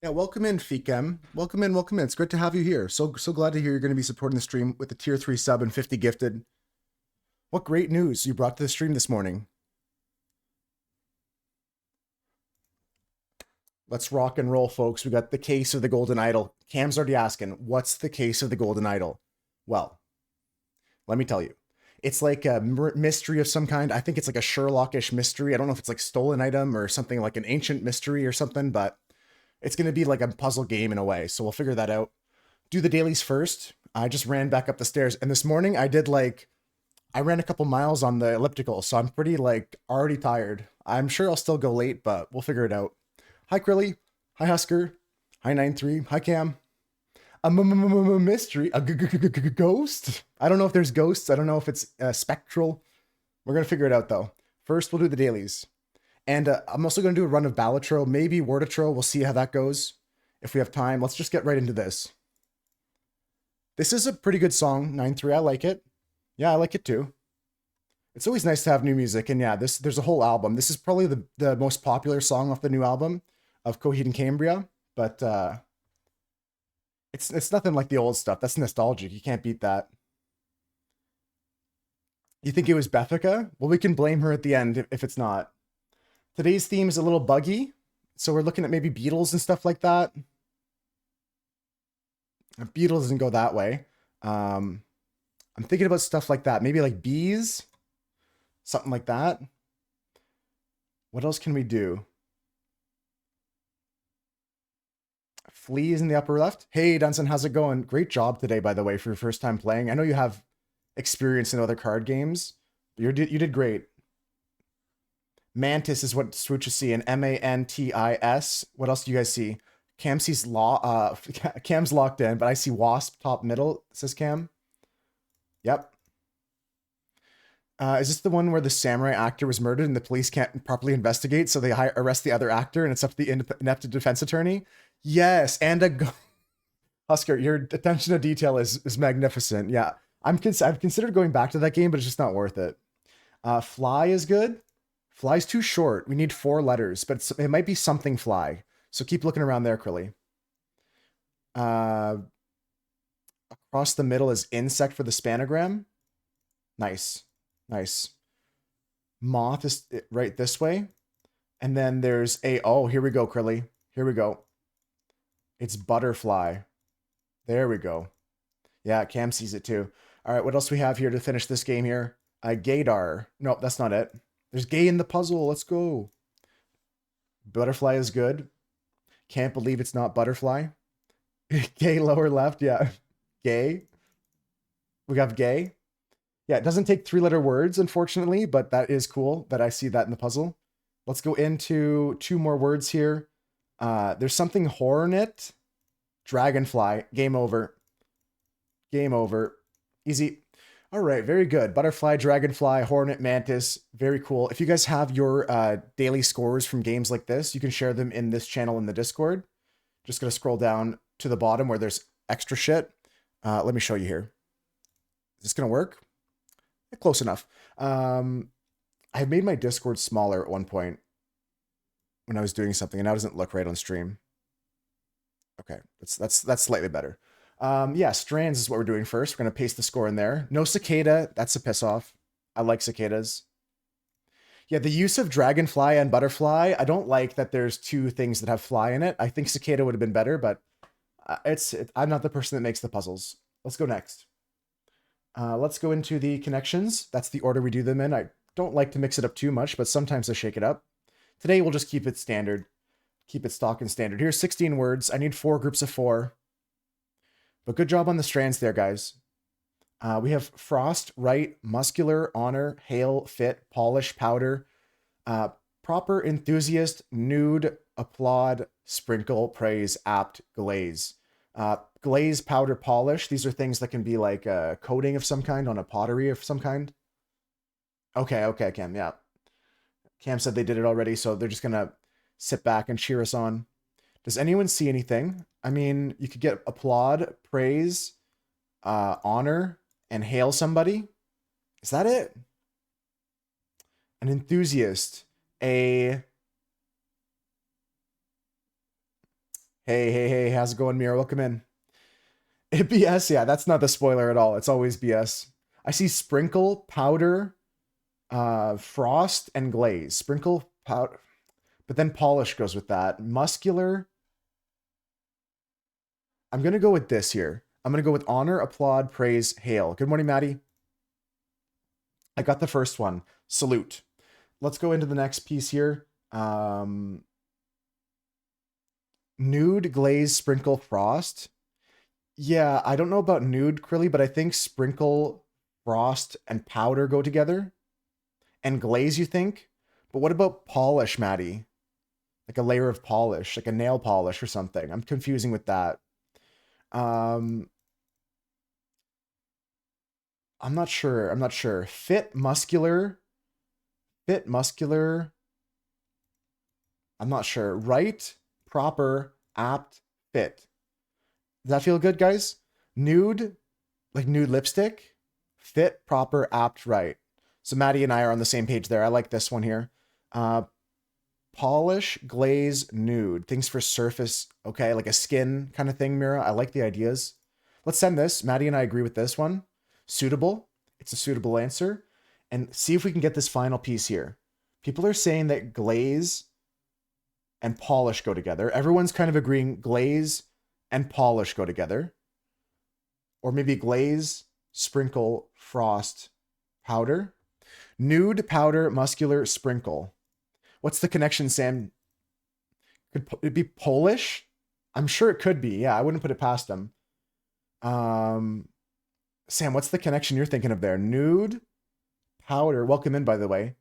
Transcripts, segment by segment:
Yeah, welcome in, Fikem. Welcome in, welcome in. It's great to have you here. So glad to hear you're going to be supporting the stream with the tier 3 sub and 50 gifted. What great news you brought to the stream this morning. Let's rock and roll, folks. We got the case of the Golden Idol. Cam's already asking, what's the case of the Golden Idol? Well, let me tell you. It's like a mystery of some kind. I think it's like a Sherlockish mystery. I don't know if it's like stolen item or something like an ancient mystery or something, but it's going to be like a puzzle game in a way. So we'll figure that out. Do the dailies first. I just ran back up the stairs, and this morning I ran a couple miles on the elliptical, so I'm pretty like already tired. I'm sure I'll still go late, but we'll figure it out. Hi Krilly, hi Husker, hi 93, hi Cam. A mystery, a ghost. I don't know if there's ghosts. I don't know if it's spectral. We're gonna figure it out though. First, we'll do the dailies, and I'm also gonna do a run of Balatro, maybe Wordatro. We'll see how that goes if we have time. Let's just get right into this. This is a pretty good song, 9-3. I like it. Yeah, I like it too. It's always nice to have new music, and yeah, there's a whole album. This is probably the most popular song off the new album of Coheed and Cambria, but it's nothing like the old stuff. That's nostalgic. You can't beat that. You think it was Bethica? Well, we can blame her at the end if it's not. Today's theme is a little buggy, so we're looking at maybe Beatles and stuff like that. Beatles doesn't go that way. Um, I'm thinking about stuff like that. Maybe like bees, something like that. What else can we do? Flea is in the upper left. Hey, Dunson, how's it going? Great job today, by the way, for your first time playing. I know you have experience in other card games. You did great. Mantis is what Swooch is seeing. Mantis. What else do you guys see? Cam sees Cam's locked in, but I see Wasp top middle, says Cam. Yep. Is this the one where the samurai actor was murdered and the police can't properly investigate, so they arrest the other actor and it's up to the inept defense attorney? Yes, and Husker, your attention to detail is magnificent. Yeah, I've considered going back to that game, but it's just not worth it. Fly is good. Fly's too short. We need 4 letters, but it might be something fly. So keep looking around there, Krilly. Uh, Across the middle is insect for the spanogram. Nice, nice. Moth is right this way. And then there's a, oh, here we go, Krilly. Here we go. It's butterfly. There we go. Yeah, Cam sees it too. All right, what else we have here to finish this game here? Gaydar. No, that's not it. There's gay in the puzzle. Let's go. Butterfly is good. Can't believe it's not butterfly. Gay lower left. Yeah. Gay. We got gay. Yeah, it doesn't take 3-letter words, unfortunately, but that is cool that I see that in the puzzle. Let's go into 2 more words here. There's something hornet, dragonfly. Game over. Game over. Easy. All right, very good. Butterfly, dragonfly, hornet, mantis. Very cool. If you guys have your daily scores from games like this, you can share them in this channel in the Discord. Just gonna scroll down to the bottom where there's extra shit. Let me show you here. Is this gonna work? Close enough. I made my Discord smaller at one point when I was doing something, and now it doesn't look right on stream. Okay, that's slightly better. Yeah, strands is what we're doing first. We're gonna paste the score in there. No cicada, that's a piss off. I like cicadas. Yeah, the use of dragonfly and butterfly, I don't like that there's 2 things that have fly in it. I think cicada would have been better, but I'm not the person that makes the puzzles. Let's go next. Let's go into the connections. That's the order we do them in. I don't like to mix it up too much, but sometimes I shake it up. Today we'll just keep it standard. Keep it stock and standard. Here's 16 words. I need 4 groups of 4. But good job on the strands there, guys. We have frost, right, muscular, honor, hail, fit, polish, powder, proper, enthusiast, nude, applaud, sprinkle, praise, apt, glaze. Glaze, powder, polish. These are things that can be like a coating of some kind on a pottery of some kind. Okay, okay, Cam, yeah. Cam said they did it already, so they're just gonna sit back and cheer us on. Does anyone see anything? I mean, you could get applaud, praise, honor, and hail somebody. Is that it? An enthusiast, a Hey, hey, hey, how's it going, Mira? Welcome in. BS, yeah, that's not the spoiler at all. It's always BS. I see sprinkle, powder, frost, and glaze. Sprinkle, powder, but then polish goes with that. Muscular. I'm gonna go with this here. I'm gonna go with honor, applaud, praise, hail. Good morning, Maddie. I got the first one. Salute. Let's go into the next piece here. Nude, glaze, sprinkle, frost. Yeah, I don't know about nude, Krilly, but I think sprinkle, frost, and powder go together. And glaze, you think? But what about polish, Maddie? Like a layer of polish, like a nail polish or something. I'm confusing with that. Um, I'm not sure. I'm not sure. Fit, muscular. Fit, muscular. I'm not sure. Right, proper, apt, fit. Does that feel good, guys? Nude, like nude lipstick. Fit, proper, apt, right. So Maddie and I are on the same page there. I like this one here. Uh, polish, glaze, nude. Things for surface, okay, like a skin kind of thing, Mira. I like the ideas. Let's send this. Maddie and I agree with this one. Suitable. It's a suitable answer. And see if we can get this final piece here. People are saying that glaze and polish go together. Everyone's kind of agreeing glaze and polish go together. Or maybe glaze, sprinkle, frost, powder. Nude, powder, muscular, sprinkle. What's the connection, Sam? Could it be Polish? I'm sure it could be. Yeah, I wouldn't put it past them. Sam, what's the connection you're thinking of there? Nude, powder. Welcome in, by the way.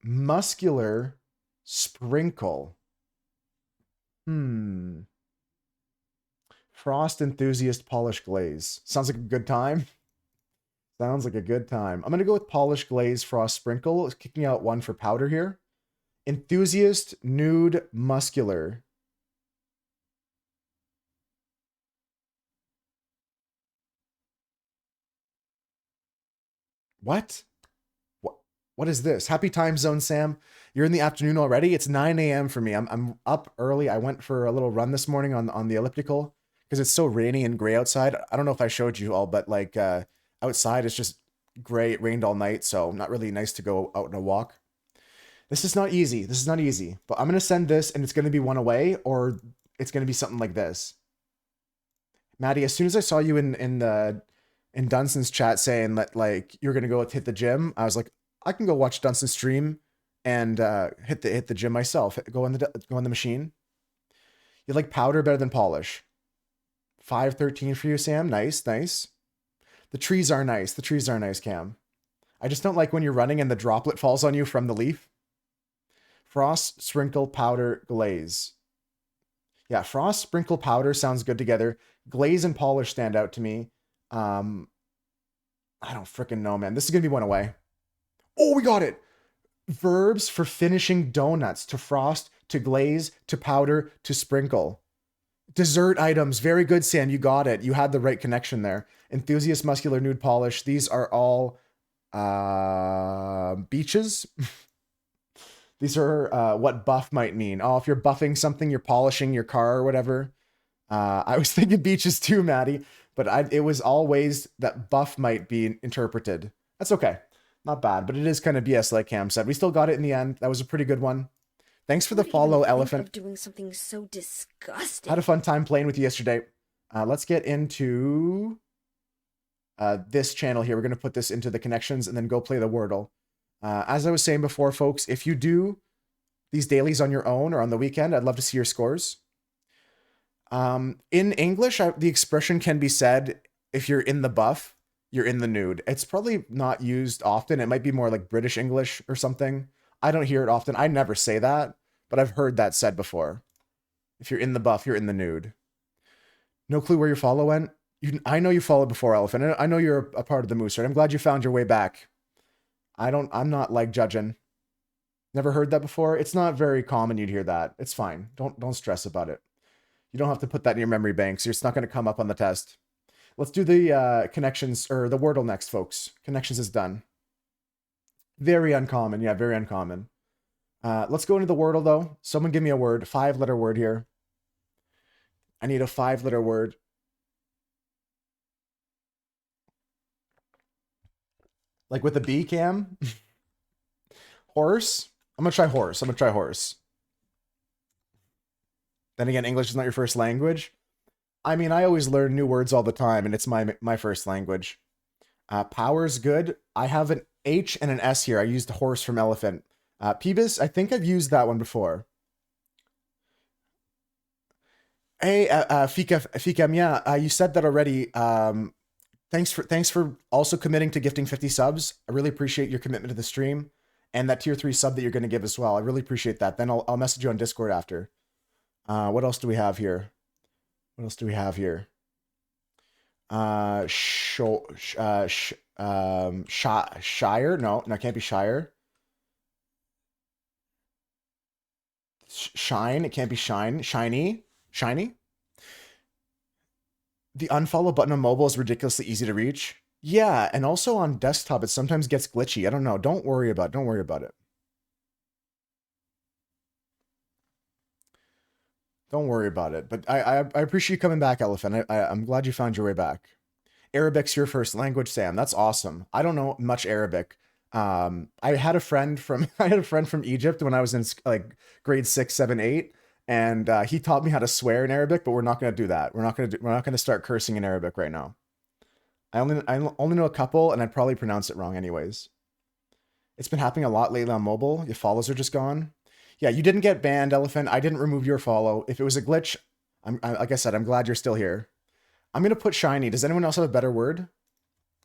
Muscular, sprinkle. Frost enthusiast, polish glaze. Sounds like a good time. Sounds like a good time. I'm going to go with polish glaze, frost sprinkle. Kicking out one for powder here. Enthusiast, nude, muscular. What? What is this? Happy time zone, Sam. You're in the afternoon already. It's 9 a.m. for me. I'm up early. I went for a little run this morning on the elliptical because it's so rainy and gray outside. I don't know if I showed you all, but like outside it's just gray. It rained all night, so not really nice to go out on a walk. This is not easy. This is not easy. But I'm gonna send this, and it's gonna be one away, or it's gonna be something like this. Maddie, as soon as I saw you in Dunson's chat saying that like you're gonna go hit the gym, I was like, I can go watch Dunson's stream and hit the gym myself. Go on the machine. You like powder better than polish. 513 for you, Sam. Nice, nice. The trees are nice. The trees are nice, Cam. I just don't like when you're running and the droplet falls on you from the leaf. Frost, sprinkle, powder, glaze. Yeah, frost, sprinkle, powder sounds good together. Glaze and polish stand out to me. I don't freaking know, man. This is gonna be one away. Oh, we got it. Verbs for finishing donuts: to frost, to glaze, to powder, to sprinkle. Dessert items. Very good, Sam. You got it. You had the right connection there. Enthusiast, muscular, nude, polish. These are all beaches. These are what buff might mean. Oh, if you're buffing something, you're polishing your car or whatever. I was thinking beaches too, Maddie, but it was all ways that buff might be interpreted. That's okay. Not bad, but it is kind of BS, like Cam said. We still got it in the end. That was a pretty good one. Thanks for the follow, Elephant. Of doing something so disgusting. Had a fun time playing with you yesterday. Let's get into this channel here. We're going to put this into the connections and then go play the Wordle. As I was saying before, folks, if you do these dailies on your own or on the weekend, I'd love to see your scores. In English, the expression can be said, if you're in the buff, you're in the nude. It's probably not used often. It might be more like British English or something. I don't hear it often. I never say that, but I've heard that said before. If you're in the buff, you're in the nude. No clue where your follow went. I know you followed before, Elephant. I know you're a part of the Moose, right? I'm glad you found your way back. I'm not like judging. Never heard that before. It's not very common you'd hear that. It's fine. Don't stress about it. You don't have to put that in your memory bank, so it's not going to come up on the test. Let's do the connections, or the Wordle next, folks. Connections is done. Very uncommon. Yeah, very uncommon. Let's go into the Wordle though. Someone give me a word. 5-letter word here. I need a 5-letter word. Like with a B, Cam? Horse? I'm gonna try horse. I'm gonna try horse. Then again, English is not your first language. I mean, I always learn new words all the time, and it's my first language. Power's good. I have an H and an S here. I used horse from elephant. Peebus, I think I've used that one before. Hey, Fikam, yeah, you said that already. Thanks for also committing to gifting 50 subs. I really appreciate your commitment to the stream and that tier 3 sub that you're going to give as well. I really appreciate that. Then I'll message you on Discord after. What else do we have here? What else do we have here? Shire? No, it can't be Shire. Shine? It can't be Shine. Shiny? Shiny? The unfollow button on mobile is ridiculously easy to reach. Yeah, and also on desktop, it sometimes gets glitchy. I don't know. Don't worry about it. Don't worry about it. Don't worry about it. But I appreciate you coming back, Elephant. I'm glad you found your way back. Arabic's your first language, Sam. That's awesome. I don't know much Arabic. I had a friend from Egypt when I was in like grade 6, 7, 8, and he taught me how to swear in Arabic. But we're not going to do that. We're not going to start cursing in Arabic right now. I only know a couple, and I'd probably pronounce it wrong anyways. It's been happening a lot lately on mobile. Your follows are just gone. Yeah, you didn't get banned, Elephant. I didn't remove your follow. If it was a glitch, like I said, I'm glad you're still here. I'm gonna put shiny. Does anyone else have a better word?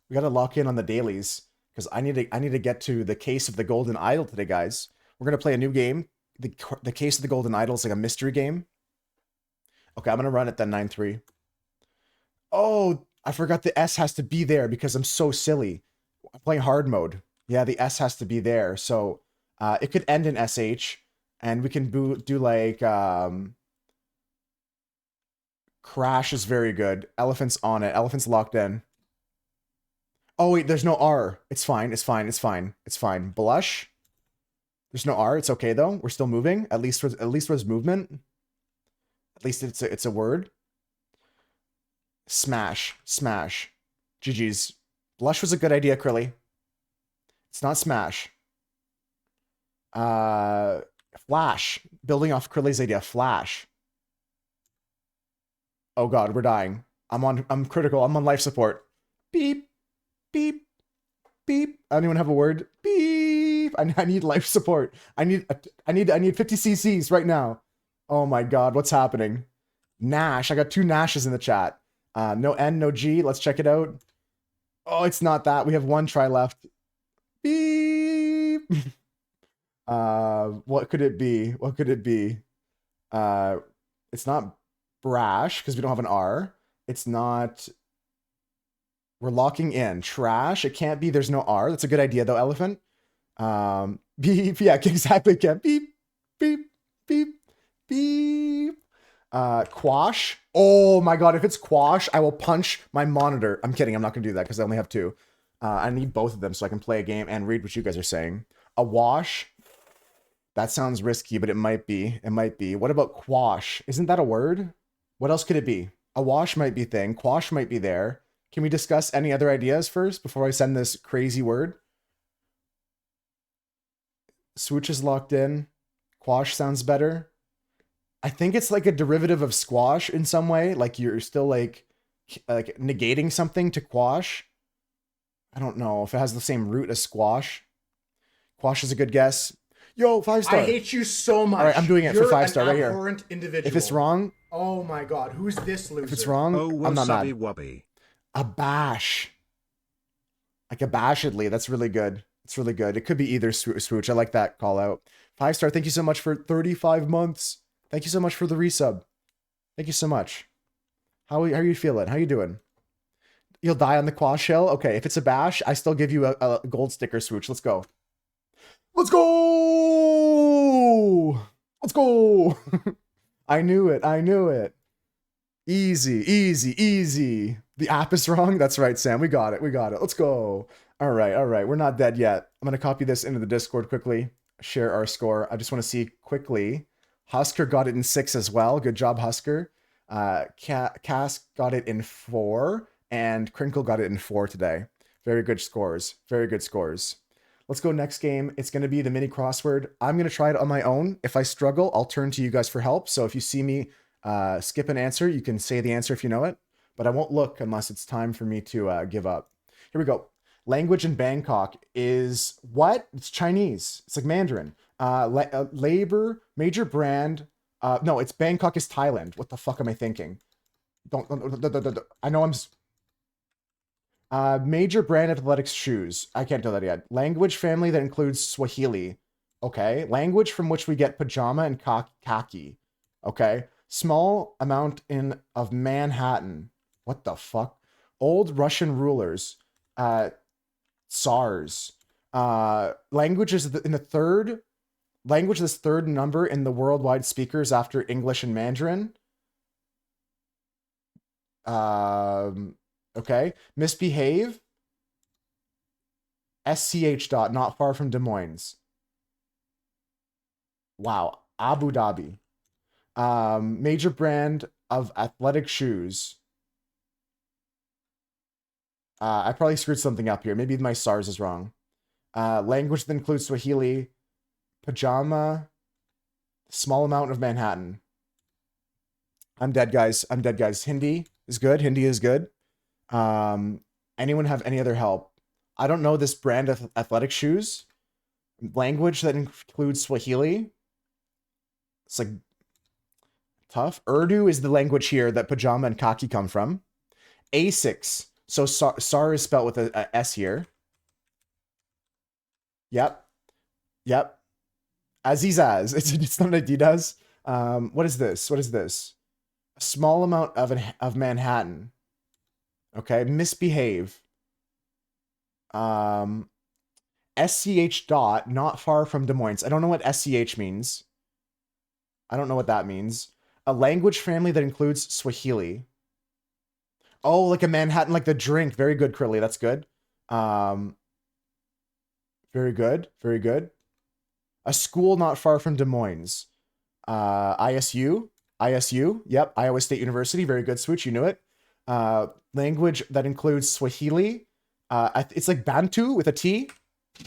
We gotta lock in on the dailies because I need to get to the case of the golden idol today, guys. We're gonna play a new game. The case of the golden idol is like a mystery game. Okay, I'm gonna run it then 9-3. Oh, I forgot the S has to be there because I'm so silly. I'm playing hard mode. Yeah, the S has to be there. So it could end in SH, and we can do like Crash is very good. Elephant's on it. Elephant's locked in. Oh wait, there's no R. It's fine. It's fine. It's fine. It's fine. Blush. There's no R. It's okay though. We're still moving. At least there's movement. At least it's a word. Smash. Smash. GG's. Blush was a good idea, Krilly. It's not smash. Flash. Building off Krilly's idea. Flash. Oh god, we're dying. I'm critical. I'm on life support. Beep. Beep. Beep. I don't even have a word. Beep. I need life support. I need 50 cc's right now. Oh my god, what's happening? Nash. I got 2 Nashes in the chat. No N, no G. Let's check it out. Oh, it's not that. We have 1 try left. Beep. What could it be? What could it be? It's not brash because we don't have an R. It's not. We're locking in. Trash. It can't be. There's no R. That's a good idea though, Elephant. Beep. Yeah, exactly. Can't beep. Beep. Beep. Beep. Quash. Oh my god, if it's quash, I will punch my monitor. I'm kidding. I'm not gonna do that because I only have 2. I need both of them so I can play a game and read what you guys are saying. A wash. That sounds risky, but it might be. It might be. What about quash? Isn't that a word? What else could it be? A wash might be thing. Quash might be there. Can we discuss any other ideas first before I send this crazy word? Swooch is locked in. Quash sounds better. I think it's like a derivative of squash in some way. Like you're still like negating something to quash. I don't know if it has the same root as squash. Quash is a good guess. Yo, 5-star. I hate you so much. All right, I'm doing it for 5-star right here. Abhorrent individual. If it's wrong, oh my god, who's this loser? if it's wrong, I'm not mad. Wubby. Abash. Like abashedly. That's really good. It's really good. It could be either swooch. I like that call out. 5-star. Thank you so much for 35 months. Thank you so much for the resub. Thank you so much. How are you feeling? How you doing? You'll die on the quash shell? Okay, if it's a bash, I still give you a gold sticker, swooch. Let's go. Let's go! Let's go! I knew it. I knew it. Easy, easy, easy. The app is wrong? That's right, Sam. We got it. We got it. Let's go. All right, all right. We're not dead yet. I'm going to copy this into the Discord quickly. share our score. I just want to see quickly. Husker got it in 6 as well. Good job, Husker. Cask got it in 4, and Crinkle got it in 4 today. Very good scores. Very good scores. Let's go next game. It's going to be the mini crossword. I'm going to try it on my own. If I struggle, I'll turn to you guys for help. So if you see me skip an answer, you can say the answer if you know it. But I won't look unless it's time for me to give up. Here we go. Language in Bangkok is what? It's Chinese. It's like Mandarin. Labor, major brand. No, it's Bangkok is Thailand. What the fuck am I thinking? Don't I know I'm... major brand athletics shoes. I can't do that yet. Language family that includes Swahili. Okay. Language from which we get pajama and khaki. Okay. Small amount of Manhattan. What the fuck? Old Russian rulers. SARS. Language is in the third. Language is third number in the worldwide speakers after English and Mandarin. Okay. Misbehave. SCH dot, not far from Des Moines. Wow. Abu Dhabi. Major brand of athletic shoes. I probably screwed something up here. Maybe my SARS is wrong. Language that includes Swahili. Pajama. Small amount of Manhattan. I'm dead, guys. I'm dead, guys. Hindi is good. Hindi is good. Anyone have any other help? I don't know this brand of athletic shoes. Language that includes Swahili. It's like tough. Urdu is the language here that pajama and khaki come from. Asics. So SAR is spelled with a S here. Yep. Yep. Azizaz. It's not Adidas. What is this? What is this? A small amount of Manhattan. Okay. Misbehave. SCH dot, not far from Des Moines. I don't know what SCH means. I don't know what that means. A language family that includes Swahili. Oh, like a Manhattan, like the drink. Very good, Krilly. That's good. Very good. Very good. A school not far from Des Moines. ISU. ISU. Yep. Iowa State University. Very good, Swooch. You knew it. Language that includes Swahili. It's like Bantu with a T.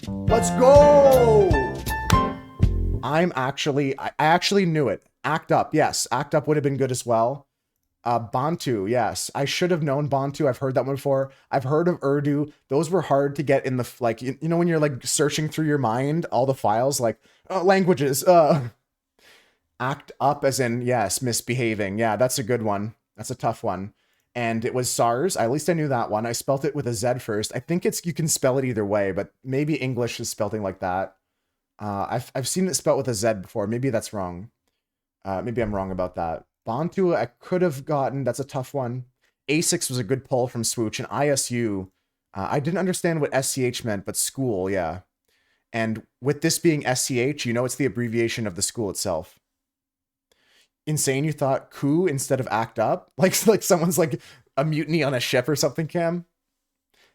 Let's go! I actually knew it. Act Up. Yes. Act Up would have been good as well. Bantu, yes. I should have known Bantu. I've heard that one before. I've heard of Urdu. Those were hard to get in the, like, you know, when you're like searching through your mind, all the files, like, languages, Act Up as in, yes, misbehaving. Yeah, that's a good one. That's a tough one. And it was SARS. At least I knew that one. I spelt it with a Z first. I think you can spell it either way, but maybe English is spelling like that. I've seen it spelled with a Z before. Maybe that's wrong. Maybe I'm wrong about that. Bantu, I could have gotten. That's a tough one. Asics was a good pull from Swooch. And ISU, I didn't understand what SCH meant, but school, yeah. And with this being SCH, you know it's the abbreviation of the school itself. Insane, you thought coup instead of act up? Like someone's like a mutiny on a ship or something, Cam?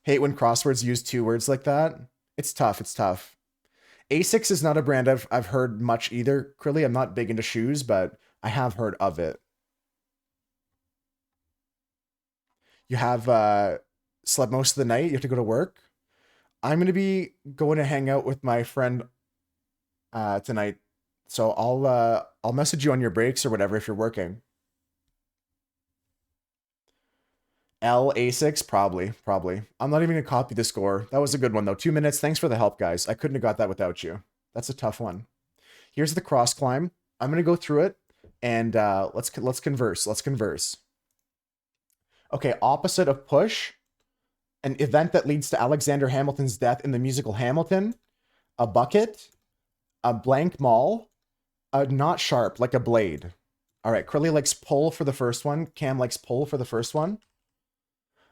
Hate when crosswords use 2 words like that. It's tough, it's tough. Asics is not a brand I've heard much either, Krilly. I'm not big into shoes, but I have heard of it. You have slept most of the night. You have to go to work. I'm going to be going to hang out with my friend tonight. So I'll message you on your breaks or whatever if you're working. A6, probably. I'm not even going to copy the score. That was a good one, though. 2 minutes. Thanks for the help, guys. I couldn't have got that without you. That's a tough one. Here's the cross climb. I'm going to go through it, and let's converse. Let's converse. Okay, opposite of push. An event that leads to Alexander Hamilton's death in the musical Hamilton. A bucket. A blank mall. Not sharp, like a blade. All right, Krilly likes pull for the first one. Cam likes pull for the first one.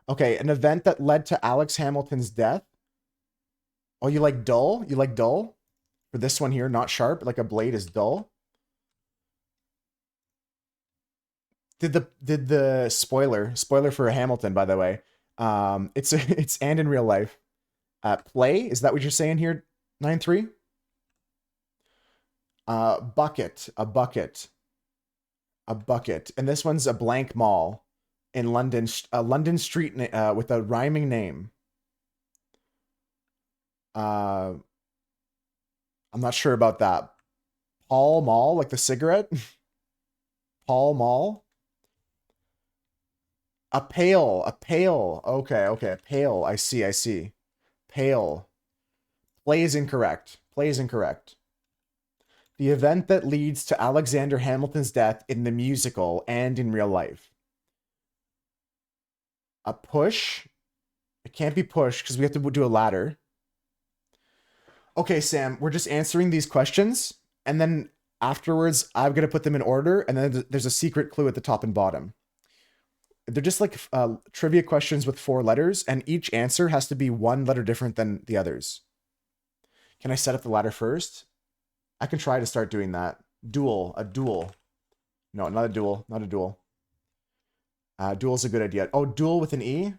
Okay, an event that led to Alex Hamilton's death. Oh, you like dull? You like dull? For this one here, not sharp, like a blade is dull. Did the spoiler for Hamilton, by the way. It's and in real life. Play, is that what you're saying here, 9-3? Bucket, a bucket, a bucket. And this one's a blank mall in London, a London street with a rhyming name. I'm not sure about that. Pall Mall, like the cigarette. Pall Mall. A pail, a pail. Okay, okay, a pail. I see, I see. Pail. Play is incorrect. Play is incorrect. The event that leads to Alexander Hamilton's death in the musical and in real life. A push. It can't be push because we have to do a ladder. Okay, Sam, we're just answering these questions, and then afterwards, I'm going to put them in order, and then there's a secret clue at the top and bottom. They're just like trivia questions with 4 letters, and each answer has to be 1 letter different than the others. Can I set up the ladder first? I can try to start doing that. Duel, a duel. No, not a duel, not a duel. Duel's a good idea. Oh, duel with an E?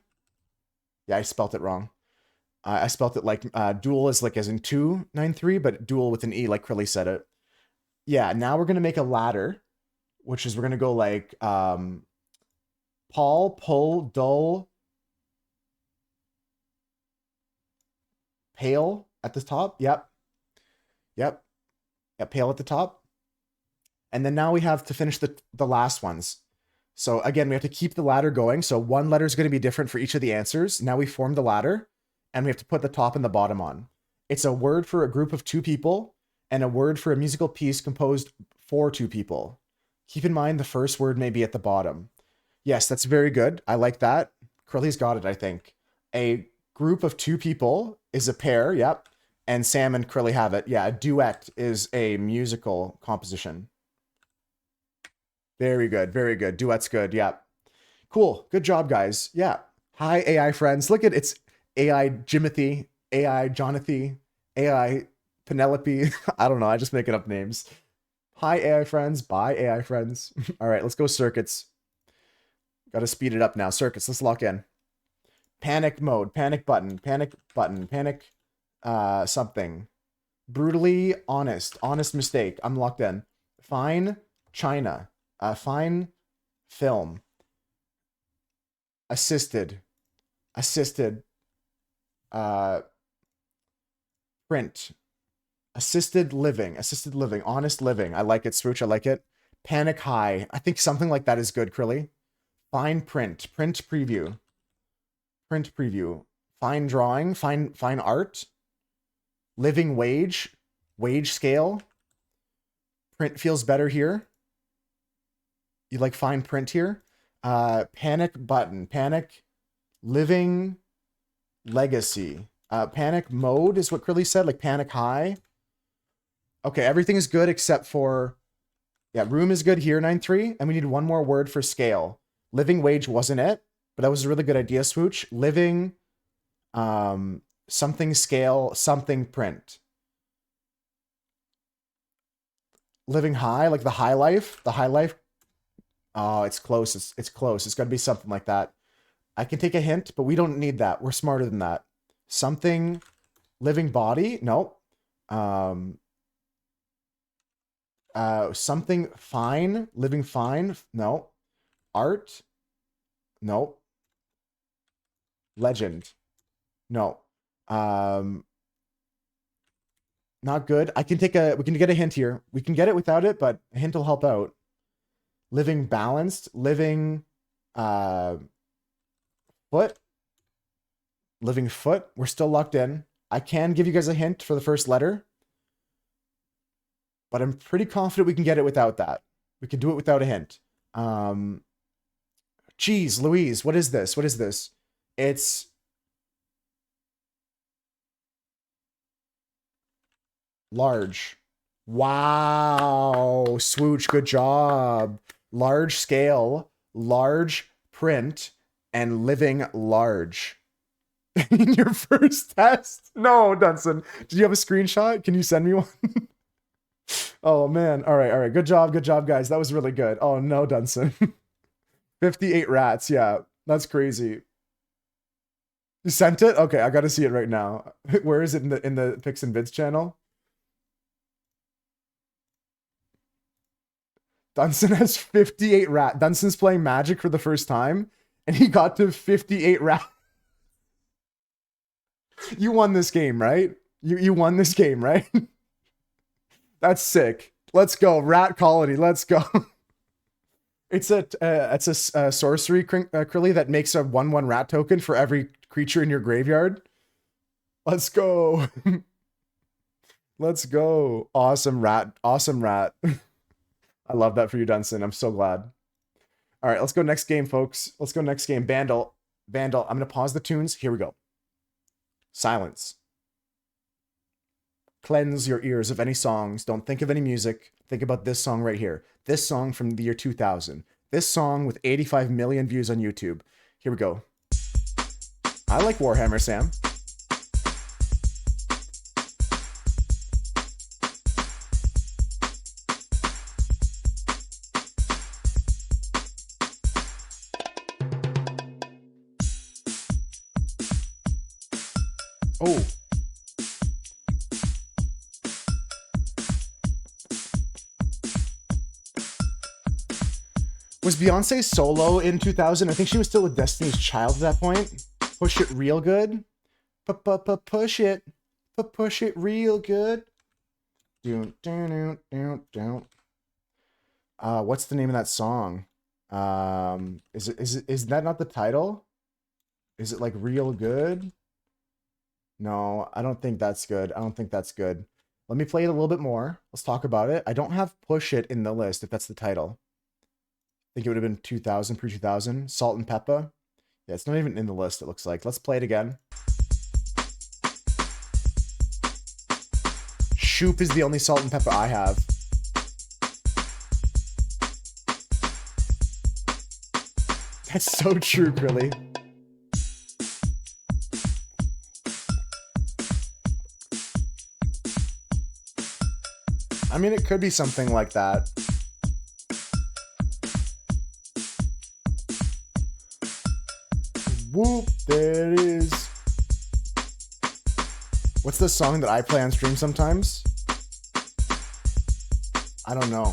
Yeah, I spelt it wrong. I spelt it like duel is like as in 293, but duel with an E like Crilly said it. Yeah, now we're going to make a ladder, which is we're going to go like Paul, pull, dull, pale at the top. Yep. Yep. Yep, pale at the top. And then now we have to finish the last ones. So again, we have to keep the ladder going. So 1 letter is going to be different for each of the answers. Now we form the ladder, and we have to put the top and the bottom on. It's a word for a group of 2 people, and a word for a musical piece composed for 2 people. Keep in mind the first word may be at the bottom. Yes, that's very good. I like that. Curly's got it, I think. A group of 2 people is a pair, yep. And Sam and Curly have it. Yeah, a duet is a musical composition. Very good, very good. Duet's good, yeah. Cool, good job, guys. Yeah. Hi, AI friends. Look at it's AI Jimothy, AI Jonathan, AI Penelope. I don't know, I just making up names. Hi, AI friends. Bye, AI friends. All right, let's go circuits. Got to speed it up now. Circuits, let's lock in. Panic mode, panic button, panic something. Brutally honest, honest mistake. I'm locked in. Fine China, fine film. Assisted, print. Assisted living, honest living. I like it, Swooch, I like it. Panic high. I think something like that is good, Crilly. Fine print, print preview. Print preview. Fine drawing, fine art. Living wage, wage scale. Print feels better here. You like fine print here? Panic button, panic, living legacy. Panic mode is what Crilly said, like panic high. Okay, everything is good except for, yeah, room is good here, 9-3, and we need 1 more word for scale. Living wage wasn't it, but that was a really good idea, Swooch. Living, something scale, something print. Living high, like the high life, oh, it's close, it's close. It's got to be something like that. I can take a hint, but we don't need that. We're smarter than that. Something, living body, nope. Something fine, living fine, no. Art, no. Legend, no. Not good. We can get a hint here. We can get it without it, but a hint will help out. Living balanced, living foot. Living foot. We're still locked in. I can give you guys a hint for the first letter, but I'm pretty confident we can get it without that. We can do it without a hint. Geez, Louise, what is this? What is this? It's large. Wow, Swooch, good job. Large scale, large print, and living large. In your first test? No, Dunson. Did you have a screenshot? Can you send me one? Oh, man. All right. Good job, guys. That was really good. Oh, no, Dunson. 58 rats. Yeah, that's crazy. You sent it? Okay, I got to see it right now. Where is it in the Pix and Vids channel? Dunson has 58 rat. Dunson's playing Magic for the first time, and he got to 58 rat. You won this game, right? You won this game, right? That's sick. Let's go, Rat Colony. Let's go. It's a sorcery Krilly that makes a 1/1 rat token for every creature in your graveyard. Let's go. Let's go. Awesome rat. Awesome rat. I love that for you, Dunson. I'm so glad. All right, let's go next game, folks. Let's go next game. Vandal. Vandal. I'm going to pause the tunes. Here we go. Silence. Cleanse your ears of any songs. Don't think of any music. Think about this song right here. This song from the year 2000. This song with 85 million views on YouTube. Here we go. I like Warhammer, Sam. Oh. Was Beyonce solo in 2000? I think she was still with Destiny's Child at that point. Push it real good. Push it. Push it real good. What's the name of that song? Is that not the title? Is it like real good? No, I don't think that's good. I don't think that's good. Let me play it a little bit more. Let's talk about it. I don't have Push It in the list if that's the title. I think it would have been 2000, pre-2000. Salt and Peppa. Yeah, it's not even in the list, it looks like. Let's play it again. Shoop is the only Salt and Peppa I have. That's so true, really. I mean, it could be something like that. Whoop, there it is. What's the song that I play on stream sometimes? I don't know.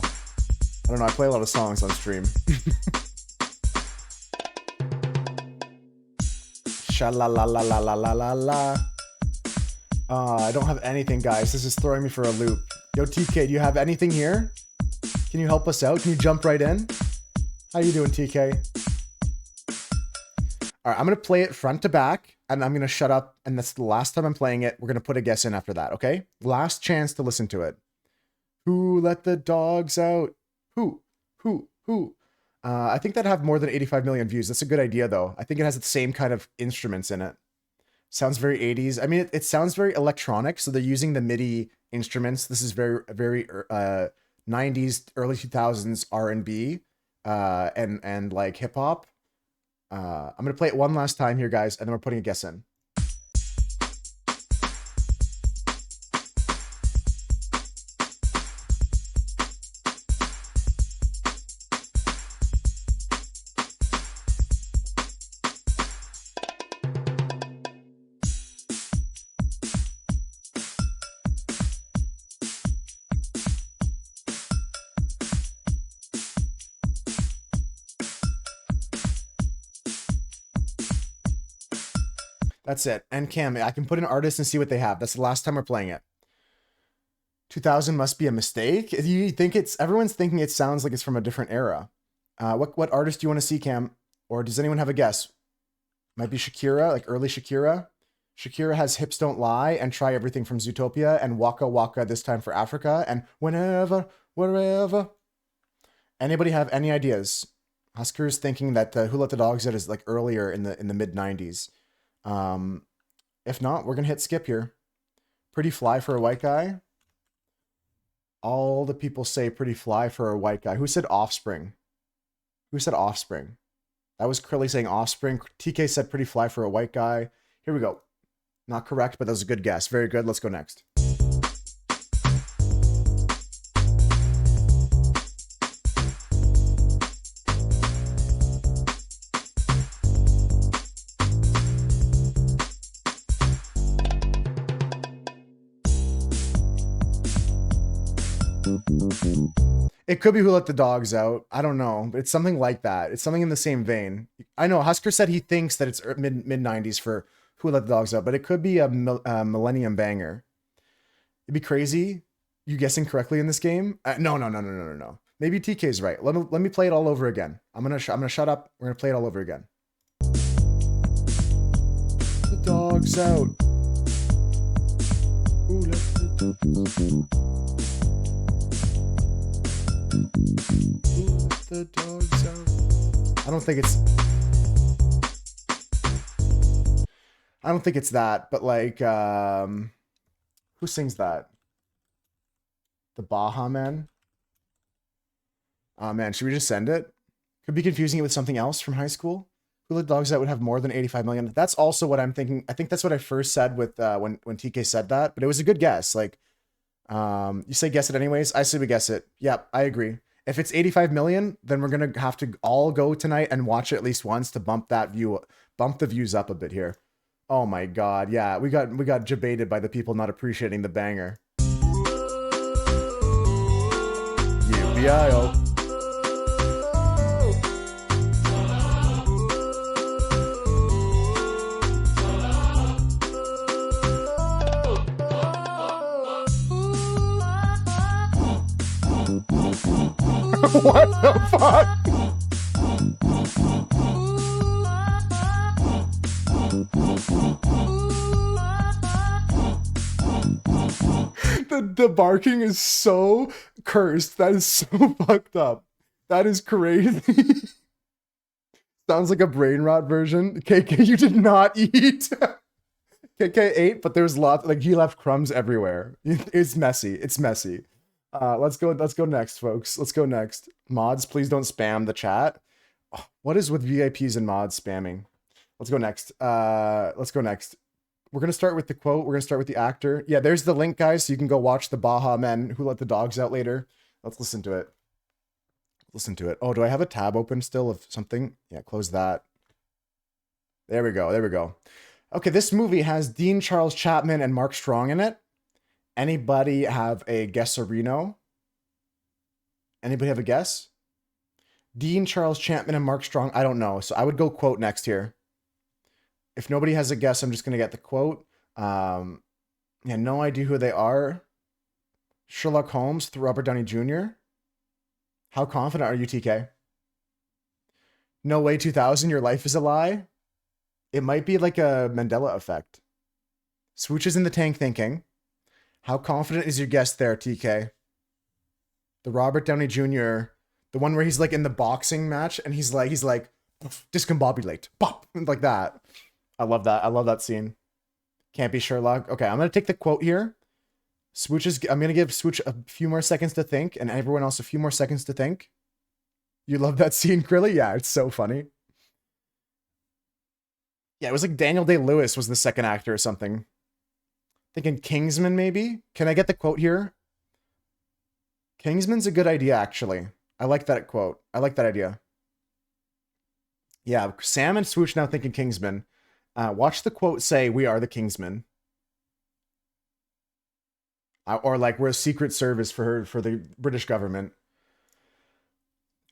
I play a lot of songs on stream. Sha la la la la la la la la. I don't have anything, guys. This is throwing me for a loop. Yo, TK, do you have anything here? Can you help us out? Can you jump right in? How you doing, TK? All right, I'm going to play it front to back, and I'm going to shut up, and that's the last time I'm playing it. We're going to put a guess in after that, okay? Last chance to listen to it. Who let the dogs out? Who? I think that'd have more than 85 million views. That's a good idea, though. I think it has the same kind of instruments in it. Sounds very 80s. I mean, it sounds very electronic, so they're using the MIDI instruments. This is very 90s, early 2000s R&B and like hip hop. I'm gonna play it one last time here, guys, and then we're putting a guess in. That's it. And Cam, I can put in artists and see what they have. That's the last time we're playing it. 2000 must be a mistake. You think everyone's thinking it sounds like it's from a different era. What artist do you want to see, Cam? Or does anyone have a guess? Might be Shakira, like early Shakira. Shakira has Hips Don't Lie and Try Everything from Zootopia and Waka Waka This Time for Africa and Whenever, Wherever. Anybody have any ideas? Husker's thinking that Who Let the Dogs Out is like earlier in the mid 90s. If not, we're gonna hit skip here. Pretty Fly for a White Guy. All the people say Pretty Fly for a White Guy. Who said Offspring? Who said Offspring? That was Curly saying Offspring. TK said Pretty Fly for a White Guy. Here we go. Not correct, but that was a good guess. Very good. Let's go next. It could be Who Let the Dogs Out. I don't know, but it's something like that. It's something in the same vein. I know Husker said he thinks that it's mid 90s for Who Let the Dogs Out, but it could be a millennium banger. It'd be crazy. You guessing correctly in this game? No. Maybe TK's right. Let me play it all over again. I'm gonna shut up. We're gonna play it all over again. The dog's out. Who let the dogs out? I don't think it's that, but like who sings that? The Baha Man? Oh man, should we just send it? Could be confusing it with something else from high school. Who Let the Dogs Out would have more than 85 million. That's also what I'm thinking. I think that's what I first said with when TK said that, but it was a good guess. Like you say guess it anyways. I say we guess it. Yep, I agree. If it's 85 million, then we're gonna have to all go tonight and watch it at least once to bump the views up a bit here. Oh my god, yeah, we got jebaited by the people not appreciating the banger. UBIO. What the fuck? The barking is so cursed. That is so fucked up. That is crazy. Sounds like a brain rot version. KK, you did not eat. KK ate, but there's lots, like he left crumbs everywhere. It's messy. It's messy. Let's go next, folks. Let's go next. Mods, please don't spam the chat. Oh, what is with VIPs and mods spamming? Let's go next. We're going to start with the quote. We're going to start with the actor. Yeah, there's the link, guys, so you can go watch the Baha Men Who Let the Dogs Out later. Let's listen to it. Oh, do I have a tab open still of something? Yeah, close that. There we go. Okay, this movie has Dean Charles Chapman and Mark Strong in it. Anybody have a guesserino? Anybody have a guess? Dean Charles Chapman and Mark Strong? I don't know. So I would go quote next here. If nobody has a guess, I'm just going to get the quote. Yeah, no idea who they are. Sherlock Holmes through Robert Downey Jr. How confident are you, TK? No way 2000, your life is a lie. It might be like a Mandela effect. Swooch is in the tank thinking. How confident is your guess there, TK? The Robert Downey Jr., the one where he's like in the boxing match and he's like discombobulate, pop, like that. I love that scene. Can't be Sherlock. Okay, I'm gonna take the quote here. I'm gonna give Swooch a few more seconds to think, and everyone else a few more seconds to think. You love that scene, Krilly? Yeah, it's so funny. Yeah, it was like Daniel Day-Lewis was the second actor or something. Thinking Kingsman, maybe? Can I get the quote here? Kingsman's a good idea, actually. I like that quote. I like that idea. Yeah, Sam and Swooch now thinking Kingsman. Watch the quote say, "We are the Kingsmen." Or like, we're a secret service for the British government.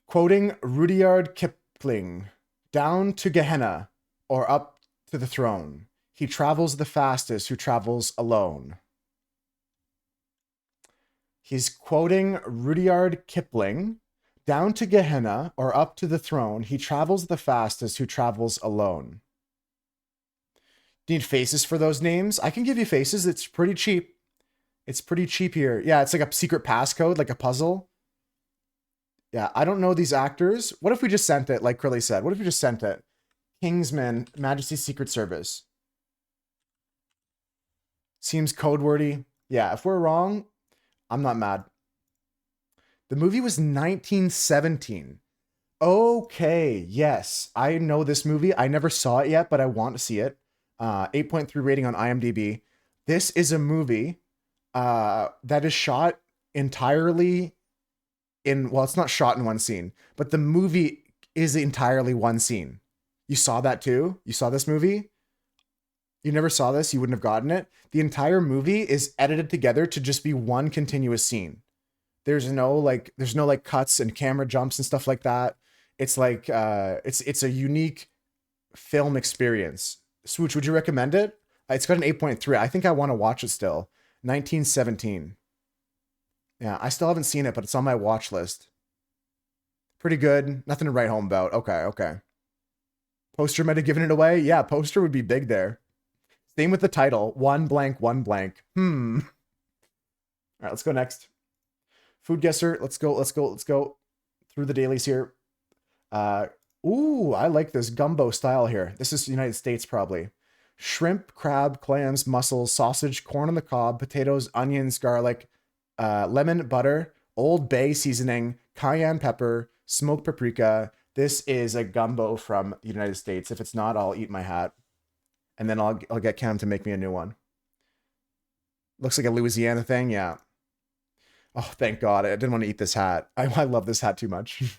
Quoting Rudyard Kipling, "Down to Gehenna, or up to the throne. He travels the fastest who travels alone." He's quoting Rudyard Kipling, "Down to Gehenna, or up to the throne. He travels the fastest who travels alone." Do you need faces for those names? I can give you faces. It's pretty cheap. It's pretty cheap here. Yeah, it's like a secret passcode, like a puzzle. Yeah, I don't know these actors. What if we just sent it, like Krilly said? What if we just sent it? Kingsman, Majesty's Secret Service. Seems code-wordy. Yeah, if we're wrong, I'm not mad. The movie was 1917. Okay, yes. I know this movie. I never saw it yet, but I want to see it. 8.3 rating on IMDb. This is a movie that is shot entirely in, well, it's not shot in one scene, but the movie is entirely one scene. You saw that too? You saw this movie? You never saw this? You wouldn't have gotten it? The entire movie is edited together to just be one continuous scene. There's no like cuts and camera jumps and stuff like that. It's like it's a unique film experience. Swooch, would you recommend it? It's got an 8.3. I think I want to watch it still. 1917. Yeah, I still haven't seen it, but it's on my watch list. Pretty good. Nothing to write home about. Okay, okay. Poster might have given it away. Yeah, poster would be big there. Same with the title. One blank, one blank. All right, let's go next. Food guesser. Let's go through the dailies here. Ooh, I like this gumbo style here. This is United States probably. Shrimp, crab, clams, mussels, sausage, corn on the cob, potatoes, onions, garlic, lemon, butter, Old Bay seasoning, cayenne pepper, smoked paprika. This is a gumbo from the United States. If it's not, I'll eat my hat. And then I'll get Cam to make me a new one. Looks like a Louisiana thing, yeah. Oh, thank God. I didn't want to eat this hat. I love this hat too much.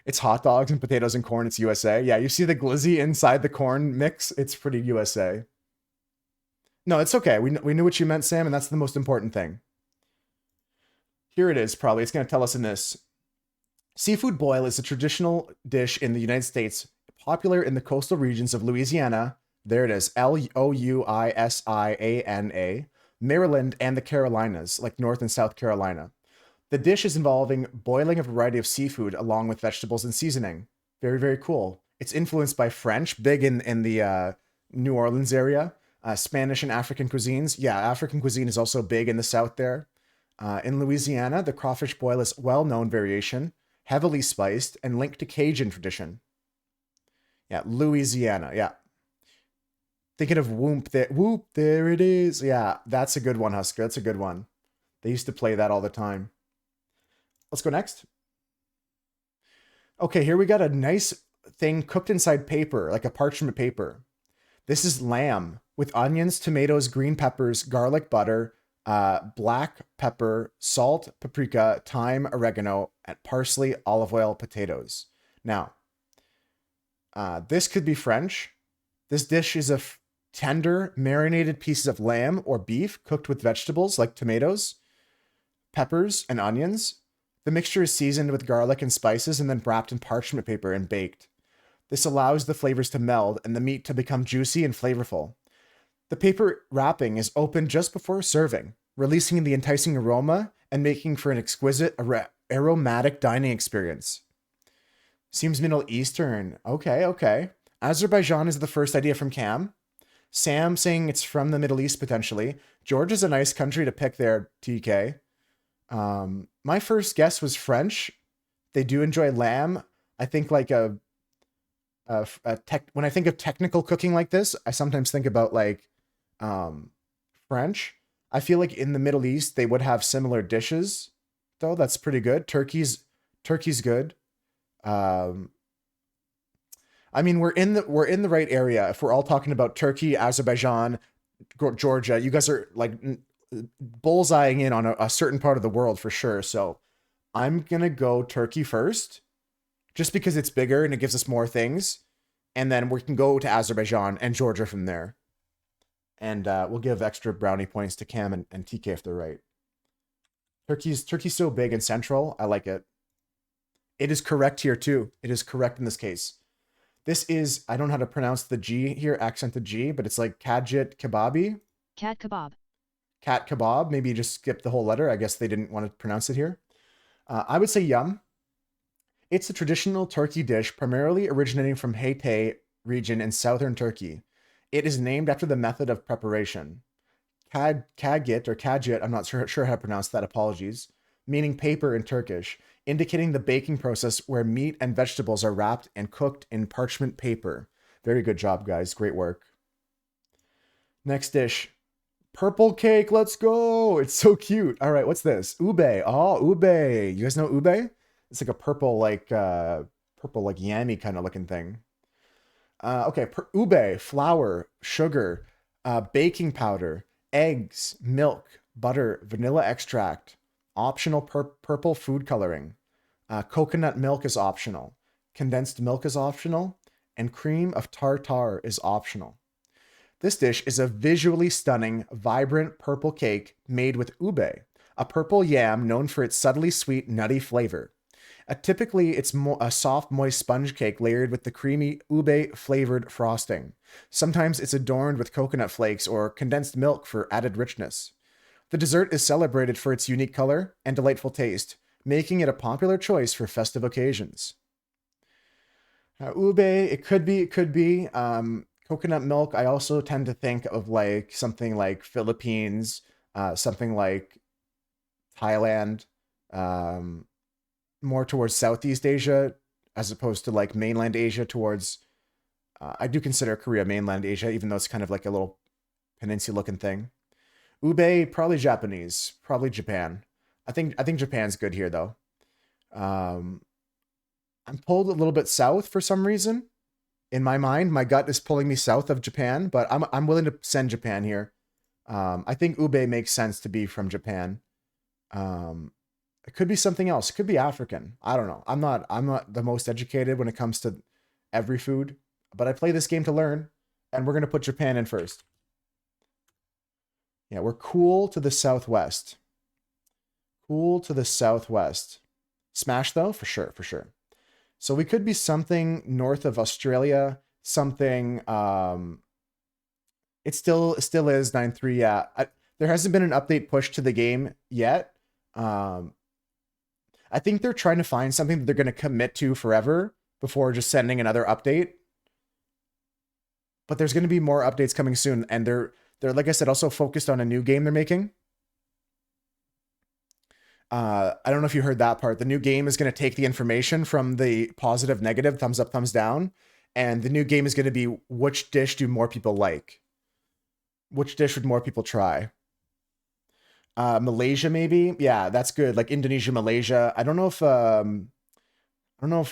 It's hot dogs and potatoes and corn. It's USA. Yeah, you see the glizzy inside the corn mix? It's pretty USA. No, it's okay. We knew what you meant, Sam, and that's the most important thing. Here it is, probably. It's going to tell us in this. Seafood boil is a traditional dish in the United States, popular in the coastal regions of Louisiana. There it is. Louisiana, Maryland, and the Carolinas, like North and South Carolina. The dish is involving boiling a variety of seafood along with vegetables and seasoning. Very, very cool. It's influenced by French, big in the New Orleans area, Spanish and African cuisines. Yeah, African cuisine is also big in the South there. In Louisiana, the crawfish boil is a well-known variation, heavily spiced, and linked to Cajun tradition. Yeah, Louisiana, yeah. Thinking of Whoop, there it is. Yeah, that's a good one, Husker. That's a good one. They used to play that all the time. Let's go next. Okay, here we got a nice thing cooked inside paper, like a parchment paper. This is lamb with onions, tomatoes, green peppers, garlic butter, black pepper, salt, paprika, thyme, oregano, and parsley, olive oil, potatoes. Now, this could be French. This dish is a tender, marinated pieces of lamb or beef cooked with vegetables like tomatoes, peppers, and onions. The mixture is seasoned with garlic and spices and then wrapped in parchment paper and baked. This allows the flavors to meld and the meat to become juicy and flavorful. The paper wrapping is opened just before serving, releasing the enticing aroma and making for an exquisite aromatic dining experience. Seems Middle Eastern. Okay, okay. Azerbaijan is the first idea from Cam. Sam saying it's from the Middle East potentially. Georgia's a nice country to pick there, TK. My first guess was French. They do enjoy lamb. I think like when I think of technical cooking like this, I sometimes think about like French. I feel like in the Middle East they would have similar dishes, though. That's pretty good. Turkey's good. I mean, we're in the right area. If we're all talking about Turkey, Azerbaijan, Georgia, you guys are like bullseyeing in on a certain part of the world for sure. So I'm gonna go Turkey first, just because it's bigger and it gives us more things, and then we can go to Azerbaijan and Georgia from there. And we'll give extra brownie points to Cam and TK if they're right. Turkey's so big and central. I like it. It is correct here too. It is correct in this case. This is, I don't know how to pronounce the G here, accent the G, but it's like Kajit Kebabi. Cat kebab. Cat kebab. Maybe you just skip the whole letter. I guess they didn't want to pronounce it here. I would say yum. It's a traditional Turkey dish primarily originating from Hatay region in southern Turkey. It is named after the method of preparation. Kagit or kajit, I'm not sure how to pronounce that, apologies, meaning paper in Turkish, indicating the baking process where meat and vegetables are wrapped and cooked in parchment paper. Very good job, guys. Great work. Next dish. Purple cake. Let's go. It's so cute. All right, what's this? Ube. Oh, ube. You guys know ube? It's like a purple, like yammy kind of looking thing. Okay, ube, flour, sugar, baking powder, eggs, milk, butter, vanilla extract. Optional purple food coloring. Coconut milk is optional. Condensed milk is optional. And cream of tartar is optional. This dish is a visually stunning, vibrant purple cake made with ube, a purple yam known for its subtly sweet, nutty flavor. Typically, it's a soft, moist sponge cake layered with the creamy ube-flavored frosting. Sometimes it's adorned with coconut flakes or condensed milk for added richness. The dessert is celebrated for its unique color and delightful taste, making it a popular choice for festive occasions. Ube, it could be, it could be. Coconut milk, I also tend to think of like something like Philippines, something like Thailand, more towards Southeast Asia, as opposed to like mainland Asia towards, I do consider Korea mainland Asia, even though it's kind of like a little peninsula looking thing. Ube, probably Japanese, probably Japan. I think Japan's good here though. I'm pulled a little bit south for some reason. In my mind, my gut is pulling me south of Japan, but I'm willing to send Japan here. I think ube makes sense to be from Japan. It could be something else. It could be African. I don't know. I'm not the most educated when it comes to every food, but I play this game to learn, and we're gonna put Japan in first. Yeah, we're cool to the southwest. Cool to the southwest. Smash though, for sure, for sure. So we could be something north of Australia, something it still is 9.3. Yeah. There hasn't been an update pushed to the game yet. I think they're trying to find something that they're going to commit to forever before just sending another update. But there's going to be more updates coming soon, and they're like I said also focused on a new game they're making. I don't know if you heard that part. The new game is going to take the information from the positive, negative, thumbs up, thumbs down, and the new game is going to be which dish do more people like? Which dish would more people try? Malaysia, maybe? Yeah, that's good. Like Indonesia, Malaysia. I don't know if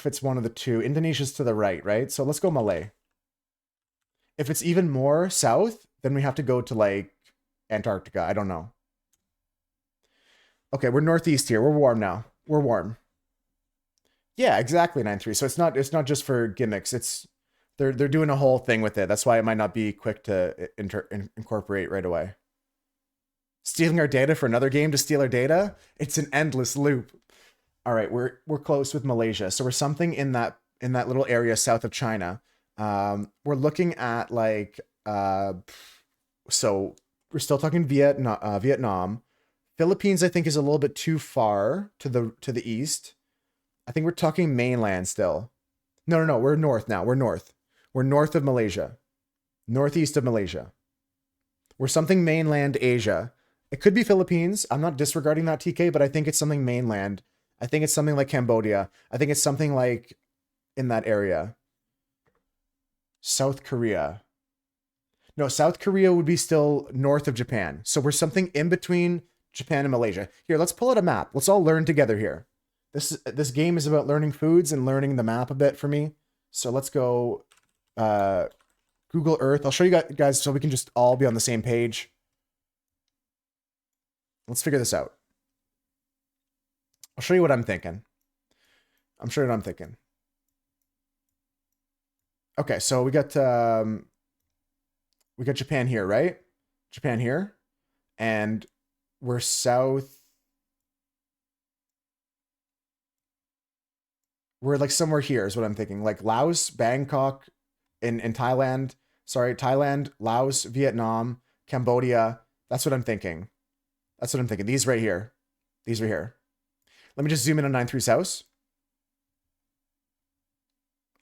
it's one of the two. Indonesia's to the right, right? So let's go Malay. If it's even more south, then we have to go to like Antarctica. I don't know. Okay, we're northeast here. We're warm now. We're warm. Yeah, exactly 9.3. So it's not just for gimmicks. It's they're doing a whole thing with it. That's why it might not be quick to incorporate right away. Stealing our data for another game to steal our data? It's an endless loop. All right, we're close with Malaysia. So we're something in that little area south of China. We're looking at like so we're still talking Vietnam. Philippines, I think, is a little bit too far to the east. I think we're talking mainland still. No. We're north now. We're north. We're north of Malaysia. Northeast of Malaysia. We're something mainland Asia. It could be Philippines. I'm not disregarding that, TK, but I think it's something mainland. I think it's something like Cambodia. I think it's something like in that area. South Korea. No, South Korea would be still north of Japan. So we're something in between Japan and Malaysia. Here, let's pull out a map. Let's all learn together here. This game is about learning foods and learning the map a bit for me. So let's go Google Earth. I'll show you guys so we can just all be on the same page. Let's figure this out. I'll show you what I'm thinking. I'm sure what I'm thinking. Okay, so we got Japan here, right? Japan here. And we're south. We're like somewhere here is what I'm thinking. Like Laos, Bangkok, in Thailand. Sorry, Thailand, Laos, Vietnam, Cambodia. That's what I'm thinking. That's what I'm thinking. These right here. These right here. Let me just zoom in on 9.3 South.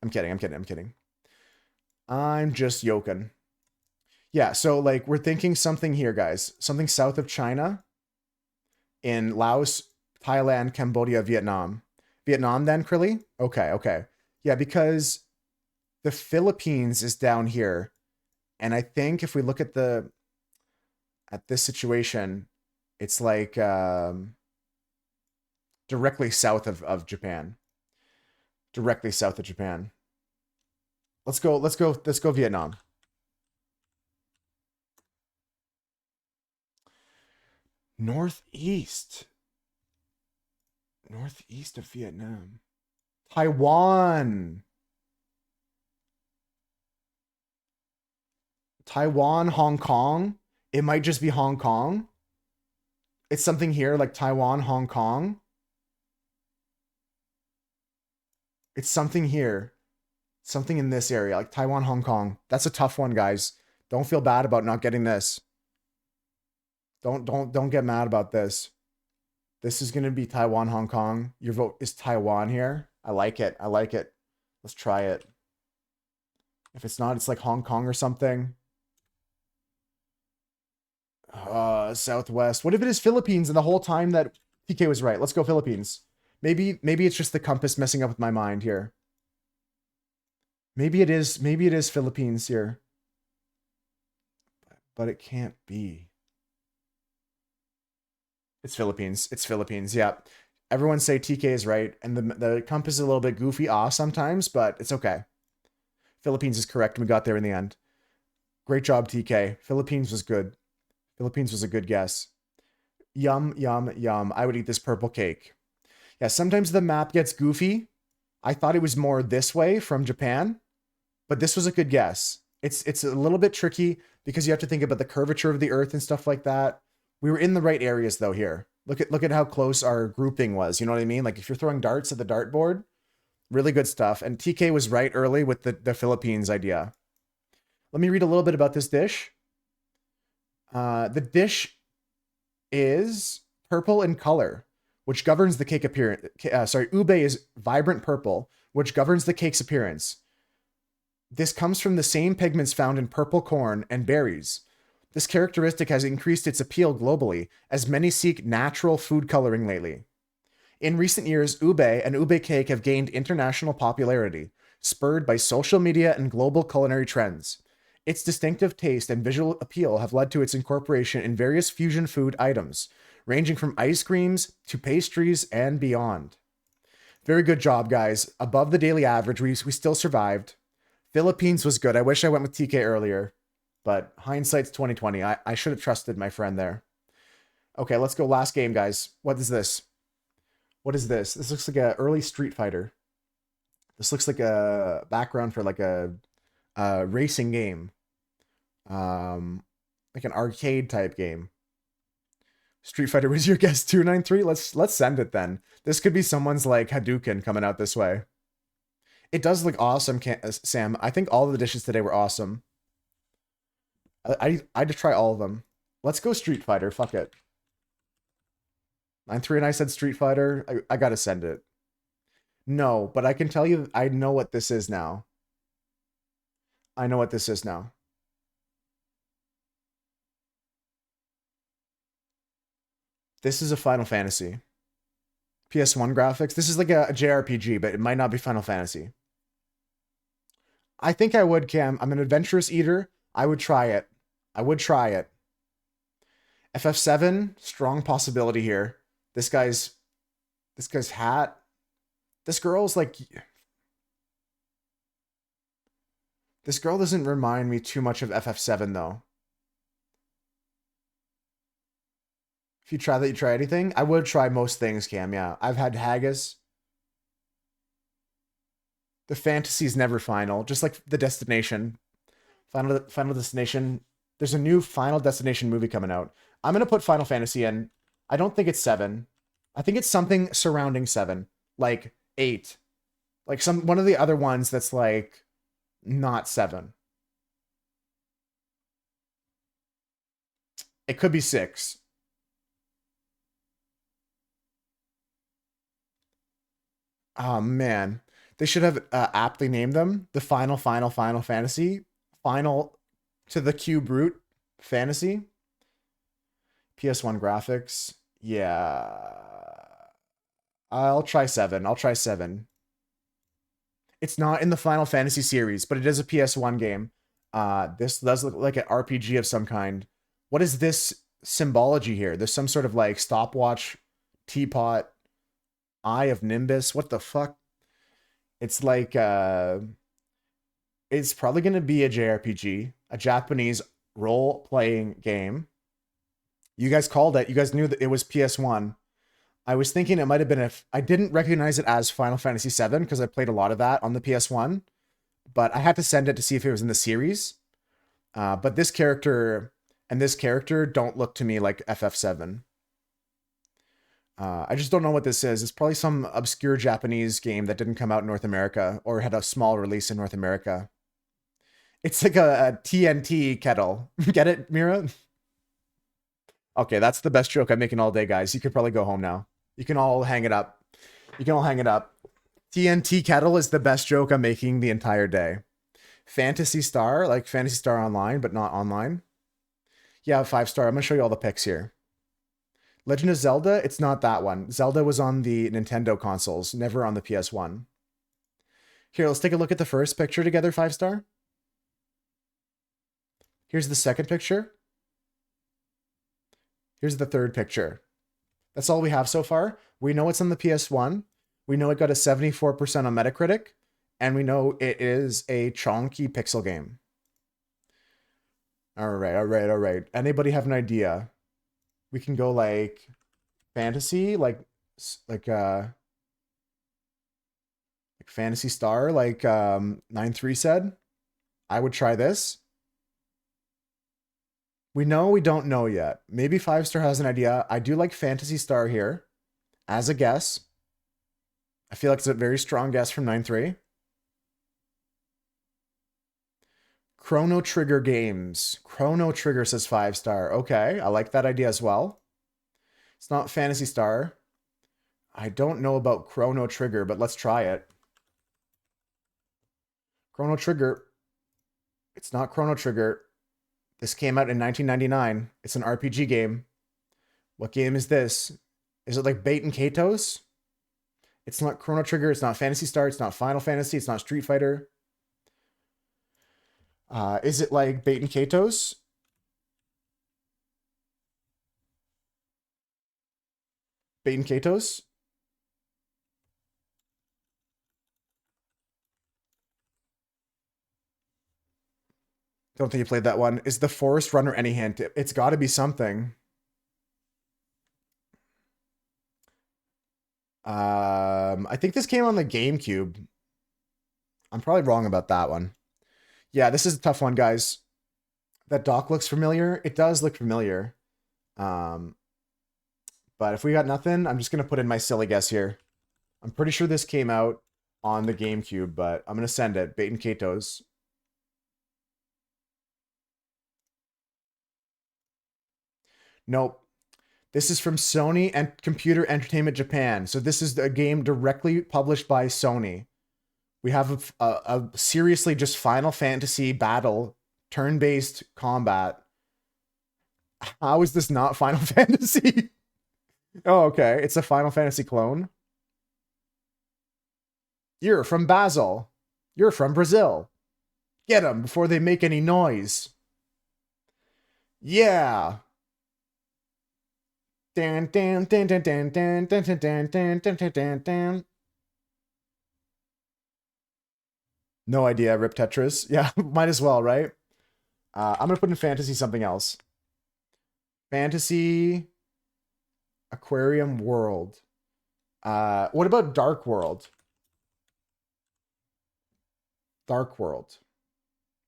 I'm kidding. I'm just yoking. Yeah, so like we're thinking something here, guys. Something south of China. In Laos, Thailand, Cambodia, Vietnam. Vietnam then, Krilly? Okay. Yeah, because the Philippines is down here. And I think if we look at this situation, it's like directly south of Japan. Directly south of Japan. Let's go Vietnam. Northeast of Vietnam. Taiwan, Hong Kong. It might just be Hong Kong. It's something here like Taiwan, Hong Kong. It's something here. Something in this area, like Taiwan, Hong Kong. That's a tough one, guys. Don't feel bad about not getting this. Don't get mad about this. This is gonna be Taiwan, Hong Kong. Your vote is Taiwan here. I like it. I like it. Let's try it. If it's not, it's like Hong Kong or something. Southwest. What if it is Philippines and the whole time that TK was right? Let's go Philippines. Maybe it's just the compass messing up with my mind here. Maybe it is Philippines here. But it can't be. It's Philippines. It's Philippines. Yeah. Everyone say TK is right, and the compass is a little bit goofy sometimes, but it's okay. Philippines is correct. We got there in the end. Great job, TK. Philippines was good. Philippines was a good guess. Yum, yum, yum. I would eat this purple cake. Yeah, sometimes the map gets goofy. I thought it was more this way from Japan, but this was a good guess. It's a little bit tricky because you have to think about the curvature of the earth and stuff like that. We were in the right areas though here. Look at how close our grouping was. You know what I mean? Like if you're throwing darts at the dartboard, really good stuff. And TK was right early with the Philippines idea. Let me read a little bit about this dish. The dish is purple in color, which governs the cake appearance. Ube is vibrant purple, which governs the cake's appearance. This comes from the same pigments found in purple corn and berries. This characteristic has increased its appeal globally, as many seek natural food coloring lately. In recent years, ube and ube cake have gained international popularity, spurred by social media and global culinary trends. Its distinctive taste and visual appeal have led to its incorporation in various fusion food items, ranging from ice creams to pastries and beyond. Very good job, guys. Above the daily average, we still survived. Philippines was good. I wish I went with TK earlier, but hindsight's 2020. I should have trusted my friend there. Okay, let's go last game, guys. What is this? What is this? This looks like an early Street Fighter. This looks like a background for like a racing game. Like an arcade type game. Street Fighter was your guess 293? Let's send it then. This could be someone's like Hadouken coming out this way. It does look awesome, Sam. I think all of the dishes today were awesome. I'd try all of them. Let's go Street Fighter. Fuck it. 93 and I said Street Fighter. I gotta send it. No, but I can tell you I know what this is now. I know what this is now. This is a Final Fantasy. PS1 graphics. This is like a JRPG, but it might not be Final Fantasy. I think I would, Cam. I'm an adventurous eater. I would try it. I would try it. FF7, strong possibility here. This guy's hat. This girl's like... This girl doesn't remind me too much of FF7, though. If you try that, you try anything? I would try most things, Cam, yeah. I've had haggis. The fantasy's never final, just like the destination. Final Destination. There's a new Final Destination movie coming out. I'm going to put Final Fantasy in. I don't think it's 7. I think it's something surrounding 7. Like 8. Like one of the other ones that's like not 7. It could be 6. Oh, man. They should have aptly named them the Final Fantasy. Final to the cube root fantasy. PS1 graphics. Yeah. I'll try 7. I'll try 7. It's not in the Final Fantasy series, but it is a PS1 game. This does look like an RPG of some kind. What is this symbology here? There's some sort of like stopwatch, teapot, Eye of Nimbus. What the fuck? It's like it's probably going to be a JRPG, a Japanese role-playing game. You guys called it. You guys knew that it was PS1. I was thinking it might have been I didn't recognize it as Final Fantasy VII because I played a lot of that on the PS1, but I had to send it to see if it was in the series. But this character and this character don't look to me like FF7. I just don't know what this is. It's probably some obscure Japanese game that didn't come out in North America or had a small release in North America. It's like a TNT kettle. Get it, Mira? Okay, that's the best joke I'm making all day, guys. You could probably go home now. You can all hang it up. You can all hang it up. TNT kettle is the best joke I'm making the entire day. Phantasy Star, like Phantasy Star Online, but not online. Yeah, 5-star. I'm going to show you all the pics here. Legend of Zelda, it's not that one. Zelda was on the Nintendo consoles, never on the PS1. Here, let's take a look at the first picture together, 5-star. Here's the second picture. Here's the third picture. That's all we have so far. We know it's on the PS1. We know it got a 74% on Metacritic. And we know it is a chonky pixel game. All right. Anybody have an idea? We can go like fantasy, like Phantasy Star, like 9-3 said. I would try this. We know we don't know yet. Maybe 5-star has an idea. I do like Phantasy Star here as a guess. I feel like it's a very strong guess from 9-3. Chrono Trigger Games. Chrono Trigger says 5-star. Okay, I like that idea as well. It's not Phantasy Star. I don't know about Chrono Trigger, but let's try it. Chrono Trigger. It's not Chrono Trigger. This came out in 1999. It's an RPG game. What game is this? Is it like Baten Kaitos? It's not Chrono Trigger. It's not Phantasy Star. It's not Final Fantasy. It's not Street Fighter. Is it like Baten Kaitos? Baten Kaitos? Don't think you played that one. Is the Forest Runner any hint? It's got to be something. I think this came on the GameCube. I'm probably wrong about that one. Yeah, this is a tough one, guys. That dock looks familiar. It does look familiar. But if we got nothing, I'm just going to put in my silly guess here. I'm pretty sure this came out on the GameCube, but I'm going to send it. Baten Kaitos. Nope. This is from Sony and Computer Entertainment Japan. So this is a game directly published by Sony. We have a seriously just Final Fantasy battle, turn-based combat. How is this not Final Fantasy? Oh, okay. It's a Final Fantasy clone. You're from Basel. You're from Brazil. Get them before they make any noise. Yeah. Dan, dan, dan, dan, dan, dan, dan, dan, dan, dan, dan, dan, dan. No idea, Rip Tetris. Yeah, might as well, right? I'm going to put in fantasy something else. Fantasy Aquarium World. What about Dark World? Dark World.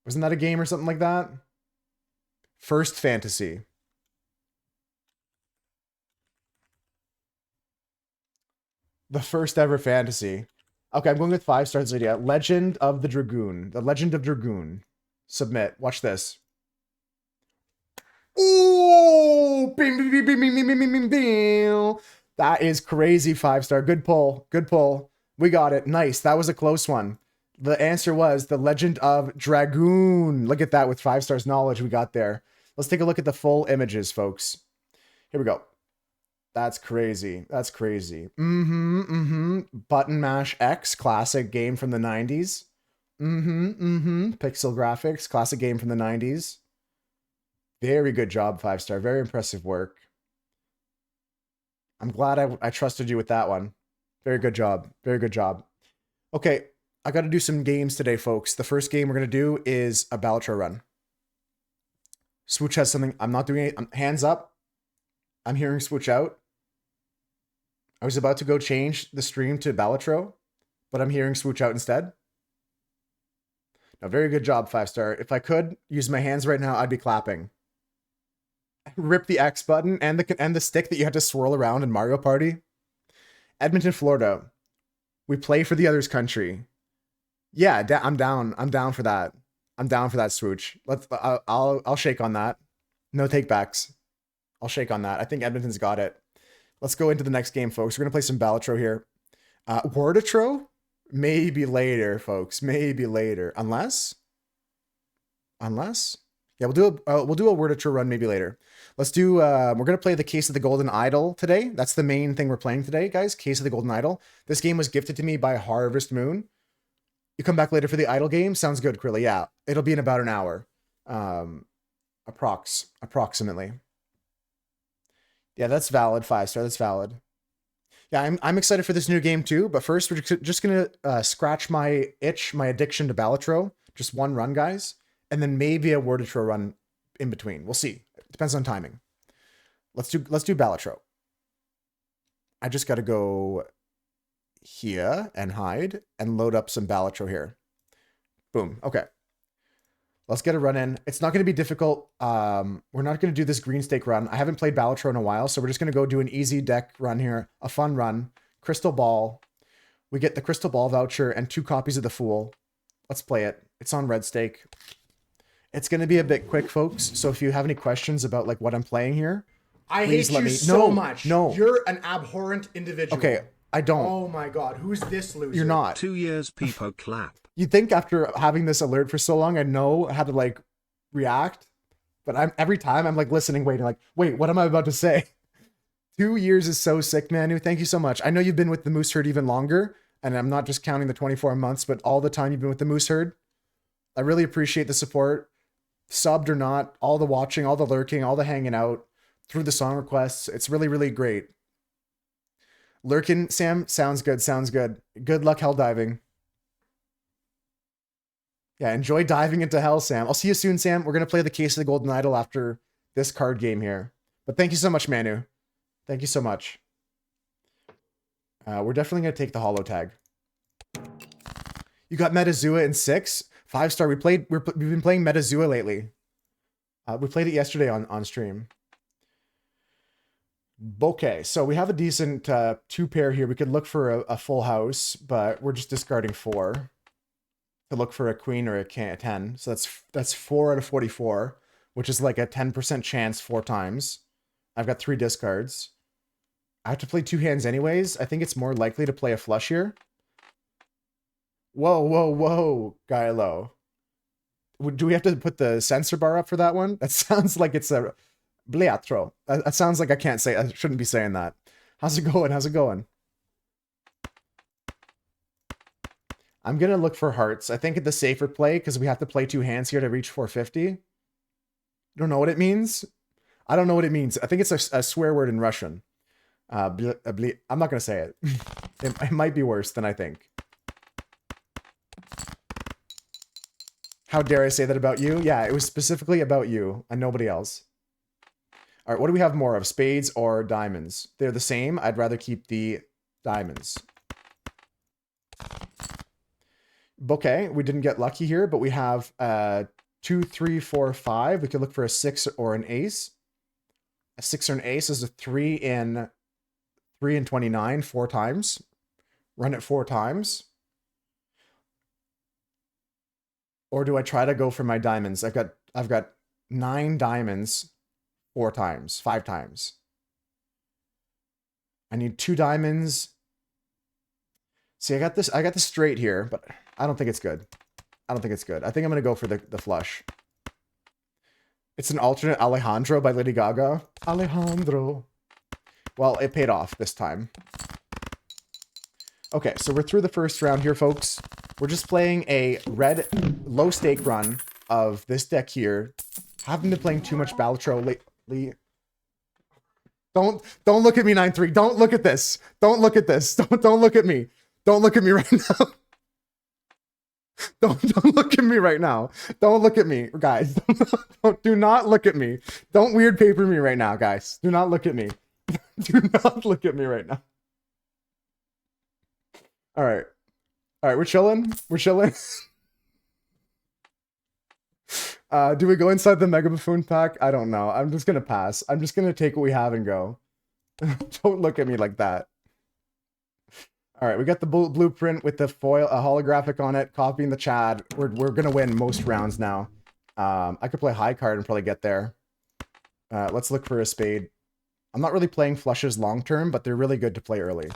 Wasn't that a game or something like that? First Fantasy. The first ever fantasy. Okay, I'm going with 5 stars idea. Legend of the Dragoon. The Legend of Dragoon. Submit. Watch this. Ooh! Bing, bing, bing, bing, bing, bing, bing, bing, bing. That is crazy 5-star. Good pull. Good pull. We got it. Nice. That was a close one. The answer was The Legend of Dragoon. Look at that with 5 stars knowledge we got there. Let's take a look at the full images, folks. Here we go. That's crazy. That's crazy. Button Mash X, classic game from the 90s. Pixel graphics, classic game from the 90s. Very good job, 5-star. Very impressive work. I'm glad I trusted you with that one. Very good job. Very good job. Okay, I got to do some games today, folks. The first game we're going to do is a Balatro run. Swooch has something. I'm not doing it. Hands up. I'm hearing Swooch out. I was about to go change the stream to Balatro, but I'm hearing Swooch out instead. Now, very good job, 5-star. If I could use my hands right now, I'd be clapping. Rip the X button and the stick that you had to swirl around in Mario Party. Edmonton, Florida. We play for the other's country. Yeah, I'm down. I'm down for that. I'm down for that, Swooch. I'll shake on that. No takebacks. I'll shake on that. I think Edmonton's got it. Let's go into the next game, folks. We're gonna play some Balatro here. Wordatro? Maybe later, folks. Maybe later. Unless? Yeah, we'll do a Wordatro run maybe later. Let's do we're gonna play the Case of the Golden Idol today. That's the main thing we're playing today, guys. Case of the Golden Idol. This game was gifted to me by Harvest Moon. You come back later for the Idol game? Sounds good, Krilly. Yeah, it'll be in about an hour. Approximately. Yeah, that's valid. 5-star, that's valid. Yeah, I'm excited for this new game too, but first we're just gonna scratch my itch, my addiction to Balatro. Just one run, guys. And then maybe a Wordatro run in between. We'll see. It depends on timing. Let's do Balatro. I just gotta go here and hide and load up some Balatro here. Boom. Okay. Let's get a run in. It's not going to be difficult. We're not going to do this green stake run. I haven't played Balatro in a while, so we're just going to go do an easy deck run here. A fun run. Crystal Ball. We get the Crystal Ball voucher and 2 copies of the Fool. Let's play it. It's on red stake. It's going to be a bit quick, folks. So if you have any questions about like what I'm playing here, I please hate let you me. so much. No. You're an abhorrent individual. Okay, I don't. Oh my god, who's this loser? You're not. 2 years people clap. You'd think after having this alert for so long, I know how to like react, but every time I'm like listening, waiting, like, wait, what am I about to say? 2 years is so sick, Manu. Thank you so much. I know you've been with the Moose Herd even longer, and I'm not just counting the 24 months, but all the time you've been with the Moose Herd. I really appreciate the support, subbed or not, all the watching, all the lurking, all the hanging out through the song requests. It's really, really great. Lurking, Sam, sounds good. Sounds good. Good luck hell diving. Yeah, enjoy diving into hell, Sam. I'll see you soon, Sam. We're going to play the Case of the Golden Idol after this card game here. But thank you so much, Manu. Thank you so much. We're definitely going to take the holo tag. You got Metazua in 6? 5-star. We've been playing Metazua lately. We played it yesterday on stream. Okay, so we have a decent 2-pair here. We could look for a full house, but we're just discarding 4 to look for a queen or a 10. So that's 4 out of 44, which is like a 10% chance 4 times. I've got 3 discards. I have to play 2 hands anyways. I think it's more likely to play a flush here. Whoa, whoa, whoa, Gylo. Do we have to put the censor bar up for that one? That sounds like it's a Bleatro. That sounds like I can't say, I shouldn't be saying that. How's it going? How's it going? I'm going to look for hearts. I think it's the safer play because we have to play 2 hands here to reach 450. You don't know what it means? I don't know what it means. I think it's a swear word in Russian. I'm not going to say it. It might be worse than I think. How dare I say that about you? Yeah, it was specifically about you and nobody else. All right, what do we have more of? Spades or diamonds? They're the same. I'd rather keep the diamonds. Okay, we didn't get lucky here, but we have 2, 3, 4, 5. We could look for a 6 or an ace. A 6 or an ace is a 3 in 29 4 times. Run it 4 times. Or do I try to go for my diamonds? I've got 9 diamonds 4 times, 5 times. I need 2 diamonds. See, I got this straight here, but I don't think it's good. I don't think it's good. I think I'm gonna go for the flush. It's an alternate Alejandro by Lady Gaga. Alejandro. Well, it paid off this time. Okay, so we're through the first round here, folks. We're just playing a red low stake run of this deck here. Haven't been playing too much Balatro lately. Don't look at me, 9-3. Don't look at this. Don't look at this. Don't look at me. Don't look at me right now. Don't look at me right now. Don't look at me, guys. Do not look at me. Don't weird paper me right now, guys. Do not look at me. Do not look at me right now. All right. All right, we're chilling. We're chilling. Do we go inside the Mega Buffoon pack? I don't know. I'm just gonna pass. I'm just gonna take what we have and go. Don't look at me like that. All right, we got the blueprint with the foil, a holographic on it, copying the Chad. We're gonna win most rounds now. I could play high card and probably get there. Let's look for a spade. I'm not really playing flushes long term, but they're really good to play early.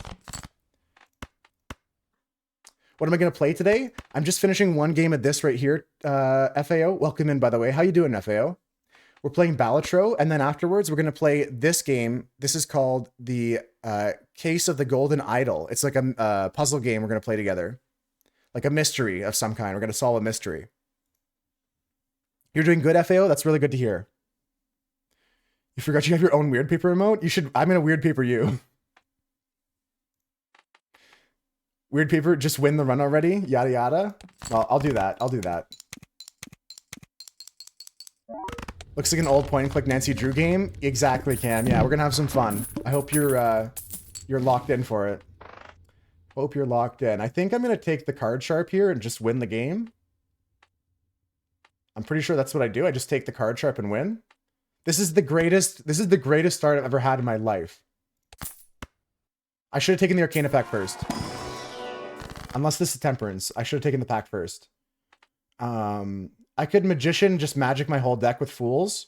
What am I going to play today? I'm just finishing one game of this right here, FAO. Welcome in, by the way. How you doing, FAO? We're playing Balatro, and then afterwards we're going to play this game. This is called the Case of the Golden Idol. It's like a puzzle game we're going to play together. Like a mystery of some kind. We're going to solve a mystery. You're doing good, FAO? That's really good to hear. You forgot you have your own weird paper emote? You should. I'm going to weird paper you. Weird paper, just win the run already? Yada yada. Well, I'll do that. I'll do that. Looks like an old point and click Nancy Drew game. Exactly, Cam. Yeah, we're gonna have some fun. I hope you're locked in for it. Hope you're locked in. I think I'm gonna take the card sharp here and just win the game. I'm pretty sure that's what I do. I just take the card sharp and win. This is the greatest start I've ever had in my life. I should have taken the Arcana pack first. Unless this is Temperance. I should have taken the pack first. I could Magician, just magic my whole deck with Fools.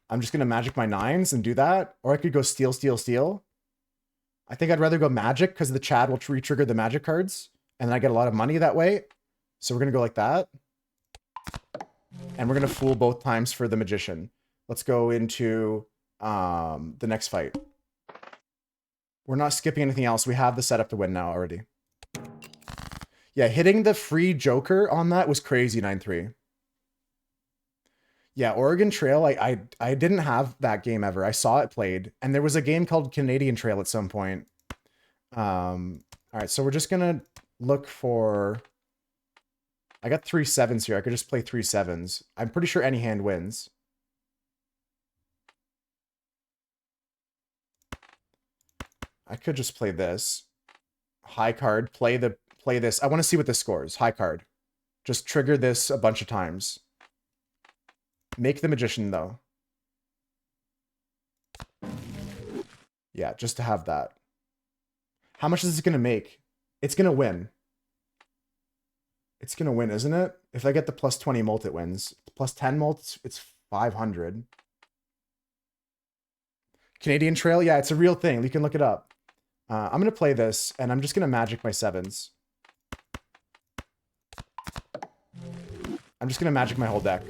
I'm just going to magic my 9s and do that. Or I could go Steal, Steal, Steal. I think I'd rather go Magic because the Chad will re-trigger the Magic cards. And then I get a lot of money that way. So we're going to go like that. And we're going to Fool both times for the Magician. Let's go into the next fight. We're not skipping anything else. We have the setup to win now already. Yeah, hitting the free Joker on that was crazy, 9-3. Yeah, Oregon Trail, I didn't have that game ever. I saw it played. And there was a game called Canadian Trail at some point. All right, so we're just going to look for... I got 3 7s here. I could just play 3 7s. I'm pretty sure any hand wins. I could just play this. High card, play this. I want to see what this scores. High card. Just trigger this a bunch of times. Make the Magician, though. Yeah, just to have that. How much is this going to make? It's going to win. It's going to win, isn't it? If I get the plus 20 molt, it wins. Plus 10 molt, it's 500. Canadian Trail? Yeah, it's a real thing. You can look it up. I'm going to play this, and I'm just going to magic my 7s. I'm just going to magic my whole deck.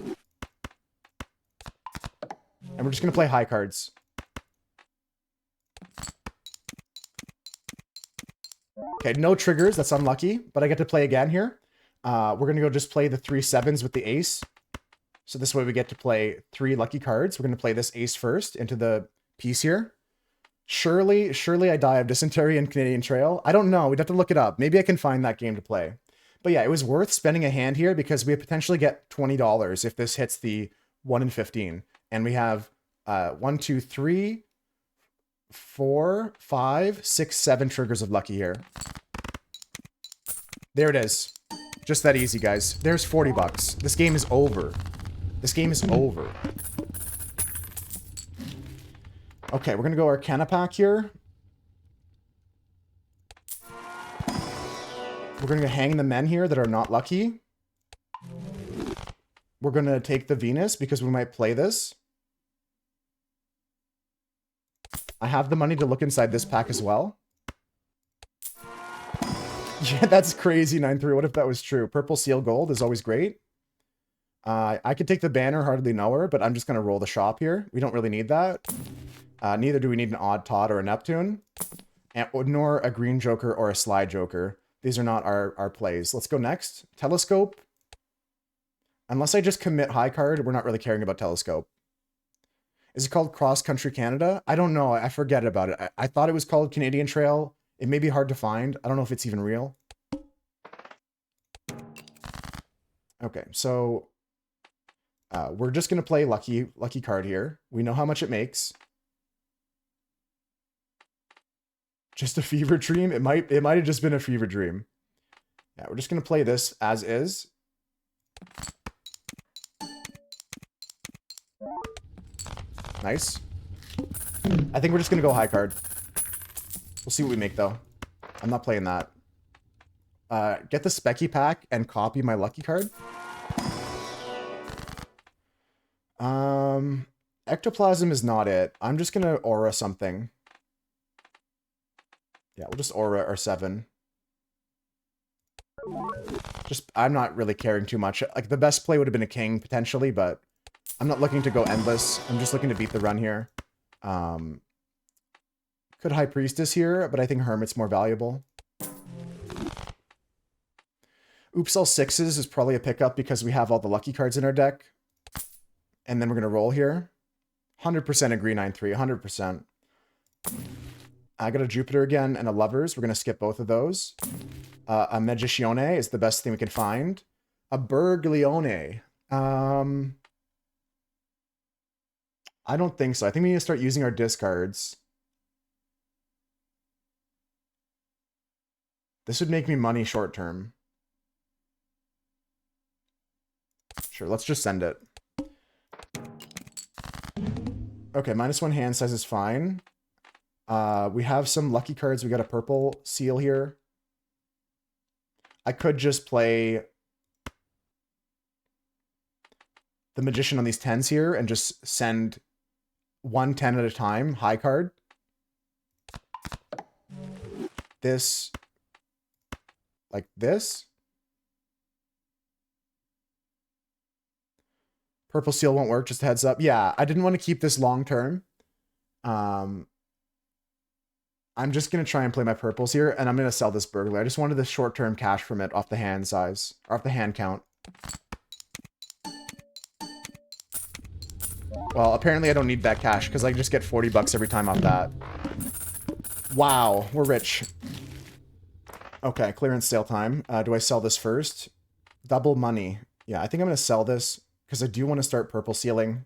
And we're just going to play high cards. Okay, no triggers. That's unlucky, but I get to play again here. We're going to go just play the 3 7s with the ace. So this way we get to play 3 lucky cards. We're going to play this ace first into the piece here. Surely I die of dysentery in Canadian Trail. I don't know. We'd have to look it up. Maybe I can find that game to play. But yeah, it was worth spending a hand here because we potentially get $20 if this hits the 1 in 15. And we have 1, 2, 3, 4, 5, 6, 7 triggers of lucky here. There it is. Just that easy, guys. There's $40. This game is over. This game is over. Okay, we're going to go Arcana pack here. We're going to hang the men here that are not lucky. We're going to take the Venus because we might play this. I have the money to look inside this pack as well. Yeah, that's crazy, 9-3. What if that was true? Purple Seal Gold is always great. I could take the banner, hardly know her, but I'm just going to roll the shop here. We don't really need that. Neither do we need an Odd Todd or a Neptune. Nor a Green Joker or a Sly Joker. These are not our plays. Let's go next. Telescope. Unless I just commit high card, we're not really caring about Telescope. Is it called Cross Country Canada? I don't know. I forget about it. I thought it was called Canadian Trail. It may be hard to find. I don't know if it's even real. Okay, so we're just going to play lucky card here. We know how much it makes. Just a fever dream? It might have just been a fever dream. Yeah, we're just going to play this as is. Nice. I think we're just going to go high card. We'll see what we make, though. I'm not playing that. Get the Specky pack and copy my lucky card. Ectoplasm is not it. I'm just going to aura something. Yeah, we'll just aura our 7. Just, I'm not really caring too much. Like, the best play would have been a king, potentially, but I'm not looking to go endless. I'm just looking to beat the run here. Could High Priestess here, but I think Hermit's more valuable. Oops, all 6s is probably a pickup because we have all the lucky cards in our deck. And then we're going to roll here. 100% agree 9-3, 100%. I got a Jupiter again and a Lovers. We're going to skip both of those. A Magicione is the best thing we can find. A Berglione. I don't think so. I think we need to start using our discards. This would make me money short term. Sure, let's just send it. Okay, -1 hand size is fine. We have some lucky cards. We got a purple seal here. I could just play the Magician on these 10s here and just send 1 10 at a time, high card. This, like this. Purple seal won't work, just a heads up. Yeah, I didn't want to keep this long term. I'm just going to try and play my purples here, and I'm going to sell this Burglar. I just wanted the short-term cash from it off the hand size, or off the hand count. Well, apparently I don't need that cash, because I just get 40 bucks every time off that. Wow, we're rich. Okay, clearance sale time. Do I sell this first? Double money. Yeah, I think I'm going to sell this, because I do want to start purple sealing.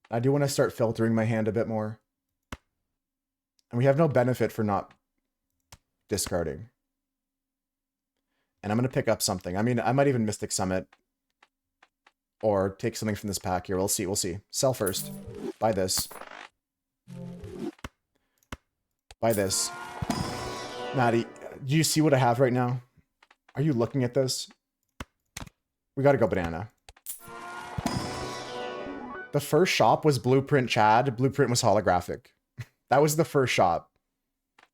I do want to start filtering my hand a bit more. And we have no benefit for not discarding. And I'm going to pick up something. I mean, I might even Mystic Summit. Or take something from this pack here. We'll see, we'll see. Sell first. Buy this. Buy this. Maddie, do you see what I have right now? Are you looking at this? We gotta go banana. The first shop was Blueprint Chad. Blueprint was holographic. That was the first shop.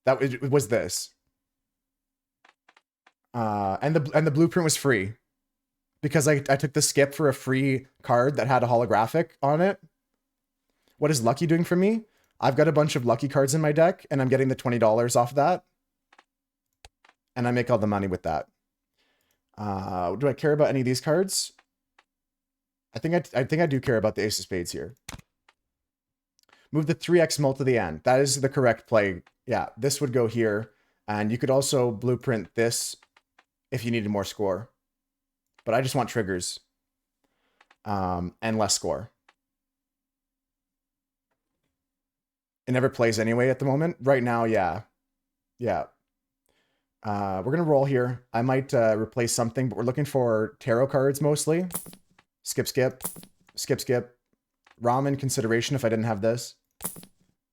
That was this. And the Blueprint was free. Because I took the skip for a free card that had a holographic on it. What is Lucky doing for me? I've got a bunch of Lucky cards in my deck, and I'm getting the $20 off that. And I make all the money with that. Do I care about any of these cards? I think I do care about the Ace of Spades here. Move the 3x mult to the end. That is the correct play. Yeah, this would go here. And you could also blueprint this if you needed more score. But I just want triggers. And less score. It never plays anyway at the moment. Right now, yeah. Yeah. We're going to roll here. I might replace something, but we're looking for tarot cards mostly. Skip, skip. Skip, skip. Ramen consideration if I didn't have this.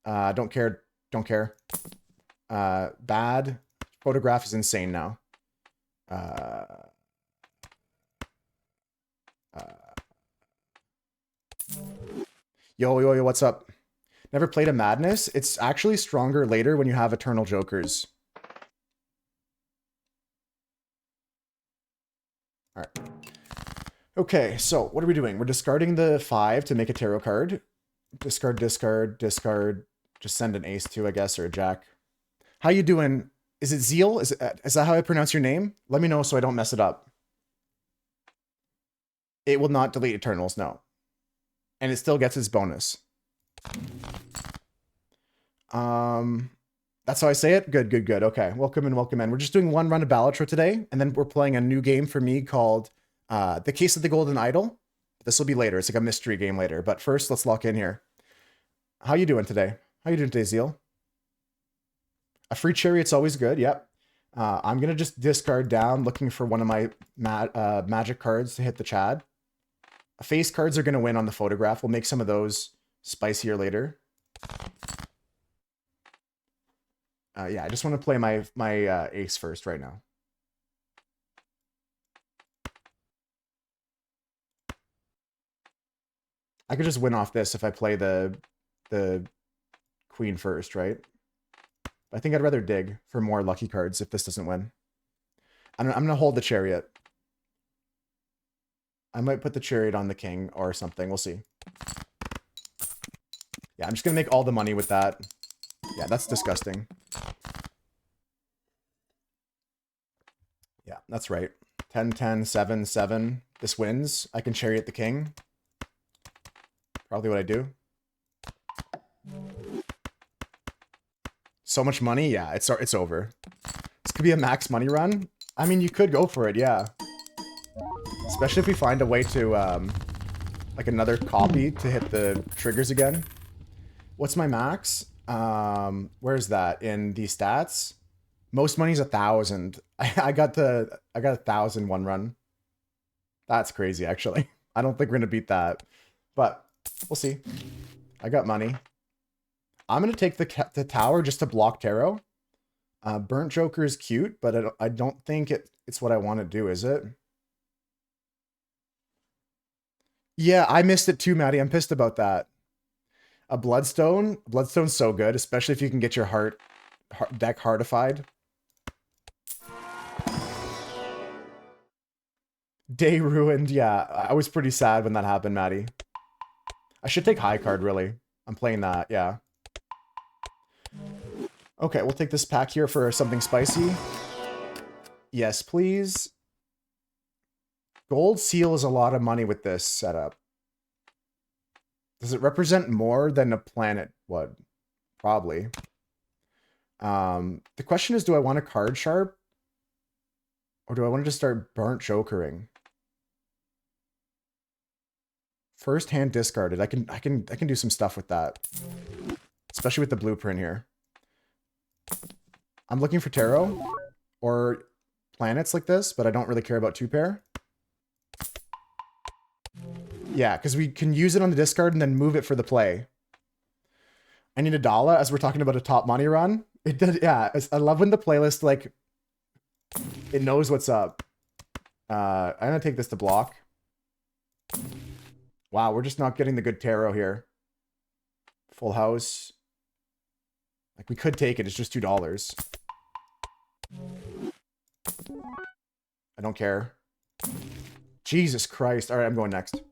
Don't care. Don't care. Bad. Photograph is insane now. Yo, yo, yo, what's up? Never played a Madness? It's actually stronger later when you have Eternal Jokers. Alright. Okay, so what are we doing? We're discarding the 5 to make a tarot card. Discard, discard, discard. Just send an ace too, I guess, or a jack. How you doing? Is it Zeal? Is that how I pronounce your name? Let me know so I don't mess it up. It will not delete Eternals, no. And it still gets its bonus. That's how I say it? Good, good, good. Okay, welcome in, welcome in. We're just doing one run of Balatro today, and then we're playing a new game for me called The Case of the Golden Idol. This will be later. It's like a mystery game later. But first, let's lock in here. How you doing today? How you doing today, Zeal? A free chariot's always good, yep. I'm going to just discard down, looking for one of my magic cards to hit the Chad. Face cards are going to win on the photograph. We'll make some of those Spicier later. Yeah, I just want to play my ace first right now. I could just win off this if I play the queen first, right? I think I'd rather dig for more lucky cards if this doesn't win. I'm gonna hold the chariot. I might put the chariot on the king or something. We'll see. Yeah, I'm just gonna make all the money with that. Yeah, that's disgusting. Yeah, that's right. 10, 10, 7, 7. This wins. I can chariot the king. Probably what I do. So much money? Yeah, it's over. This could be a max money run. I mean, you could go for it, yeah. Especially if we find a way to, like another copy to hit the triggers again. What's my max? Where's that? In the stats? Most money's 1,000. I got 1,000 one run. That's crazy, actually. I don't think we're gonna beat that, but we'll see. I got money. I'm gonna take the tower just to block tarot. Burnt Joker is cute, but I don't think it's what I want to do, is it? Yeah, I missed it too, Maddie. I'm pissed about that. A Bloodstone? Bloodstone's so good, especially if you can get your deck heartified. Day ruined, yeah. I was pretty sad when that happened, Maddie. I should take high card, really. I'm playing that, yeah. Okay, we'll take this pack here for something spicy. Yes, please. Gold seal is a lot of money with this setup. Does it represent more than a planet would? Probably. The question is, do I want a card sharp? Or do I want to just start burnt jokering? First hand discarded. I can do some stuff with that. Especially with the blueprint here. I'm looking for tarot or planets like this, but I don't really care about two pair. Yeah, because we can use it on the discard and then move it for the play. I need a Dala as we're talking about a top money run. It did, yeah. I love when the playlist, like, it knows what's up. I'm gonna take this to block. Wow, we're just not getting the good tarot here. Full house. Like, we could take it. It's just $2. I don't care. Jesus Christ. All right, I'm going next.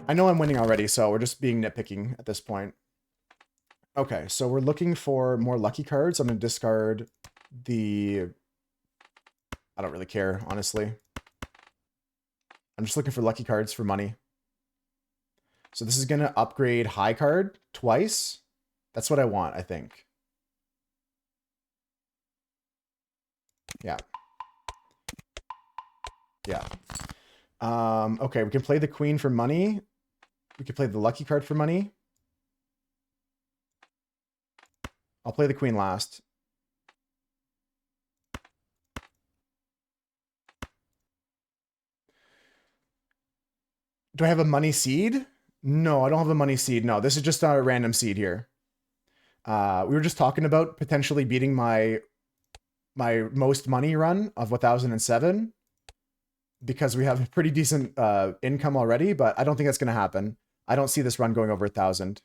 I know I'm winning already, so we're just being nitpicking at this point. Okay, so we're looking for more lucky cards. I'm going to discard the... I don't really care, honestly. I'm just looking for lucky cards for money. So this is going to upgrade high card twice. That's what I want, I think. Yeah. Yeah. Okay, we can play the queen for money. We can play the lucky card for money. I'll play the queen last. Do I have a money seed? No, I don't have a money seed. No, this is just a random seed here. We were just talking about potentially beating my most money run of 1007 because we have a pretty decent income already, but I don't think that's going to happen. I don't see this run going over 1,000.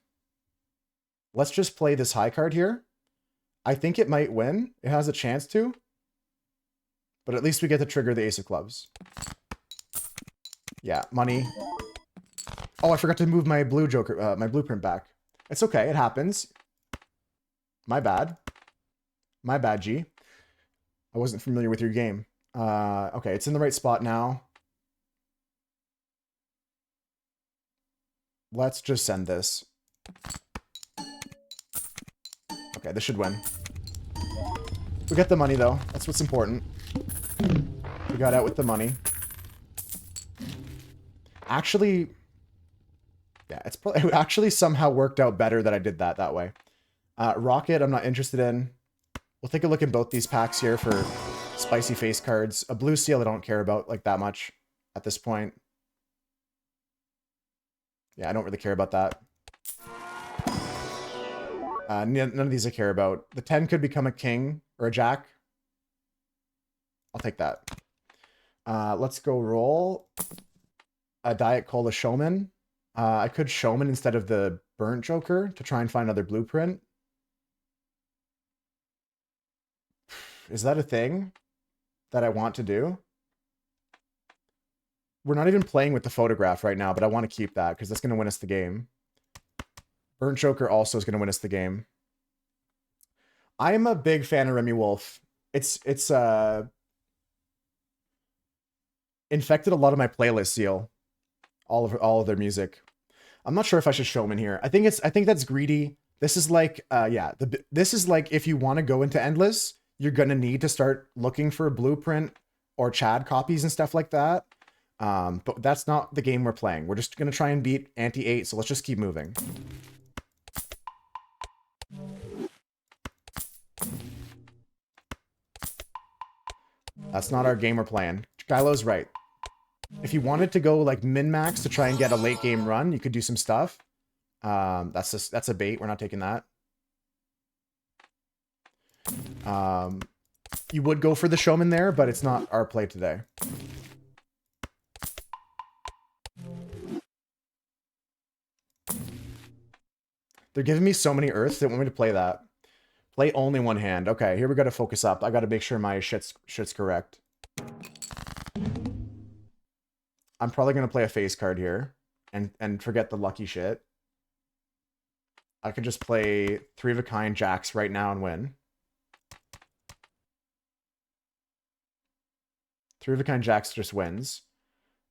Let's just play this high card here. I think it might win. It has a chance to. But at least we get to trigger the ace of clubs. Yeah, money. Oh, I forgot to move my blue joker, my blueprint back. It's okay, it happens. My bad. My bad, G. I wasn't familiar with your game. Okay, it's in the right spot now. Let's just send this. Okay, this should win. We got the money, though. That's what's important. We got out with the money. Actually... Yeah, it actually somehow worked out better that I did that way. Rocket, I'm not interested in. We'll take a look at both these packs here for spicy face cards. A blue seal I don't care about like that much at this point. Yeah, I don't really care about that. None of these I care about. The 10 could become a king or a jack. I'll take that. Let's go roll a Diet Cola Showman. I could Showman instead of the Burnt Joker to try and find another blueprint. Is that a thing that I want to do? We're not even playing with the photograph right now, but I want to keep that because that's going to win us the game. Burnt Joker also is going to win us the game. I am a big fan of Remy Wolf. It's infected a lot of my playlist, Seal. All of their music. I'm not sure if I should show him in here. I think that's greedy. This is like this is like if you want to go into Endless, you're gonna need to start looking for blueprint or Chad copies and stuff like that. But that's not the game we're playing. We're just gonna try and beat Ante 8, so let's just keep moving. That's not our game we're playing. Kylo's right. If you wanted to go like min-max to try and get a late game run, you could do some stuff. That's a bait. We're not taking that. You would go for the Showman there, but it's not our play today. They're giving me so many Earths, they want me to play that. Play only one hand. Okay, here we gotta focus up. I gotta make sure my shit's correct. I'm probably gonna play a face card here and forget the lucky shit. I could just play 3 of a kind jacks right now and win. 3 of a kind jacks just wins.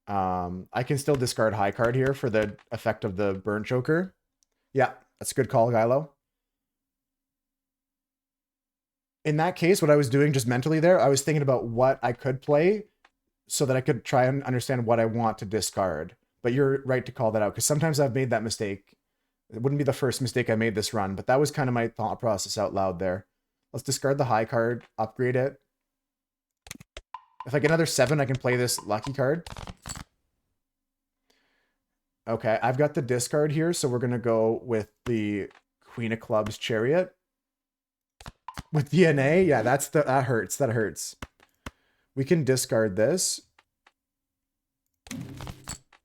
I can still discard high card here for the effect of the Burnt Joker. Yeah, that's a good call, Gylo. In that case, what I was doing just mentally there, I was thinking about what I could play so that I could try and understand what I want to discard. But you're right to call that out, because sometimes I've made that mistake. It wouldn't be the first mistake I made this run, but that was kind of my thought process out loud there. Let's discard the high card, upgrade it. If I get another 7, I can play this lucky card. Okay, I've got the discard here, so we're going to go with the Queen of Clubs Chariot. With DNA? Yeah, that hurts. That hurts. We can discard this.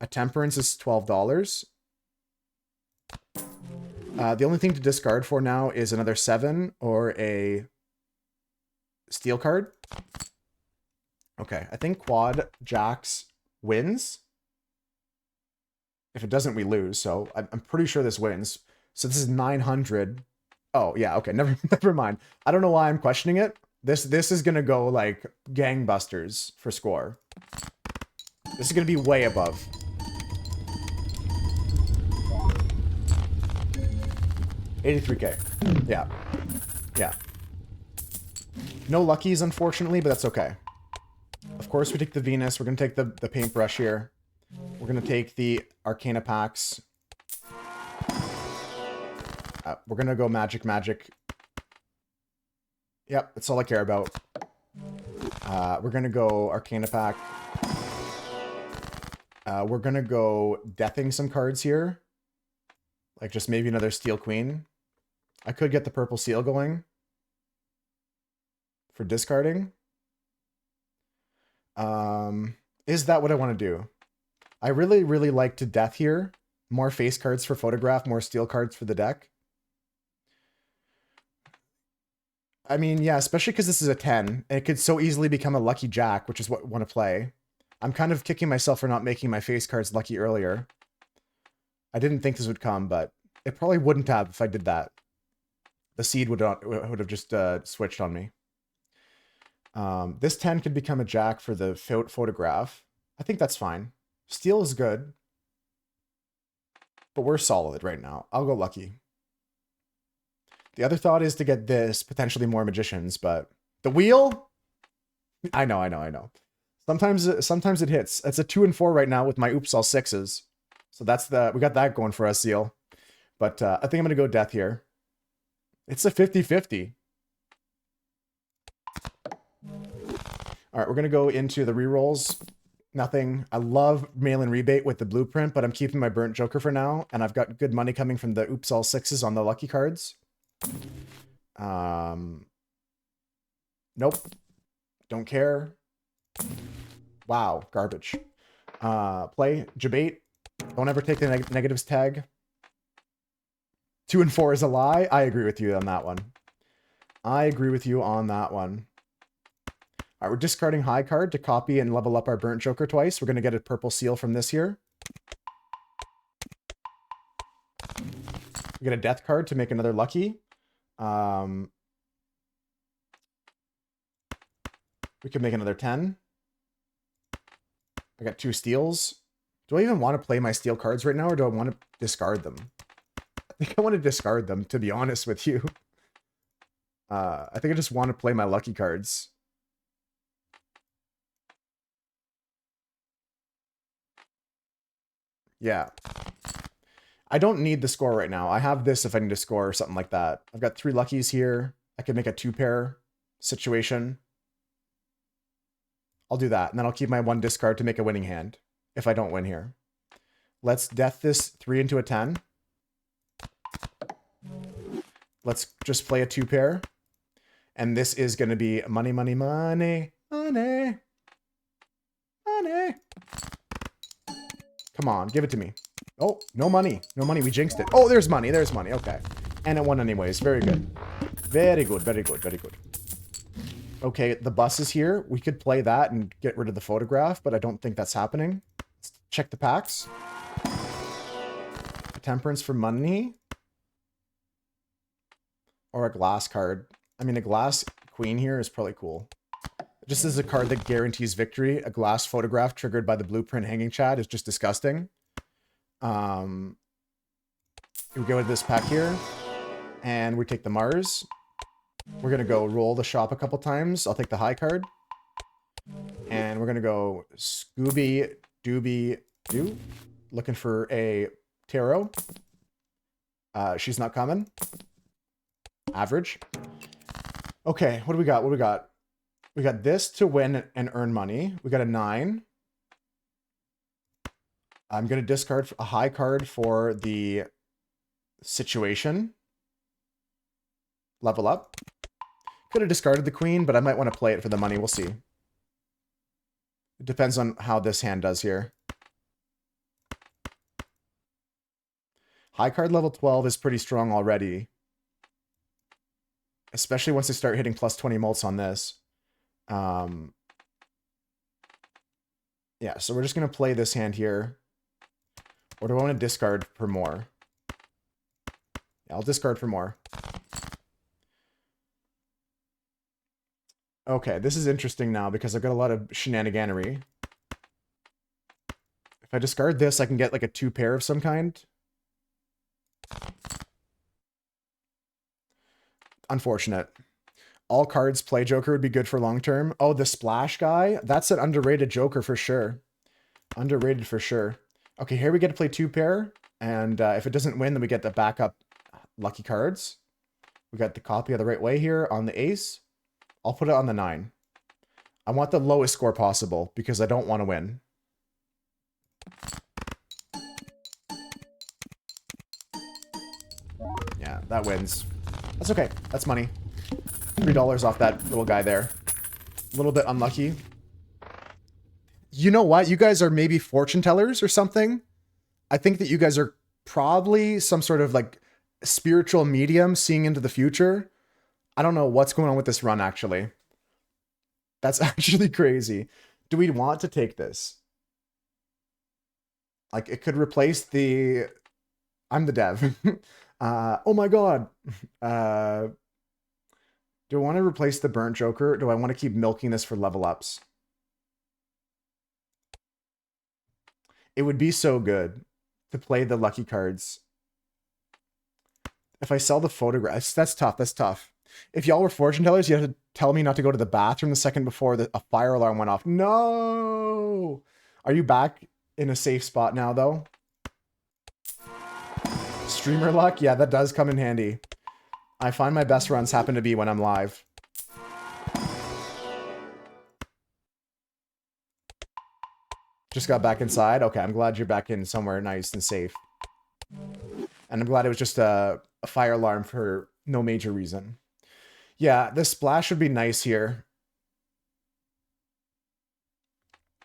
A Temperance is $12. The only thing to discard for now is another 7 or a steel card. Okay, I think quad jacks wins. If it doesn't, we lose. So I'm pretty sure this wins. So this is 900. Oh, yeah, okay, never mind. I don't know why I'm questioning it. This is gonna go like gangbusters for score. This is gonna be way above. $83K. Yeah. Yeah. No luckies, unfortunately, but that's okay. Of course, we take the Venus. We're gonna take the paintbrush here. We're gonna take the Arcana packs. We're gonna go magic. Yep, that's all I care about. We're gonna go Arcana pack. We're gonna go deathing some cards here. Like just maybe another Steel Queen. I could get the purple seal going for discarding. Is that what I want to do? I really like to death here. More face cards for photograph, more steel cards for the deck. I mean, yeah, especially because this is a 10. And it could so easily become a lucky jack, which is what I want to play. I'm kind of kicking myself for not making my face cards lucky earlier. I didn't think this would come, but it probably wouldn't have if I did that. The seed would have just switched on me. This 10 could become a jack for the photograph. I think that's fine. Steel is good. But we're solid right now. I'll go lucky. The other thought is to get this, potentially more magicians, but the wheel? I know. Sometimes it hits. It's a 2 and 4 right now with my oops all 6s. So we got that going for us, Seal. But I think I'm going to go death here. It's a 50-50. All right, we're going to go into the rerolls. Nothing. I love mail-in rebate with the blueprint, but I'm keeping my Burnt Joker for now, and I've got good money coming from the oops all 6s on the lucky cards. Nope. Don't care. Wow, garbage. Play, debate. Don't ever take the negatives tag. 2 and 4 is a lie. I agree with you on that one. I agree with you on that one. All right, we're discarding high card to copy and level up our burnt joker twice. We're going to get a purple seal from this here. We get a death card to make another lucky. We could make another 10. I got 2 steals. Do I even want to play my steel cards right now, or do I want to discard them? I think I want to discard them, to be honest with you. I think I just want to play my lucky cards. Yeah. I don't need the score right now. I have this if I need to score or something like that. I've got 3 luckies here. I could make a 2-pair situation. I'll do that, and then I'll keep my 1 discard to make a winning hand if I don't win here. Let's death this 3 into a 10. Let's just play a 2-pair. And this is going to be money, money, money, money, money. Come on, give it to me. Oh, no money. No money. We jinxed it. Oh, there's money. There's money. Okay. And it won anyways. Very good. Very good. Very good. Very good. Okay, the bus is here. We could play that and get rid of the photograph, but I don't think that's happening. Let's check the packs. A temperance for money. Or a glass card. I mean, a glass queen here is probably cool. Just as a card that guarantees victory, a glass photograph triggered by the blueprint hanging chat is just disgusting. We go with this pack here. And we take the Mars. We're going to go roll the shop a couple times. I'll take the high card. And we're going to go Scooby Dooby Doo. Looking for a tarot. She's not coming. Average. Okay, what do we got? What do we got? We got this to win and earn money. We got a 9. I'm going to discard a high card for the situation. Level up. Could have discarded the queen, but I might want to play it for the money. We'll see. It depends on how this hand does here. High card level 12 is pretty strong already. Especially once they start hitting plus 20 mults on this. Yeah, so we're just going to play this hand here. Or do I want to discard for more? Yeah, I'll discard for more. Okay, this is interesting now because I've got a lot of shenaniganery. If I discard this, I can get like a 2-pair of some kind. Unfortunate. All cards play Joker would be good for long term. Oh, the splash guy? That's an underrated Joker for sure. Underrated for sure. Okay, here we get to play 2-pair. And if it doesn't win, then we get the backup lucky cards. We got the copy of the right way here on the ace. I'll put it on the 9. I want the lowest score possible because I don't want to win. Yeah, that wins. That's okay. That's money. $3 off that little guy there. A little bit unlucky. You know what? You guys are maybe fortune tellers or something. I think that you guys are probably some sort of like spiritual medium seeing into the future. I don't know what's going on with this run, actually. That's actually crazy. Do we want to take this? Like, it could replace the... I'm the dev. Oh my god. Do I want to replace the burnt joker? Or do I want to keep milking this for level ups? It would be so good to play the lucky cards. If I sell the photographs, that's tough. That's tough. If y'all were fortune tellers, you have to tell me not to go to the bathroom the second before a fire alarm went off. No! Are you back in a safe spot now, though? Streamer luck? Yeah, that does come in handy. I find my best runs happen to be when I'm live. Just got back inside? Okay, I'm glad you're back in somewhere nice and safe. And I'm glad it was just a fire alarm for No major reason. Yeah, this splash would be nice here.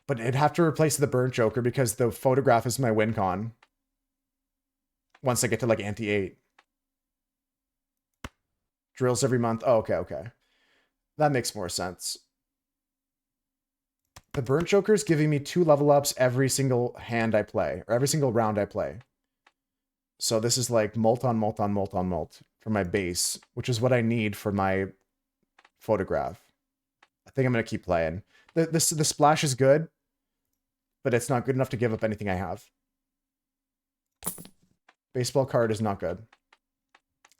But it'd have to replace the Burnt Joker because the photograph is my win con. Once I get to like ante 8. Drills every month. Oh, okay, okay. That makes more sense. The Burnt Joker is giving me 2 level ups every single hand I play, or every single round I play. So this is like molt on molt on molt on molt for my base, which is what I need for my photograph. I think I'm going to keep playing. The splash is good, but it's not good enough to give up anything I have. Baseball card is not good.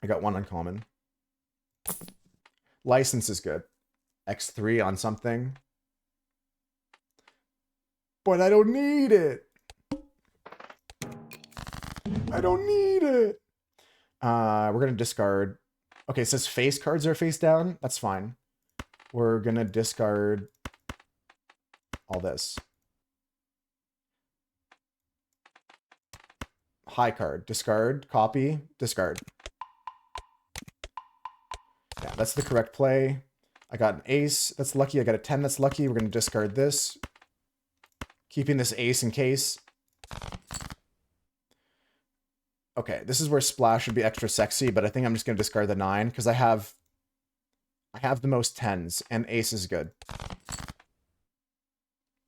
I got 1 uncommon. License is good. X3 on something. But I don't need it. I don't need it. We're going to discard. Okay, it says face cards are face down. That's fine. We're going to discard all this. High card. Discard. Copy. Discard. Yeah, that's the correct play. I got an ace. That's lucky. I got a 10. That's lucky. We're going to discard this. Keeping this ace in case. Okay, this is where splash would be extra sexy, but I think I'm just going to discard the 9 because I have the most 10s and ace is good.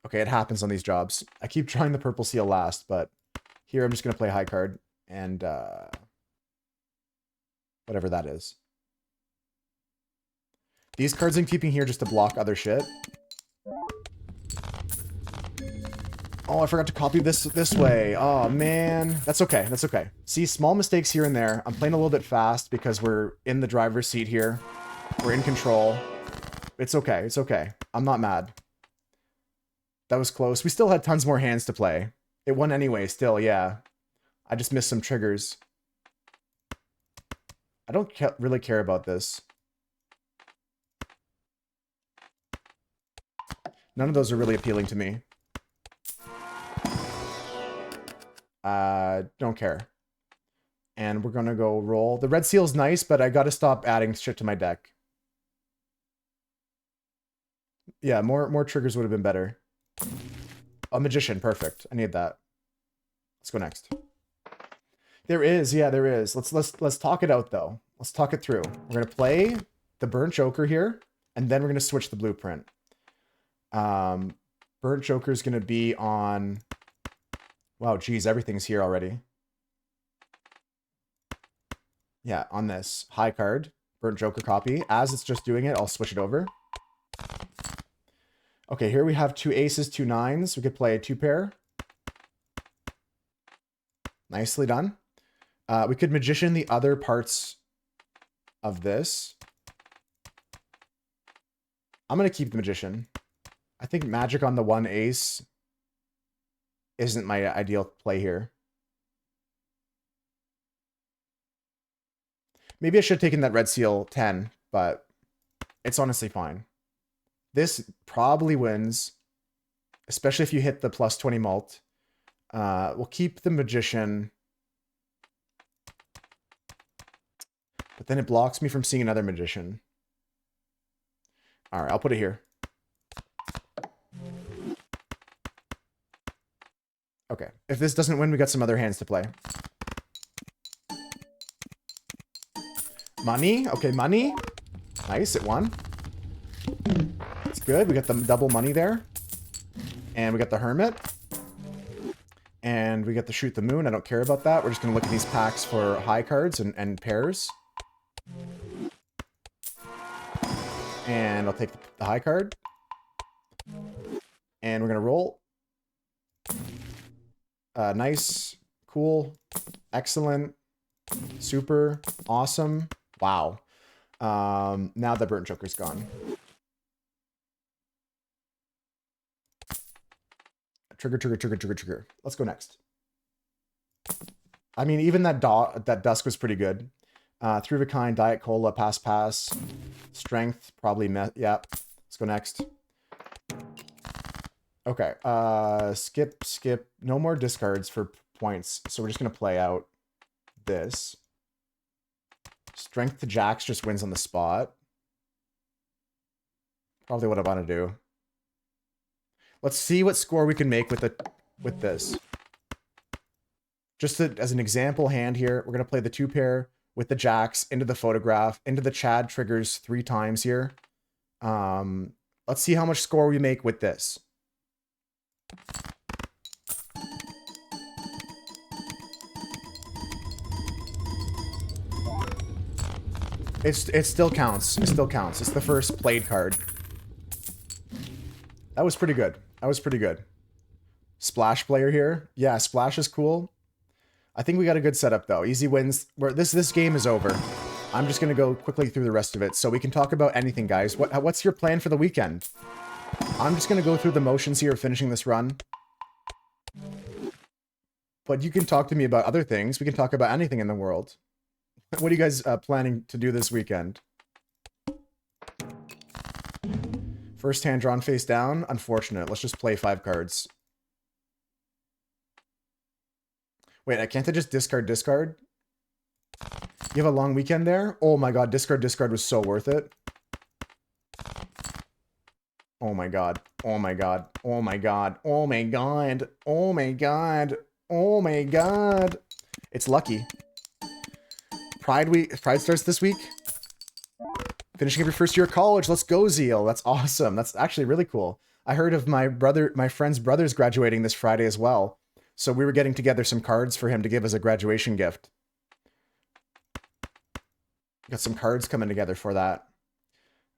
Okay, it happens on these jobs. I keep trying the purple seal last, but here I'm just going to play high card and whatever that is. These cards I'm keeping here just to block other shit. Oh, I forgot to copy this way. Oh, man. That's okay. That's okay. See, small mistakes here and there. I'm playing a little bit fast because we're in the driver's seat here. We're in control. It's okay. It's okay. I'm not mad. That was close. We still had tons more hands to play. It won anyway, still, yeah. I just missed some triggers. I don't really care about this. None of those are really appealing to me. Don't care. And we're gonna go roll. The red seal's nice, but I gotta stop adding shit to my deck. Yeah, more triggers would have been better. A magician, perfect. I need that. Let's go next. There is, yeah, there is. Let's talk it out though. Let's talk it through. We're gonna play the Burnt Joker here, and then we're gonna switch the blueprint. Burnt Joker is gonna be on. Wow, geez, everything's here already. Yeah, on this. High card. Burnt Joker copy. As it's just doing it, I'll switch it over. Okay, here we have 2 aces, 2 9s. We could play a 2-pair. Nicely done. We could magician the other parts of this. I'm going to keep the magician. I think magic on the 1 ace isn't my ideal play here. Maybe I should have taken that red seal 10, but it's honestly fine. This probably wins, especially if you hit the plus 20 mult. We'll keep the magician, but then it blocks me from seeing another magician. All right, I'll put it here. Okay, if this doesn't win, we got some other hands to play. Money, okay, money. Nice, it won. It's good, we got the double money there. And we got the hermit. And we got the shoot the moon, I don't care about that. We're just gonna look at these packs for high cards and pairs. And I'll take the high card. And we're gonna roll. Nice, cool, excellent, super, awesome. Wow. Now the Burnt Joker's gone. Trigger, trigger, trigger, trigger, trigger. Let's go next. I mean, even that Dusk was pretty good. Three of a kind, Diet Cola, pass, pass. Strength, probably, yeah. Let's go next. Okay, skip, skip. No more discards for points. So we're just going to play out this. Strength to jacks just wins on the spot. Probably what I want to do. Let's see what score we can make with this. Just as an example hand here, we're going to play the 2 pair with the jacks into the photograph, into the Chad triggers 3 times here. Let's see how much score we make with this. It still counts. It still counts. It's the first played card. That was pretty good. That was pretty good. Splash player here. Yeah, Splash is cool. I think we got a good setup though. Easy wins. This game is over. I'm just gonna go quickly through the rest of it so we can talk about anything, guys. What's your plan for the weekend? I'm just gonna go through the motions here of finishing this run. But you can talk to me about other things. We can talk about anything in the world. What are you guys planning to do this weekend? First hand drawn face down. Unfortunate. Let's just play 5 cards. Wait, can't I just discard? You have a long weekend there? Oh my god, discard was so worth it. Oh my god. Oh my god. Oh my god. Oh my god. Oh my god. Oh my god. It's lucky. Pride starts this week. Finishing up your first year of college. Let's go, Zeal. That's awesome. That's actually really cool. I heard of my friend's brother's graduating this Friday as well. So we were getting together some cards for him to give as a graduation gift. Got some cards coming together for that.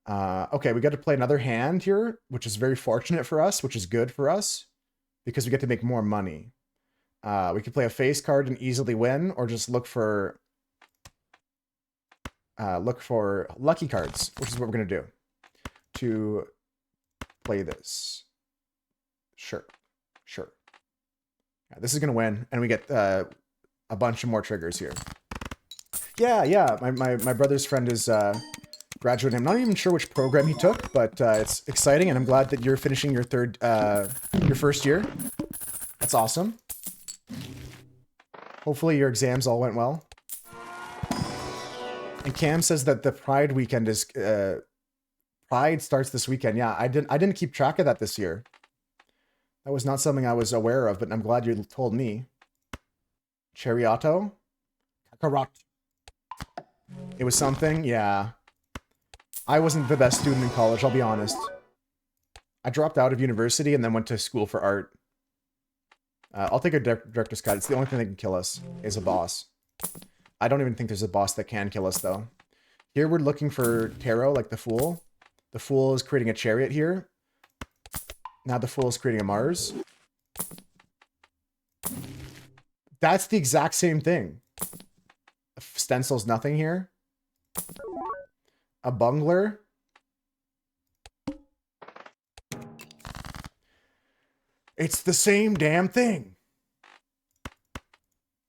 Okay, we got to play another hand here, which is very fortunate for us, which is good for us because we get to make more money. We could play a face card and easily win, or just look for lucky cards, which is what we're going to do to play this. Sure. Yeah, this is going to win, and we get a bunch of more triggers here. Yeah. My brother's friend is graduating. I'm not even sure which program he took, but it's exciting, and I'm glad that you're finishing your first year. That's awesome. Hopefully your exams all went well. And Cam says that the Pride weekend is Pride starts this weekend. Yeah, I didn't keep track of that this year. That was not something I was aware of, but I'm glad you told me. Chariotto? Kakarot. It was something? Yeah. I wasn't the best student in college, I'll be honest. I dropped out of university and then went to school for art. I'll take a director's cut. It's the only thing that can kill us, is a boss. I don't even think there's a boss that can kill us, though. Here we're looking for tarot, like the Fool. The Fool is creating a chariot here. Now the Fool is creating a Mars. That's the exact same thing. Stencil's nothing here. A Bungler. It's the same damn thing.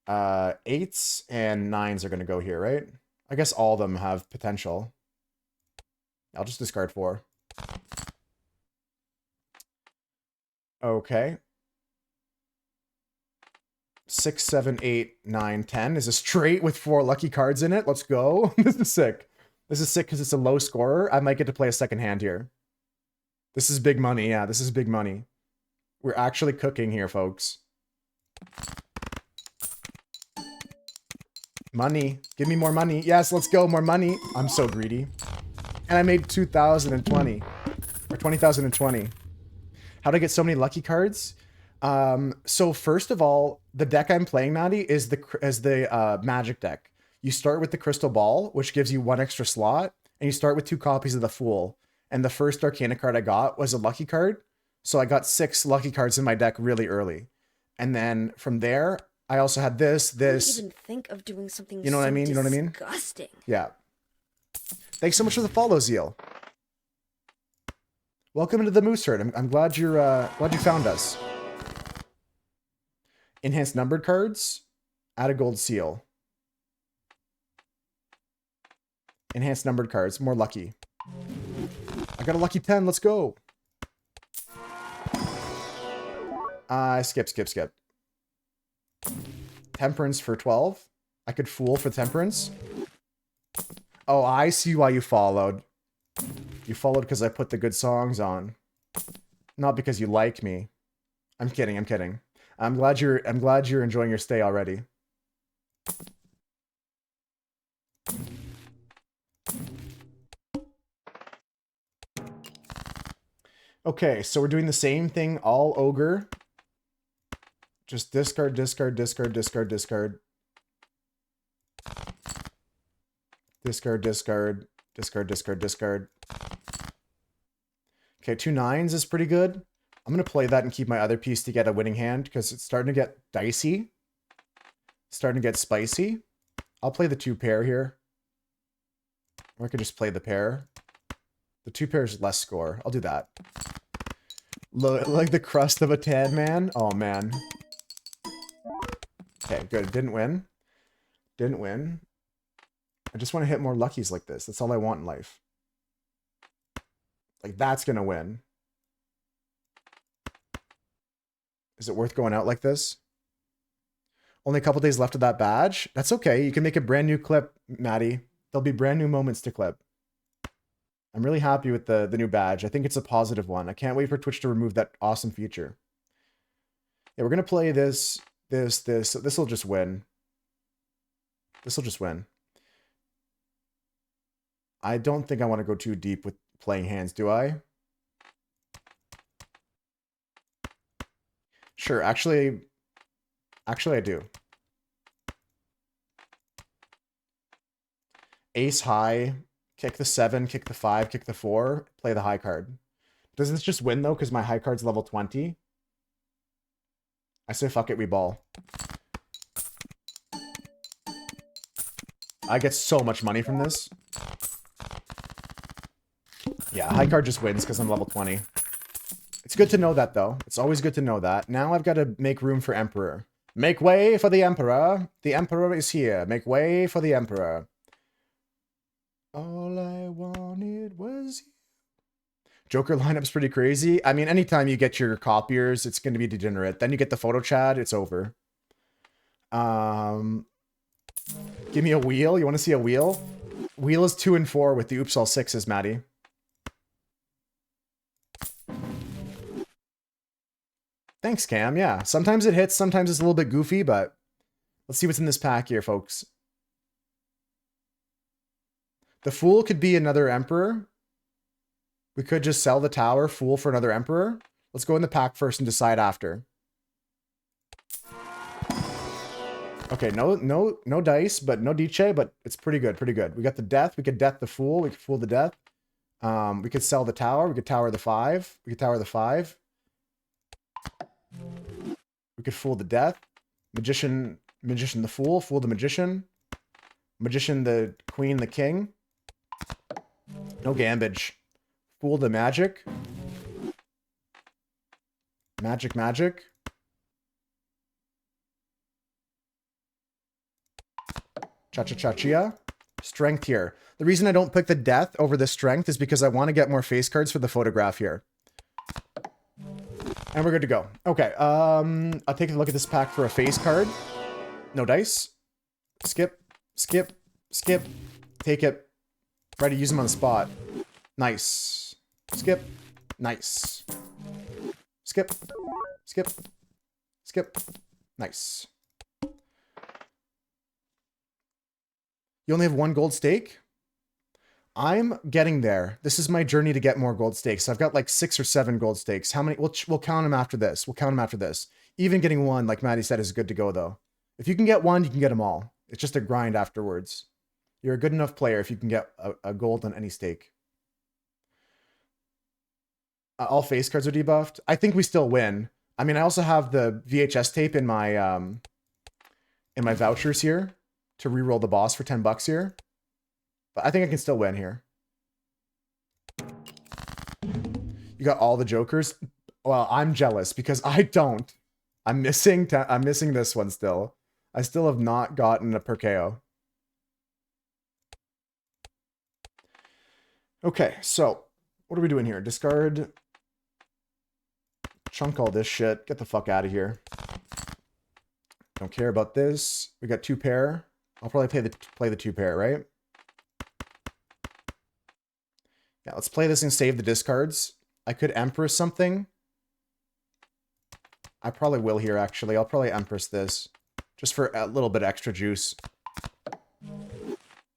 8s and 9s are going to go here, right? I guess all of them have potential. I'll just discard 4. Okay. 6, 7, 8, 9, 10 is a straight with 4 lucky cards in it. Let's go. This is sick. This is sick because it's a low scorer. I might get to play a second hand here. This is big money. Yeah, this is big money. We're actually cooking here, folks. Money. Give me more money. Yes, let's go. More money. I'm so greedy. And I made 2020. Or 20,020. How'd I get so many lucky cards? So first of all, the deck I'm playing, Maddie, is the magic deck. You start with the Crystal Ball, which gives you 1 extra slot, and you start with 2 copies of the Fool. And the first Arcana card I got was a lucky card. So I got 6 lucky cards in my deck really early. And then from there, I also had this. I didn't even think of doing something. You know what I mean? You know what I mean? Disgusting. Yeah. Thanks so much for the follow, Zeal. Welcome into the Moose Herd. I'm glad you found us. Enhanced numbered cards. Add a gold seal. Enhanced numbered cards. More lucky. I got a lucky 10. Let's go. Skip. Temperance for 12. I could Fool for Temperance. Oh, I see why you followed. You followed because I put the good songs on. Not because you like me. I'm kidding, I'm kidding. I'm glad you're enjoying your stay already. Okay, so we're doing the same thing, all ogre. Just discard, discard, discard, discard, discard. Discard, discard, discard, discard, discard. Okay, 2 9s is pretty good. I'm going to play that and keep my other piece to get a winning hand because it's starting to get dicey. Starting to get spicy. I'll play the 2 pair here. Or I could just play the pair. The 2 pairs less score. I'll do that. Like the crust of a tan man. Oh, man. Okay, good. Didn't win. Didn't win. I just want to hit more luckies like this. That's all I want in life. Like, that's going to win. Is it worth going out like this? Only a couple days left of that badge? That's okay. You can make a brand new clip, Maddie. There'll be brand new moments to clip. I'm really happy with the new badge. I think it's a positive one. I can't wait for Twitch to remove that awesome feature. Yeah, we're going to play this. This will just win. This will just win. I don't think I want to go too deep with playing hands, do I? Sure, actually I do. Ace high, kick the 7, kick the 5, kick the 4, play the high card. Does this just win though, because my high card's level 20? I say fuck it, we ball. I get so much money from this. Yeah, high card just wins because I'm level 20. It's good to know that, though. It's always good to know that. Now I've got to make room for Emperor. Make way for the Emperor. The Emperor is here. Make way for the Emperor. All I wanted was you. Joker lineup's pretty crazy. I mean, anytime you get your copiers, it's going to be degenerate. Then you get the photo chat, it's over. Give me a wheel. You want to see a wheel? Wheel is 2 and 4 with the oops all 6s, Maddie. Thanks, Cam. Yeah, sometimes it hits, sometimes it's a little bit goofy, but let's see what's in this pack here, folks. The Fool could be another Emperor. We could just sell the Tower, Fool for another Emperor. Let's go in the pack first and decide after. Okay, no dice, but no Dice, but it's pretty good, pretty good. We got the Death, we could Death the Fool, we could Fool the Death. We could sell the Tower, we could Tower the 5, we could Tower the 5. We could Fool the Death. Magician the Fool, Fool the Magician. Magician the Queen, the King. No Gambage. Fool the Magic. Magic. Cha-cha-cha-chia. Strength here. The reason I don't pick the Death over the Strength is because I want to get more face cards for the photograph here. And we're good to go. Okay, I'll take a look at this pack for a face card. No dice. Skip. Take it. Ready to use them on the spot. Nice. Skip. Nice. Skip. Nice. You only have 1 gold stake? I'm getting there. This is my journey to get more gold stakes. I've got like 6 or 7 gold stakes. How many? We'll count them after this. Even getting 1, like Maddie said, is good to go, though. If you can get 1, you can get them all. It's just a grind afterwards. You're a good enough player if you can get a gold on any stake. All face cards are debuffed. I think we still win. I mean, I also have the VHS tape in my vouchers here to reroll the boss for 10 bucks here. But I think I can still win here. You got all the Jokers? Well, I'm jealous because I don't. I'm missing this one still. I still have not gotten a Perkeo. Okay, so what are we doing here? Discard. Chunk all this shit. Get the fuck out of here. Don't care about this. We got 2 pair. I'll probably play the 2 pair, right? Yeah, let's play this and save the discards. I could Empress something. I probably will here, actually. I'll probably Empress this. Just for a little bit extra juice.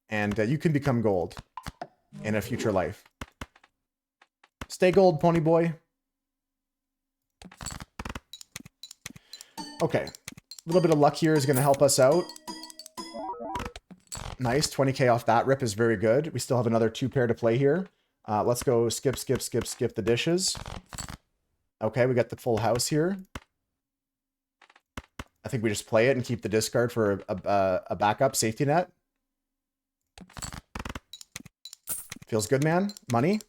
And you can become gold in a future life. Stay gold, pony boy. Okay. A little bit of luck here is going to help us out. Nice. 20k off that rip is very good. We still have another 2 pair to play here. Let's go skip the dishes. Okay, we got the full house here. I think we just play it and keep the discard for a backup safety net. Feels good, man. Money.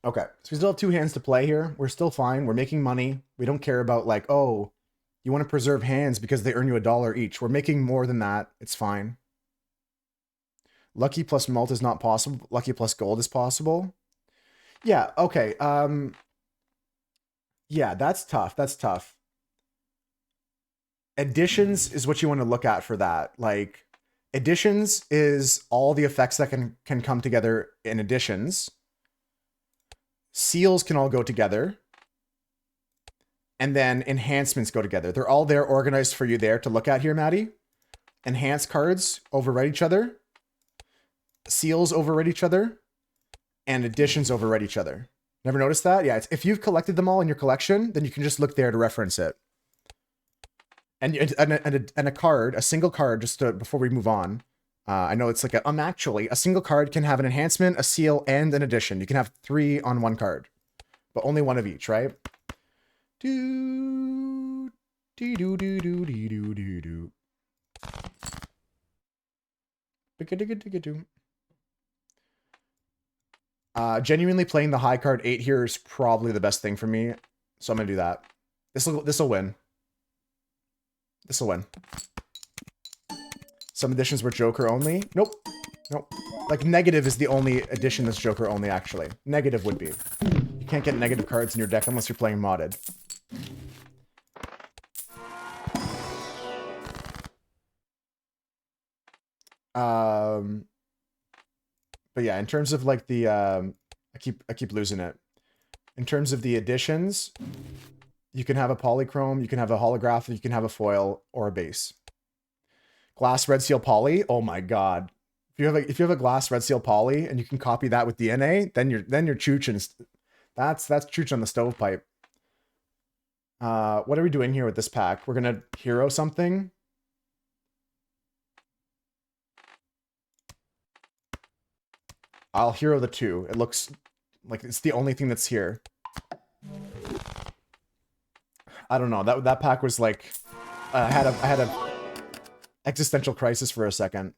Okay, so we still have 2 hands to play here. We're still fine. We're making money. We don't care about like, oh, you want to preserve hands because they earn you $1 each. We're making more than that. It's fine. Lucky plus malt is not possible. Lucky plus gold is possible. Yeah, okay. Yeah, that's tough. That's tough. Additions is what you want to look at for that. Like, additions is all the effects that can come together in additions. Seals can all go together. And then enhancements go together. They're all there organized for you there to look at here, Maddie. Enhanced cards overwrite each other. Seals overwrite each other. And additions overwrite each other. Never noticed that? Yeah, if you've collected them all in your collection, then you can just look there to reference it. And a card, a single card, just before we move on. I know it's like actually, a single card can have an enhancement, a seal, and an addition. You can have 3 on one card. But only one of each, right? Do do do do do do do do. Genuinely playing the high card 8 here is probably the best thing for me, so I'm gonna do that. This will win. This will win. Some editions were Joker only. Nope. Nope. Like negative is the only edition that's Joker only. Actually, negative would be. You can't get negative cards in your deck unless you're playing modded. But yeah, in terms of like the I keep losing it. In terms of the additions, you can have a polychrome, you can have a holograph, you can have a foil or a base. Glass red seal poly. Oh my god. If you have a glass red seal poly and you can copy that with DNA, then you're chooching. That's chooch on the stovepipe. What are we doing here with this pack? We're gonna hero something. I'll hero the 2. It looks like it's the only thing that's here. I don't know. That pack was like I had a existential crisis for a second.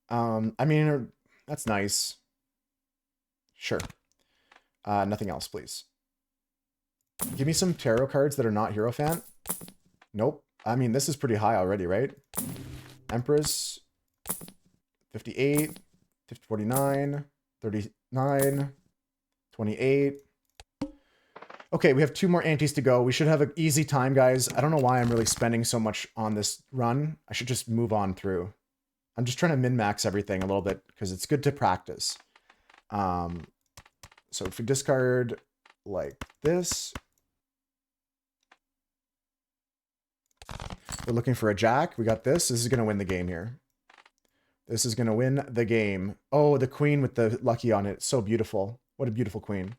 I mean, that's nice. Sure. Nothing else, please. Give me some tarot cards that are not Hierophant. Nope. I mean, this is pretty high already, right? Empress. 58. 49, 39, 28. Okay, we have 2 more antes to go. We should have an easy time, guys. I don't know why I'm really spending so much on this run. I should just move on through. I'm just trying to min-max everything a little bit because it's good to practice. So if we discard like this, we're looking for a jack. We got this. This is going to win the game here. This is going to win the game. Oh, the queen with the lucky on it. So beautiful. What a beautiful queen.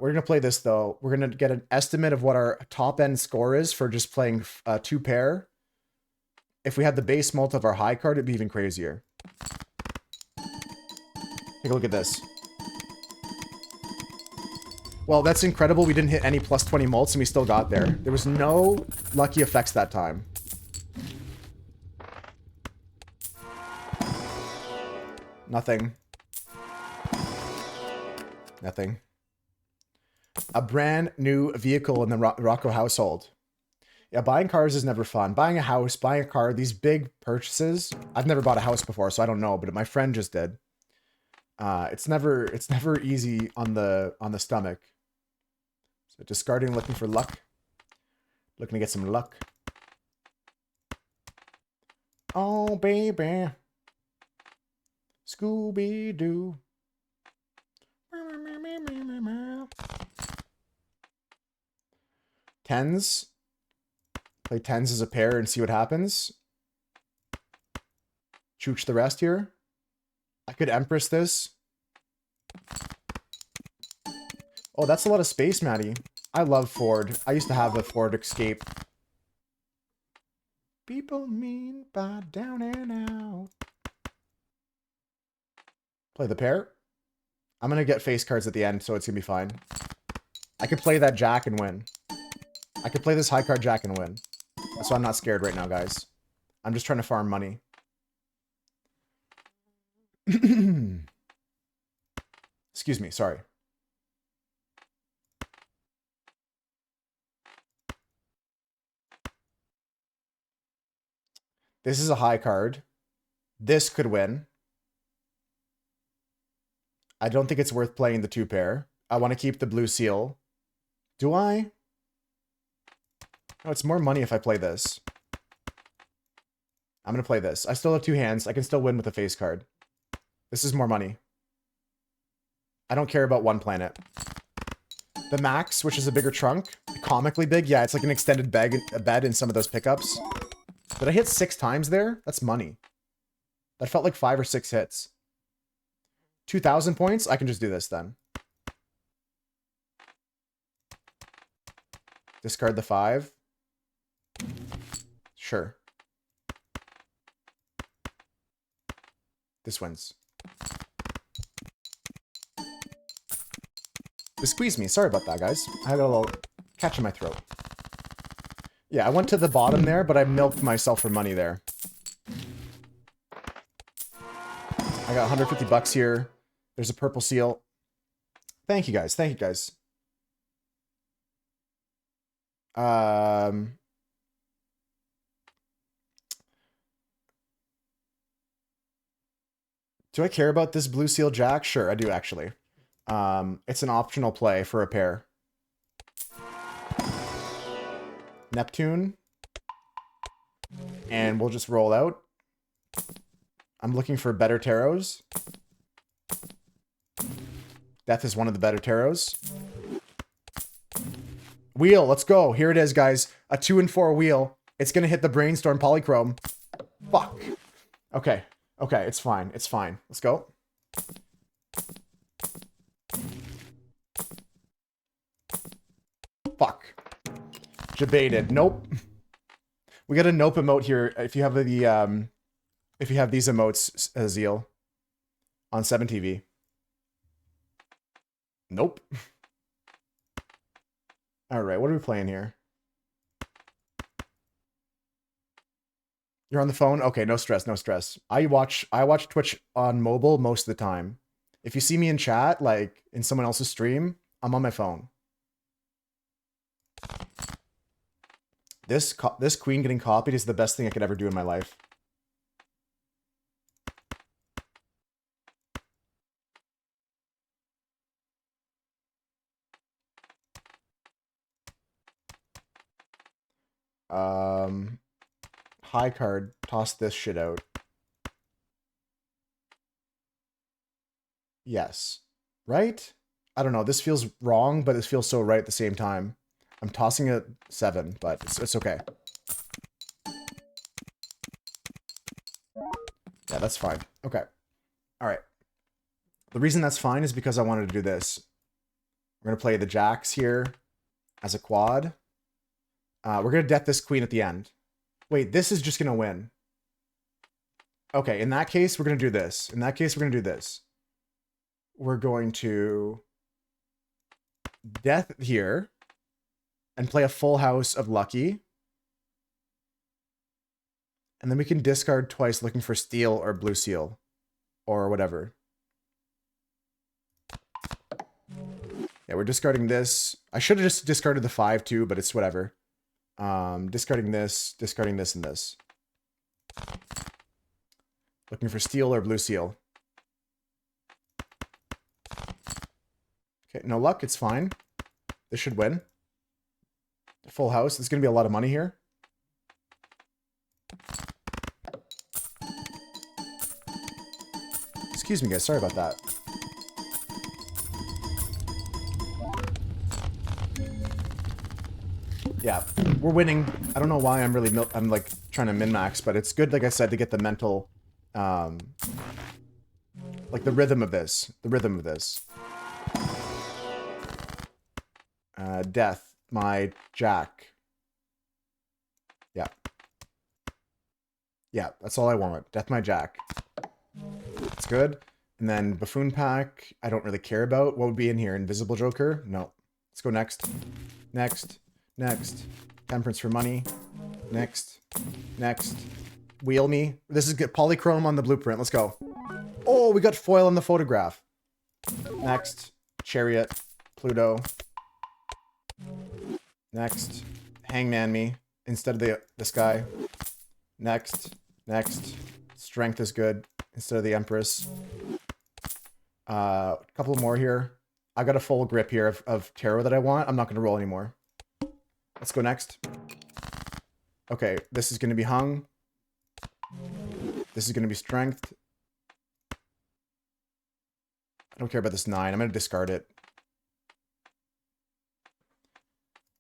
We're going to play this, though. We're going to get an estimate of what our top-end score is for just playing 2 pair. If we had the base mult of our high card, it'd be even crazier. Take a look at this. Well, that's incredible. We didn't hit any plus 20 mults, and we still got there. There was no lucky effects that time. Nothing. Nothing. A brand new vehicle in the Rocco household. Yeah, buying cars is never fun. Buying a house, buying a car, these big purchases. I've never bought a house before, so I don't know, but my friend just did. It's never easy on the stomach. So discarding, looking for luck. Looking to get some luck. Oh, baby. Scooby-Doo. Tens. Play tens as a pair and see what happens. Chooch the rest here. I could Empress this. Oh, that's a lot of space, Maddie. I love Ford. I used to have a Ford Escape. People mean by down and out. Play the pair. I'm going to get face cards at the end, so it's going to be fine. I could play that Jack and win. I could play this high card Jack and win. So I'm not scared right now, guys. I'm just trying to farm money. Excuse me, sorry. This is a high card. This could win. I don't think it's worth playing the 2-pair. I want to keep the blue seal. Do I? No, it's more money if I play this. I'm going to play this. I still have 2 hands. I can still win with a face card. This is more money. I don't care about 1 planet. The max, which is a bigger trunk, comically big. Yeah, it's like an extended bed in some of those pickups. Did I hit 6 times there? That's money. That felt like 5 or 6 hits. 2,000 points? I can just do this then. Discard the 5. Sure. This wins. It squeezed me. Sorry about that, guys. I had a little catch in my throat. Yeah, I went to the bottom there, but I milked myself for money there. I got 150 bucks here. There's a purple seal. Thank you, guys. Thank you, guys. Do I care about this blue seal Jack? Sure, I do actually. It's an optional play for a pair. Neptune. And we'll just roll out. I'm looking for better tarots. Death is one of the better tarots. Wheel, let's go. Here it is, guys. A 2 and 4 wheel. It's going to hit the Brainstorm Polychrome. Fuck. Okay. Okay, it's fine. It's fine. Let's go. Fuck. Debated. Nope. We got a nope emote here. If you have the if you have these emotes, Zeal, on 7TV. Nope. All right, what are we playing here? You're on the phone? Okay, no stress, no stress. I watch Twitch on mobile most of the time. If you see me in chat, like in someone else's stream, I'm on my phone. This queen getting copied is the best thing I could ever do in my life. High card, toss this shit out. Yes. Right? I don't know. This feels wrong, but it feels so right at the same time. I'm tossing a 7, but it's okay. Yeah, that's fine. Okay. All right. The reason that's fine is because I wanted to do this. We're going to play the jacks here as a quad. We're going to death this queen at the end. Wait, this is just going to win. Okay, in that case, we're going to do this. In that case, we're going to do this. We're going to death here and play a full house of lucky. And then we can discard twice looking for steel or blue seal or whatever. Yeah, we're discarding this. I should have just discarded the 5 too, but it's whatever. Discarding this, and this. Looking for steel or blue seal. Okay, no luck. It's fine. This should win. Full house. There's going to be a lot of money here. Just Excuse me, guys. Sorry about that. Yeah, we're winning. I don't know why I'm really I'm like trying to min-max, but it's good, like I said, to get the mental, like the rhythm of this. The rhythm of this. Death, my jack. Yeah. Yeah, that's all I want. Death, my jack. That's good. And then Buffoon Pack, I don't really care about. What would be in here? Invisible Joker? No. Let's go next. Next. Next. Temperance for money. Next. Next. Wheel me. This is good. Polychrome on the blueprint. Let's go. Oh, we got foil on the photograph. Next. Chariot. Pluto. Next. Hangman me instead of this guy. Next. Next. Strength is good instead of the Empress. A couple more here. I got a full grip here of tarot that I want. I'm not going to roll anymore. Let's go next. Okay, this is going to be hung. This is going to be strength. I don't care about this 9. I'm going to discard it.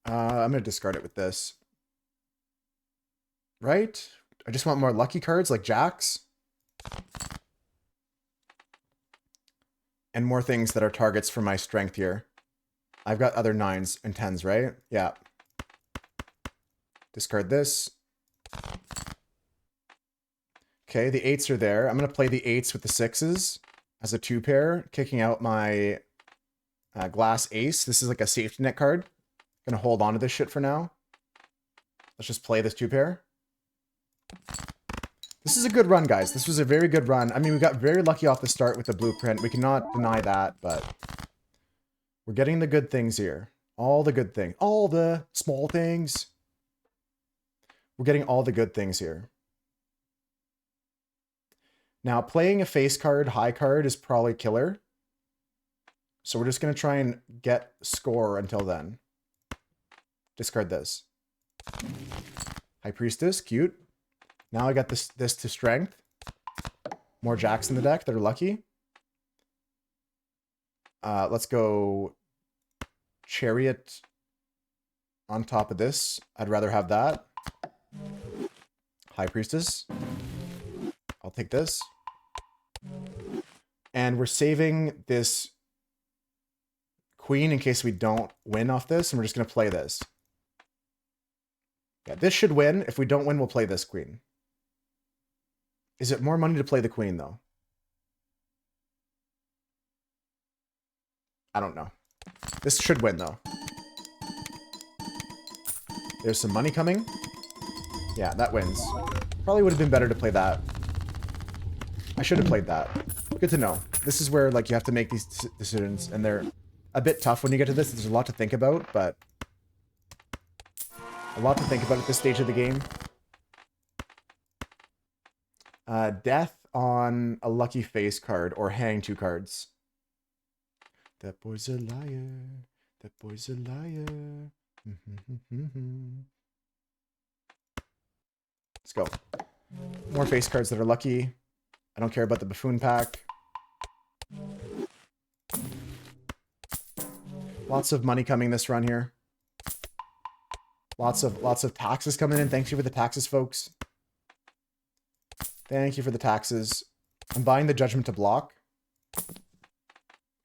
I'm going to discard it with this. Right? I just want more lucky cards like jacks. And more things that are targets for my strength here. I've got other 9s and 10s, right? Yeah. Discard this. Okay, the 8s are there. I'm going to play the 8s with the 6s as a 2-pair, kicking out my glass ace. This is like a safety net card. Going to hold on to this shit for now. Let's just play this 2-pair. This is a good run, guys. This was a very good run. I mean, we got very lucky off the start with the blueprint. We cannot deny that, but we're getting the good things here. All the good things. All the small things. We're getting all the good things here. Now, playing a face card, high card is probably killer. So we're just going to try and get score until then. Discard this. High Priestess, cute. Now I got this to strength. More jacks in the deck that are lucky. Let's go Chariot on top of this. I'd rather have that. High Priestess. I'll take this. And we're saving this Queen in case we don't win off this, and we're just going to play this. Yeah, this should win. If we don't win, we'll play this Queen. Is it more money to play the Queen, though? I don't know. This should win, though. There's some money coming. Yeah, that wins. Probably would have been better to play that. I should have played that. Good to know. This is where, like, you have to make these decisions, and they're a bit tough when you get to this. There's a lot to think about, but a lot to think about at this stage of the game. Death on a lucky face card, or hang 2 cards. That boy's a liar. That boy's a liar. Let's go. More face cards that are lucky. I don't care about the Buffoon Pack. Lots of money coming this run here. Lots of taxes coming in. Thank you for the taxes, folks. Thank you for the taxes. I'm buying the Judgment to block.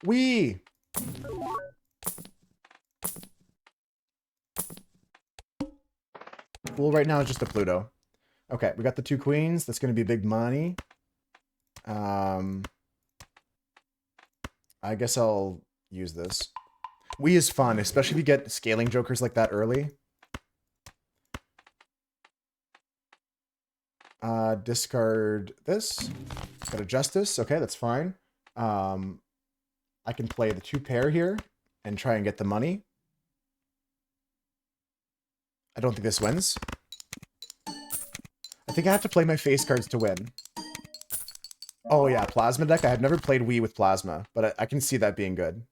Wee! Fool right now is just a Pluto. Okay, we got the 2 queens. That's going to be big money. I guess I'll use this. Wii is fun, especially if you get scaling jokers like that early. Discard this. Got a Justice. Okay, that's fine. I can play the 2-pair here and try and get the money. I don't think this wins. I think I have to play my face cards to win. Oh yeah, Plasma deck. I have never played Wii with Plasma, but I can see that being good.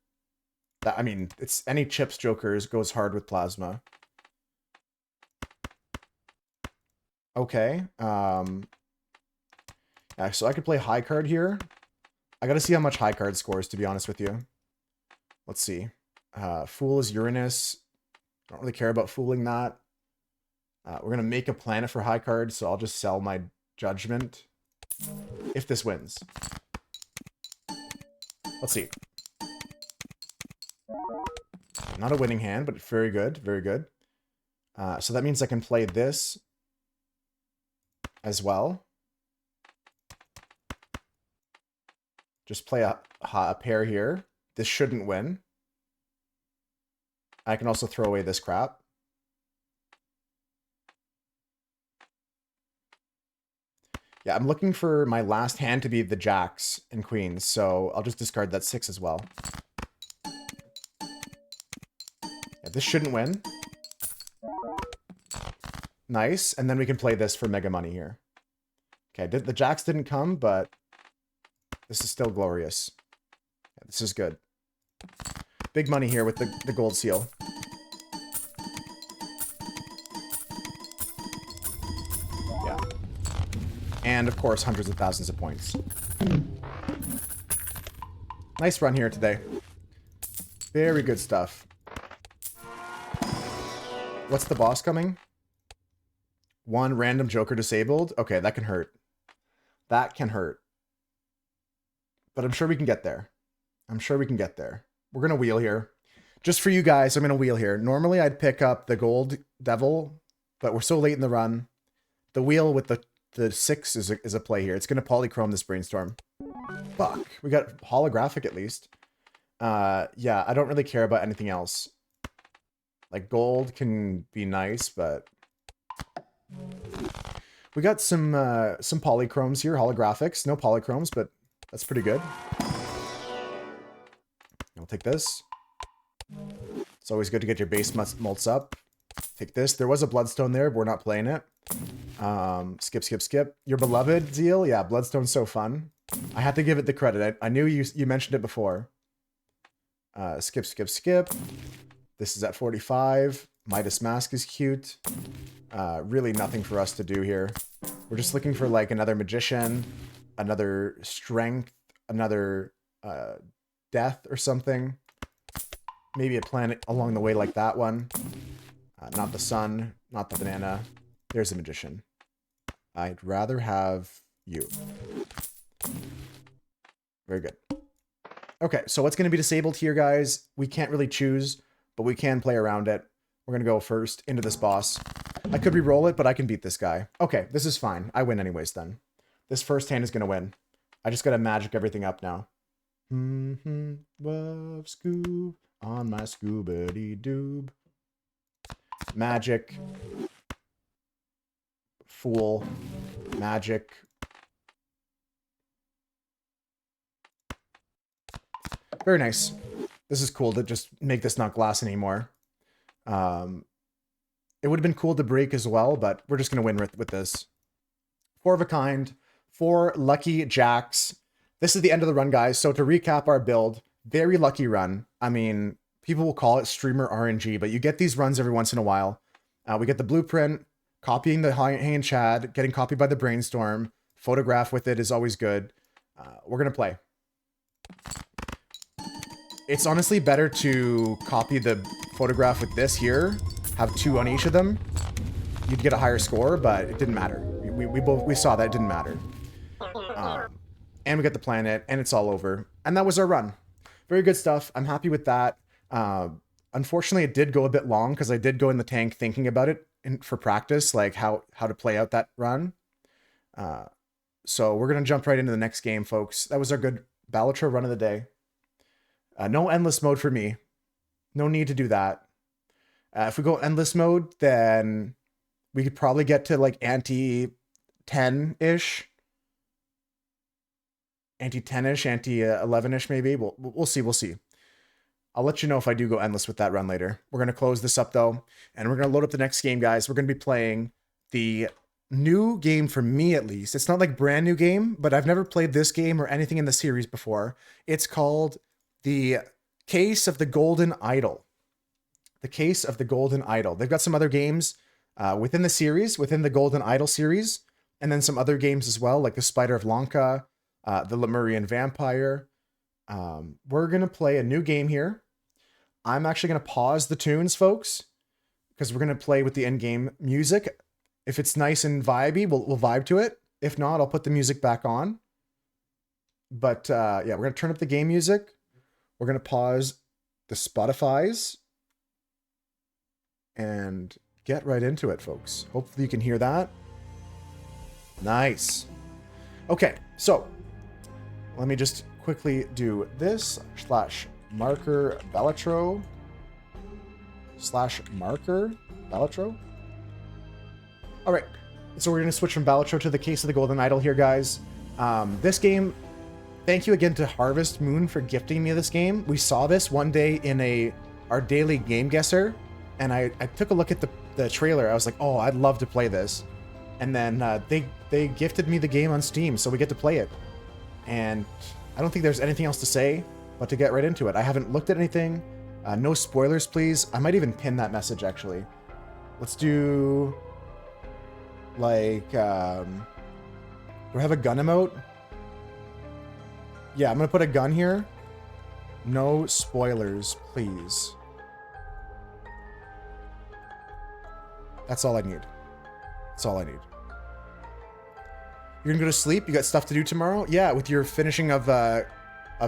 I mean, it's any chips jokers goes hard with Plasma. Okay. Yeah, so I could play high card here. I gotta see how much high card scores, to be honest with you. Let's see. Fool is Uranus. Don't really care about fooling that. We're gonna make a planet for high card, so I'll just sell my judgment if this wins. Let's see. Not a winning hand, but very good, very good. So that means I can play this as well. Just play a pair here. This shouldn't win. I can also throw away this crap. Yeah, I'm looking for my last hand to be the jacks and queens, so I'll just discard that 6 as well. Yeah, this shouldn't win. Nice, and then we can play this for mega money here. Okay, the jacks didn't come, but this is still glorious. Yeah, this is good. Big money here with the gold seal. Yeah. And, of course, hundreds of thousands of points. Nice run here today. Very good stuff. What's the boss coming? 1 random joker disabled. Okay, that can hurt. That can hurt. But I'm sure we can get there. I'm sure we can get there. We're going to wheel here. Just for you guys, I'm going to wheel here. Normally, I'd pick up the gold devil, but we're so late in the run. The wheel with the 6 is a play here. It's going to polychrome this brainstorm. Fuck. We got holographic at least. Yeah, I don't really care about anything else. Like, gold can be nice, but we got some polychromes here, holographics. No polychromes, but that's pretty good. I'll take this. It's always good to get your base mults up. Take this. There was a bloodstone there, but we're not playing it. Skip, skip, skip. Your beloved Zeal? Yeah, bloodstone's so fun. I had to give it the credit. I knew you mentioned it before. Skip, skip, skip. This is at 45. Midas Mask is cute. Really nothing for us to do here. We're just looking for like another magician, another strength, another death or something. Maybe a planet along the way like that one. Not the sun, not the banana. There's a magician. I'd rather have you. Very good. Okay, so what's going to be disabled here, guys? We can't really choose, but we can play around it. We're going to go first into this boss. I could re-roll it, but I can beat this guy. Okay, this is fine. I win anyways then. This first hand is going to win. I just got to magic everything up now. Love Scoob on my Scoobity-Doob. Magic. Fool. Magic. Very nice. This is cool to just make this not glass anymore. It would have been cool to break as well, but we're just going to win with this. 4 of a kind. 4 lucky jacks. This is the end of the run, guys. So to recap our build, very lucky run. I mean, people will call it streamer RNG, but you get these runs every once in a while. We get the blueprint, copying the Hanging Chad, getting copied by the brainstorm. Photograph with it is always good. We're going to play. It's honestly better to copy the photograph with this here, have 2 on each of them. You'd get a higher score, but it didn't matter. We saw that it didn't matter. And we got the planet, and it's all over. And that was our run. Very good stuff. I'm happy with that. Unfortunately, it did go a bit long because I did go in the tank thinking about it for practice, like how to play out that run. So we're going to jump right into the next game, folks. That was our good Balatro run of the day. No endless mode for me. No need to do that. If we go endless mode, then we could probably get to like anti-10-ish. Anti-10-ish, anti-11-ish maybe. We'll see, we'll see. I'll let you know if I do go endless with that run later. We're going to close this up though, and we're going to load up the next game, guys. We're going to be playing the new game for me, at least. It's not like brand new game, but I've never played this game or anything in the series before. It's called The Case of the Golden Idol. The Case of the Golden Idol. They've got some other games within the series, within the Golden Idol series, and then some other games as well, like the Spider of Lanka, the Lemurian Vampire. We're going to play a new game here. I'm actually going to pause the tunes, folks, because we're going to play with the in-game music. If it's nice and vibey, we'll vibe to it. If not, I'll put the music back on. But yeah, we're going to turn up the game music. We're going to pause the Spotify's and get right into it, folks. Hopefully you can hear that. Nice. Okay, so let me just quickly do this / marker Balatro / marker Balatro. All right, so we're going to switch from Balatro to the Case of the Golden Idol here, guys. This game, thank you again to Harvest Moon for gifting me this game. We saw this one day in our daily game guesser, and I took a look at the trailer. I was like, oh, I'd love to play this. And then they gifted me the game on Steam, so we get to play it. And I don't think there's anything else to say, but to get right into it. I haven't looked at anything. No spoilers, please. I might even pin that message, actually. Let's do... like, do I have a gun emote? Yeah, I'm gonna put a gun here. No spoilers, please. That's all I need. That's all I need. You're gonna go to sleep? You got stuff to do tomorrow? Yeah, with your finishing of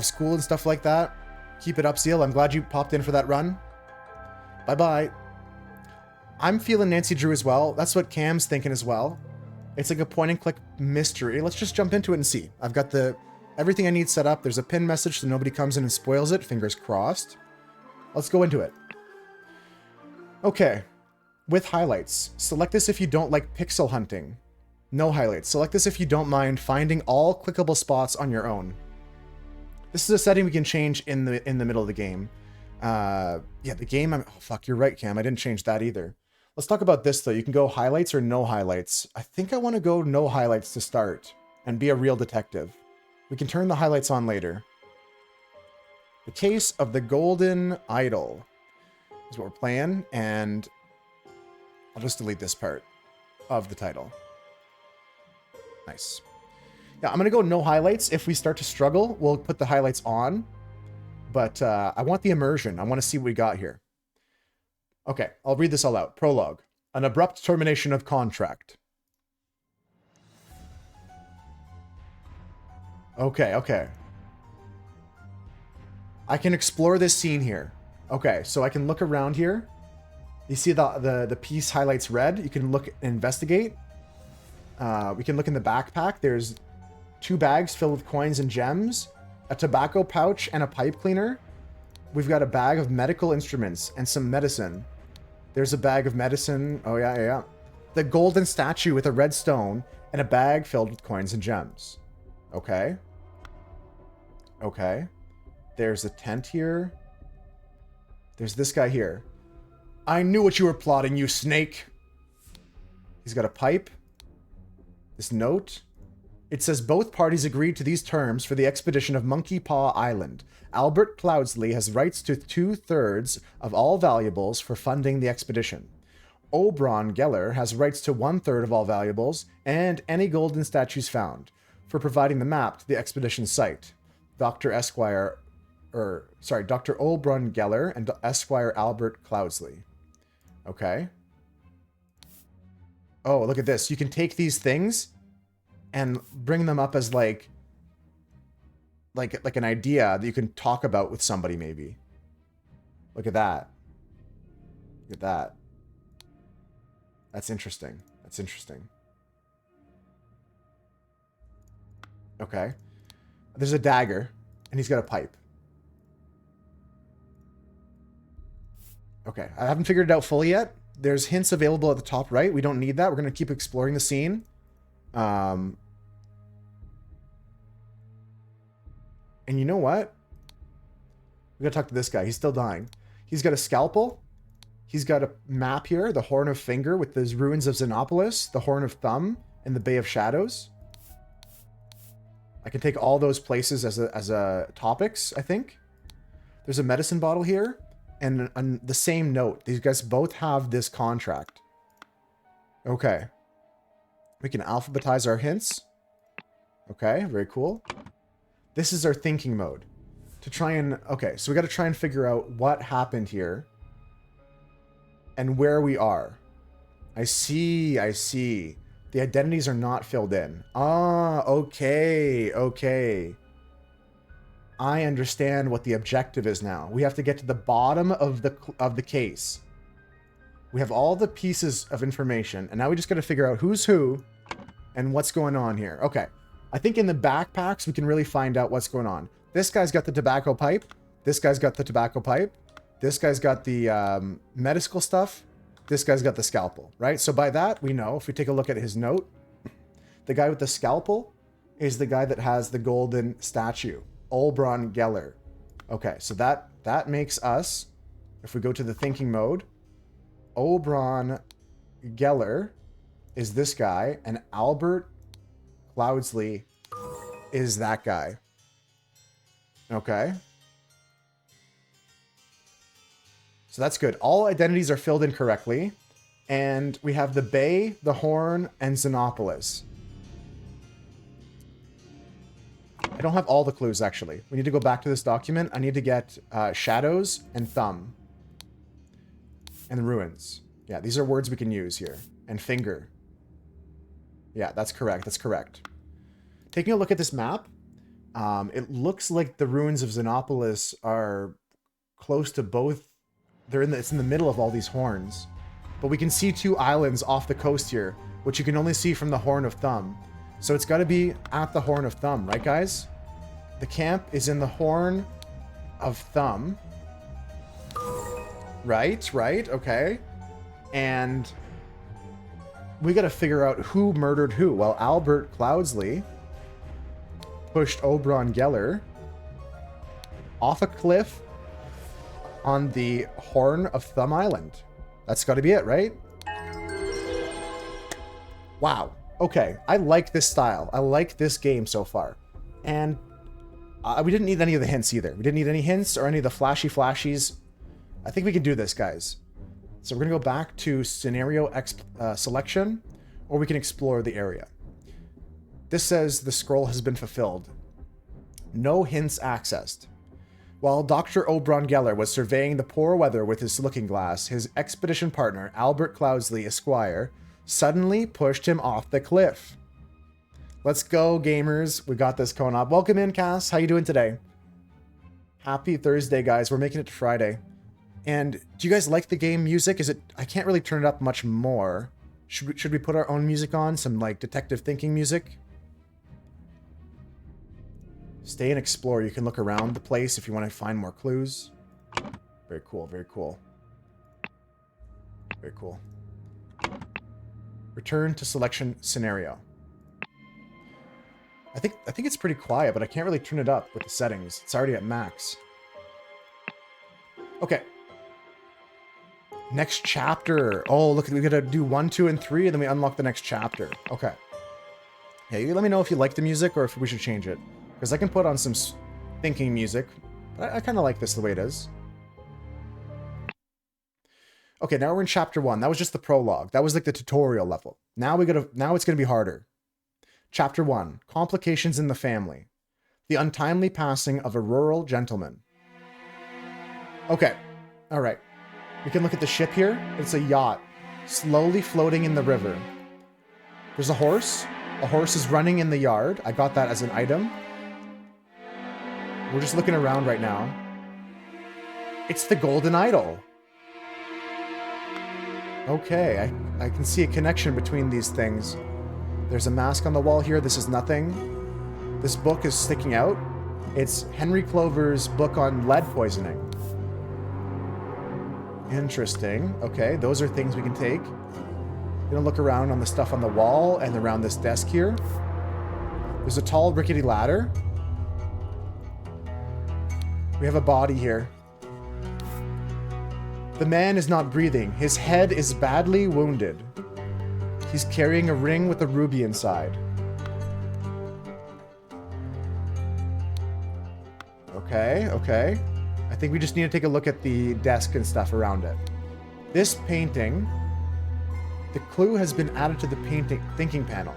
school and stuff like that. Keep it up, Seal. I'm glad you popped in for that run. Bye-bye. I'm feeling Nancy Drew as well. That's what Cam's thinking as well. It's like a point-and-click mystery. Let's just jump into it and see. I've got everything I need set up. There's a pin message so nobody comes in and spoils it. Fingers crossed. Let's go into it. Okay. With highlights. Select this if you don't like pixel hunting. No highlights. Select this if you don't mind finding all clickable spots on your own. This is a setting we can change in the middle of the game. Yeah, the game... oh, fuck, you're right, Cam. I didn't change that either. Let's talk about this, though. You can go highlights or no highlights. I think I want to go no highlights to start and be a real detective. We can turn the highlights on later. The Case of the Golden Idol is what we're playing, and I'll just delete this part of the title. Nice. Yeah, I'm going to go no highlights. If we start to struggle, we'll put the highlights on. But I want the immersion. I want to see what we got here. Okay, I'll read this all out. Prologue. An abrupt termination of contract. Okay. I can explore this scene here. Okay, so I can look around here. You see the piece highlights red. You can look and investigate. We can look in the backpack. There's 2 bags filled with coins and gems, a tobacco pouch, and a pipe cleaner. We've got a bag of medical instruments and some medicine. There's a bag of medicine. Oh, yeah. The golden statue with a red stone and a bag filled with coins and gems. Okay. There's a tent here. There's this guy here. I knew what you were plotting, you snake. He's got a pipe. This note. It says both parties agreed to these terms for the expedition of Monkey Paw Island. Albert Cloudsley has rights to 2/3 of all valuables for funding the expedition. Oberon Geller has rights to 1/3 of all valuables and any golden statues found for providing the map to the expedition site. Dr. Oberon Geller and Esquire Albert Cloudsley. Okay. Oh, look at this. You can take these things and bring them up as like an idea that you can talk about with somebody, maybe. Look at that. Look at that. That's interesting. Okay. There's a dagger, and he's got a pipe. Okay, I haven't figured it out fully yet. There's hints available at the top right. We don't need that. We're going to keep exploring the scene. And you know what? We gotta talk to this guy. He's still dying. He's got a scalpel. He's got a map here. The Horn of Finger with the ruins of Xenopolis. The Horn of Thumb and the Bay of Shadows. I can take all those places as a topics, I think. There's a medicine bottle here. And the same note. These guys both have this contract. Okay. We can alphabetize our hints. Okay, very cool. This is our thinking mode. To try and... Okay, so we got to try and figure out what happened here. And where we are. I see, I see. The identities are not filled in. Ah, okay, okay. I understand what the objective is now. We have to get to the bottom of the case. We have all the pieces of information, and now we just got to figure out who's who and what's going on here. Okay. I think in the backpacks, we can really find out what's going on. This guy's got the tobacco pipe. This guy's got the tobacco pipe. This guy's got the medical stuff. This guy's got the scalpel, right? So by that, we know, if we take a look at his note, the guy with the scalpel is the guy that has the golden statue, Oberon Geller. Okay, so that makes us, if we go to the thinking mode, Oberon Geller is this guy, and Albert Cloudsley is that guy. Okay. So that's good. All identities are filled in correctly. And we have the Bay, the Horn, and Xenopolis. I don't have all the clues, actually. We need to go back to this document. I need to get Shadows and Thumb. And Ruins. Yeah, these are words we can use here. And Finger. Yeah, that's correct. That's correct. Taking a look at this map, it looks like the ruins of Xenopolis are close to both. It's in the middle of all these horns. But we can see two islands off the coast here, which you can only see from the Horn of Thumb. So it's got to be at the Horn of Thumb, right, guys? The camp is in the Horn of Thumb. Right, okay. And we got to figure out who murdered who. Well, Albert Cloudsley pushed Oberon Geller off a cliff on the Horn of Thumb Island. That's got to be it, right? Wow. Okay, I like this style. I like this game so far. And we didn't need any of the hints either. We didn't need any hints or any of the flashies. I think we can do this, guys. So we're going to go back to scenario selection, or we can explore the area. This says the scroll has been fulfilled. No hints accessed. While Dr. Oberon Geller was surveying the poor weather with his looking glass, his expedition partner, Albert Cloudsley Esquire, suddenly pushed him off the cliff. Let's go, gamers. We got this going up. Welcome in, Cass. How you doing today? Happy Thursday, guys. We're making it to Friday. And do you guys like the game music? I can't really turn it up much more. Should we put our own music on? Some, like, detective thinking music? Stay and explore. You can look around the place if you want to find more clues. Very cool, very cool. Very cool. Return to selection scenario. I think it's pretty quiet, but I can't really turn it up with the settings. It's already at max. Okay. Next chapter. Oh, look, we gotta do 1, 2, and 3, and then we unlock the next chapter. Okay. Yeah, you let me know if you like the music or if we should change it. Because I can put on some thinking music. But I kind of like this the way it is. Okay, now we're in chapter 1. That was just the prologue. That was like the tutorial level. Now it's gonna be harder. Chapter 1. Complications in the family. The untimely passing of a rural gentleman. Okay. Alright. We can look at the ship here. It's a yacht. Slowly floating in the river. There's a horse. A horse is running in the yard. I got that as an item. We're just looking around right now. It's the Golden Idol. Okay, I can see a connection between these things. There's a mask on the wall here. This is nothing. This book is sticking out. It's Henry Clover's book on lead poisoning. Interesting. Okay, those are things we can take. Gonna look around on the stuff on the wall and around this desk here. There's a tall, rickety ladder. We have a body here. The man is not breathing. His head is badly wounded. He's carrying a ring with a ruby inside. Okay, okay. I think we just need to take a look at the desk and stuff around it. This painting, the clue has been added to the thinking panel.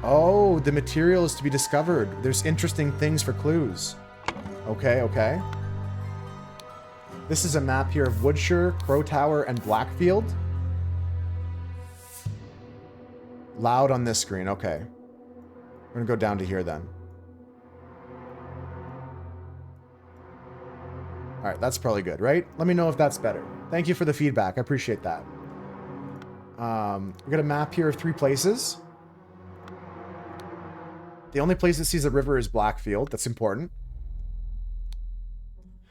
Oh, the material is to be discovered. There's interesting things for clues. Okay, okay. This is a map here of Woodshire, Crow Tower, and Blackfield. Loud on this screen, okay. We're gonna go down to here then. Alright, that's probably good, right? Let me know if that's better. Thank you for the feedback, I appreciate that. We got a map here of 3 places. The only place that sees a river is Blackfield, that's important.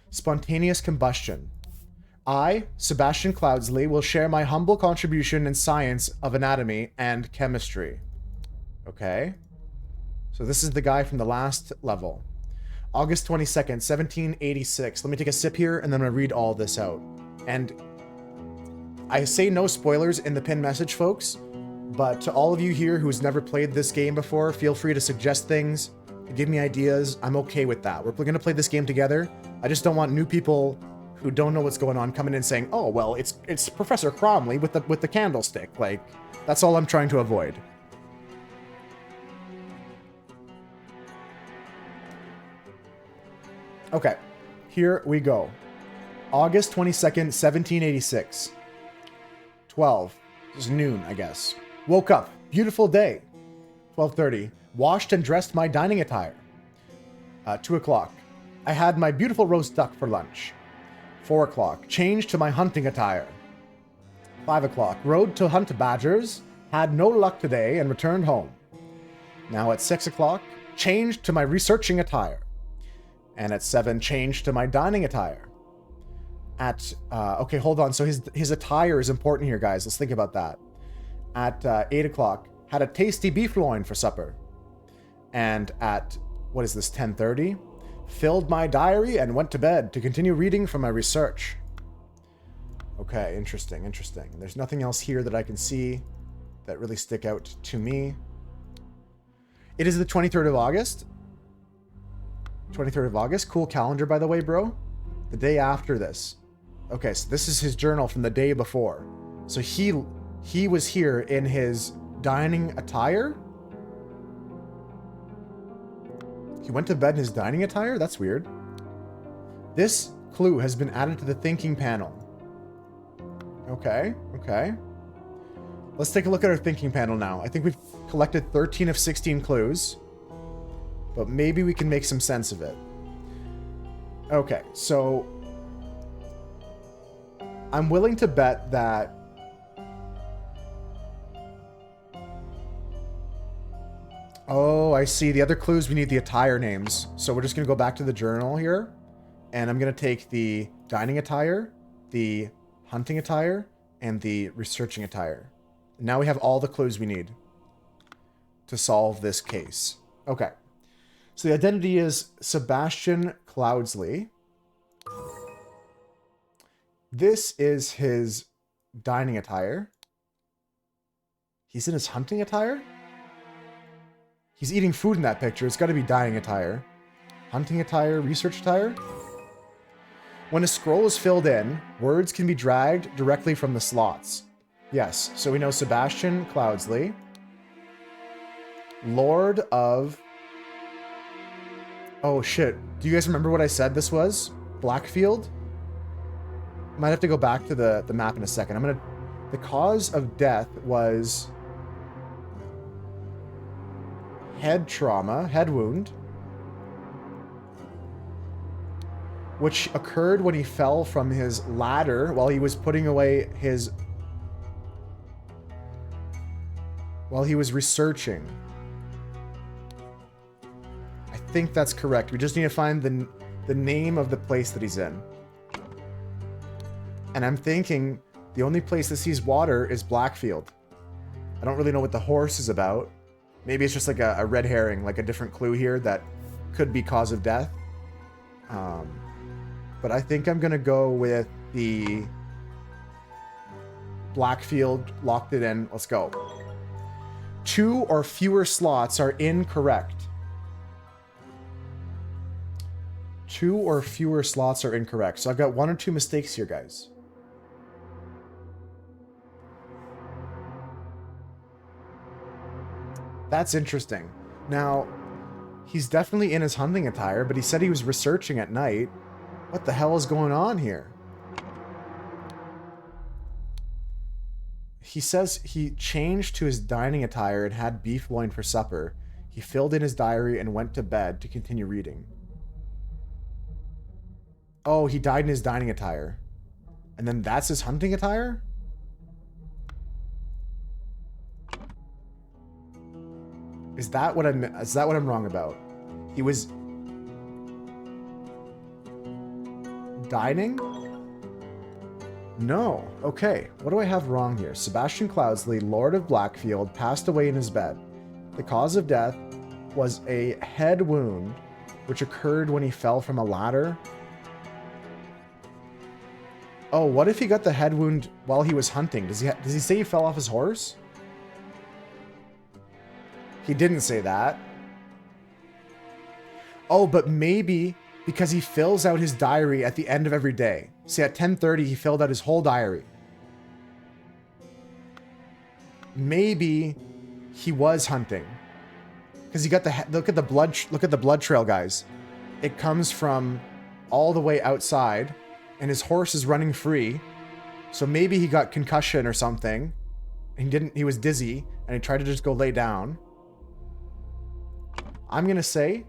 Spontaneous combustion. I, Sebastian Cloudsley, will share my humble contribution in science of anatomy and chemistry. Okay. So this is the guy from the last level. August 22nd, 1786. Let me take a sip here, and then I'm going to read all this out. And I say no spoilers in the pinned message, folks, but to all of you here who's never played this game before, feel free to suggest things, give me ideas. I'm okay with that. We're going to play this game together. I just don't want new people who don't know what's going on coming in saying, "Oh, well, it's Professor Cromley with the candlestick." Like, that's all I'm trying to avoid. Okay, here we go. August 22nd, 1786. 12. This is noon, I guess. Woke up. Beautiful day. 12:30. Washed and dressed my dining attire. 2 o'clock. I had my beautiful roast duck for lunch. 4 o'clock. Changed to my hunting attire. 5 o'clock. Rode to hunt badgers. Had no luck today and returned home. Now at 6 o'clock. Changed to my researching attire. And at 7, changed to my dining attire. At, okay, hold on. So his attire is important here, guys. Let's think about that. At 8 o'clock, had a tasty beef loin for supper. And at, what is this, 10:30? Filled my diary and went to bed to continue reading from my research. Okay, interesting, interesting. There's nothing else here that I can see that really stick out to me. It is the 23rd of August. 23rd of August. Cool calendar, by the way, bro. The day after this. Okay, so this is his journal from the day before. So he was here in his dining attire? He went to bed in his dining attire? That's weird. This clue has been added to the thinking panel. Okay, okay. Let's take a look at our thinking panel now. I think we've collected 13 of 16 clues. But maybe we can make some sense of it. Okay, so I'm willing to bet that oh, I see. The other clues, we need the attire names. So we're just going to go back to the journal here. And I'm going to take the dining attire, the hunting attire, and the researching attire. Now we have all the clues we need to solve this case. Okay. So the identity is Sebastian Cloudsley. This is his dining attire. He's in his hunting attire? He's eating food in that picture. It's got to be dining attire. Hunting attire, research attire. When a scroll is filled in, words can be dragged directly from the slots. Yes, so we know Sebastian Cloudsley. Lord of... Oh, shit. Do you guys remember what I said this was? Blackfield? Might have to go back to the map in a second. The cause of death was... head trauma, head wound, which occurred when he fell from his ladder while he was putting away his... while he was researching. I think that's correct. We just need to find the name of the place that he's in. And I'm thinking the only place that sees water is Blackfield. I don't really know what the horse is about. Maybe it's just like a red herring, like a different clue here that could be cause of death. But I think I'm going to go with the Blackfield, locked it in. Let's go. 2 or fewer slots are incorrect. 2 or fewer slots are incorrect. So I've got 1 or 2 mistakes here, guys. That's interesting. Now, he's definitely in his hunting attire, but he said he was researching at night. What the hell is going on here? He says he changed to his dining attire and had beef loin for supper. He filled in his diary and went to bed to continue reading. Oh, he died in his dining attire. And then that's his hunting attire? Is that what I'm wrong about? He was dining? No. Okay. What do I have wrong here? Sebastian Cloudsley, Lord of Blackfield, passed away in his bed. The cause of death was a head wound, which occurred when he fell from a ladder. Oh, what if he got the head wound while he was hunting? Does he say he fell off his horse? He didn't say that. Oh, but maybe because he fills out his diary at the end of every day. See, at 10:30, he filled out his whole diary. Maybe he was hunting. Because he got the look at the blood trail, guys. It comes from all the way outside, and his horse is running free. So maybe he got concussion or something. He was dizzy, and he tried to just go lay down. I'm gonna say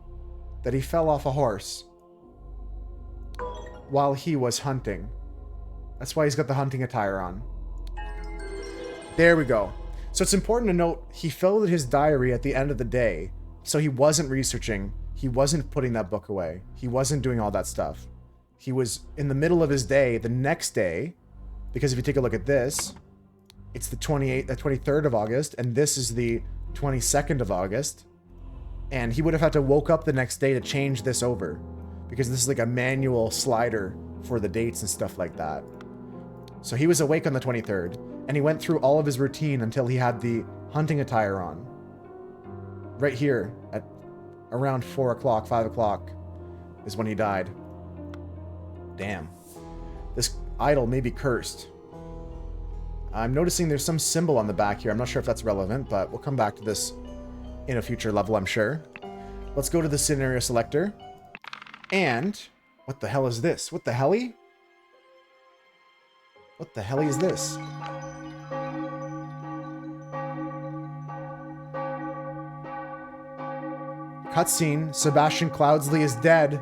that he fell off a horse while he was hunting. That's why he's got the hunting attire on. There we go. So it's important to note he filled his diary at the end of the day, so he wasn't researching, he wasn't putting that book away, he wasn't doing all that stuff. He was in the middle of his day the next day, because if you take a look at this, it's the 23rd of August, and this is the 22nd of August. And he would have had to woke up the next day to change this over, because this is like a manual slider for the dates and stuff like that. So he was awake on the 23rd, and he went through all of his routine until he had the hunting attire on. Right here at around 4 o'clock, 5 o'clock is when he died. Damn. This idol may be cursed. I'm noticing there's some symbol on the back here. I'm not sure if that's relevant, but we'll come back to this in a future level, I'm sure. Let's go to the scenario selector. And what the hell is this? What the helly? What the helly is this? Cutscene. Sebastian Cloudsley is dead.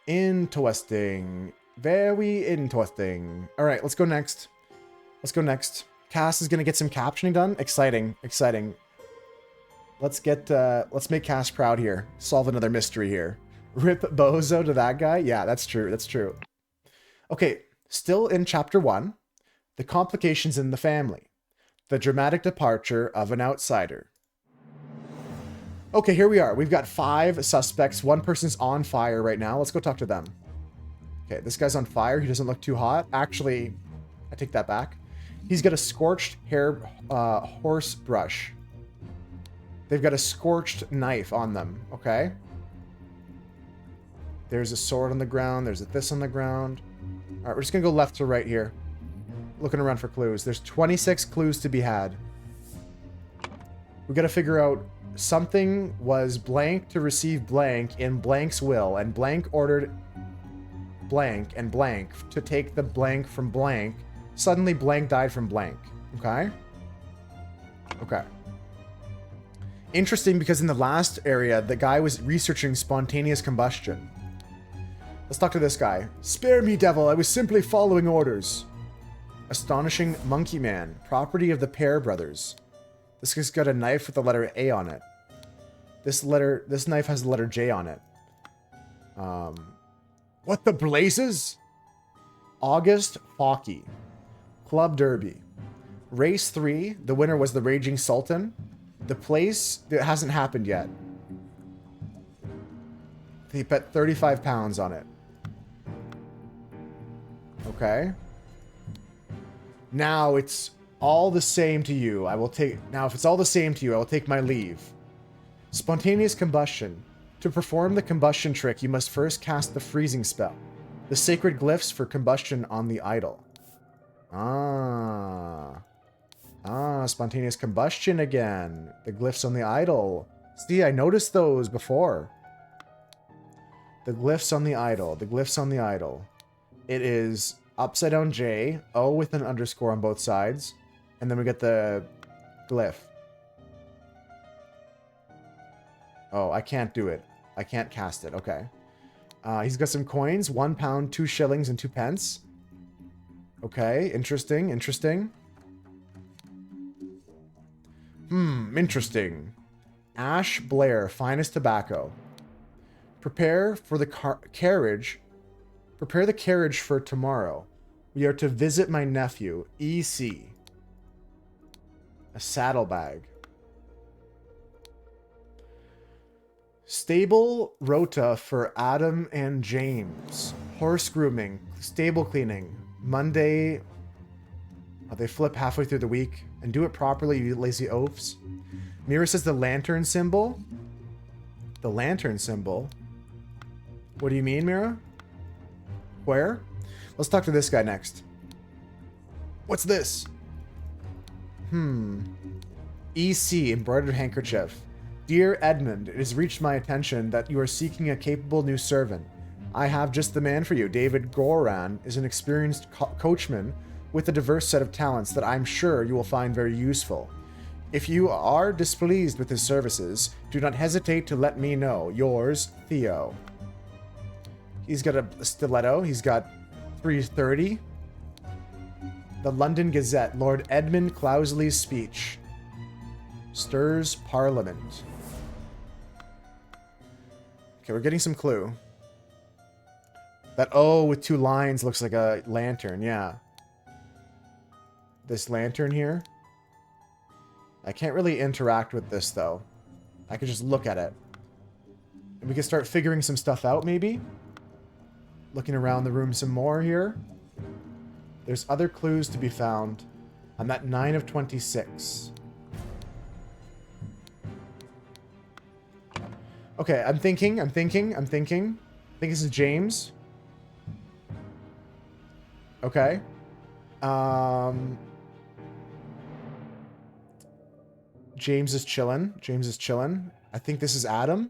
Interesting. Very interesting. All right, let's go next. Let's go next. Cass is gonna get some captioning done. Exciting, exciting. Let's make Cass proud here. Solve another mystery here. Rip Bozo to that guy? Yeah, that's true. That's true. Okay, still in chapter 1. The complications in the family. The dramatic departure of an outsider. Okay, here we are. We've got 5 suspects. One person's on fire right now. Let's go talk to them. Okay, this guy's on fire. He doesn't look too hot. Actually, I take that back. He's got a scorched hair horse brush. They've got a scorched knife on them, okay? There's a sword on the ground. There's this on the ground. All right, we're just going to go left to right here. Looking around for clues. There's 26 clues to be had. We got to figure out something was blank to receive blank in blank's will, and blank ordered blank and blank to take the blank from blank. Suddenly blank died from blank. Okay? Okay. Interesting, because in the last area, the guy was researching spontaneous combustion. Let's talk to this guy. Spare me, devil. I was simply following orders. Astonishing Monkey Man. Property of the Pear Brothers. This guy's got a knife with the letter A on it. This knife has the letter J on it. What the blazes? August Fawkey. Club Derby. Race 3. The winner was the Raging Sultan. The place, it hasn't happened yet. He bet 35 pounds on it. Okay. Now it's all the same to you. Now if it's all the same to you, I will take my leave. Spontaneous combustion. To perform the combustion trick, you must first cast the freezing spell. The sacred glyphs for combustion on the idol. Ah. Ah, spontaneous combustion again. The glyphs on the idol. See, I noticed those before. The glyphs on the idol. The glyphs on the idol. It is upside down J, O with an underscore on both sides, and then we get the glyph. Oh, I can't do it. I can't cast it. Okay. He's got some coins. 1 pound, 2 shillings, and 2 pence. Okay, interesting, interesting. Interesting. Ash Blair, finest tobacco. Prepare for the carriage. Prepare the carriage for tomorrow. We are to visit my nephew, EC. A saddlebag. Stable rota for Adam and James. Horse grooming. Stable cleaning. Monday. Oh, they flip halfway through the week. And do it properly, you lazy oafs. Mira says the lantern symbol. The lantern symbol? What do you mean, Mira? Where? Let's talk to this guy next. What's this? EC, embroidered handkerchief. Dear Edmund, it has reached my attention that you are seeking a capable new servant. I have just the man for you. David Goran is an experienced coachman with a diverse set of talents that I'm sure you will find very useful. If you are displeased with his services, do not hesitate to let me know. Yours, Theo. He's got a stiletto. He's got 330. The London Gazette. Lord Edmund Clousley's speech. Stirs Parliament. Okay, we're getting some clue. That O with 2 lines looks like a lantern, yeah. This lantern here. I can't really interact with this, though. I can just look at it. And we can start figuring some stuff out, maybe? Looking around the room some more here. There's other clues to be found. I'm at 9 of 26. Okay, I'm thinking. I think this is James. Okay. James is chillin'. I think this is Adam.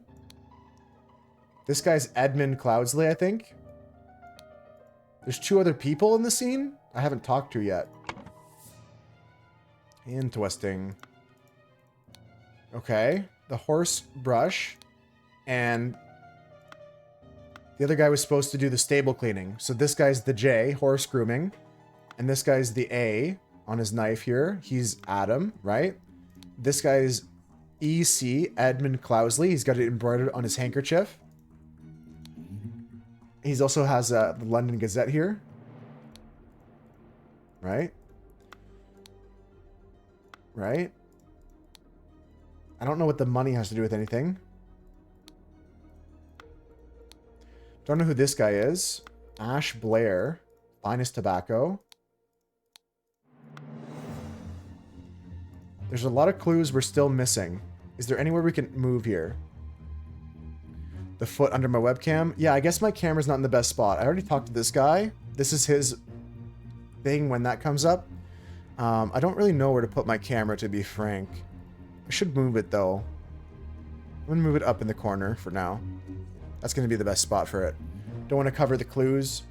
This guy's Edmund Cloudsley, I think. There's 2 other people in the scene I haven't talked to yet. Interesting. Okay. The horse brush. And the other guy was supposed to do the stable cleaning. So this guy's the J, horse grooming. And this guy's the A on his knife here. He's Adam, right? This guy's EC, Edmund Clousley. He's got it embroidered on his handkerchief. He also has the London Gazette here. Right? Right? I don't know what the money has to do with anything. Don't know who this guy is. Ash Blair. Finest tobacco. There's a lot of clues we're still missing. Is there anywhere we can move here? The foot under my webcam? Yeah, I guess my camera's not in the best spot. I already talked to this guy. This is his thing when that comes up. I don't really know where to put my camera, to be frank. I should move it, though. I'm going to move it up in the corner for now. That's going to be the best spot for it. Don't want to cover the clues.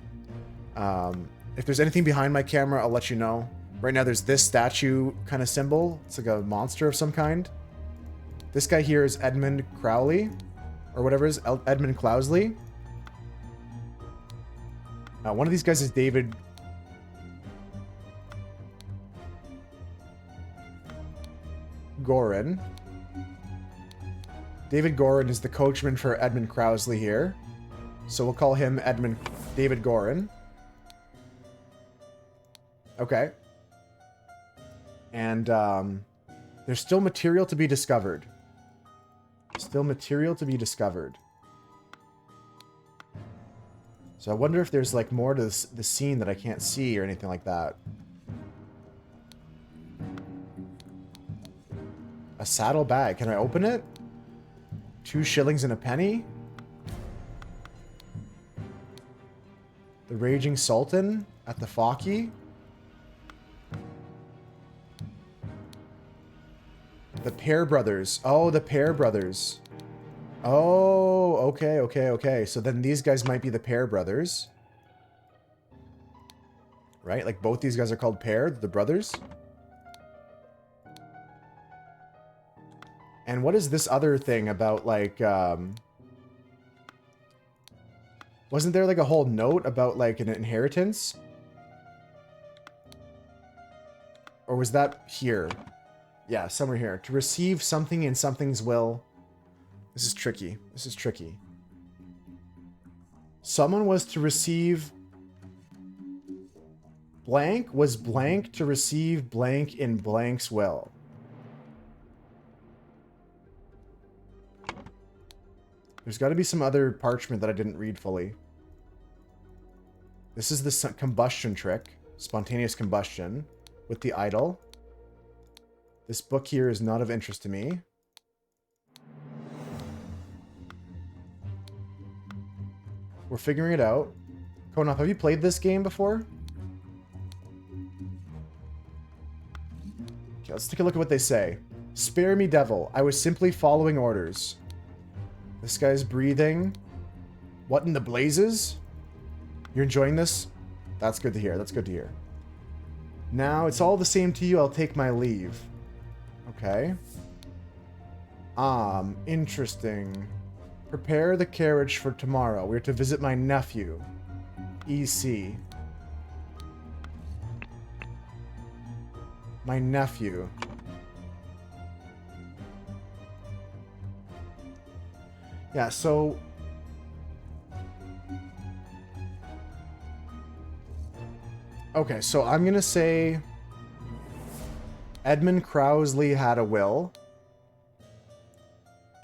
If there's anything behind my camera, I'll let you know. Right now, there's this statue kind of symbol. It's like a monster of some kind. This guy here is Edmund Crowley. Or whatever it is. Edmund Clousley. One of these guys is David Goran. David Goran is the coachman for Edmund Crousley here. So we'll call him David Goran. Okay. And there's still material to be discovered. Still material to be discovered. So I wonder if there's like more to the scene that I can't see or anything like that. A saddle bag. Can I open it? 2 shillings and a penny? The Raging Sultan at the Focky? The Pear brothers. Oh, the Pear brothers. Oh, okay, okay, okay. So then these guys might be the Pear brothers. Right? Like both these guys are called Pear, the brothers. And what is this other thing about, like, wasn't there, like, a whole note about, like, an inheritance? Or was that here? Yeah, somewhere here. To receive something in something's will. This is tricky. This is tricky. Someone was to receive... Blank was blank to receive blank in blank's will. There's got to be some other parchment that I didn't read fully. This is the combustion trick. Spontaneous combustion. With the idol. This book here is not of interest to me. We're figuring it out. Konoth, have you played this game before? Okay, let's take a look at what they say. Spare me, devil. I was simply following orders. This guy's breathing. What in the blazes? You're enjoying this? That's good to hear. That's good to hear. Now, it's all the same to you. I'll take my leave. Okay. Interesting. Prepare the carriage for tomorrow. We're to visit my nephew. EC. My nephew. Yeah, so... Okay, so I'm gonna say... Edmund Crowsley had a will.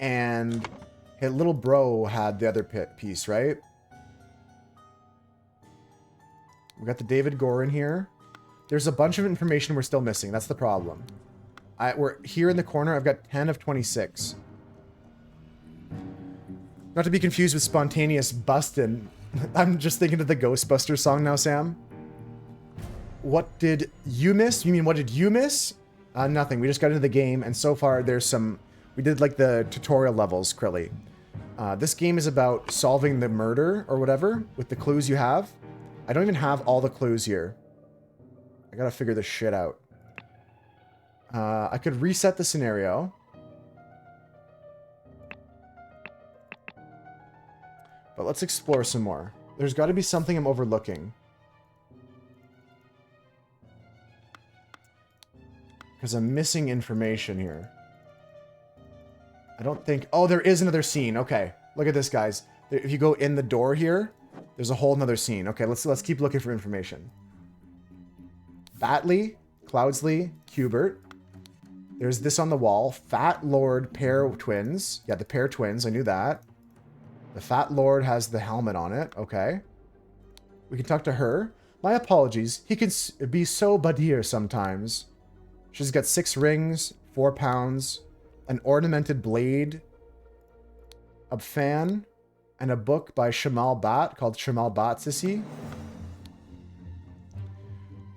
And his little bro had the other piece, right? We got the David Gore in here. There's a bunch of information we're still missing. That's the problem. We're here in the corner. I've got 10 of 26. Not to be confused with Spontaneous Bustin'. I'm just thinking of the Ghostbusters song now, Sam. What did you miss? You mean what did you miss? Nothing. We just got into the game, and so far there's some... We did, like, the tutorial levels, Krilly. This game is about solving the murder, or whatever, with the clues you have. I don't even have all the clues here. I gotta figure this shit out. I could reset the scenario. But let's explore some more. There's got to be something I'm overlooking. Because I'm missing information here. I don't think... Oh, there is another scene. Okay. Look at this, guys. If you go in the door here, there's a whole nother scene. Okay, let's keep looking for information. Batley, Cloudsley, Hubert. There's this on the wall. Fat Lord Pear Twins. Yeah, the Pear Twins. I knew that. The Fat Lord has the helmet on it. Okay. We can talk to her. My apologies. He can be so badir sometimes. She's got 6 rings, 4 pounds, an ornamented blade, a fan, and a book by Shamal Bat called Shamal Bat Sissi.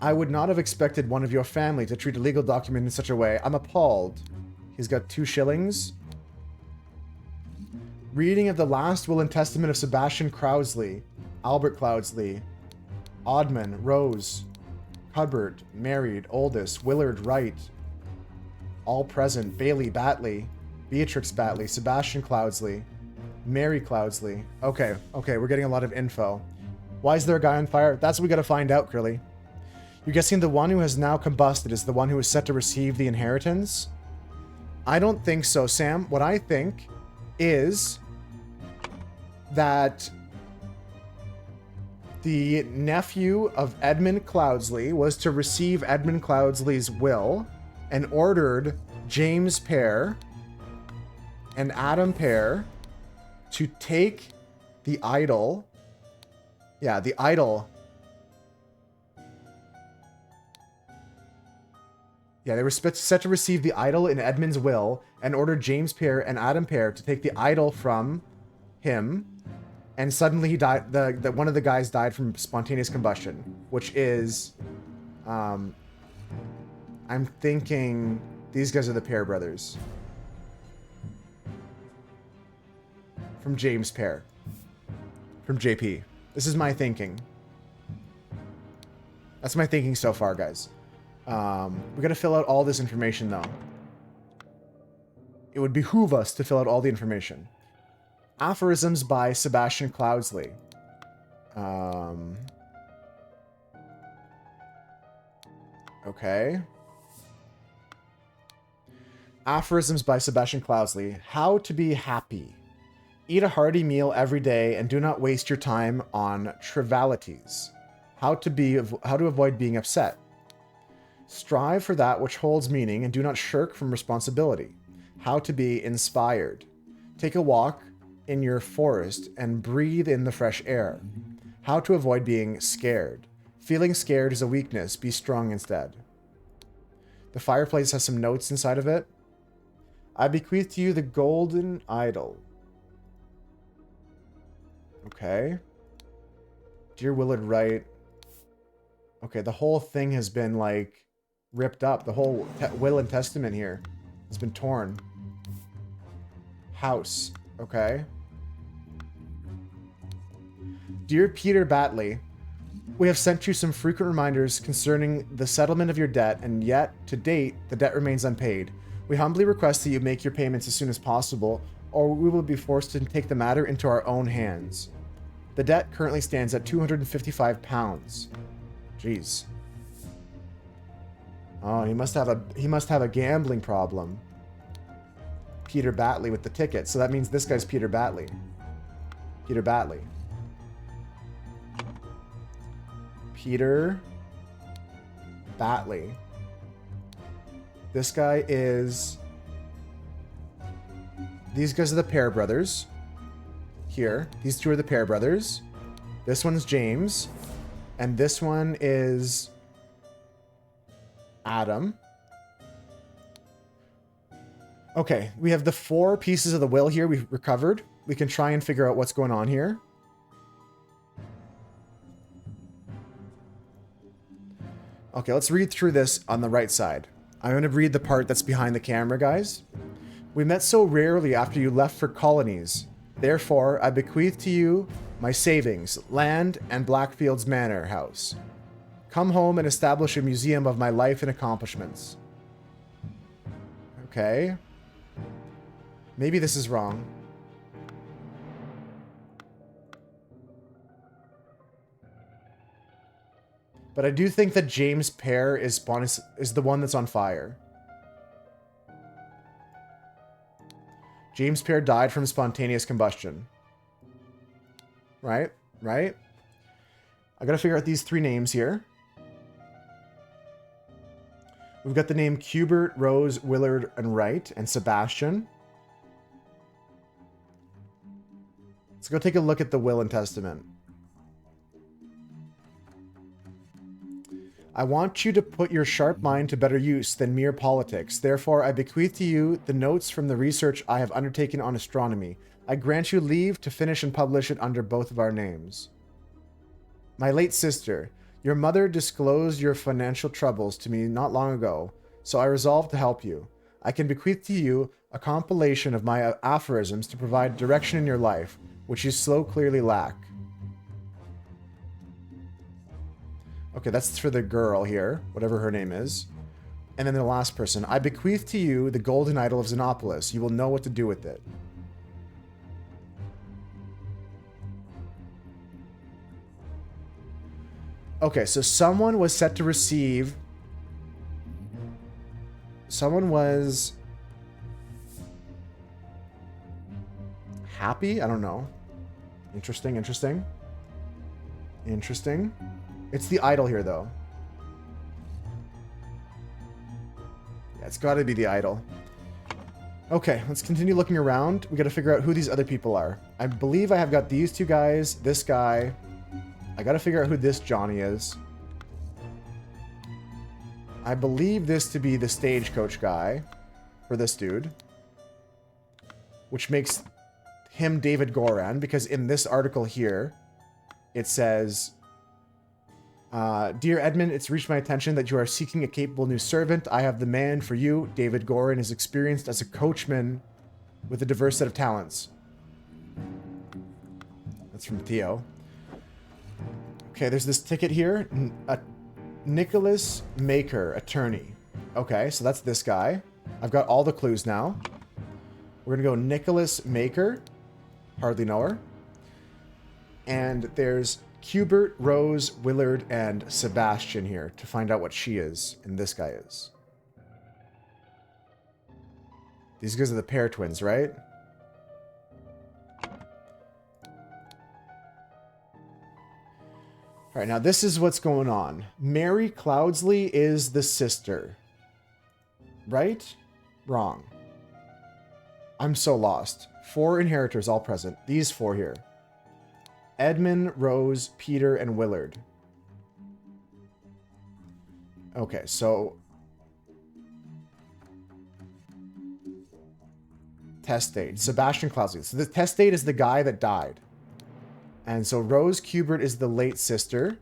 I would not have expected one of your family to treat a legal document in such a way. I'm appalled. He's got 2 shillings. Reading of the last will and testament of Sebastian Crowsley, Albert Cloudsley, Oddman, Rose, Hubbard, married, oldest, Willard Wright, all present, Bailey Batley, Beatrix Batley, Sebastian Cloudsley, Mary Cloudsley. Okay, we're getting a lot of info. Why is there a guy on fire? That's what we gotta find out, Krilly. You're guessing the one who has now combusted is the one who is set to receive the inheritance? I don't think so, Sam. What I think is that the nephew of Edmund Cloudsley was to receive Edmund Cloudsley's will and ordered James Pear and Adam Pear to take the idol. Yeah, the idol. Yeah, they were set to receive the idol in Edmund's will and ordered James Pear and Adam Pear to take the idol from him. And suddenly he died. One of the guys died from spontaneous combustion, which is, I'm thinking These guys are the Pear brothers. From James Pear. From JP. This is my thinking. That's my thinking so far, guys. We gotta fill out all this information, though. It would behoove us to fill out all the information. Aphorisms by Sebastian Cloudsley. Okay. Aphorisms by Sebastian Cloudsley. How to be happy. Eat a hearty meal every day and do not waste your time on trivialities. How to avoid being upset. Strive for that which holds meaning and do not shirk from responsibility. How to be inspired. Take a walk in your forest and breathe in the fresh air. How to avoid being scared. Feeling scared is a weakness. Be strong instead. The fireplace has some notes inside of it. I bequeath to you the golden idol. Okay. Dear Willard Wright. Okay, the whole thing has been, like, ripped up. The whole will and testament here has been torn. House. Okay. Dear Peter Batley, we have sent you some frequent reminders concerning the settlement of your debt, and yet, to date, the debt remains unpaid. We humbly request that you make your payments as soon as possible, or we will be forced to take the matter into our own hands. The debt currently stands at £255. Jeez. Oh, he must have a gambling problem. Peter Batley with the ticket. So that means this guy's Peter Batley. Peter Batley. Peter Batley. This guy is... These guys are the Pear brothers. Here. These two are the Pear brothers. This one's James. And this one is... Adam. Okay, we have the 4 pieces of the will here we've recovered. We can try and figure out what's going on here. Okay, let's read through this on the right side. I'm going to read the part that's behind the camera, guys. We met so rarely after you left for colonies. Therefore, I bequeath to you my savings, land, and Blackfields Manor House. Come home and establish a museum of my life and accomplishments. Okay. Maybe this is wrong. But I do think that James Pear is the one that's on fire. James Pear died from spontaneous combustion. Right? Right? I gotta figure out these 3 names here. We've got the name Cubert, Rose, Willard, and Wright, and Sebastian. Let's go take a look at the will and testament. I want you to put your sharp mind to better use than mere politics. Therefore, I bequeath to you the notes from the research I have undertaken on astronomy. I grant you leave to finish and publish it under both of our names. My late sister, your mother disclosed your financial troubles to me not long ago, so I resolved to help you. I can bequeath to you a compilation of my aphorisms to provide direction in your life, which you so clearly lack. Okay, that's for the girl here, whatever her name is. And then the last person. I bequeath to you the golden idol of Xenopolis. You will know what to do with it. Okay, so someone was set to receive... Someone was... happy? I don't know. Interesting, interesting. Interesting. It's the idol here, though. Yeah, it's got to be the idol. Okay, let's continue looking around. We got to figure out who these other people are. I believe I have got these 2 guys, this guy. I got to figure out who this Johnny is. I believe this to be the stagecoach guy for this dude, which makes him David Goran, because in this article here, it says... Dear Edmund, it's reached my attention that you are seeking a capable new servant. I have the man for you. David Gorin is experienced as a coachman with a diverse set of talents. That's from Theo. Okay, there's this ticket here. Nicholas Maker, attorney. Okay, so that's this guy. I've got all the clues now. We're gonna go Nicholas Maker. Hardly know her. And there's Hubert, Rose, Willard, and Sebastian here to find out what she is and this guy is. These guys are the pair twins, right? All right, now this is what's going on. Mary Cloudsley is the sister. Right? Wrong. I'm so lost. 4 inheritors all present. These 4 here. Edmund, Rose, Peter, and Willard. Okay, so... Test date. Sebastian Cloudsley. So the test date is the guy that died. And so Rose Kubert is the late sister.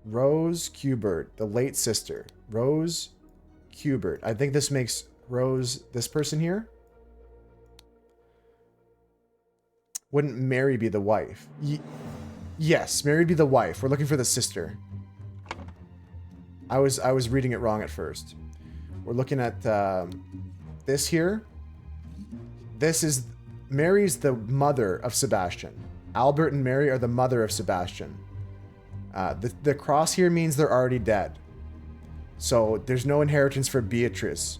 Rose Kubert, the late sister. Rose Kubert. I think this makes Rose this person here. Wouldn't Mary be the wife? Yes, Mary would be the wife. We're looking for the sister. I was reading it wrong at first. We're looking at this here. This is... Mary's the mother of Sebastian. Albert and Mary are the mother of Sebastian. The cross here means they're already dead. So there's no inheritance for Beatrice.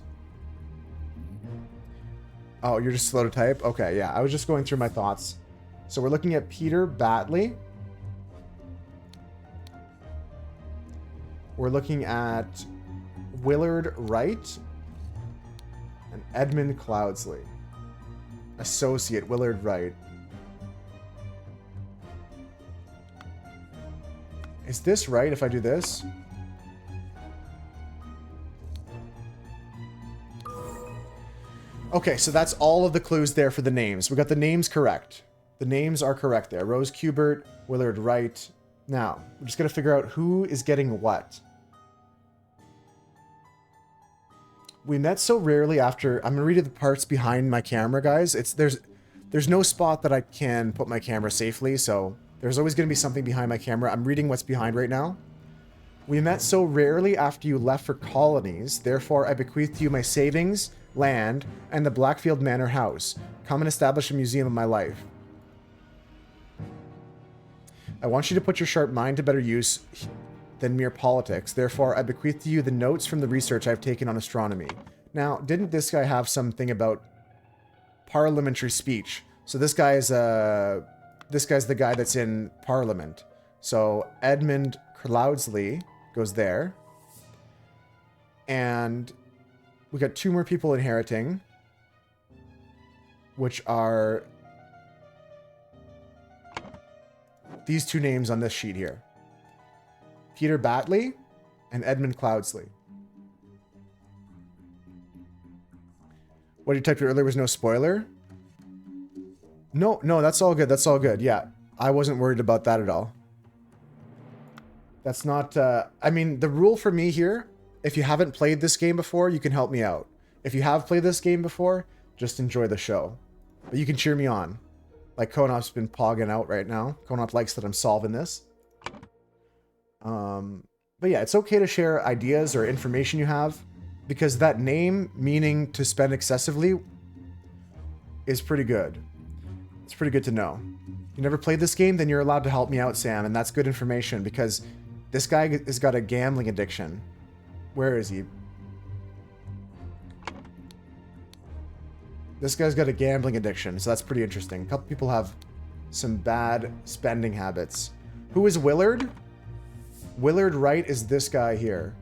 Oh, you're just slow to type? Okay, yeah. I was just going through my thoughts. So we're looking at Peter Batley. We're looking at Willard Wright and Edmund Cloudsley. Associate Willard Wright. Is this right if I do this? Okay, so that's all of the clues there for the names. We got the names correct. The names are correct there. Rose Kubert, Willard Wright. Now, we're just going to figure out who is getting what. We met so rarely after... I'm going to read you the parts behind my camera, guys. There's no spot that I can put my camera safely, so there's always going to be something behind my camera. I'm reading what's behind right now. We met so rarely after you left for colonies. Therefore, I bequeath to you my savings, land, and the Blackfield Manor house. Come and establish a museum of my life. I want you to put your sharp mind to better use than mere politics. Therefore, I bequeath to you the notes from the research I've taken on astronomy. Now, didn't this guy have something about parliamentary speech? So this guy's the guy that's in Parliament. So Edmund Cloudsley goes there. And we got 2 more people inheriting, which are these 2 names on this sheet here. Peter Batley and Edmund Cloudsley. What you typed earlier was no spoiler? No, that's all good. That's all good. Yeah, I wasn't worried about that at all. That's not... I mean, the rule for me here, if you haven't played this game before, you can help me out. If you have played this game before, just enjoy the show. But you can cheer me on. Like Konop's been pogging out right now. Konop likes that I'm solving this. But yeah, it's okay to share ideas or information you have, because that name meaning to spend excessively is pretty good. It's pretty good to know. You never played this game? Then you're allowed to help me out, Sam, and that's good information, because this guy has got a gambling addiction. Where is he? This guy's got a gambling addiction, so that's pretty interesting. A couple people have some bad spending habits. Who is Willard? Willard Wright is this guy here.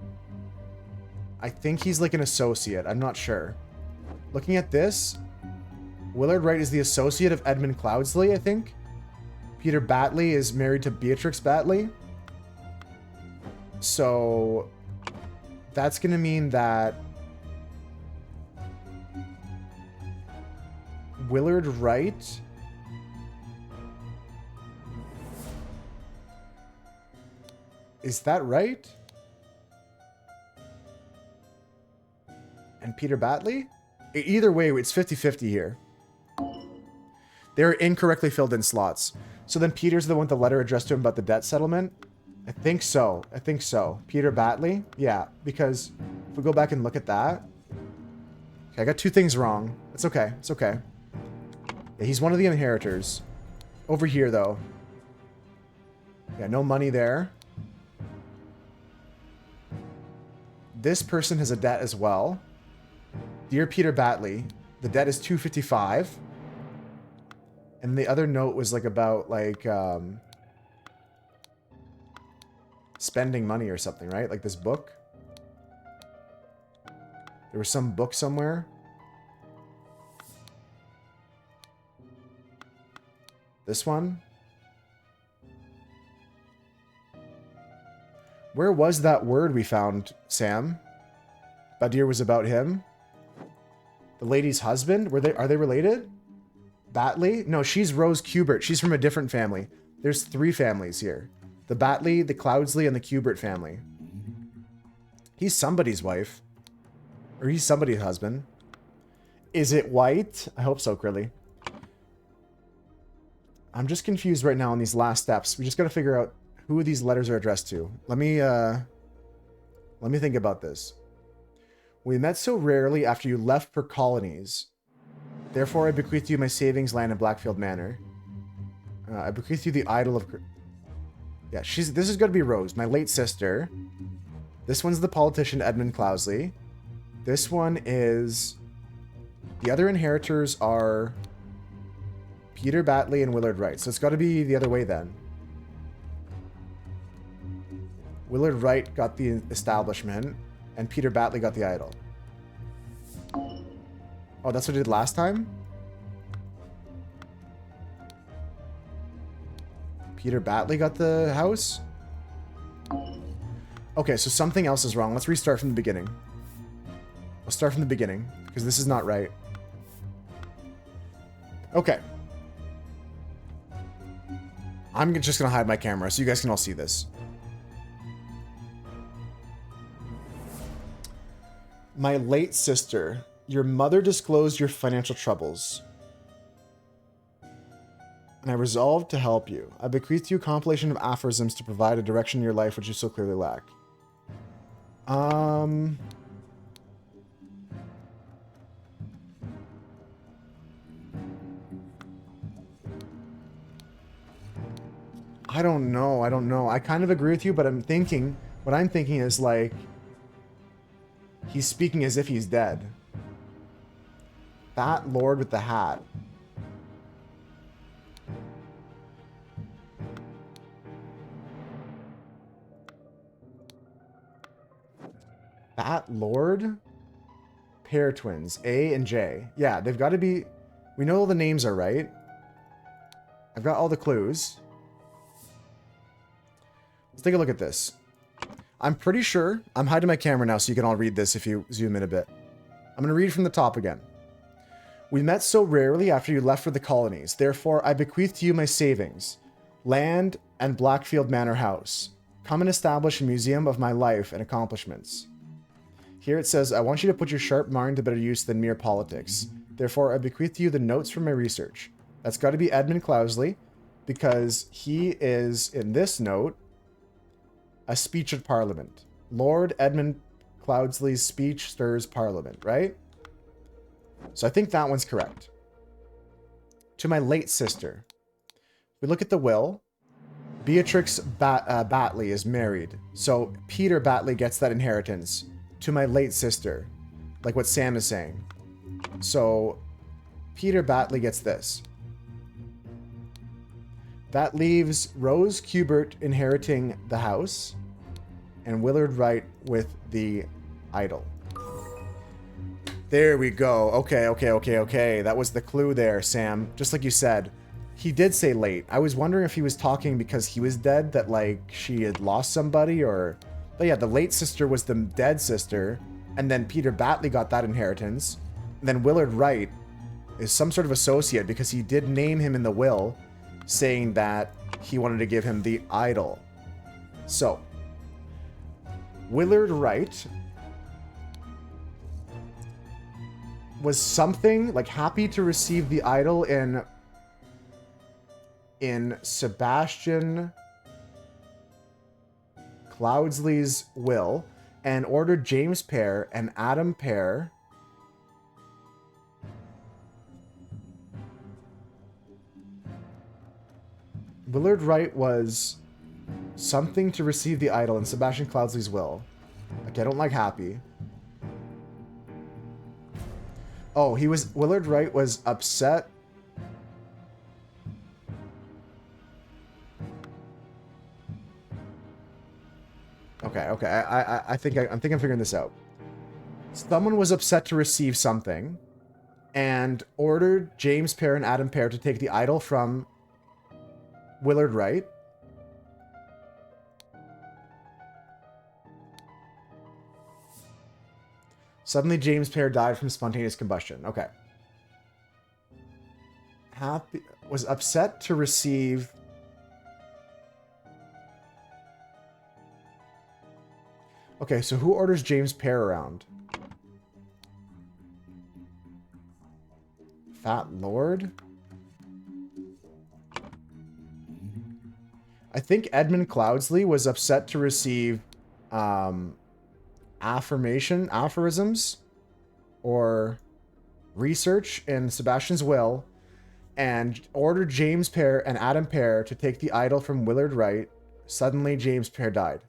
I think he's like an associate. I'm not sure. Looking at this, Willard Wright is the associate of Edmund Cloudsley, I think. Peter Batley is married to Beatrix Batley. So that's going to mean that Willard Wright Is that right? And Peter Batley? Either way, it's 50-50 here. They're incorrectly filled in slots. So then Peter's the one with the letter addressed to him about the debt settlement? I think so. I think so. Peter Batley? Yeah, because if we go back and look at that... Okay, I got 2 things wrong. It's okay. It's okay. Yeah, he's one of the inheritors. Over here, though. Yeah, no money there. This person has a debt as well. Dear Peter Batley, the debt is $255. And the other note was like about like spending money or something, right? Like this book. There was some book somewhere. This one. Where was that word we found, Sam? Badir was about him. The lady's husband? Are they related? Batley? No, she's Rose Kubert. She's from a different family. There's 3 families here. The Batley, the Cloudsley, and the Kubert family. He's somebody's wife. Or he's somebody's husband. Is it white? I hope so, Krilly. I'm just confused right now on these last steps. We just got to figure out who these letters are addressed to. Let me think about this. We met so rarely after you left for colonies. Therefore, I bequeath you my savings land in Blackfield Manor. I bequeath you the idol of... Yeah, this is going to be Rose, my late sister. This one's the politician Edmund Cloudsley. This one is... The other inheritors are Peter Batley and Willard Wright. So it's got to be the other way then. Willard Wright got the establishment, and Peter Batley got the idol. Oh, that's what I did last time? Peter Batley got the house? Okay, so something else is wrong. Let's restart from the beginning. We'll start from the beginning, because this is not right. Okay. I'm just going to hide my camera so you guys can all see this. My late sister, your mother disclosed your financial troubles, and I resolved to help you. I bequeath you a compilation of aphorisms to provide a direction in your life which you so clearly lack. I don't know. I kind of agree with you, but what I'm thinking is like, he's speaking as if he's dead. That lord with the hat. That lord? Pair twins. A and J. Yeah, they've got to be... We know all the names are right. I've got all the clues. Let's take a look at this. I'm pretty sure... I'm hiding my camera now so you can all read this if you zoom in a bit. I'm going to read from the top again. We met so rarely after you left for the colonies. Therefore, I bequeath to you my savings, land, and Blackfield Manor House. Come and establish a museum of my life and accomplishments. Here it says, I want you to put your sharp mind to better use than mere politics. Therefore, I bequeath to you the notes from my research. That's got to be Edmund Cloudsley, because he is, in this note, a speech at Parliament. Lord Edmund Cloudsley's speech stirs Parliament, right? So I think that one's correct. To my late sister. We look at the will. Beatrix Batley is married. So Peter Batley gets that inheritance. To my late sister. Like what Sam is saying. So Peter Batley gets this. That leaves Rose Kubert inheriting the house. And Willard Wright with the idol. There we go. Okay. That was the clue there, Sam. Just like you said. He did say late. I was wondering if he was talking because he was dead, that like she had lost somebody, or... But yeah, the late sister was the dead sister, and then Peter Batley got that inheritance. And then Willard Wright is some sort of associate because he did name him in the will, saying that he wanted to give him the idol. So, Willard Wright was something like happy to receive the idol in Sebastian Cloudsley's will and ordered James Pear and Adam Pear Willard Wright was something to receive the idol in Sebastian Cloudsley's will. Okay, I don't like happy. Oh, Willard Wright was upset. Okay. I think I'm figuring this out. Someone was upset to receive something and ordered James Pear and Adam Pear to take the idol from Willard Wright. Suddenly, James Pear died from spontaneous combustion. Okay. Happy was upset to receive. Okay, so who orders James Pear around? Fat Lord? I think Edmund Cloudsley was upset to receive aphorisms or research in Sebastian's will and ordered James Pear and Adam Pear to take the idol from Willard Wright. Suddenly, James Pear died.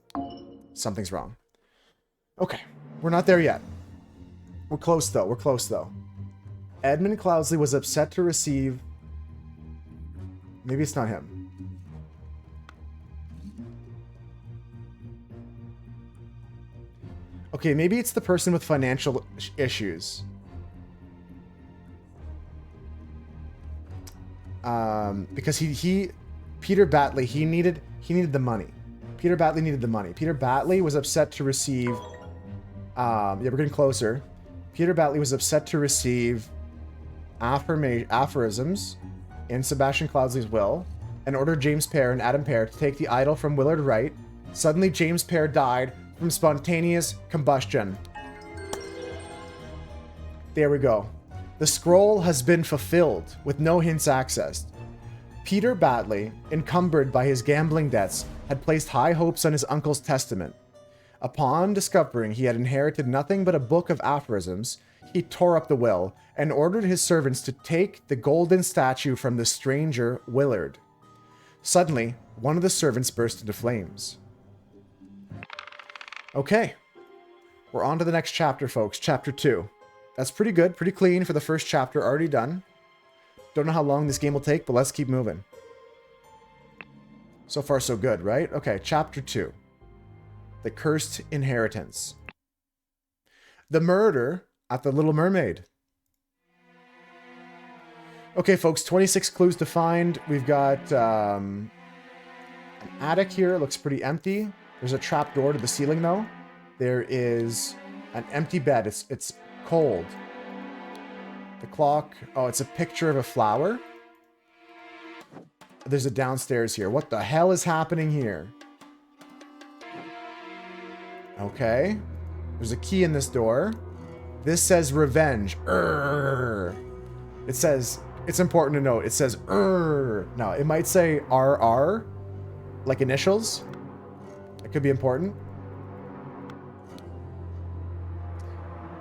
Something's wrong. Okay, we're not there yet. We're close, though. Edmund Cloudsley was upset to receive... Maybe it's not him. Okay, maybe it's the person with financial issues. Because Peter Batley, he needed the money. Peter Batley needed the money. Peter Batley was upset to receive... yeah, we're getting closer. Peter Batley was upset to receive aphorisms in Sebastian Cloudsley's will and ordered James Pear and Adam Pear to take the idol from Willard Wright. Suddenly, James Pear died from spontaneous combustion. There we go. The scroll has been fulfilled with no hints accessed. Peter Batley, encumbered by his gambling debts, had placed high hopes on his uncle's testament. Upon discovering he had inherited nothing but a book of aphorisms, he tore up the will and ordered his servants to take the golden statue from the stranger Willard. Suddenly, one of the servants burst into flames. Okay, we're on to the next chapter, folks. Chapter 2. That's pretty good, pretty clean for the first chapter, already done. Don't know how long this game will take, but let's keep moving. So far, so good, right? Okay, Chapter 2. The Cursed Inheritance. The Murder at the Little Mermaid. Okay, folks, 26 clues to find. We've got an attic here. It looks pretty empty. There's a trap door to the ceiling, though. There is an empty bed. It's cold. The clock. Oh, it's a picture of a flower. There's a downstairs here. What the hell is happening here? Okay. There's a key in this door. This says revenge. Urgh. It says, it's important to note, it says Urgh. Now, it might say RR, like initials. It could be important.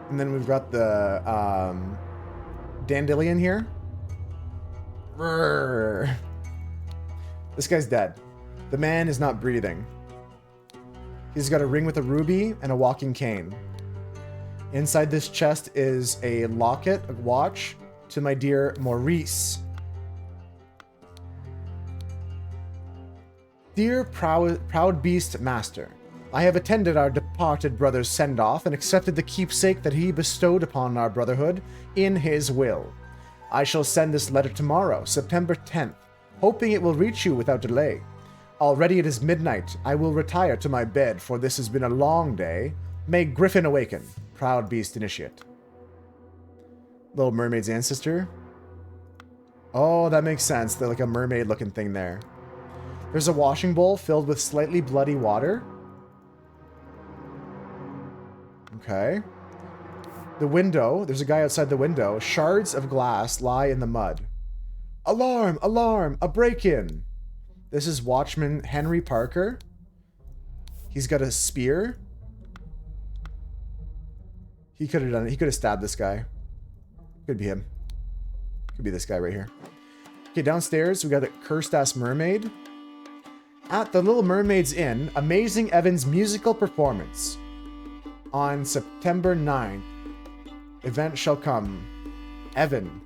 And then we've got the dandelion here. Urgh. This guy's dead. The man is not breathing. He's got a ring with a ruby and a walking cane. Inside this chest is a locket, a watch, to my dear Maurice. Dear proud beast master, I have attended our departed brother's send-off and accepted the keepsake that he bestowed upon our brotherhood in his will. I shall send this letter tomorrow, September 10th, hoping it will reach you without delay. Already it is midnight. I will retire to my bed, for this has been a long day. May Griffin awaken, proud beast initiate. Little Mermaid's ancestor. Oh, that makes sense. They're like a mermaid-looking thing there. There's a washing bowl filled with slightly bloody water. Okay. The window. There's a guy outside the window. Shards of glass lie in the mud. Alarm! Alarm! A break-in! This is Watchman Henry Parker. He's got a spear. He could have done it. He could have stabbed this guy. Could be him. Could be this guy right here. Okay, downstairs we got a cursed-ass mermaid. At the Little Mermaid's Inn, Amazing Evan's musical performance. On September 9th, event shall come. Evan,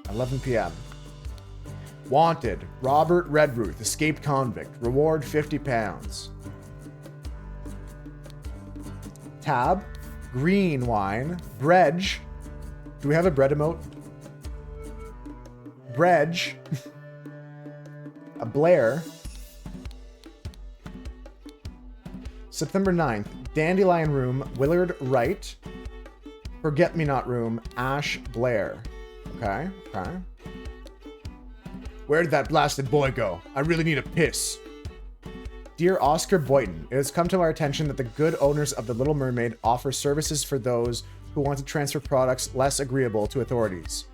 11 p.m. Wanted, Robert Redruth, escaped convict. Reward £50. Tab, green wine, Bredge. Do we have a bread emote? Bredge. A Blair. September 9th, Dandelion Room, Willard Wright. Forget-Me-Not Room, Ash Blair. Okay, okay. Where did that blasted boy go? I really need a piss. Dear Oscar Boynton, it has come to our attention that the good owners of the Little Mermaid offer services for those who want to transfer products less agreeable to authorities.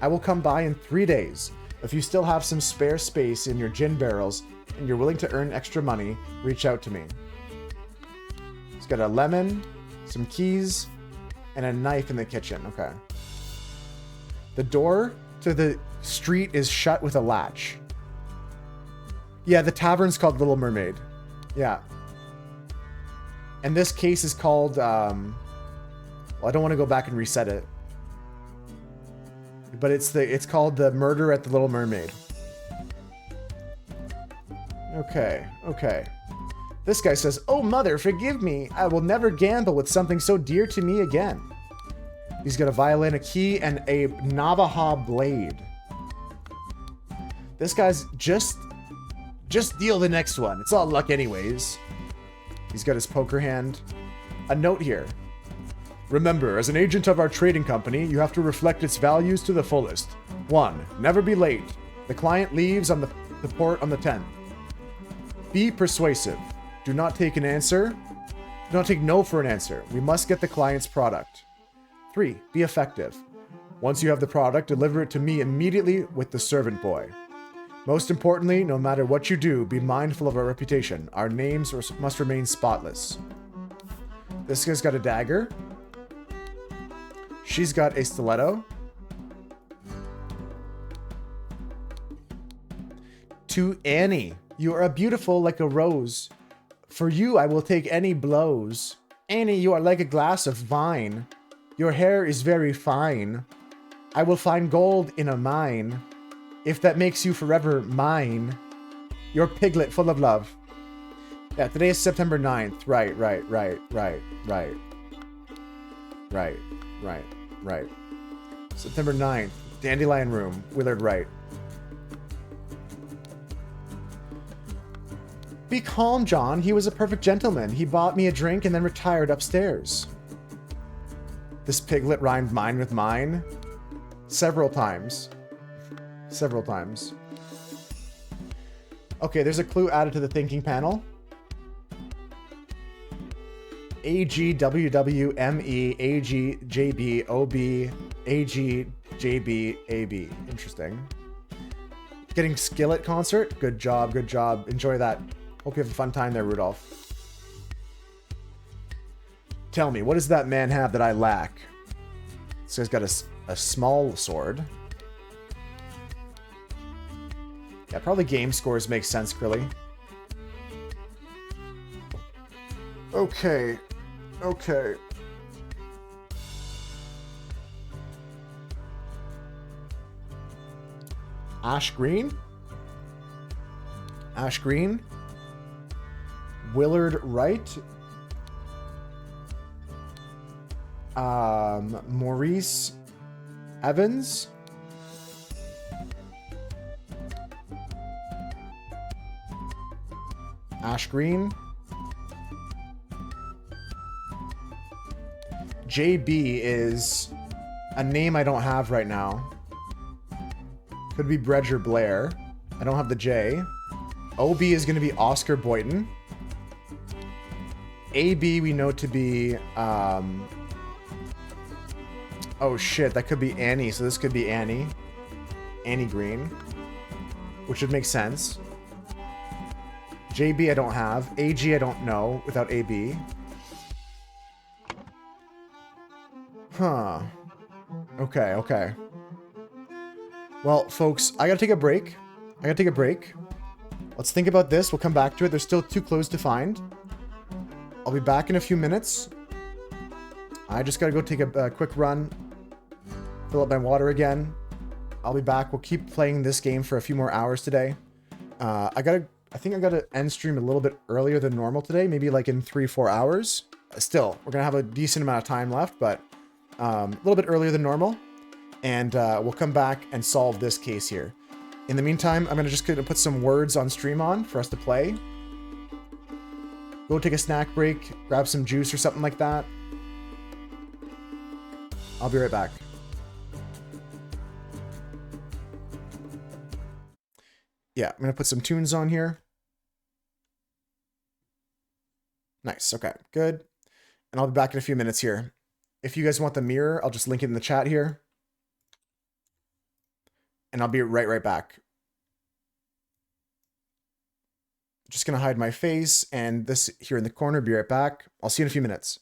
I will come by in 3 days. If you still have some spare space in your gin barrels and you're willing to earn extra money, reach out to me. It's got a lemon, some keys, and a knife in the kitchen. Okay. The door to the street is shut with a latch. Yeah, the tavern's called Little Mermaid. Yeah. And this case is called, well, I don't want to go back and reset it. But it's called The Murder at the Little Mermaid. Okay, okay. This guy says, "Oh, mother, forgive me. I will never gamble with something so dear to me again." He's got a violin, a key, and a Navajo blade. This guy's just deal the next one. It's all luck anyways. He's got his poker hand. A note here. Remember, as an agent of our trading company, you have to reflect its values to the fullest. 1. Never be late. The client leaves on the port on the 10th. Be persuasive. Do not take an answer. Do not take no for an answer. We must get the client's product. 3. Be effective. Once you have the product, deliver it to me immediately with the servant boy. Most importantly, no matter what you do, be mindful of our reputation. Our names must remain spotless. This guy's got a dagger. She's got a stiletto. To Annie, you are beautiful like a rose. For you, I will take any blows. Annie, you are like a glass of wine. Your hair is very fine. I will find gold in a mine. If that makes you forever mine. Your piglet full of love. Yeah, today is September 9th. Right. September 9th. Dandelion Room. Willard Wright. Be calm, John. He was a perfect gentleman. He bought me a drink and then retired upstairs. This piglet rhymed mine with mine. Several times. Several times. Okay, there's a clue added to the thinking panel. AGWWME AGJB AGJB. Interesting. Getting Skillet concert. Good job, good job. Enjoy that. Hope you have a fun time there, Rudolph. Tell me, what does that man have that I lack? This guy's got a small sword. Yeah, probably game scores make sense, Krilly. Okay. Okay. Ash Green? Ash Green? Willard Wright? Maurice Evans? Ash Green? JB is a name I don't have right now. Could be Bredger Blair. I don't have the J. OB is going to be Oscar Boynton. AB we know to be, oh shit, that could be Annie, so this could be Annie. Annie Green. Which would make sense. JB I don't have. AG I don't know without AB. Huh. Okay, okay. Well, folks, I gotta take a break. Let's think about this. We'll come back to it. There's still 2 clues to find. I'll be back in a few minutes. I just gotta go take a quick run. Fill up my water again. I'll be back. We'll keep playing this game for a few more hours today. I think I gotta end stream a little bit earlier than normal today. Maybe like in 3-4 hours. Still, we're gonna have a decent amount of time left, but a little bit earlier than normal. And we'll come back and solve this case here. In the meantime, I'm just gonna put some words on stream on for us to play. Go take a snack break, grab some juice or something like that. I'll be right back. Yeah, I'm gonna put some tunes on here. Nice, okay, good. And I'll be back in a few minutes here. If you guys want the mirror, I'll just link it in the chat here. And I'll be right back. Just gonna hide my face and this here in the corner, be right back. I'll see you in a few minutes.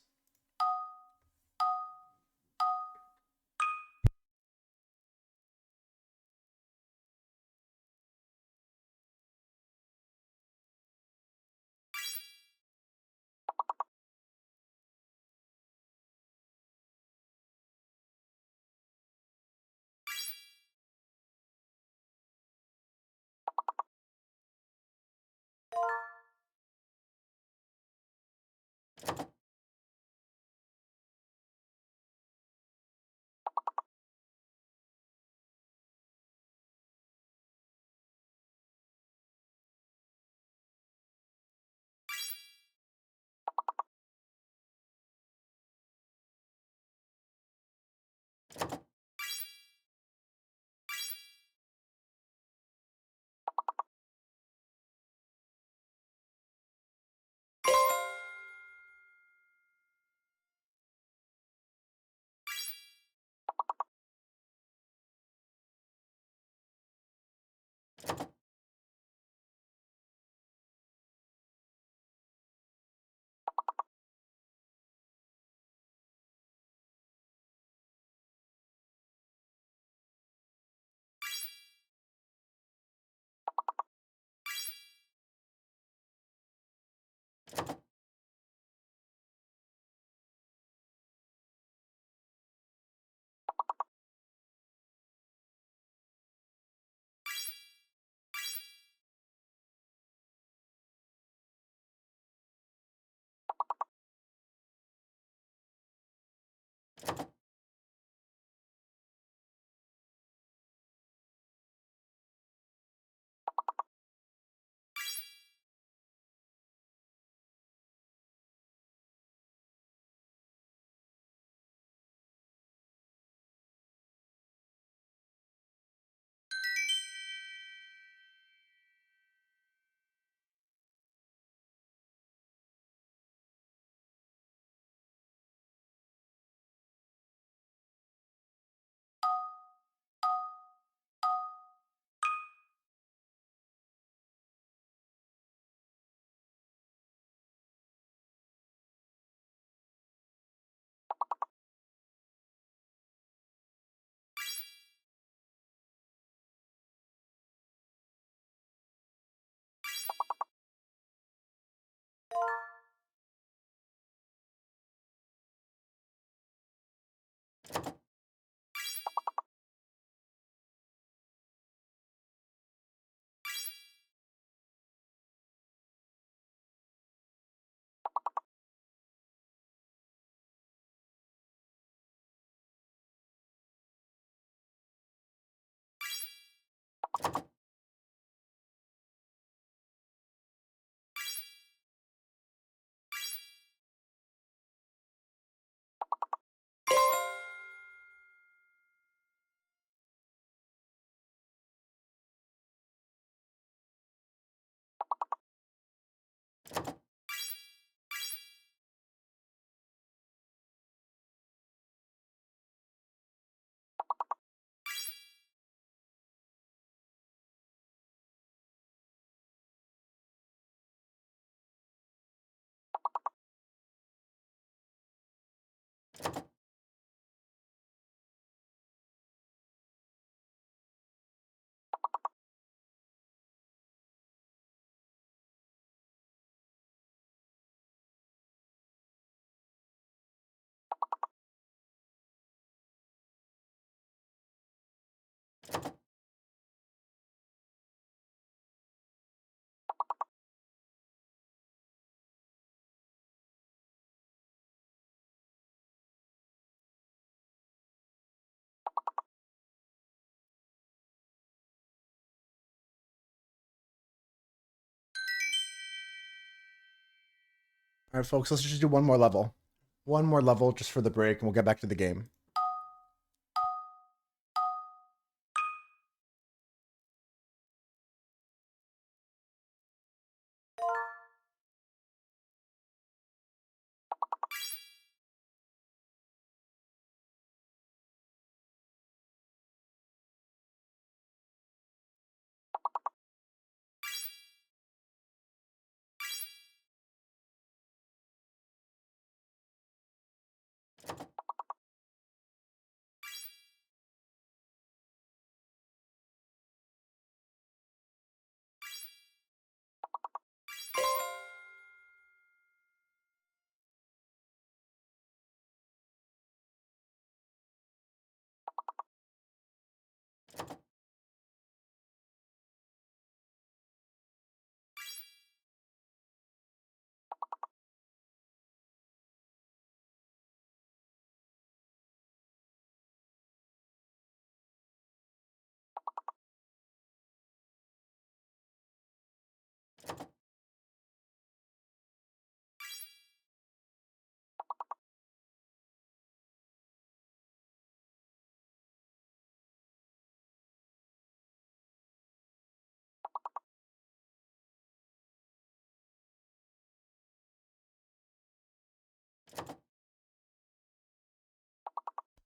All right, folks, let's just do one more level. One more level just for the break, and we'll get back to the game.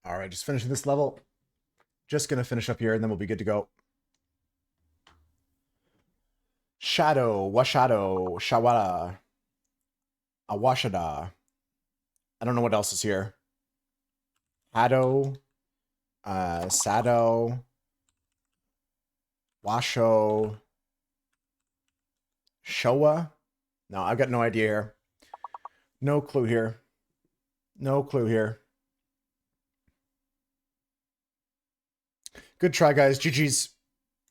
All right, just finishing this level. Just gonna finish up here, and then we'll be good to go. Shadow, Washado, Shawara, Awashada. I don't know what else is here. Hado, Sado, Washo, Showa. No, I've got no idea here. No clue here. No clue here. Good try, guys. GG's.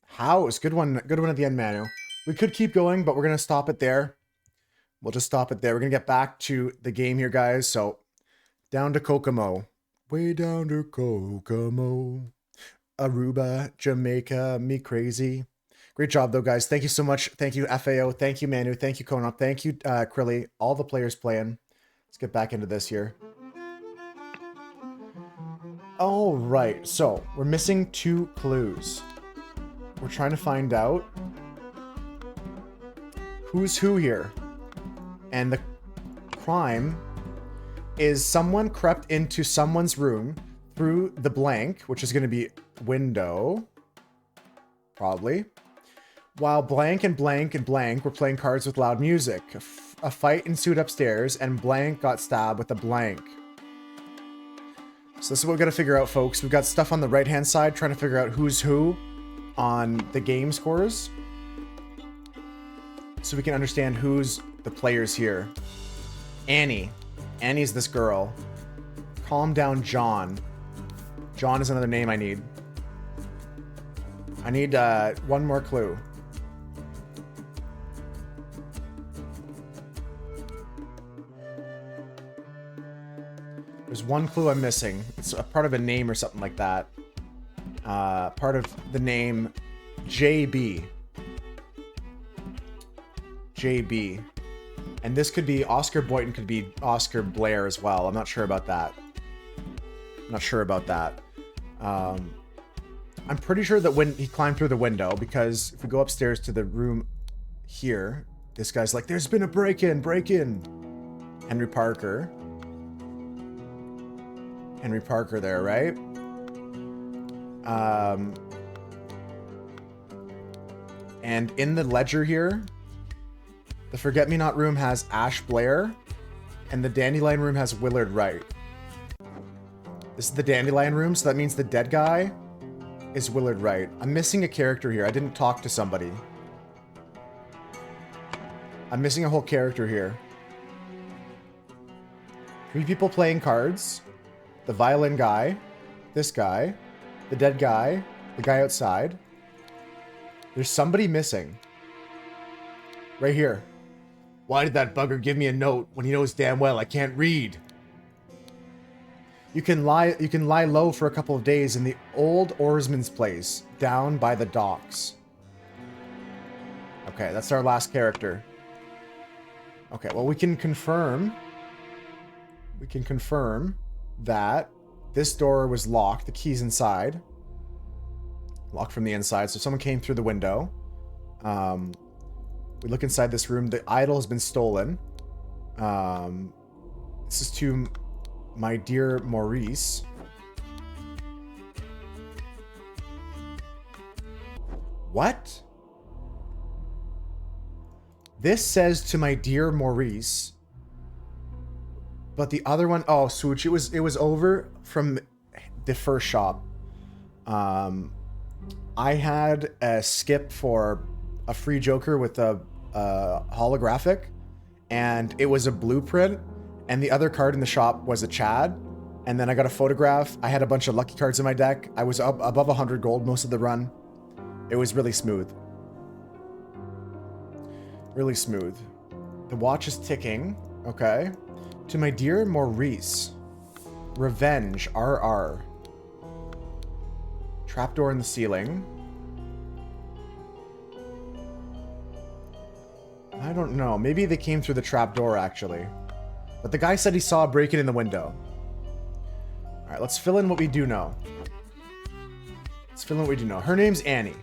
House. Good one. Good one at the end, Manu. We could keep going, but we're going to stop it there. We'll just stop it there. We're going to get back to the game here, guys. So, down to Kokomo. Way down to Kokomo. Aruba, Jamaica, me crazy. Great job, though, guys. Thank you so much. Thank you, FAO. Thank you, Manu. Thank you, Konop. Thank you, Krilly. All the players playing. Let's get back into this here. All right. So, we're missing 2 clues. We're trying to find out who's who here. And the crime is someone crept into someone's room through the blank, which is going to be window, probably, while blank and blank and blank were playing cards with loud music. A fight ensued upstairs, and blank got stabbed with a blank. So this is what we got to figure out, folks. We've got stuff on the right-hand side trying to figure out who's who on the game scores, so we can understand who's the players here. Annie. Annie's this girl. Calm down, John. John is another name I need. I need one more clue. There's one clue I'm missing. It's a part of a name or something like that. Part of the name JB. JB. And this could be Oscar Boynton, could be Oscar Blair as well. I'm not sure about that. I'm not sure about that. I'm pretty sure that when he climbed through the window, because if we go upstairs to the room here, this guy's like, there's been a break-in, break-in. Henry Parker. Henry Parker there, right? And in the ledger here, the Forget-Me-Not room has Ash Blair, and the Dandelion room has Willard Wright. This is the Dandelion room, so that means the dead guy is Willard Wright. I'm missing a character here. I didn't talk to somebody. I'm missing a whole character here. 3 people playing cards. The violin guy. This guy. The dead guy. The guy outside. There's somebody missing. Right here. Why did that bugger give me a note when he knows damn well I can't read? You can lie low for a couple of days in the old oarsman's place down by the docks. Okay, that's our last character. Okay, well, we can confirm that this door was locked. The key's inside. Locked from the inside, so someone came through the window. We look inside this room. The idol has been stolen. This is to my dear Maurice. What? This says to my dear Maurice. But the other one, oh, Swooch, it was over from the first shop. I had a skip for a free Joker with a holographic, and it was a blueprint, and the other card in the shop was a Chad, and then I got a photograph. I had a bunch of lucky cards in my deck. I was up above 100 gold most of the run. It was really smooth. Really smooth. The watch is ticking. Okay. To my dear Maurice. Revenge. RR. Trapdoor in the ceiling. I don't know. Maybe they came through the trapdoor, actually. But the guy said he saw a break-in in the window. Alright, let's fill in what we do know. Let's fill in what we do know. Her name's Annie.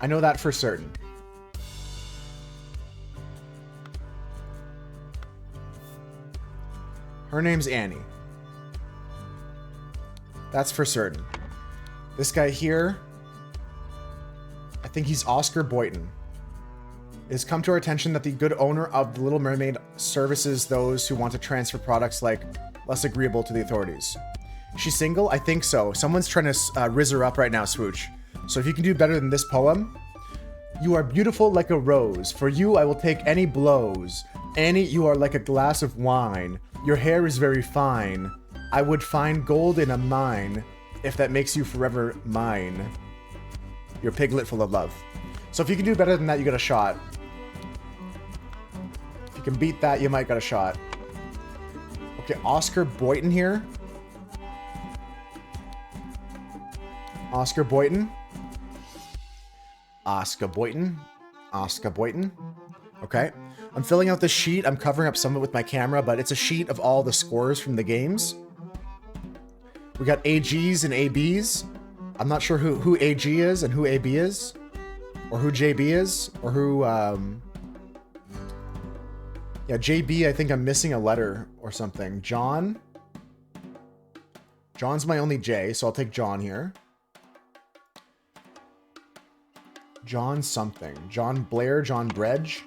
I know that for certain. Her name's Annie. That's for certain. This guy here, I think he's Oscar Boyton. It has come to our attention that the good owner of the Little Mermaid services those who want to transfer products like less agreeable to the authorities. She's single? I think so. Someone's trying to riz her up right now, Swooch. So if you can do better than this poem. You are beautiful like a rose. For you I will take any blows. Annie, you are like a glass of wine. Your hair is very fine. I would find gold in a mine if that makes you forever mine. You're piglet full of love. So if you can do better than that, you get a shot. If you can beat that, you might get a shot. Okay, Oscar Boyton here. Oscar Boyton. Oscar Boyton. Oscar Boyton. Okay. I'm filling out the sheet. I'm covering up some of it with my camera, but it's a sheet of all the scores from the games. We got AGs and ABs. I'm not sure who AG is and who AB is. Or who JB is. Or who, yeah, JB, I think I'm missing a letter or something. John. John's my only J, so I'll take John here. John something. John Blair, John Bredge.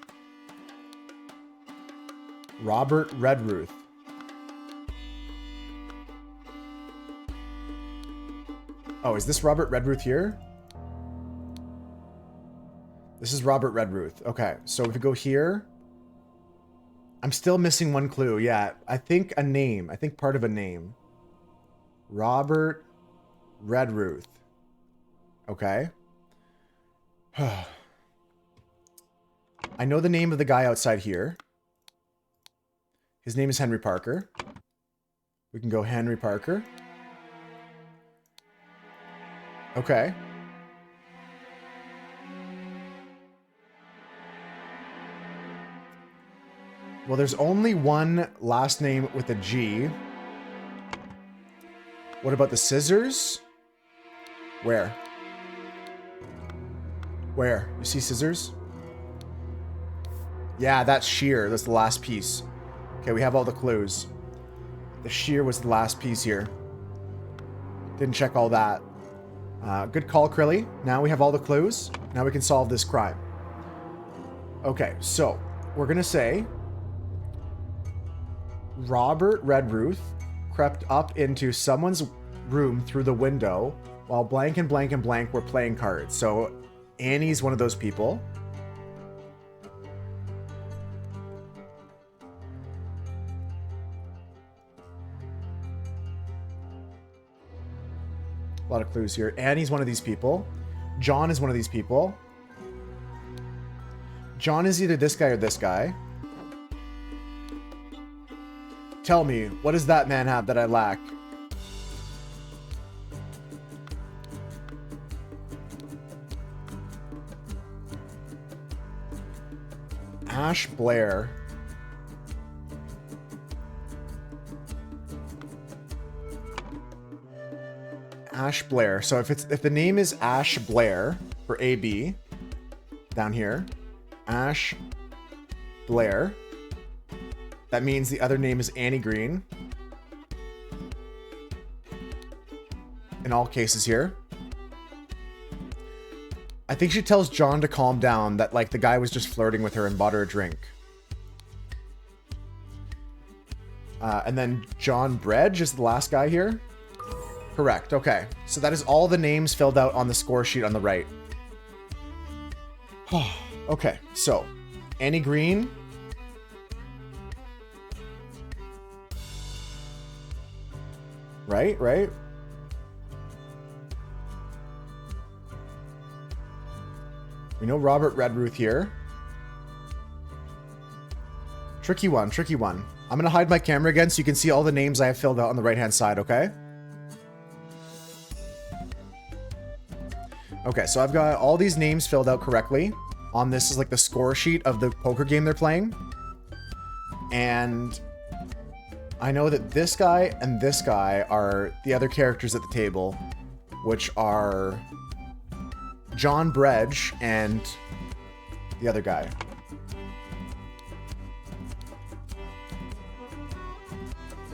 Robert Redruth. Oh, is this Robert Redruth here? This is Robert Redruth. Okay, so if we go here... I'm still missing one clue. Yeah, I think a name. I think part of a name. Robert Redruth. Okay. I know the name of the guy outside here. His name is Henry Parker. We can go Henry Parker. Okay. Well, there's only one last name with a G. What about the scissors? Where? Where? You see scissors? Yeah, that's sheer. That's the last piece. Okay, we have all the clues. The sheer was the last piece here. Didn't check all that. Good call, Krilly. Now we have all the clues. Now we can solve this crime. Okay, so we're going to say Robert Redruth, crept up into someone's room through the window while blank and blank and blank were playing cards. So Annie's one of those people. A lot of clues here. Annie's one of these people. John is one of these people. John is either this guy or this guy. Tell me, what does that man have that I lack? Ash Blair. Ash Blair. So if the name is Ash Blair for AB down here, Ash Blair, that means the other name is Annie Green. In all cases here. I think she tells John to calm down, that like the guy was just flirting with her and bought her a drink. And then John Bredge is the last guy here. Correct. Okay. So that is all the names filled out on the score sheet on the right. Okay. So Annie Green. Right? We know Robert Redruth here. Tricky one. I'm going to hide my camera again so you can see all the names I have filled out on the right-hand side, okay? Okay, so I've got all these names filled out correctly. On this is like the score sheet of the poker game they're playing. And I know that this guy and this guy are the other characters at the table, which are John Bredge and the other guy.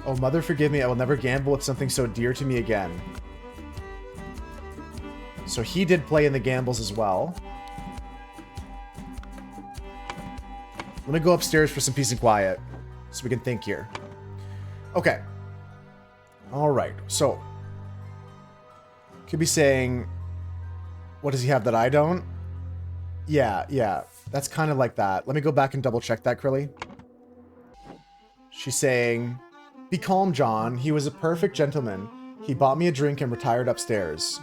Oh, mother forgive me, I will never gamble with something so dear to me again. So he did play in the gambles as well. Let me go upstairs for some peace and quiet so we can think here. Okay. All right. So could be saying, what does he have that I don't? Yeah. That's kind of like that. Let me go back and double check that, Krilly. She's saying, be calm, John. He was a perfect gentleman. He bought me a drink and retired upstairs.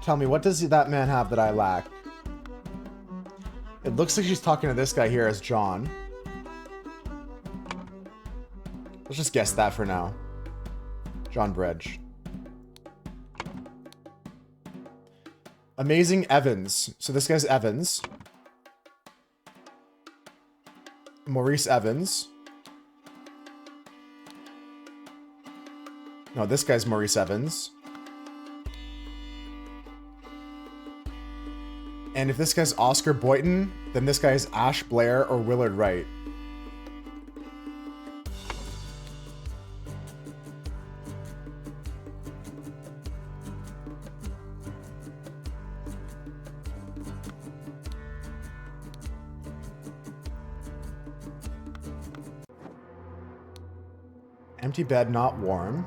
Tell me, what does that man have that I lack? It looks like she's talking to this guy here as John. Let's just guess that for now. John Bredge. Amazing Evans. So this guy's Evans. Maurice Evans. No, this guy's Maurice Evans. And if this guy's Oscar Boynton, then this guy's Ash Blair or Willard Wright. Empty bed, not warm.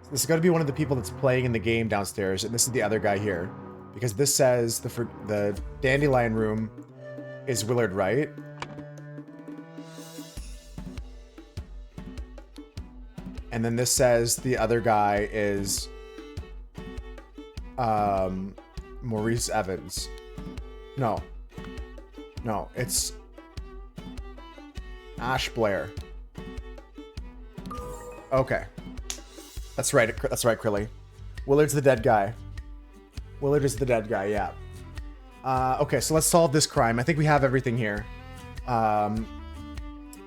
So this has got to be one of the people that's playing in the game downstairs, and this is the other guy here. Because this says the Dandelion room is Willard Wright. And then this says the other guy is Maurice Evans. No, it's Ash Blair. Okay. That's right, Krilly. Willard's the dead guy. Willard is the dead guy, yeah. Okay, so let's solve this crime. I think we have everything here.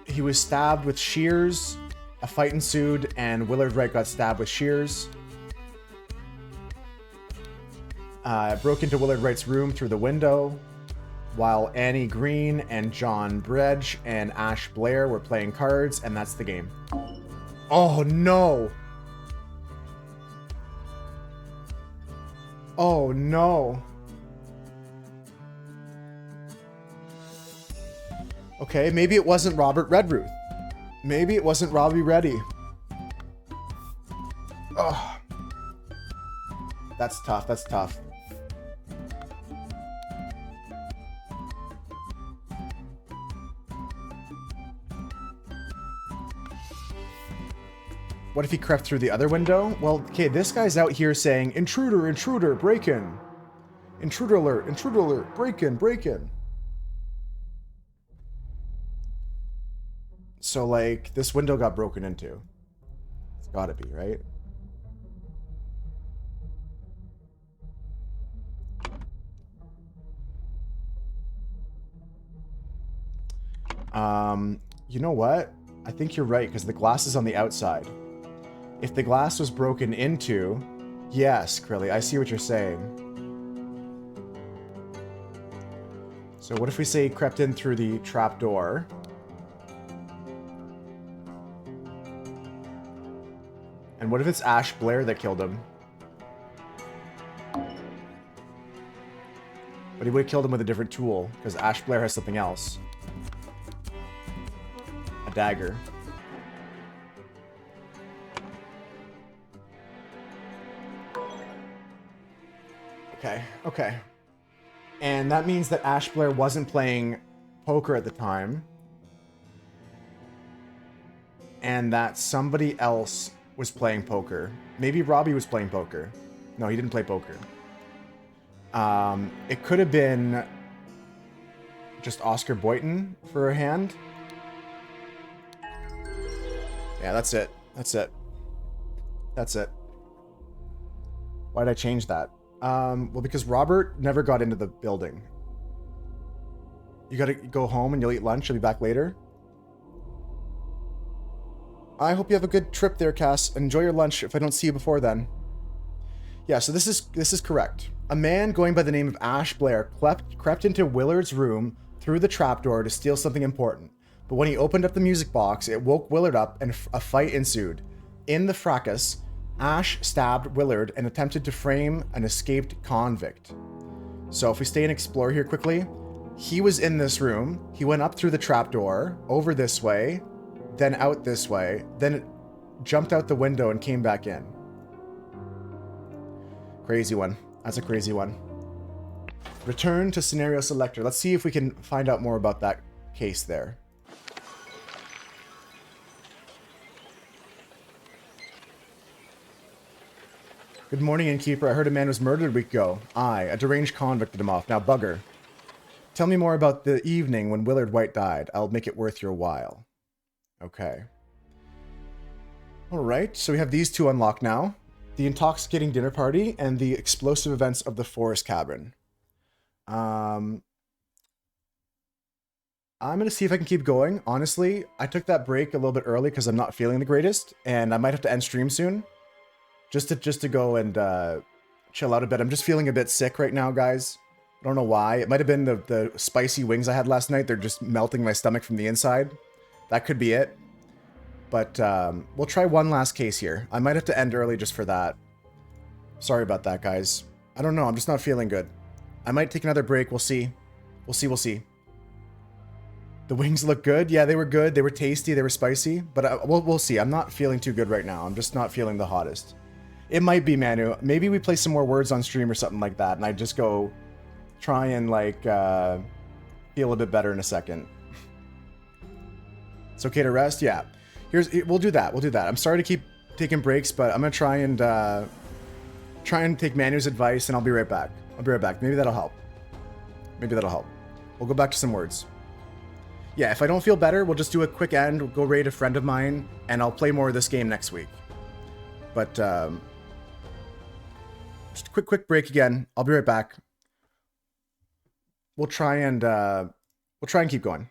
He was stabbed with shears, a fight ensued, and Willard Wright got stabbed with shears. Broke into Willard Wright's room through the window, while Annie Green and John Bredge and Ash Blair were playing cards, and that's the game. Oh, no! Oh, no. Okay, maybe it wasn't Robert Redruth. Maybe it wasn't Robbie ready. Oh, that's tough. That's tough. What if he crept through the other window? Well, okay, this guy's out here saying, intruder, intruder, break in. Intruder alert, break in, break in. So, like, this window got broken into. It's gotta be, right? You know what? I think you're right, because the glass is on the outside. If the glass was broken into... Yes, Krilly, I see what you're saying. So what if we say he crept in through the trapdoor? And what if it's Ash Blair that killed him? But he would have killed him with a different tool, because Ash Blair has something else. A dagger. Okay, okay. And that means that Ash Blair wasn't playing poker at the time. And that somebody else was playing poker. Maybe Robbie was playing poker. No, he didn't play poker. It could have been just Oscar Boyton for a hand. Yeah, that's it. That's it. That's it. Why did I change that? Well, because Robert never got into the building. You gotta go home and you'll eat lunch. You'll be back later. I hope you have a good trip there, Cass. Enjoy your lunch if I don't see you before then. Yeah, so this is correct. A man going by the name of Ash Blair crept into Willard's room through the trapdoor to steal something important. But when he opened up the music box, it woke Willard up and a fight ensued. In the fracas, Ash stabbed Willard and attempted to frame an escaped convict. So if we stay and explore here quickly, he was in this room. He went up through the trapdoor, over this way, then out this way, then it jumped out the window and came back in. Crazy one. That's a crazy one. Return to scenario selector. Let's see if we can find out more about that case there. Good morning, innkeeper. I heard a man was murdered a week ago. Aye, a deranged convict did him off. Now, bugger. Tell me more about the evening when Willard White died. I'll make it worth your while. Okay. Alright, so we have these two unlocked now. The intoxicating dinner party and the explosive events of the forest cabin. I'm going to see if I can keep going. Honestly, I took that break a little bit early because I'm not feeling the greatest, and I might have to end stream soon. Just to go and chill out a bit. I'm just feeling a bit sick right now, guys. I don't know why. It might have been the spicy wings I had last night. They're just melting my stomach from the inside. That could be it. But we'll try one last case here. I might have to end early just for that. Sorry about that, guys. I don't know. I'm just not feeling good. I might take another break. We'll see. We'll see. We'll see. The wings look good. Yeah, they were good. They were tasty. They were spicy. But we'll see. I'm not feeling too good right now. I'm just not feeling the hottest. It might be, Manu. Maybe we play some more words on stream or something like that, and I just go try and, like, feel a bit better in a second. It's okay to rest? Yeah. We'll do that. We'll do that. I'm sorry to keep taking breaks, but I'm going to try and take Manu's advice, and I'll be right back. I'll be right back. Maybe that'll help. Maybe that'll help. We'll go back to some words. Yeah, if I don't feel better, we'll just do a quick end. We'll go raid a friend of mine, and I'll play more of this game next week. But, just a quick break again. I'll be right back. We'll try and keep going.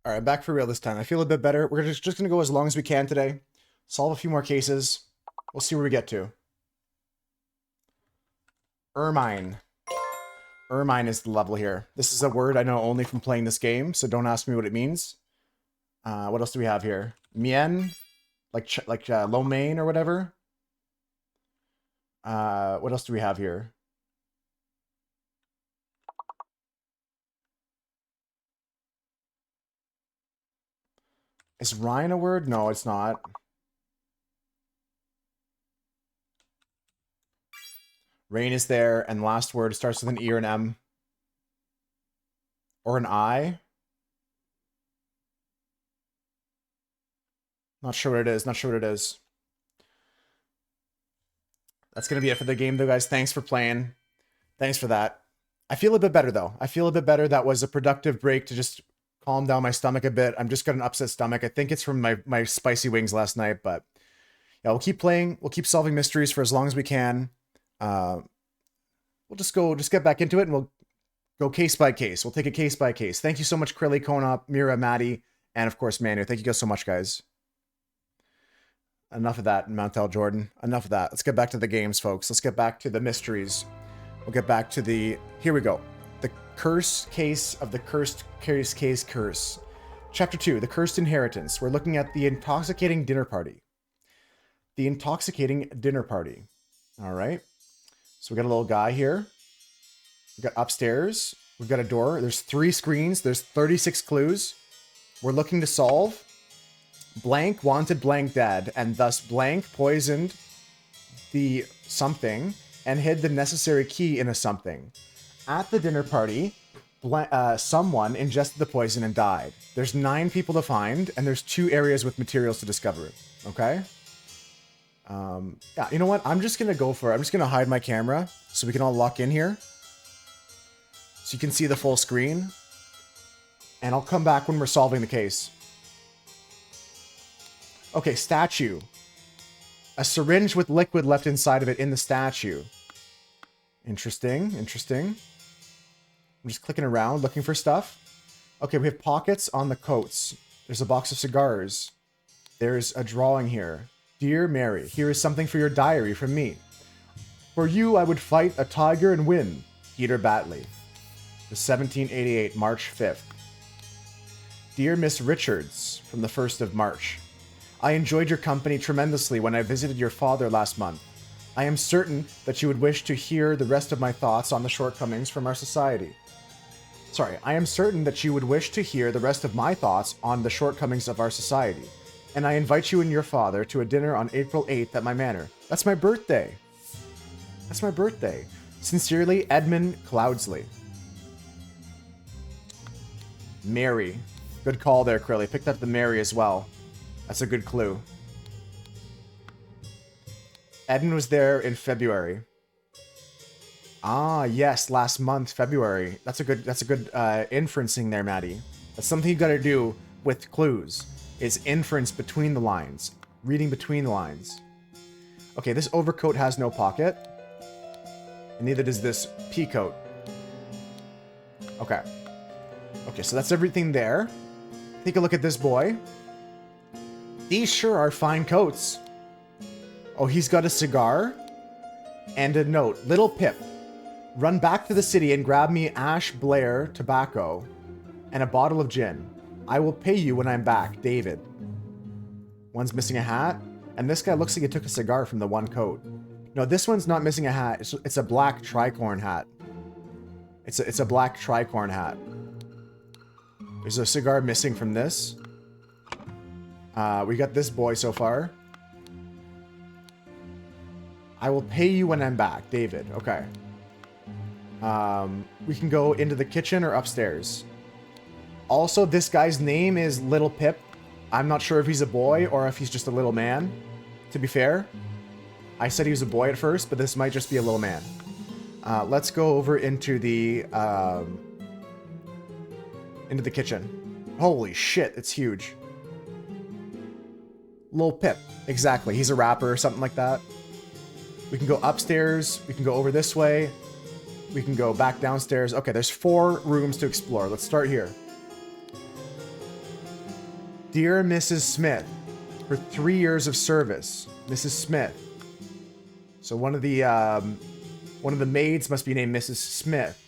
All right, back for real this time. I feel a bit better. We're just gonna go as long as we can today. Solve a few more cases. We'll see where we get to. Ermine. Ermine is the level here. This is a word I know only from playing this game, so don't ask me what it means. What else do we have here? Mien, like lo mein or whatever. What else do we have here? Is Rhine a word? No, it's not. Rain is there, and the last word starts with an E or an M. Or an I. Not sure what it is. Not sure what it is. That's going to be it for the game, though, guys. Thanks for playing. Thanks for that. I feel a bit better, though. I feel a bit better. That was a productive break to just calm down my stomach a bit. I'm just got an upset stomach. I think it's from my spicy wings last night, but yeah, we'll keep playing. We'll keep solving mysteries for as long as we can. We'll just get back into it, and we'll go case by case. We'll take it case by case. Thank you so much, Krilly, Kona, Mira, Maddie, and of course, Manu. Thank you guys so much, guys. Enough of that, Mountel Jordan. Enough of that. Let's get back to the games, folks. Let's get back to the mysteries. We'll get back to the... Here we go. The curse case of the cursed case curse. Chapter 2, the cursed inheritance. We're looking at the intoxicating dinner party. The intoxicating dinner party. All right. So we got a little guy here. We got upstairs. We've got a door. There's 3 screens. There's 36 clues. We're looking to solve. Blank wanted blank dead, and thus blank poisoned the something and hid the necessary key in a something. At the dinner party, someone ingested the poison and died. There's 9 people to find, and there's 2 areas with materials to discover. Okay? Yeah, you know what? I'm just going to hide my camera so we can all lock in here. So you can see the full screen. And I'll come back when we're solving the case. Okay, statue. A syringe with liquid left inside of it in the statue. Interesting, interesting. I'm just clicking around, looking for stuff. Okay, we have pockets on the coats. There's a box of cigars. There's a drawing here. Dear Mary, here is something for your diary from me. For you, I would fight a tiger and win. Peter Batley. The 1788, March 5th. Dear Miss Richards, from the 1st of March. I enjoyed your company tremendously when I visited your father last month. I am certain that you would wish to hear the rest of my thoughts on the shortcomings from our society. I am certain that you would wish to hear the rest of my thoughts on the shortcomings of our society. And I invite you and your father to a dinner on April 8th at my manor. That's my birthday. That's my birthday. Sincerely, Edmund Cloudsley. Mary. Good call there, Crilly. Picked up the Mary as well. That's a good clue. Edmund was there in February. Ah, yes, last month, February. That's a good inferencing there, Maddie. That's something you gotta do with clues, is inference between the lines. Reading between the lines. Okay, this overcoat has no pocket. And neither does this peacoat. Okay. Okay, so that's everything there. Take a look at this boy. These sure are fine coats. Oh, he's got a cigar and a note. Little Pip, run back to the city and grab me Ash Blair tobacco and a bottle of gin. I will pay you when I'm back, David. One's missing a hat, and this guy looks like he took a cigar from the one coat. No, this one's not missing a hat. It's a black tricorn hat. It's a black tricorn hat. There's a cigar missing from this. We got this boy so far. I will pay you when I'm back, David. Okay. We can go into the kitchen or upstairs. Also, this guy's name is Little Pip. I'm not sure if he's a boy or if he's just a little man, to be fair. I said he was a boy at first, but this might just be a little man. Let's go over into the kitchen. Holy shit, it's huge. Lil Pip. Exactly. He's a rapper or something like that. We can go upstairs. We can go over this way. We can go back downstairs. Okay, there's 4 rooms to explore. Let's start here. Dear Mrs. Smith, for 3 years of service, Mrs. Smith. So one of the maids must be named Mrs. Smith.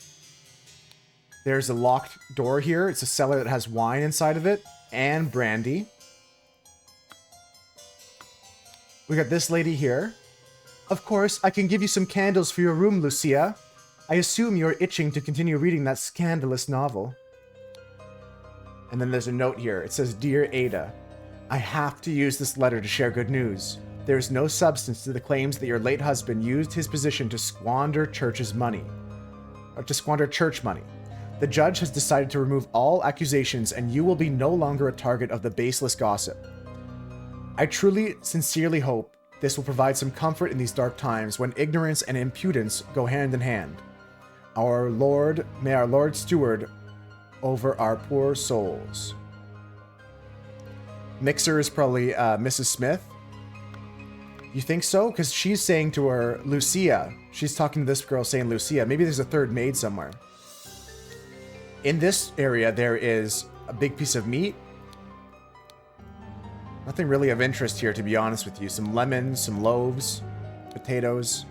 There's a locked door here. It's a cellar that has wine inside of it and brandy. We got this lady here. Of course, I can give you some candles for your room, Lucia. I assume you're itching to continue reading that scandalous novel. And then there's a note here. It says, Dear Ada, I have to use this letter to share good news. There is no substance to the claims that your late husband used his position to squander church money. The judge has decided to remove all accusations, and you will be no longer a target of the baseless gossip. I truly, sincerely hope this will provide some comfort in these dark times when ignorance and impudence go hand in hand. May our Lord steward over our poor souls. Mixer is probably Mrs. Smith. You think so? Because she's saying to her, Lucia. She's talking to this girl saying Lucia. Maybe there's a third maid somewhere. In this area, there is a big piece of meat. Nothing really of interest here, to be honest with you. Some lemons, some loaves, potatoes.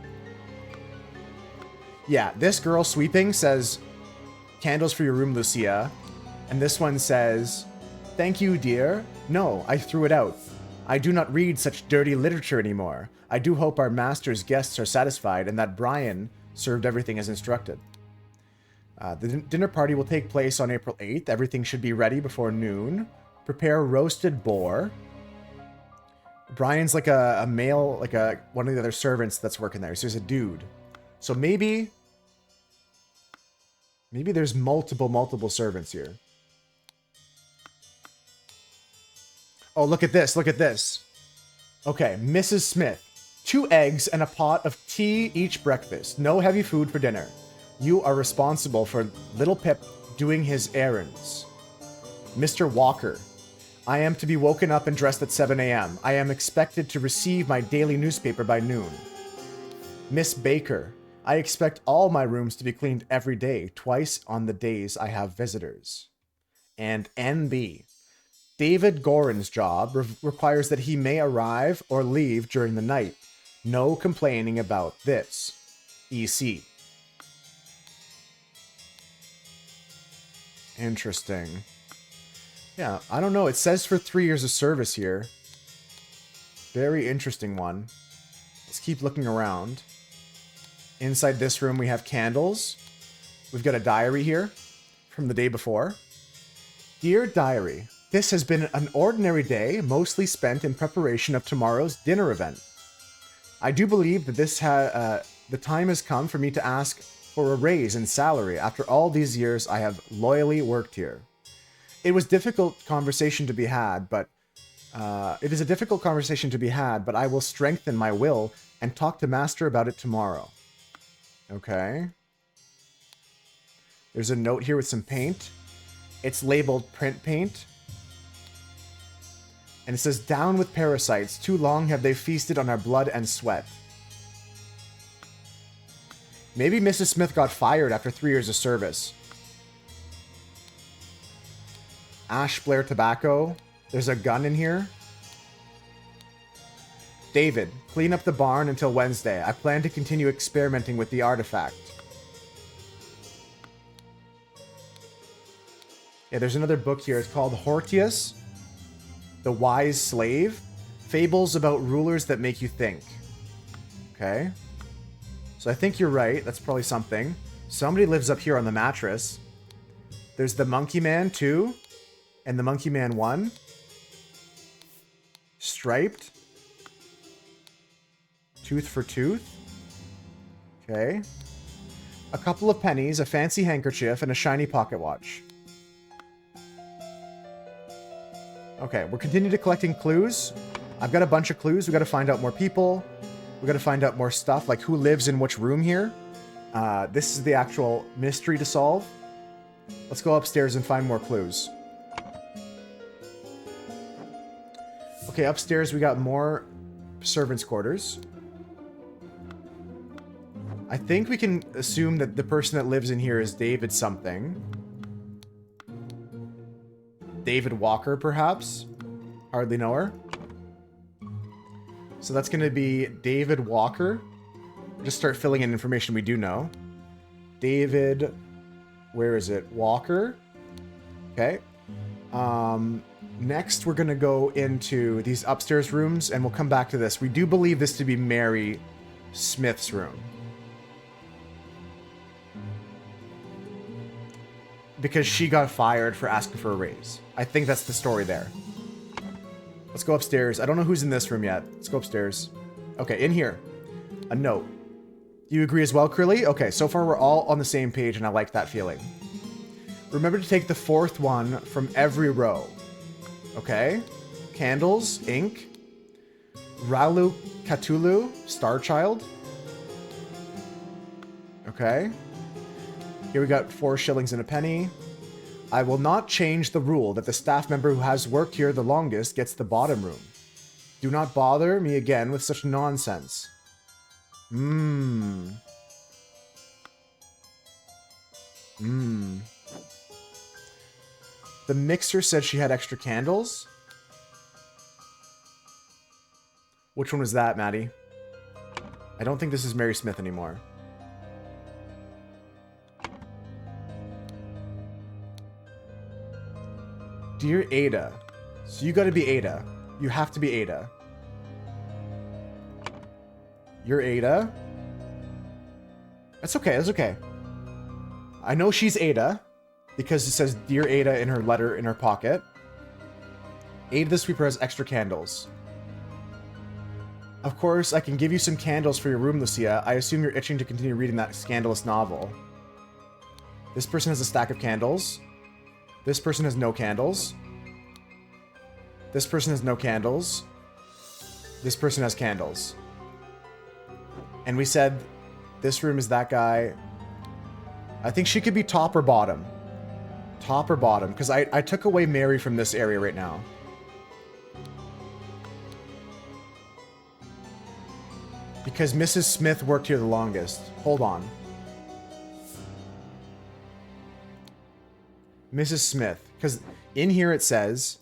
Yeah, this girl sweeping says, candles for your room, Lucia. And this one says, thank you, dear. No, I threw it out. I do not read such dirty literature anymore. I do hope our master's guests are satisfied and that Brian served everything as instructed. The dinner party will take place on April 8th. Everything should be ready before noon. Prepare roasted boar. Brian's like a male, like one of the other servants that's working there. So he's a dude. So maybe there's multiple servants here. Oh, look at this. Look at this. Okay, Mrs. Smith. 2 eggs and a pot of tea each breakfast. No heavy food for dinner. You are responsible for Little Pip doing his errands. Mr. Walker. I am to be woken up and dressed at 7 a.m. I am expected to receive my daily newspaper by noon. Miss Baker, I expect all my rooms to be cleaned every day, twice on the days I have visitors. And NB, David Gorin's job requires that he may arrive or leave during the night. No complaining about this. EC. Interesting. Yeah, I don't know. It says for 3 years of service here. Very interesting one. Let's keep looking around. Inside this room, we have candles. We've got a diary here from the day before. Dear Diary, this has been an ordinary day, mostly spent in preparation of tomorrow's dinner event. I do believe that the time has come for me to ask for a raise in salary after all these years I have loyally worked here. It was difficult conversation to be had, but it is a difficult conversation to be had, but I will strengthen my will and talk to Master about it tomorrow. Okay. There's a note here with some paint. It's labeled print paint. And it says, down with parasites. Too long have they feasted on our blood and sweat. Maybe Mrs. Smith got fired after 3 years of service. Ash Blair Tobacco. There's a gun in here. David, clean up the barn until Wednesday. I plan to continue experimenting with the artifact. Yeah, there's another book here. It's called Hortius, the Wise Slave. Fables about rulers that make you think. Okay. So I think you're right. That's probably something. Somebody lives up here on the mattress. There's the Monkey Man 2 and the Monkey Man 1. Striped. Tooth for tooth. Okay. A couple of pennies, a fancy handkerchief, and a shiny pocket watch. Okay, we're continuing to collecting clues. I've got a bunch of clues. We got to find out more people. We got to find out more stuff, like who lives in which room here. This is the actual mystery to solve. Let's go upstairs and find more clues. Okay, upstairs we got more servants' quarters. I think we can assume that the person that lives in here is David something. David Walker, perhaps? Hardly know her. So that's going to be David Walker. Just start filling in information we do know. David, where is it? Walker. Okay. Next, we're going to go into these upstairs rooms, and we'll come back to this. We do believe this to be Mary Smith's room. Because she got fired for asking for a raise. I think that's the story there. Let's go upstairs. I don't know who's in this room yet. Let's go upstairs. Okay, in here. A note. Do you agree as well, Crilly? Okay, so far we're all on the same page, and I like that feeling. Remember to take the fourth one from every row. Okay? Candles, ink. Ralu Cthulhu, Star Child. Okay. Here we got 4 shillings and a penny. I will not change the rule that the staff member who has worked here the longest gets the bottom room. Do not bother me again with such nonsense. The mixer said she had extra candles. Which one was that, Maddie? I don't think this is Mary Smith anymore. Dear Ada. So you gotta be Ada. You have to be Ada. You're Ada? That's okay, that's okay. I know she's Ada, because it says Dear Ada in her letter in her pocket. Ada the Sweeper has extra candles. Of course, I can give you some candles for your room, Lucia. I assume you're itching to continue reading that scandalous novel. This person has a stack of candles. This person has no candles. This person has no candles. This person has candles. And we said this room is that guy. I think she could be top or bottom. Top or bottom, because I took away Mary from this area right now. Because Mrs. Smith worked here the longest. Hold on. Mrs. Smith. Because in here it says,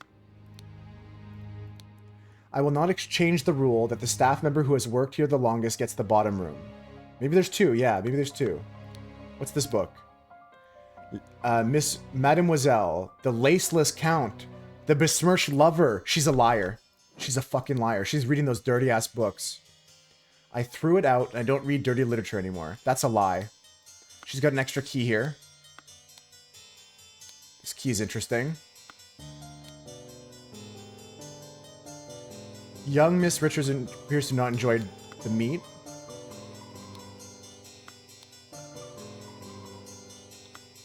I will not exchange the rule that the staff member who has worked here the longest gets the bottom room. Maybe there's two. Yeah, maybe there's two. What's this book? Miss Mademoiselle, the Laceless Count, the Besmirched Lover. She's a liar. She's a fucking liar. She's reading those dirty ass books. I threw it out and I don't read dirty literature anymore. That's a lie. She's got an extra key here. This key is interesting. Young Miss Richards appears to not enjoy the meat.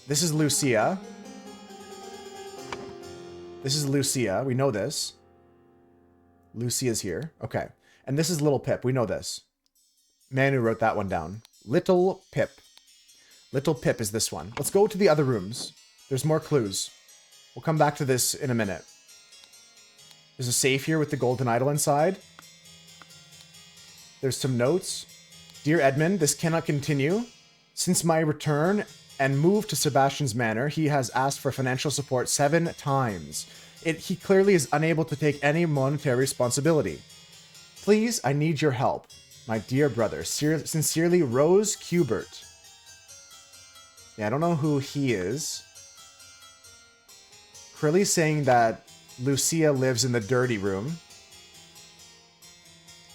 This is Lucia. This is Lucia. We know this. Lucia's here. Okay. And this is Little Pip. We know this. Manu wrote that one down. Little Pip. Little Pip is this one. Let's go to the other rooms. There's more clues. We'll come back to this in a minute. There's a safe here with the golden idol inside. There's some notes. Dear Edmund, this cannot continue. Since my return and move to Sebastian's Manor, he has asked for financial support 7 times. He clearly is unable to take any monetary responsibility. Please, I need your help. My dear brother, sincerely, Rose Cubert. Yeah, I don't know who he is. Crilly's saying that Lucia lives in the dirty room.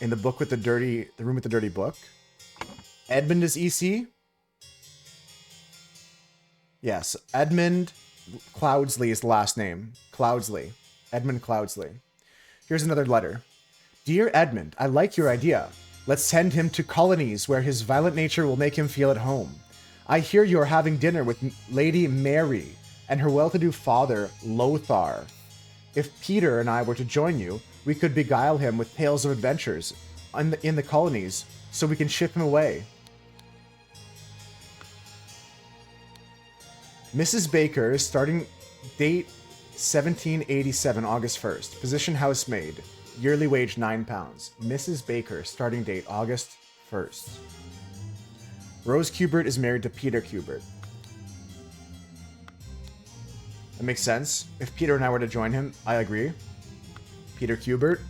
In the book with the room with the dirty book. Edmund is EC. Yes, Edmund Cloudsley is the last name. Cloudsley. Edmund Cloudsley. Here's another letter. Dear Edmund, I like your idea. Let's send him to colonies where his violent nature will make him feel at home. I hear you're having dinner with Lady Mary and her well-to-do father, Lothar. If Peter and I were to join you, we could beguile him with tales of adventures in the colonies so we can ship him away. Mrs. Baker, starting date 1787, August 1st. Position housemaid. Yearly wage £9. Mrs. Baker, starting date August 1st. Rose Cubert is married to Peter Cubert. That makes sense. If Peter and I were to join him, I agree. Peter Cubert.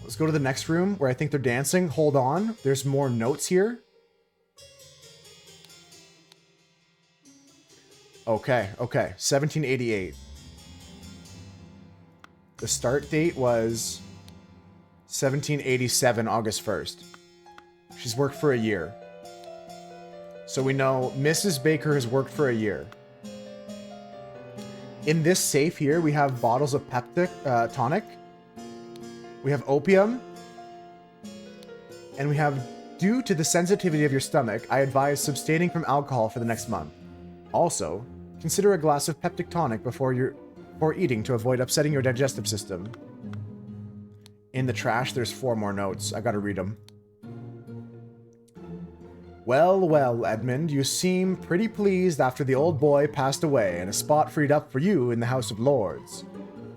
Let's go to the next room where I think they're dancing. Hold on. There's more notes here. Okay. 1788. The start date was 1787, August 1st. She's worked for a year. So we know Mrs. Baker has worked for a year. In this safe here, we have bottles of peptic tonic. We have opium. And we have, due to the sensitivity of your stomach, I advise abstaining from alcohol for the next month. Also, consider a glass of peptic tonic before eating to avoid upsetting your digestive system. In the trash, there's 4 more notes. I gotta read them. Well, Edmund, you seem pretty pleased after the old boy passed away and a spot freed up for you in the House of Lords.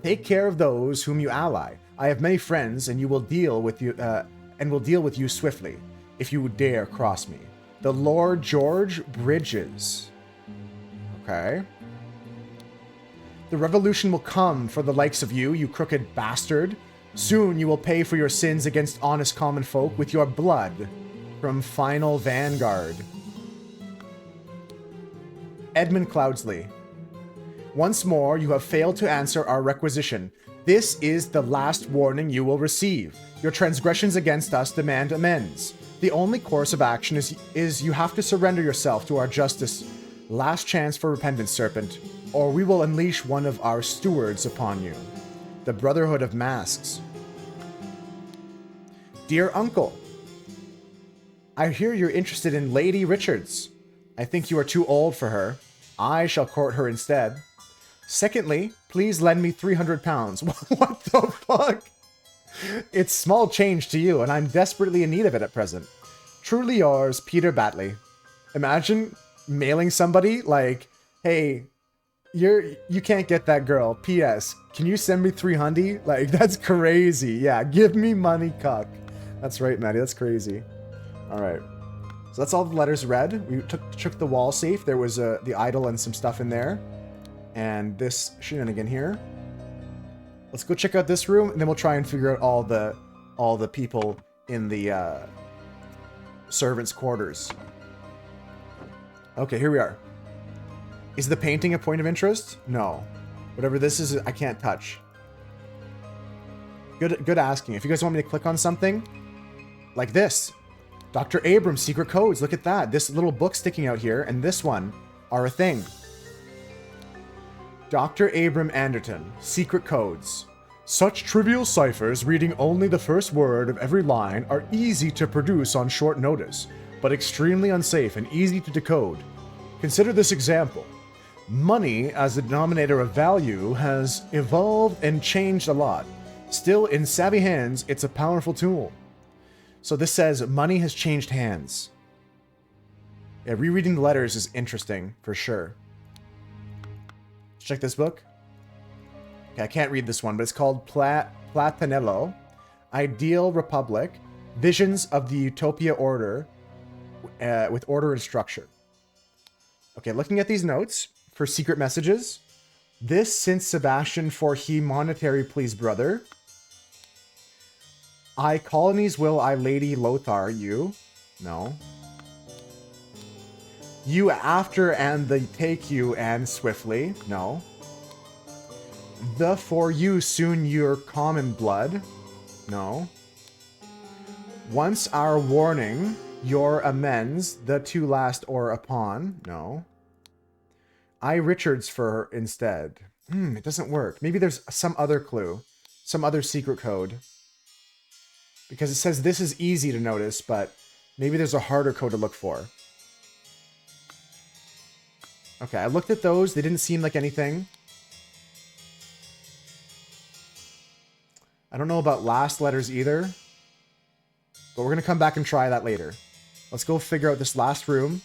Take care of those whom you ally. I have many friends, and will deal with you swiftly, if you would dare cross me. The Lord George Bridges. Okay. The revolution will come for the likes of you, you crooked bastard. Soon you will pay for your sins against honest common folk with your blood. From Final Vanguard. Edmund Cloudsley. Once more, you have failed to answer our requisition. This is the last warning you will receive. Your transgressions against us demand amends. The only course of action is you have to surrender yourself to our justice. Last chance for repentance, serpent, or we will unleash one of our stewards upon you. The Brotherhood of Masks. Dear Uncle, I hear you're interested in Lady Richards. I think you are too old for her. I shall court her instead. Secondly, please lend me £300. What the fuck? It's small change to you, and I'm desperately in need of it at present. Truly yours, Peter Batley. Imagine mailing somebody like, hey, you can't get that girl. P.S. Can you send me $300? Like, that's crazy. Yeah, give me money, cuck. That's right, Maddie. That's crazy. All right. So that's all the letters read. We took the wall safe. There was the idol and some stuff in there. And this shenanigan here. Let's go check out this room, and then we'll try and figure out all the people in the servants' quarters. Okay, here we are. Is the painting a point of interest? No. Whatever this is, I can't touch. Good asking. If you guys want me to click on something, like this. Dr. Abrams' secret codes. Look at that. This little book sticking out here, and this one are a thing. Dr. Abram Anderton, secret codes. Such trivial ciphers, reading only the first word of every line, are easy to produce on short notice, but extremely unsafe and easy to decode. Consider this example. Money, as the denominator of value, has evolved and changed a lot. Still, in savvy hands, it's a powerful tool. So this says money has changed hands. Yeah, rereading the letters is interesting, for sure. Let's check this book. Okay, I can't read this one, but it's called Platanello, Ideal Republic, Visions of the Utopia Order, with order and structure. Okay, looking at these notes for secret messages. This since Sebastian for he monetary please brother. I colonies will I Lady Lothar you. No. You after and the take you and swiftly. No. The for you soon your common blood. No. Once our warning, your amends, the two last or upon. No. I Richards for instead. It doesn't work. Maybe there's some other clue. Some other secret code. Because it says this is easy to notice, but maybe there's a harder code to look for. Okay, I looked at those. They didn't seem like anything. I don't know about last letters either. But we're going to come back and try that later. Let's go figure out this last room.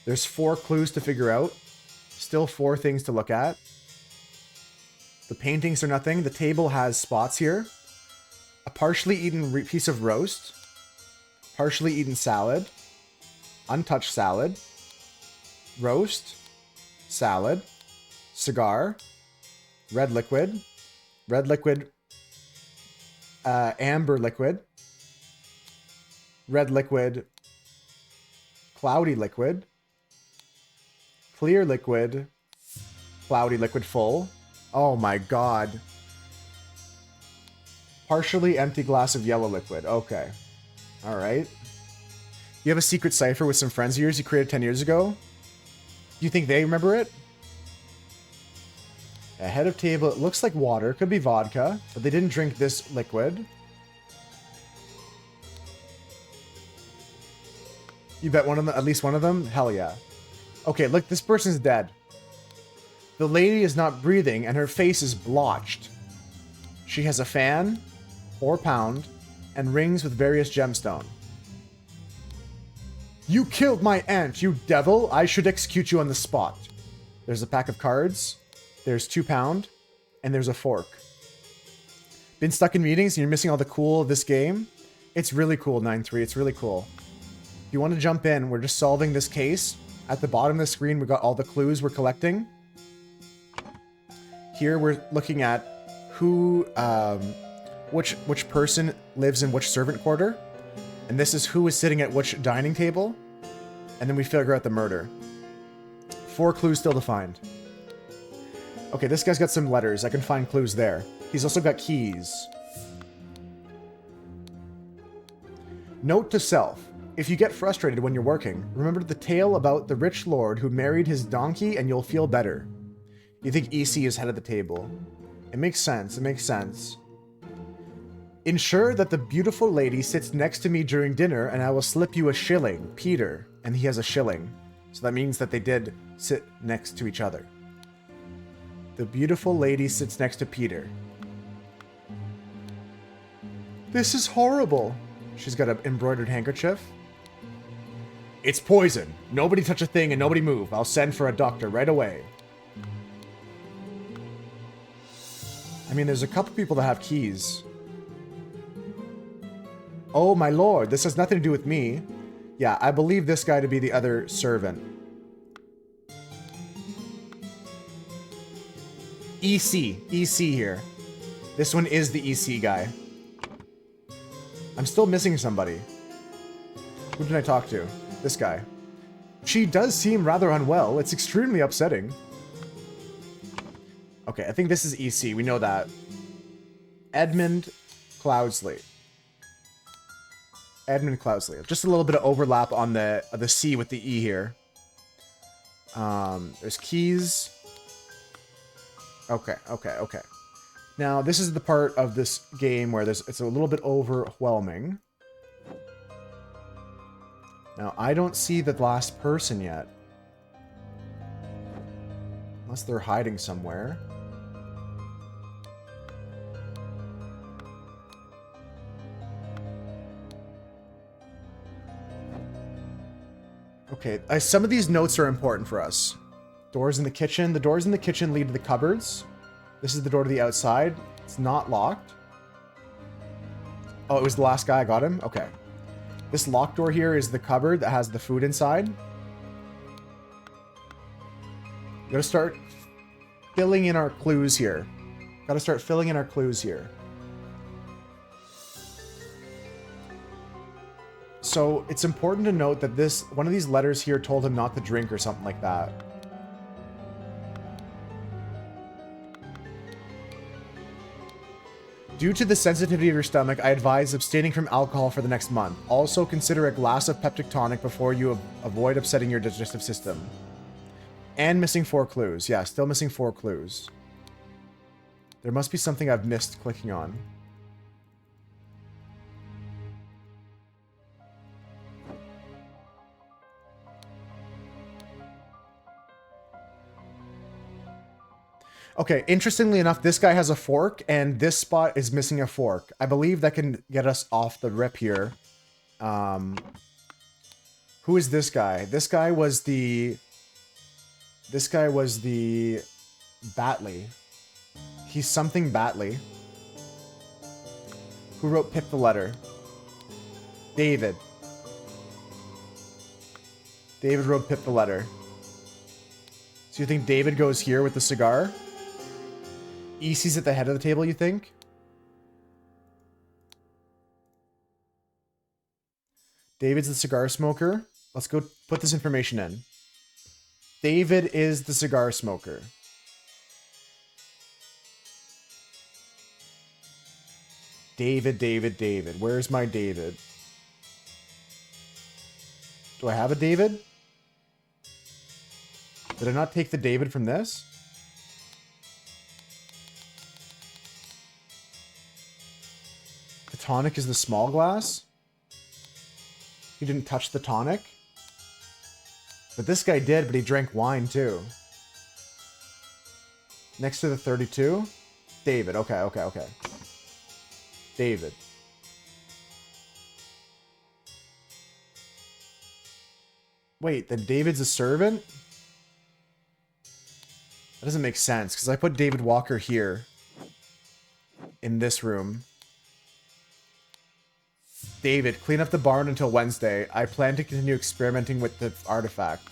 There's 4 clues to figure out. Still 4 things to look at. The paintings are nothing. The table has spots here. A partially eaten piece of roast. Partially eaten salad. Untouched salad. Roast. Salad. Cigar. Red liquid. Red liquid. Amber liquid. Red liquid. Cloudy liquid. Clear liquid. Cloudy liquid full. Oh my god. Partially empty glass of yellow liquid. Okay. Alright. You have a secret cipher with some friends of yours you created 10 years ago? Do you think they remember it? A head of table. It looks like water. Could be vodka. But they didn't drink this liquid. You bet one of them, at least one of them? Hell yeah. Okay, look, this person's dead. The lady is not breathing and her face is blotched. She has a fan, 4 pound, and rings with various gemstone. You killed my aunt, you devil! I should execute you on the spot. There's a pack of cards. There's 2 pound. And there's a fork. Been stuck in meetings and you're missing all the cool of this game? It's really cool, 9-3. It's really cool. If you want to jump in, we're just solving this case. At the bottom of the screen, we got all the clues we're collecting. Here we're looking at who, which person lives in which servant quarter. And this is who is sitting at which dining table. And then we figure out the murder. 4 clues still to find. Okay, this guy's got some letters. I can find clues there. He's also got keys. Note to self. If you get frustrated when you're working, remember the tale about the rich lord who married his donkey and you'll feel better. You think EC is head of the table. It makes sense. It makes sense. Ensure that the beautiful lady sits next to me during dinner and I will slip you a shilling, Peter. And he has a shilling. So that means that they did sit next to each other. The beautiful lady sits next to Peter. This is horrible. She's got an embroidered handkerchief. It's poison. Nobody touch a thing and nobody move. I'll send for a doctor right away. I mean, there's a couple people that have keys. Oh, my lord, this has nothing to do with me. Yeah, I believe this guy to be the other servant. EC here. This one is the EC guy. I'm still missing somebody. Who did I talk to? This guy. She does seem rather unwell. It's extremely upsetting. Okay, I think this is EC. We know that. Edmund Cloudsley. Edmund Cloudsley. Just a little bit of overlap on the C with the E here. There's keys. Okay. Now, this is the part of this game where it's a little bit overwhelming. Now, I don't see the last person yet. Unless they're hiding somewhere. Okay, some of these notes are important for us. Doors in the kitchen. The doors in the kitchen lead to the cupboards. This is the door to the outside. It's not locked. Oh, it was the last guy. I got him? Okay. This locked door here is the cupboard that has the food inside. Gotta start filling in our clues here. So it's important to note that one of these letters here told him not to drink or something like that. Due to the sensitivity of your stomach, I advise abstaining from alcohol for the next month. Also consider a glass of peptic tonic before you avoid upsetting your digestive system. And missing 4 clues. Yeah, still missing 4 clues. There must be something I've missed clicking on. Okay, interestingly enough, this guy has a fork, and this spot is missing a fork. I believe that can get us off the rip here. Who is this guy? This guy was the Batley. He's something Batley. Who wrote Pip the letter? David. David wrote Pip the letter. So you think David goes here with the cigar? EC's at the head of the table, you think? David's the cigar smoker. Let's go put this information in. David is the cigar smoker. David. Where's my David? Do I have a David? Did I not take the David from this? The tonic is the small glass? He didn't touch the tonic? But this guy did, but he drank wine too. Next to the 32? David. Okay. David. Wait, then David's a servant? That doesn't make sense, because I put David Walker here. In this room. David, clean up the barn until Wednesday. I plan to continue experimenting with the artifact.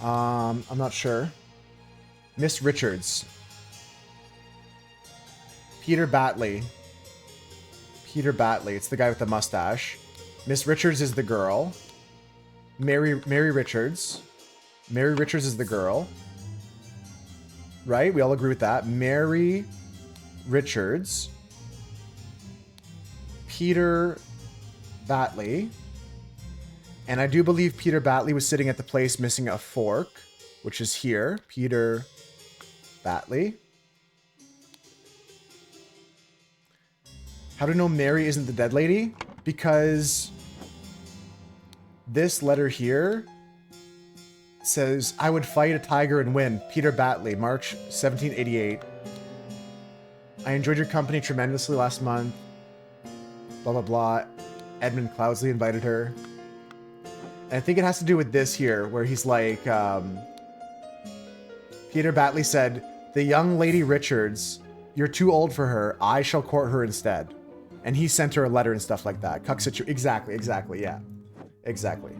I'm not sure. Miss Richards. Peter Batley. It's the guy with the mustache. Miss Richards is the girl. Mary Richards. Mary Richards is the girl. Right? We all agree with that. Mary Richards. Peter Batley. And I do believe Peter Batley was sitting at the place missing a fork, which is here. Peter Batley. How do you know Mary isn't the dead lady? Because this letter here says, I would fight a tiger and win. Peter Batley, March 1788. I enjoyed your company tremendously last month. Blah, blah, blah. Edmund Cloudsley invited her. And I think it has to do with this here, where he's like, Peter Batley said, "The young Lady Richards, you're too old for her. I shall court her instead." And he sent her a letter and stuff like that. Cuck situ- exactly, yeah. Exactly.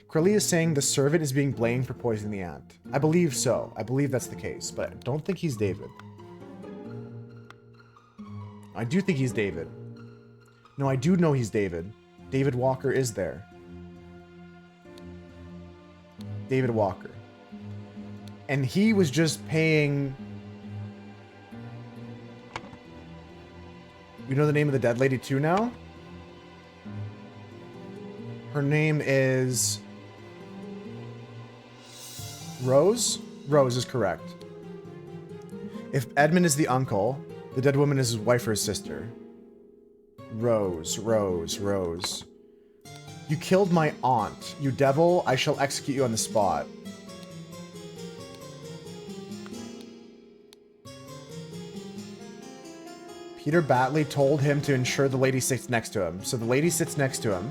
Crilly is saying the servant is being blamed for poisoning the ant. I believe so. I believe that's the case, but I don't think he's David. I do think he's David. No, I do know he's David. David Walker is there. David Walker. And he was just paying... You know the name of the dead lady too now? Her name is... Rose? Rose is correct. If Edmund is the uncle, the dead woman is his wife or his sister. Rose. You killed my aunt. You devil, I shall execute you on the spot. Peter Batley told him to ensure the lady sits next to him. So the lady sits next to him.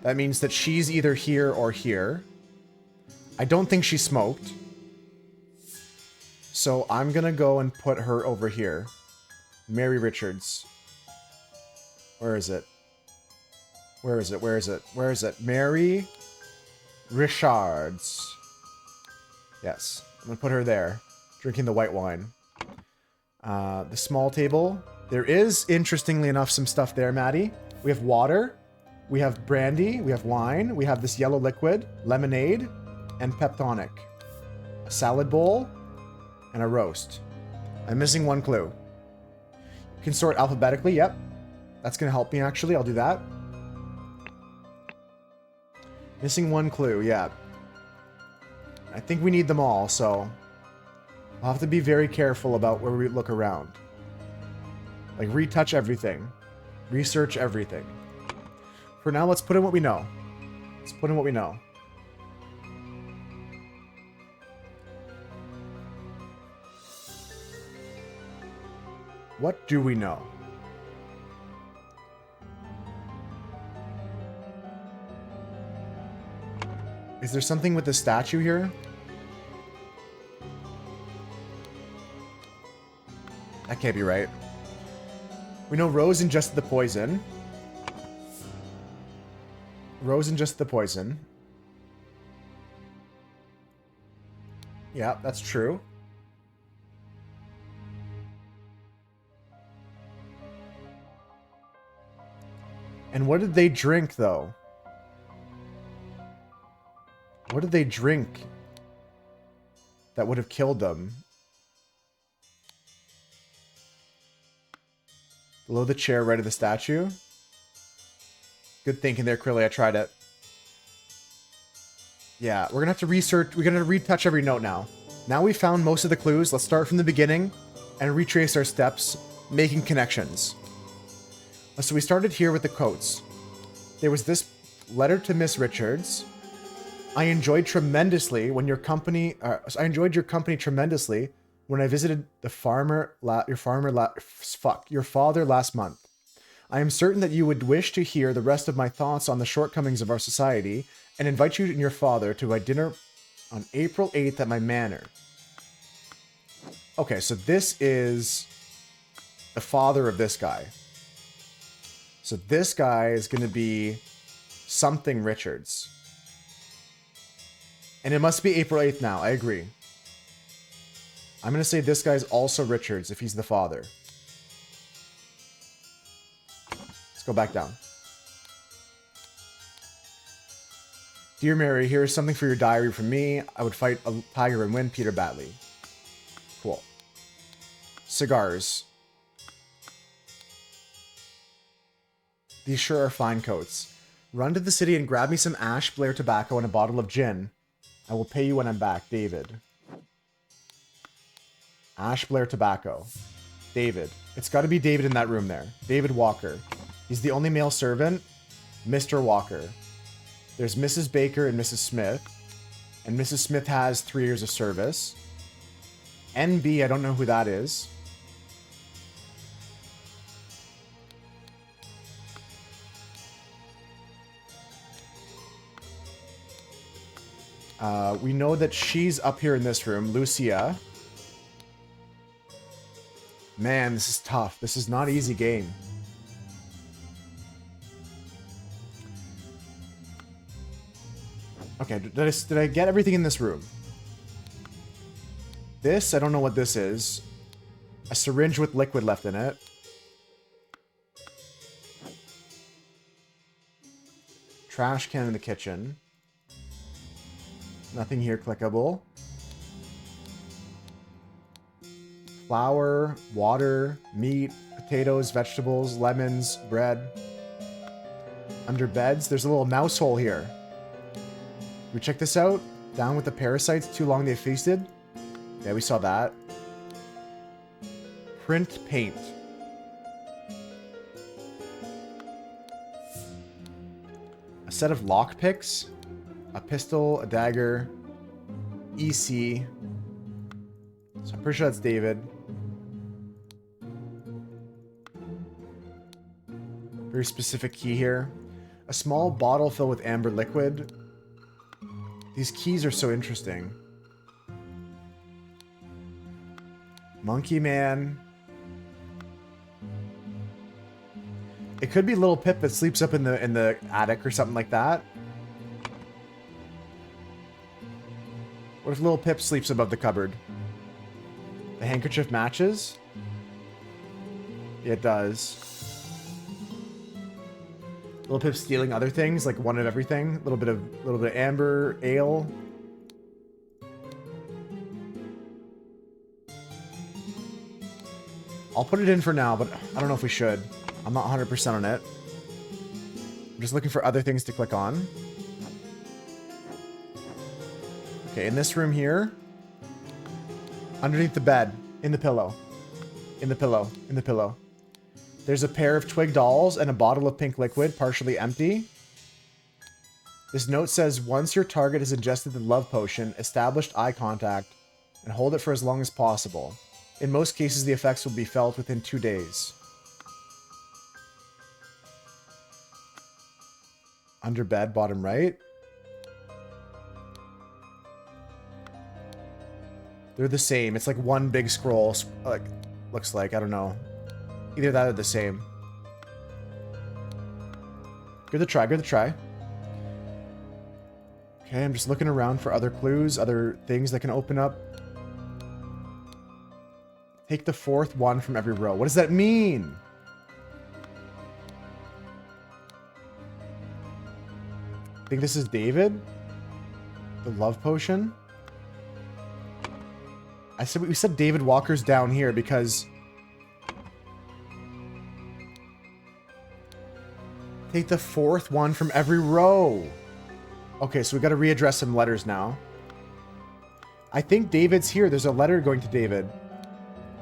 That means that she's either here or here. I don't think she smoked. So I'm gonna go and put her over here. Mary Richards. Where is it? Mary Richards. Yes. I'm gonna put her there. Drinking the white wine. The small table. There is, interestingly enough, some stuff there, Maddie. We have water. We have brandy. We have wine. We have this yellow liquid. Lemonade. And Peptonic. A salad bowl. And a roast. I'm missing one clue. You can sort alphabetically. Yep. That's going to help me, actually. I'll do that. Missing one clue. Yeah. I think we need them all, so... I'll have to be very careful about where we look around. Like, retouch everything. Research everything. For now, let's put in what we know. What do we know? Is there something with the statue here? That can't be right. We know Rose ingested the poison. Yeah, that's true. And what did they drink, though? What did they drink that would have killed them? Below the chair, right of the statue. Good thinking there, Crilly. I tried it. Yeah, we're gonna have to research. We're gonna retouch every note now. Now we found most of the clues. Let's start from the beginning and retrace our steps, making connections. So we started here with the quotes. There was this letter to Miss Richards. I enjoyed your company tremendously when I visited your father last month. I am certain that you would wish to hear the rest of my thoughts on the shortcomings of our society and invite you and your father to my dinner on April 8th at my manor. Okay, so this is the father of this guy. So this guy is going to be something Richards. And it must be April 8th now. I agree. I'm going to say this guy's also Richards if he's the father. Let's go back down. Dear Mary, here is something for your diary from me. I would fight a tiger and win. Peter Batley. Cool. Cigars. These sure are fine coats. Run to the city and grab me some Ash Blair tobacco and a bottle of gin. I will pay you when I'm back, David. Ash Blair tobacco. David. It's got to be David in that room there. David Walker. He's the only male servant. Mr. Walker. There's Mrs. Baker and Mrs. Smith. And Mrs. Smith has 3 years of service. NB, I don't know who that is. We know that she's up here in this room. Lucia. Man, this is tough. This is not an easy game. Okay, did I get everything in this room? This, I don't know what this is. A syringe with liquid left in it. Trash can in the kitchen. Nothing here clickable. Flour, water, meat, potatoes, vegetables, lemons, bread. Under beds, there's a little mouse hole here. We check this out. Down with the parasites, too long they feasted. Yeah, we saw that. Print paint. A set of lockpicks. A pistol, a dagger. EC. So I'm pretty sure that's David. Very specific key here. A small bottle filled with amber liquid. These keys are so interesting. Monkey Man. It could be Little Pip that sleeps up in the attic or something like that. What if Little Pip sleeps above the cupboard? The handkerchief matches? Yeah, it does. Little Pip stealing other things, like one of everything. A little bit of amber ale. I'll put it in for now, but I don't know if we should. I'm not 100% on it. I'm just looking for other things to click on. Okay, in this room here. Underneath the bed. In the pillow. In the pillow. In the pillow. There's a pair of twig dolls and a bottle of pink liquid, partially empty. This note says, once your target has ingested the love potion, establish eye contact and hold it for as long as possible. In most cases, the effects will be felt within 2 days. Under bed, bottom right. They're the same. It's like one big scroll. Like, looks like. I don't know. Either that or the same. Good to try. Good to try. Okay, I'm just looking around for other clues, other things that can open up. Take the fourth one from every row. What does that mean? I think this is David. The love potion. We said David Walker's down here because take the fourth one from every row. Okay, so we got to readdress some letters now. I think David's here. There's a letter going to David.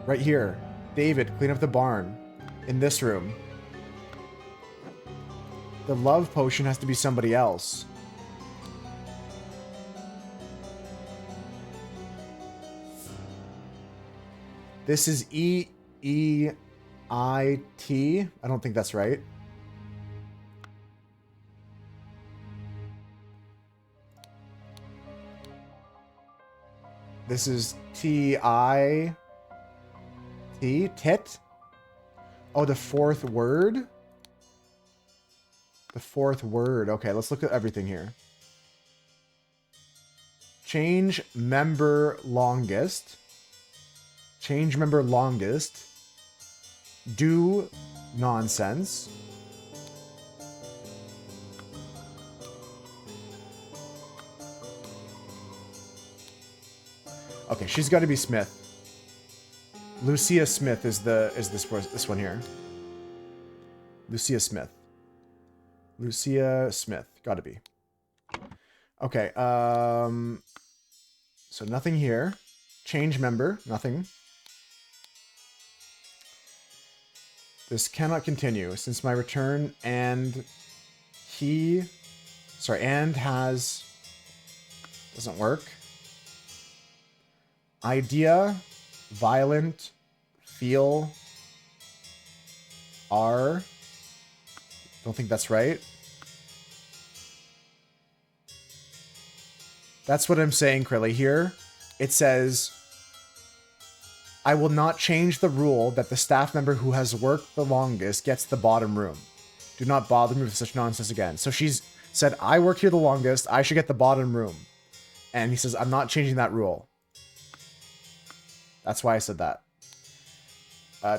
Right here. David, clean up the barn. In this room. The love potion has to be somebody else. This is E-E-I-T. I don't think that's right. This is T-I-T. Tit? Oh, the fourth word? The fourth word. Okay, let's look at everything here. Change member longest. Change member longest. Do nonsense. Okay, she's got to be Smith. Lucia Smith is this one here. Lucia Smith. Lucia Smith. Got to be. Okay, so nothing here. Change member, nothing. This cannot continue since my return and has doesn't work. Idea, violent, feel, are. Don't think that's right. That's what I'm saying, Krilly. Here, it says, I will not change the rule that the staff member who has worked the longest gets the bottom room. Do not bother me with such nonsense again. So she's said, I worked here the longest. I should get the bottom room. And he says, I'm not changing that rule. That's why I said that.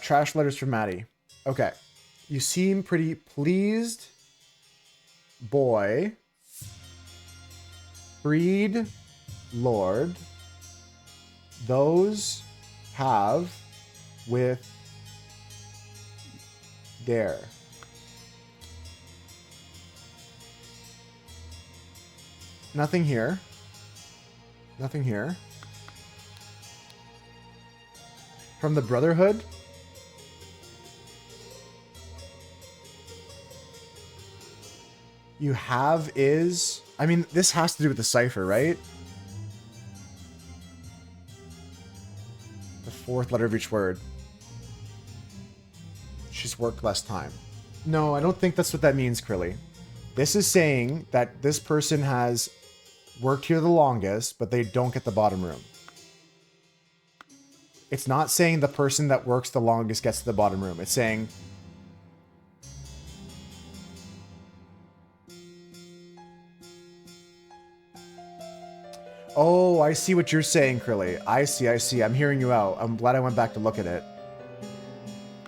Trash letters from Maddie. Okay. You seem pretty pleased. Boy. Freed. Lord. Those have with dare. Nothing here. Nothing here. From the Brotherhood? You have is... I mean, this has to do with the cipher, right? The fourth letter of each word. She's worked less time. No, I don't think that's what that means, Krilly. This is saying that this person has worked here the longest, but they don't get the bottom room. It's not saying the person that works the longest gets to the bottom room. It's saying... Oh, I see what you're saying, Krilly. I see. I'm hearing you out. I'm glad I went back to look at it.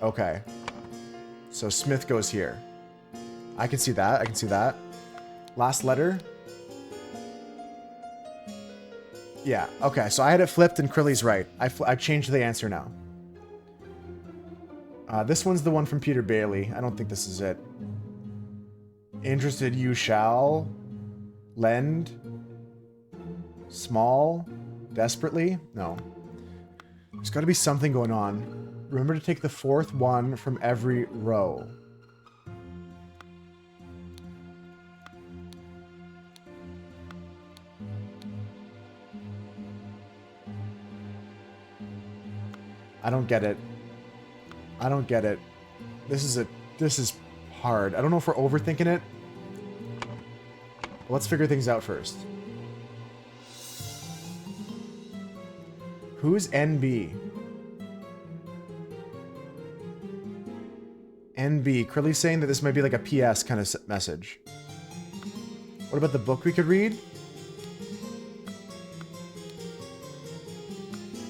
Okay. So Smith goes here. I can see that. Last letter. Yeah, okay. So I had it flipped and Krilly's right. I changed the answer now. This one's the one from Peter Bailey. I don't think this is it. Interested you shall lend small desperately? No. There's got to be something going on. Remember to take the fourth one from every row. I don't get it. I don't get it. This is hard. I don't know if we're overthinking it. Let's figure things out first. Who's NB? NB. Krilly's saying that this might be like a PS kind of message. What about the book we could read?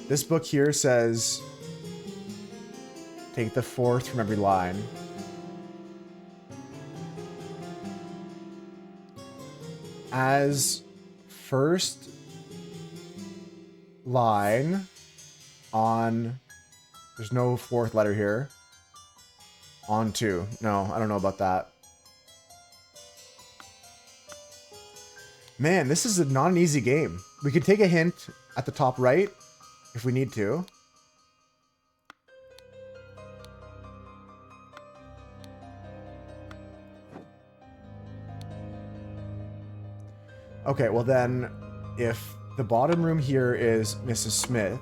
This book here says, take the fourth from every line. As first line on, there's no fourth letter here. On two. No, I don't know about that. Man, this is not an easy game. We could take a hint at the top right if we need to. Okay, well then, if the bottom room here is Mrs. Smith,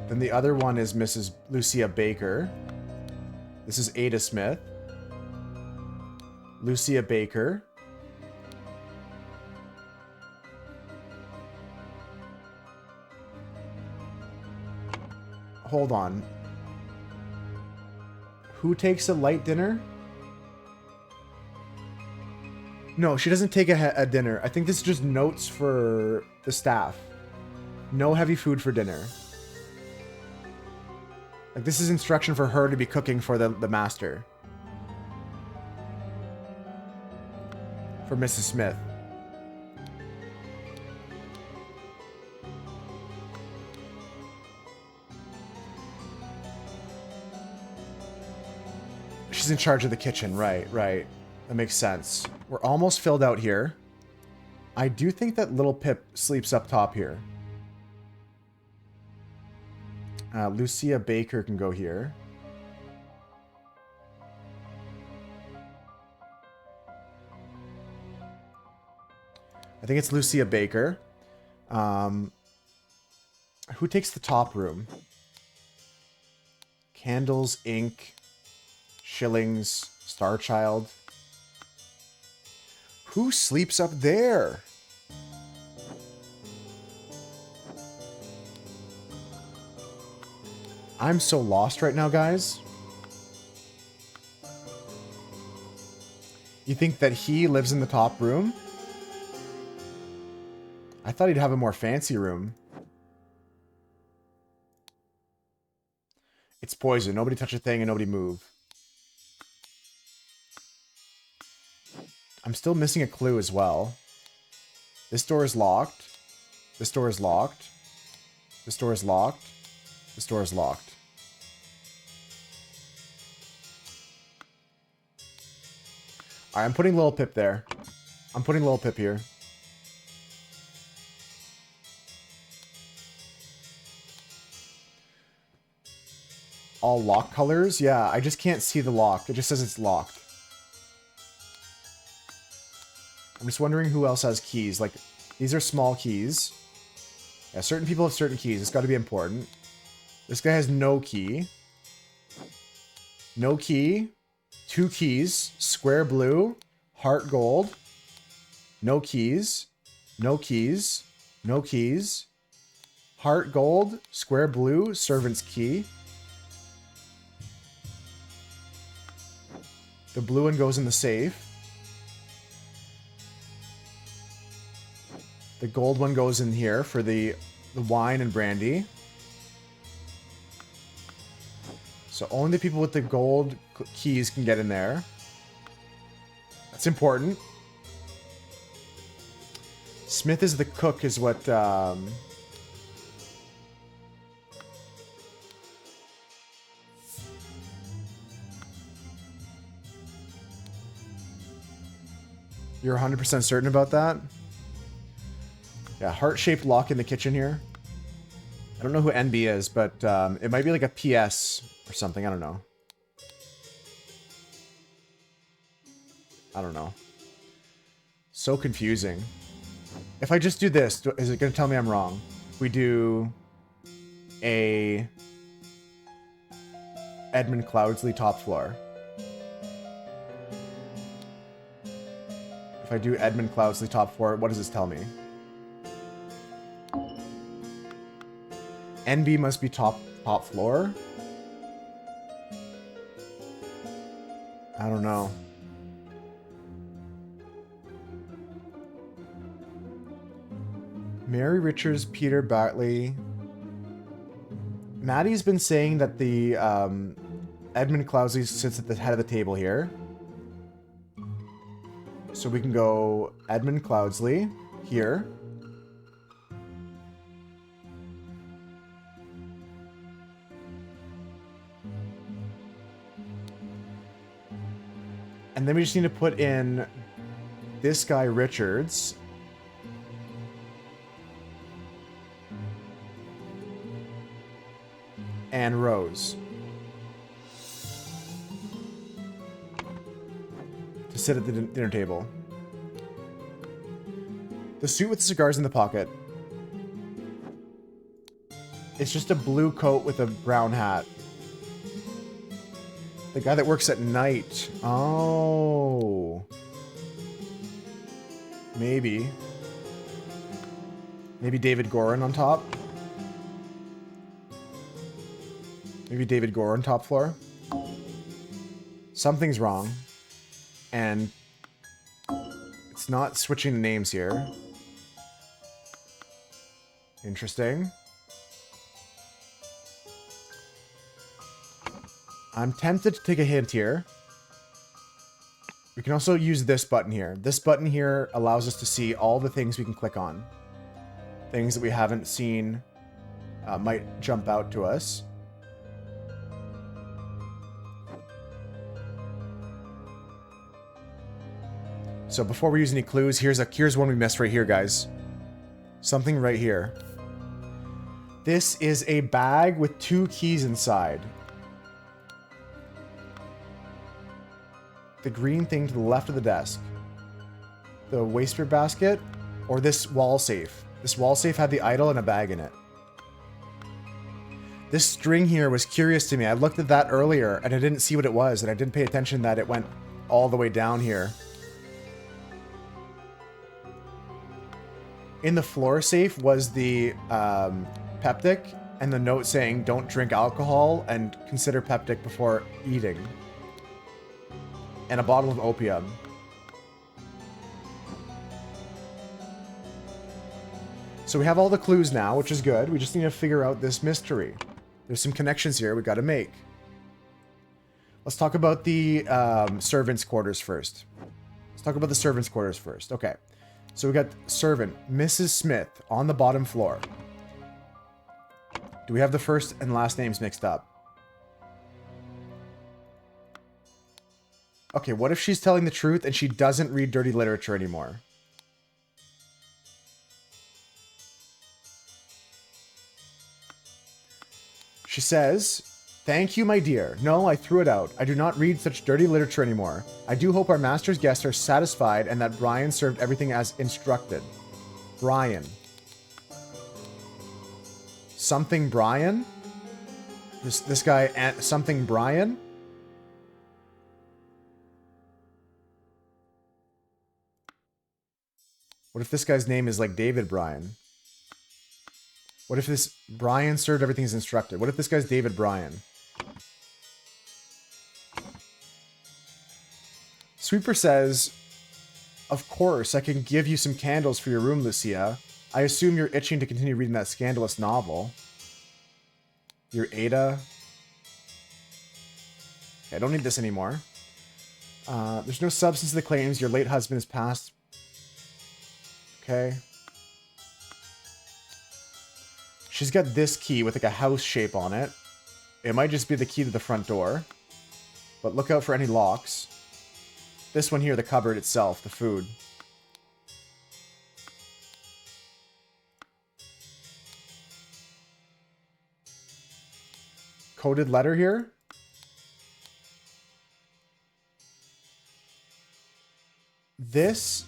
then the other one is Mrs. Lucia Baker. This is Ada Smith. Lucia Baker. Hold on. Who takes a light dinner? No, she doesn't take a dinner. I think this is just notes for the staff. No heavy food for dinner. Like, this is instruction for her to be cooking for the master. For Mrs. Smith. She's in charge of the kitchen, right. That makes sense. We're almost filled out here. I do think that little Pip sleeps up top here. Lucia Baker can go here. I think it's Lucia Baker. Who takes the top room? Candles, ink, shillings, Starchild. Who sleeps up there? I'm so lost right now, guys. You think that he lives in the top room? I thought he'd have a more fancy room. It's poison. Nobody touch a thing and nobody move. I'm still missing a clue as well. This door is locked. This door is locked. This door is locked. This door is locked. Alright, I'm putting Lil Pip there. I'm putting Lil Pip here. All lock colors? Yeah, I just can't see the lock. It just says it's locked. I'm just wondering who else has keys. Like, these are small keys. Yeah, certain people have certain keys. It's got to be important. This guy has no key. No key. 2 keys. Square blue. Heart gold. No keys. No keys. No keys. Heart gold. Square blue. Servant's key. The blue one goes in the safe. The gold one goes in here for the wine and brandy. So only the people with the gold keys can get in there. That's important. Smith is the cook is what... You're 100% certain about that? Yeah, heart-shaped lock in the kitchen here. I don't know who NB is, but it might be like a PS or something. I don't know. I don't know. So confusing. If I just do this, is it going to tell me I'm wrong? If we do a Edmund Cloudsley top floor. If I do Edmund Cloudsley top floor, what does this tell me? NB must be top floor. I don't know. Mary Richards, Peter Bartley. Maddie's been saying that the Edmund Cloudsley sits at the head of the table here. So we can go Edmund Cloudsley here. And then we just need to put in this guy, Richards. And Rose. To sit at the dinner table. The suit with the cigars in the pocket. It's just a blue coat with a brown hat. The guy that works at night. Oh. Maybe. Maybe David Gorin on top. Maybe David Gorin top floor. Something's wrong. And it's not switching the names here. Interesting. I'm tempted to take a hint here. We can also use this button here. This button here allows us to see all the things we can click on. Things that we haven't seen might jump out to us. So before we use any clues, here's one we missed right here, guys. Something right here. This is a bag with 2 keys inside. The green thing to the left of the desk. The wastepaper basket, or this wall safe. This wall safe had the idol and a bag in it. This string here was curious to me. I looked at that earlier and I didn't see what it was, and I didn't pay attention that it went all the way down here. In the floor safe was the Peptic And the note saying, don't drink alcohol and consider Peptic before eating. And a bottle of opium. So we have all the clues now, which is good. We just need to figure out this mystery. There's some connections here we got to make. Let's talk about the servants' quarters first. Okay. So we got servant, Mrs. Smith, on the bottom floor. Do we have the first and last names mixed up? Okay, what if she's telling the truth and she doesn't read dirty literature anymore? She says, "Thank you, my dear. No, I threw it out. I do not read such dirty literature anymore. I do hope our master's guests are satisfied and that Brian served everything as instructed." Brian. Something Brian? This guy, something Brian? What if this guy's name is like David Bryan? What if this Brian served everything as instructed? What if this guy's David Bryan? Sweeper says, "Of course, I can give you some candles for your room, Lucia. I assume you're itching to continue reading that scandalous novel." You're Ada. Okay, I don't need this anymore. There's no substance to the claims. Your late husband has passed. Okay. She's got this key with like a house shape on it. It might just be the key to the front door. But look out for any locks. This one here, the cupboard itself, the food. Coded letter here. This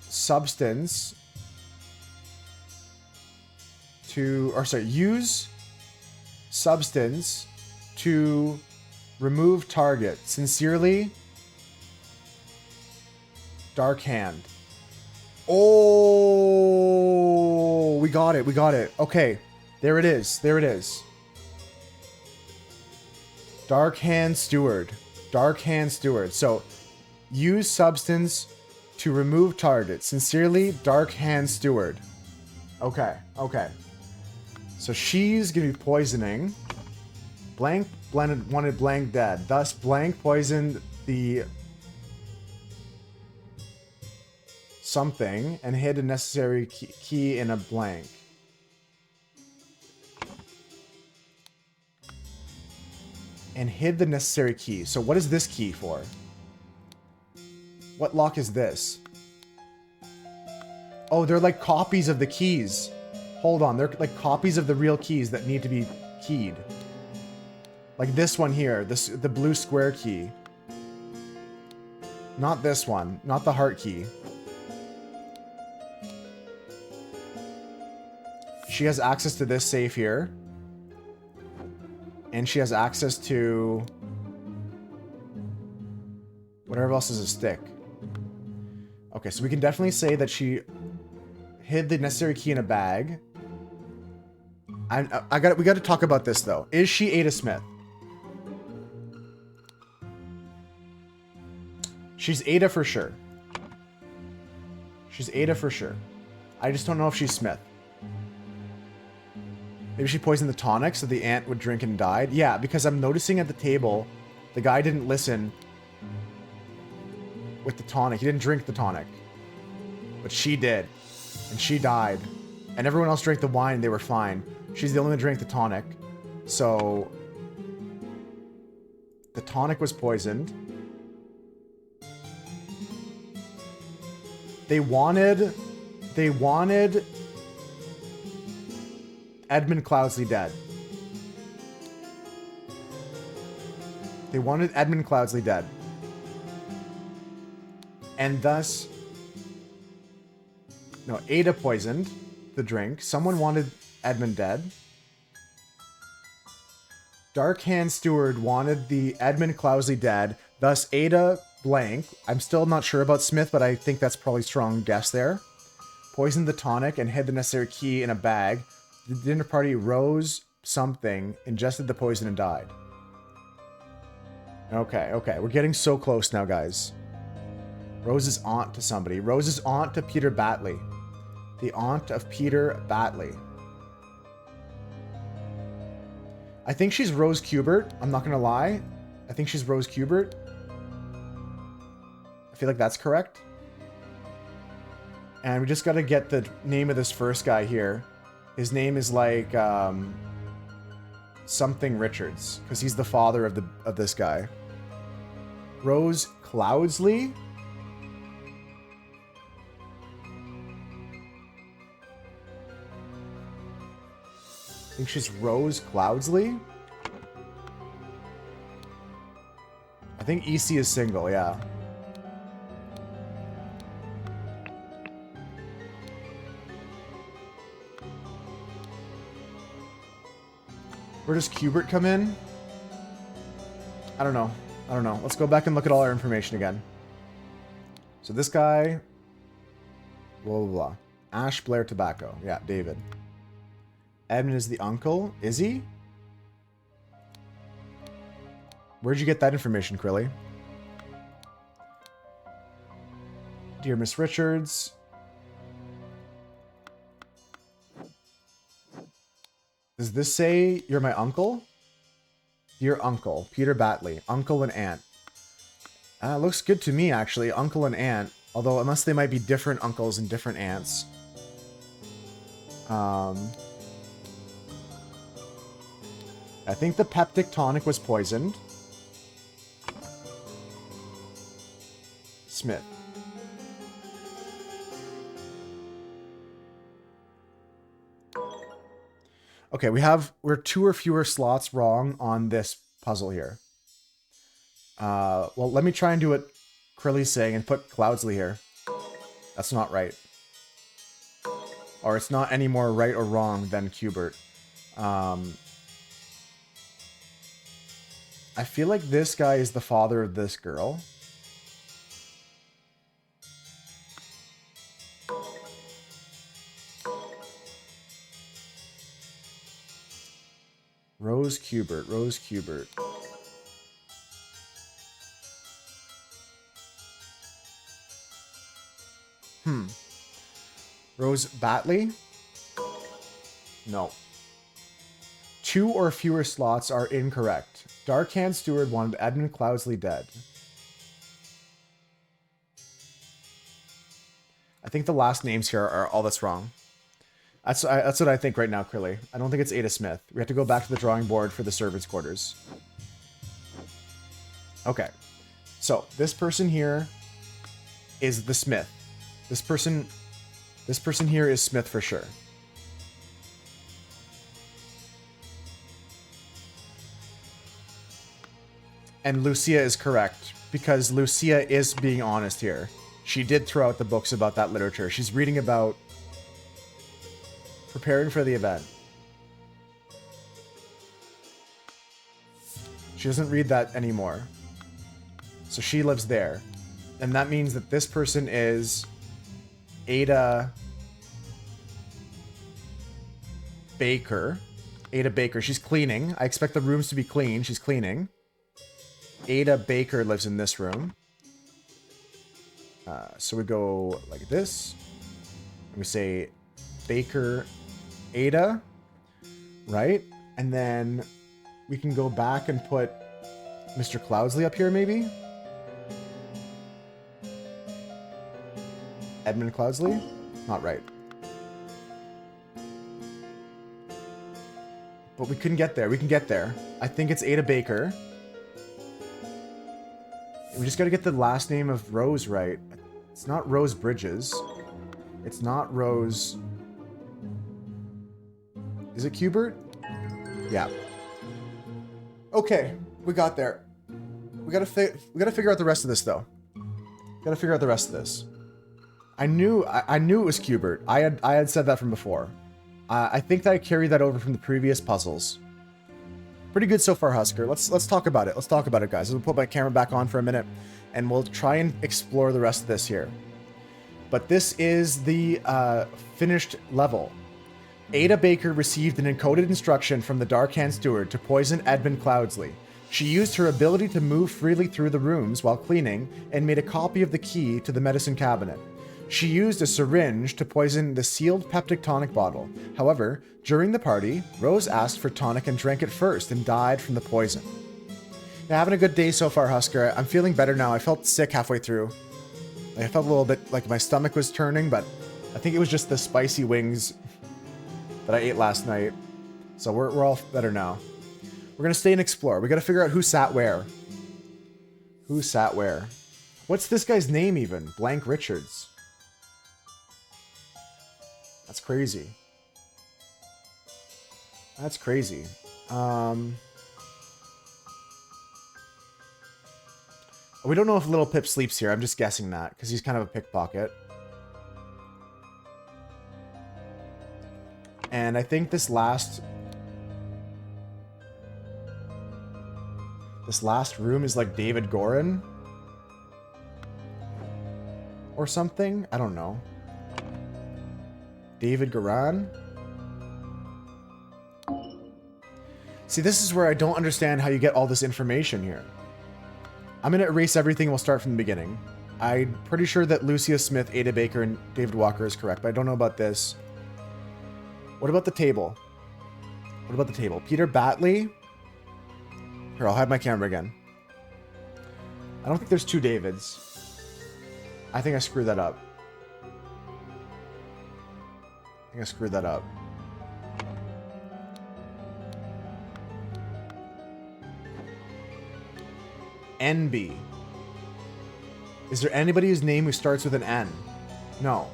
substance to, or sorry, use substance to remove target. Sincerely, Dark Hand. Oh, we got it. We got it. Okay. There it is. There it is. Dark Hand Steward. Dark Hand Steward. So, use substance to remove target. Sincerely, Dark Hand Steward. Okay. Okay. So she's gonna be poisoning. Blank wanted blank dead. Thus, blank poisoned the something and hid a necessary key in a blank. And hid the necessary key. So what is this key for? What lock is this? Oh, they're like copies of the keys. Hold on, they're like copies of the real keys that need to be keyed. Like this one here, the blue square key. Not this one, not the heart key. She has access to this safe here. And she has access to whatever else is a stick. Okay, so we can definitely say that she hid the necessary key in a bag. We got to talk about this though. Is she Ada Smith? She's Ada for sure. She's Ada for sure. I just don't know if she's Smith. Maybe she poisoned the tonic so the ant would drink and died. Yeah, because I'm noticing at the table, the guy didn't listen with the tonic. He didn't drink the tonic. But she did. And she died. And everyone else drank the wine, they were fine. She's the only one who drank the tonic. So the tonic was poisoned. They wanted Edmund Cloudsley dead. They wanted Edmund Cloudsley dead. And thus, no, Ada poisoned the drink. Someone wanted Edmund dead. Dark Hand Steward wanted the Edmund Cloudsley dead. Thus, Ada blank. I'm still not sure about Smith, but I think that's probably a strong guess there. Poisoned the tonic and hid the necessary key in a bag. the dinner party, Rose something ingested the poison and died. Okay, okay. We're getting so close now, guys. Rose's aunt to somebody. Rose's aunt to Peter Batley. The aunt of Peter Batley. I think she's Rose Kubert. I'm not gonna lie. I think she's Rose Kubert. I feel like that's correct. And we just gotta get the name of this first guy here. His name is like something Richards, because he's the father of this guy. Rose Cloudsley. I think she's Rose Cloudsley. I think EC is single, yeah. Where does Kubert come in? I don't know. I don't know. Let's go back and look at all our information again. So this guy... Blah, blah, blah. Ash Blair Tobacco. Yeah, David. Edmund is the uncle. Is he? Where'd you get that information, Krilly? Dear Miss Richards. Does this say you're my uncle? Dear uncle, Peter Batley, uncle and aunt. Looks good to me, actually, uncle and aunt. Although, unless they might be different uncles and different aunts. I think the peptic tonic was poisoned. Smith. Okay, we're 2 or fewer slots wrong on this puzzle here. Well, let me try and do what Krilly's saying and put Cloudsley here. That's not right. Or it's not any more right or wrong than Kubert. I feel like this guy is the father of this girl. Rose Kubert, Rose Kubert. Rose Batley? No. 2 or fewer slots are incorrect. Darkhand Steward wanted Edmund Cloudsley dead. I think the last names here are all that's wrong. That's what I think right now, Krilly. I don't think it's Ada Smith. We have to go back to the drawing board for the servants' quarters. Okay. So, this person here is the Smith. This person here is Smith for sure. And Lucia is correct, because Lucia is being honest here. She did throw out the books about that literature. She's reading about preparing for the event. She doesn't read that anymore. So she lives there. And that means that this person is Ada Baker. Ada Baker. She's cleaning. I expect the rooms to be clean. She's cleaning. Ada Baker lives in this room. So we go like this. And we say Baker Ada, right? And then we can go back and put Mr. Cloudsley up here, maybe? Edmund Cloudsley? Not right. But we couldn't get there. We can get there. I think it's Ada Baker. We just gotta get the last name of Rose right. It's not Rose Bridges. It's not Rose... Is it Kubert? Yeah. Okay, we got there. We gotta figure out the rest of this, though. Gotta figure out the rest of this. I knew it was Kubert. I had said that from before. I think that I carried that over from the previous puzzles. Pretty good so far, Husker. Let's talk about it. Let's talk about it, guys. I'll put my camera back on for a minute, and we'll try and explore the rest of this here. But this is the finished level. Ada Baker received an encoded instruction from the Dark Hand Steward to poison Edmund Cloudsley. She used her ability to move freely through the rooms while cleaning and made a copy of the key to the medicine cabinet. She used a syringe to poison the sealed peptic tonic bottle. However, during the party, Rose asked for tonic and drank it first and died from the poison. Yeah, having a good day so far, Husker. I'm feeling better now. I felt sick halfway through. I felt a little bit like my stomach was turning, but I think it was just the spicy wings that I ate last night. So we're all better now. We're going to stay and explore. We got to figure out who sat where. Who sat where? What's this guy's name even? Blank Richards. That's crazy. That's crazy. We don't know if Little Pip sleeps here. I'm just guessing that because he's kind of a pickpocket. And I think this last room is like David Gorin or something. I don't know. David Goran. See, this is where I don't understand how you get all this information here. I'm going to erase everything and we'll start from the beginning. I'm pretty sure that Lucius Smith, Ada Baker, and David Walker is correct, but I don't know about this. What about the table? What about the table? Peter Batley? Here, I'll hide my camera again. I don't think there's two Davids. I think I screwed that up. NB. Is there anybody whose name who starts with an N? No.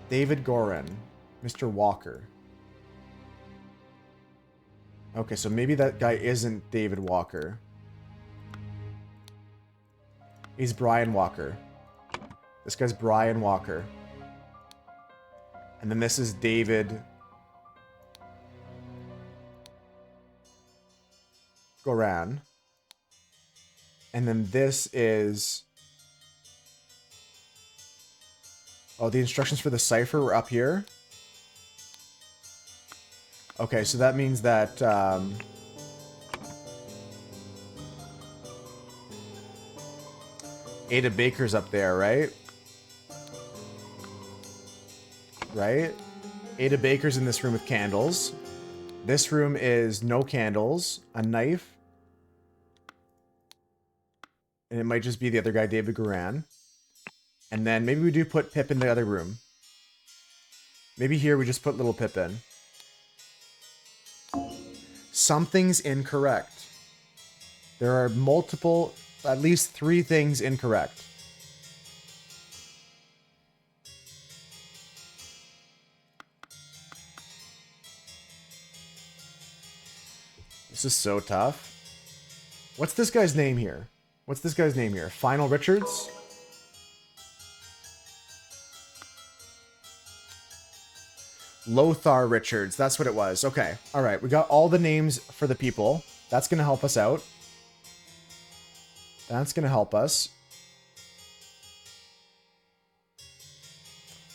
David Gorin. Mr. Walker. Okay, so maybe that guy isn't David Walker. He's Brian Walker. This guy's Brian Walker. And then this is David Goran. And then this is... Oh, the instructions for the cipher were up here. Okay, so that means that... Ada Baker's up there, right? Right? Ada Baker's in this room with candles. This room is no candles, a knife. And it might just be the other guy, David Goran. And then maybe we do put Pip in the other room. Maybe here we just put little Pip in. Something's incorrect. There are multiple, at least 3 things incorrect. This is so tough. What's this guy's name here? Final Richards? Lothar Richards. That's what it was. Okay. All right. We got all the names for the people. That's going to help us out. That's going to help us.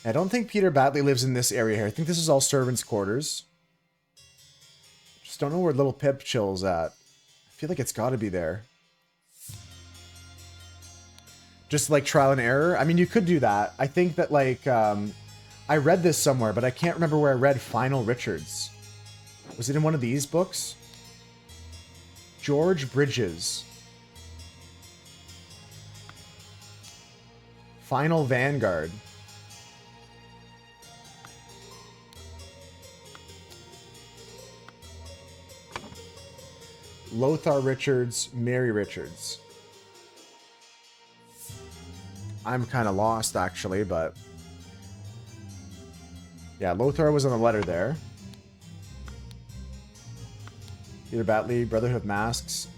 I don't think Peter Batley lives in this area here. I think this is all servants' quarters. Just don't know where little Pip chills at. I feel like it's got to be there. Just like trial and error. I mean, you could do that. I think that like, I read this somewhere, but I can't remember where I read Final Richards. Was it in one of these books? George Bridges. Final Vanguard. Lothar Richards, Mary Richards. I'm kind of lost, actually, but... Yeah, Lothar was on the letter there. Peter Batley, Brotherhood of Masks.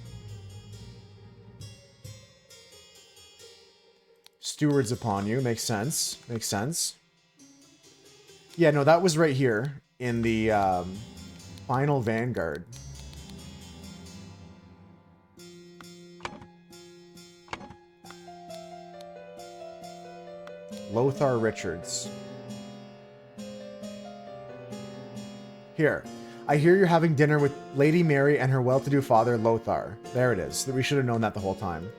Stewards upon you. Makes sense. Makes sense. Yeah, no, that was right here in the Final Vanguard. Lothar Richards. Here. I hear you're having dinner with Lady Mary and her well-to-do father, Lothar. There it is. We should have known that the whole time.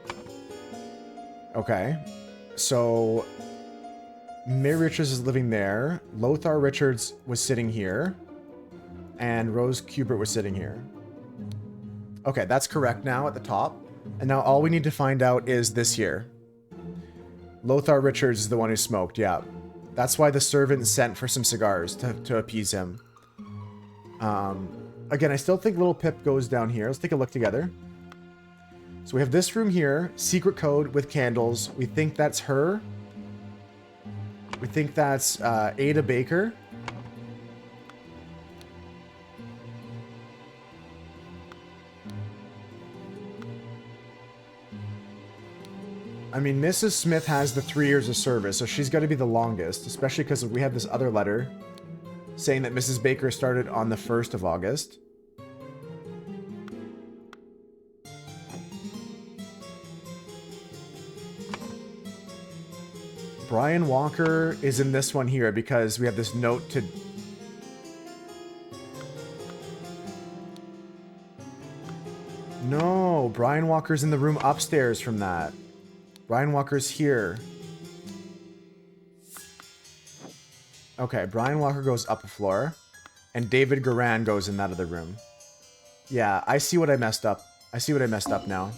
Okay. So, Mary Richards is living there. Lothar Richards was sitting here. And Rose Kubert was sitting here. Okay, that's correct now at the top. And now all we need to find out is this here. Lothar Richards is the one who smoked, yeah. That's why the servant sent for some cigars to appease him. Again, I still think little Pip goes down here. Let's take a look together. So we have this room here, secret code with candles. We think that's her. We think that's Ada Baker. I mean, Mrs. Smith has the 3 years of service, so she's got to be the longest, especially because we have this other letter saying that Mrs. Baker started on the 1st of August. Brian Walker is in this one here because we have this note to... No, Brian Walker's in the room upstairs from that. Brian Walker's here. Okay, Brian Walker goes up a floor. And David Garan goes in that other room. Yeah, I see what I messed up. I see what I messed up now.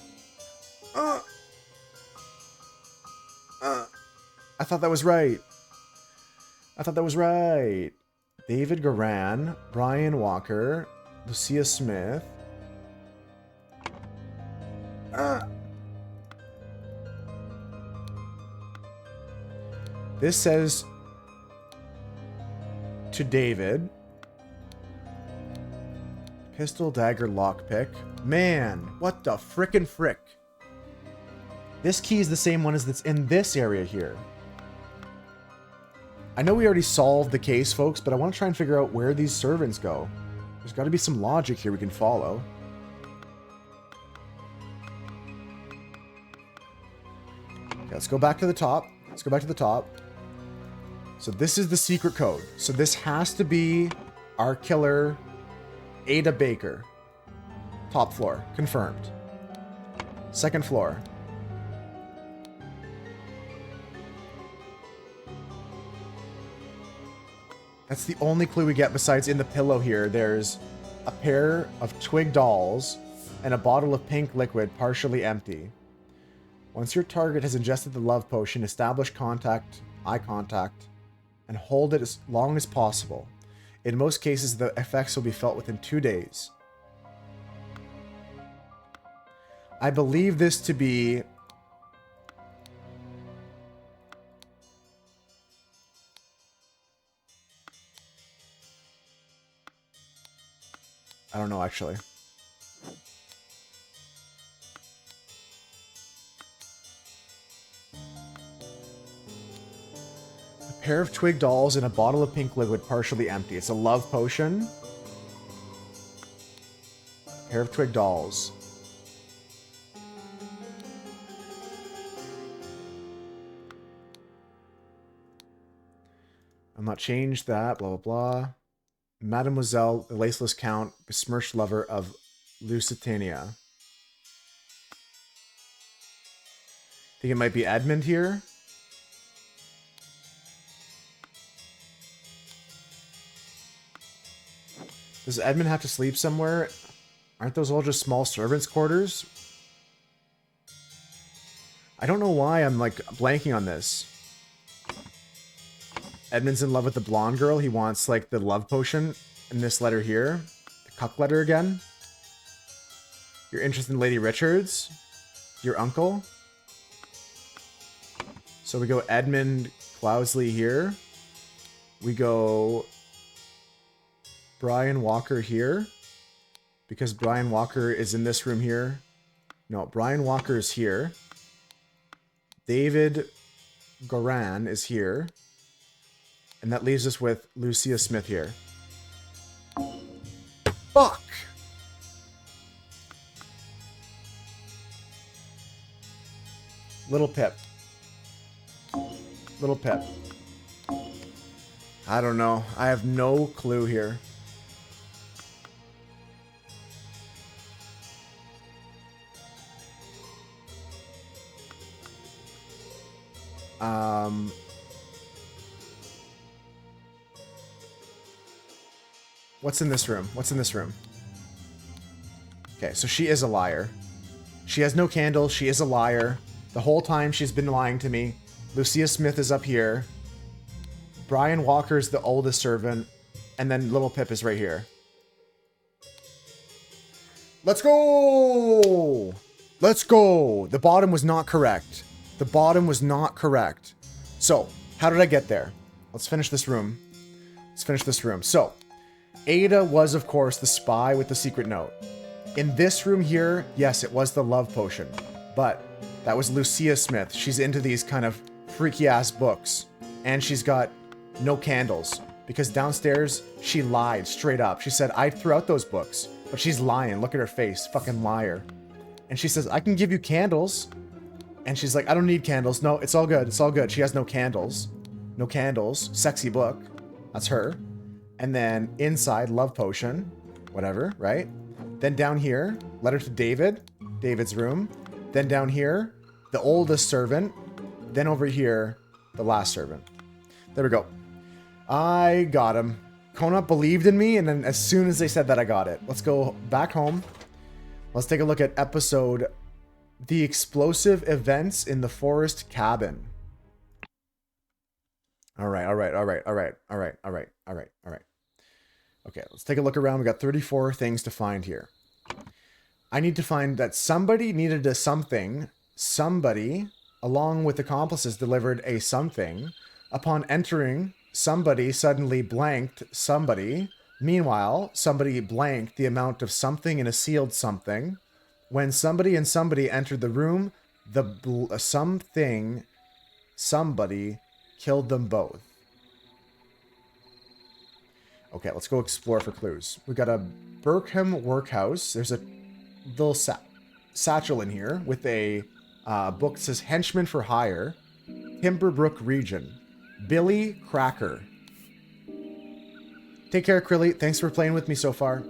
I thought that was right. I thought that was right. David Garan, Brian Walker, Lucia Smith. This says to David. Pistol, dagger, lockpick. Man, what the frickin' frick? This key is the same one as that's in this area here. I know we already solved the case, folks, but I want to try and figure out where these servants go. There's got to be some logic here we can follow. Okay, let's go back to the top. Let's go back to the top. So this is the secret code. So this has to be our killer, Ada Baker. Top floor. Confirmed. Second floor. That's the only clue we get besides in the pillow here. There's a pair of twig dolls and a bottle of pink liquid partially empty. Once your target has ingested the love potion, establish contact, eye contact, and hold it as long as possible. In most cases, the effects will be felt within 2 days. I believe this to be... I don't know, actually. A pair of twig dolls and a bottle of pink liquid partially empty. It's a love potion. A pair of twig dolls. I'm not changed that, blah, blah, blah. Mademoiselle, the laceless count, besmirched lover of Lusitania. Think it might be Edmund here? Does Edmund have to sleep somewhere? Aren't those all just small servants' quarters? I don't know why I'm, like, blanking on this. Edmund's in love with the blonde girl. He wants, like, the love potion in this letter here. The cuck letter again. You're interested in Lady Richards? Your uncle? So we go Edmund Cloudsley here. We go Brian Walker here. Because Brian Walker is in this room here. No, Brian Walker is here. David Garan is here. And that leaves us with Lucia Smith here. Fuck! Little Pip. Little Pip. I don't know. I have no clue here. What's in this room? What's in this room? Okay, so she is a liar. She has no candle. She is a liar. The whole time she's been lying to me. Lucia Smith is up here. Brian Walker's the oldest servant. And then Little Pip is right here. Let's go! Let's go! The bottom was not correct. The bottom was not correct. So, how did I get there? Let's finish this room. Let's finish this room. So, Ada was, of course, the spy with the secret note. In this room here, yes, it was the love potion. But that was Lucia Smith. She's into these kind of freaky-ass books. And she's got no candles. Because downstairs, she lied straight up. She said, I threw out those books. But she's lying. Look at her face. Fucking liar. And she says, I can give you candles. And she's like, I don't need candles. No, it's all good. It's all good. She has no candles. No candles. Sexy book. That's her. And then inside, love potion. Whatever, right? Then down here, letter to David. David's room. Then down here, the oldest servant. Then over here, the last servant. There we go. I got him. Kona believed in me, and then as soon as they said that, I got it. Let's go back home. Let's take a look at episode The Explosive Events in the Forest Cabin. All right. Okay, let's take a look around. We got 34 things to find here. I need to find that somebody needed a something. Somebody, along with accomplices, delivered a something. Upon entering, somebody suddenly blanked somebody. Meanwhile, somebody blanked the amount of something in a sealed something. When somebody and somebody entered the room, somebody killed them both. Okay, let's go explore for clues. We got a Burkham workhouse. There's a little satchel in here with a book that says Henchman for Hire. Timberbrook region. Billy Cracker. Take care, Krilly. Thanks for playing with me so far.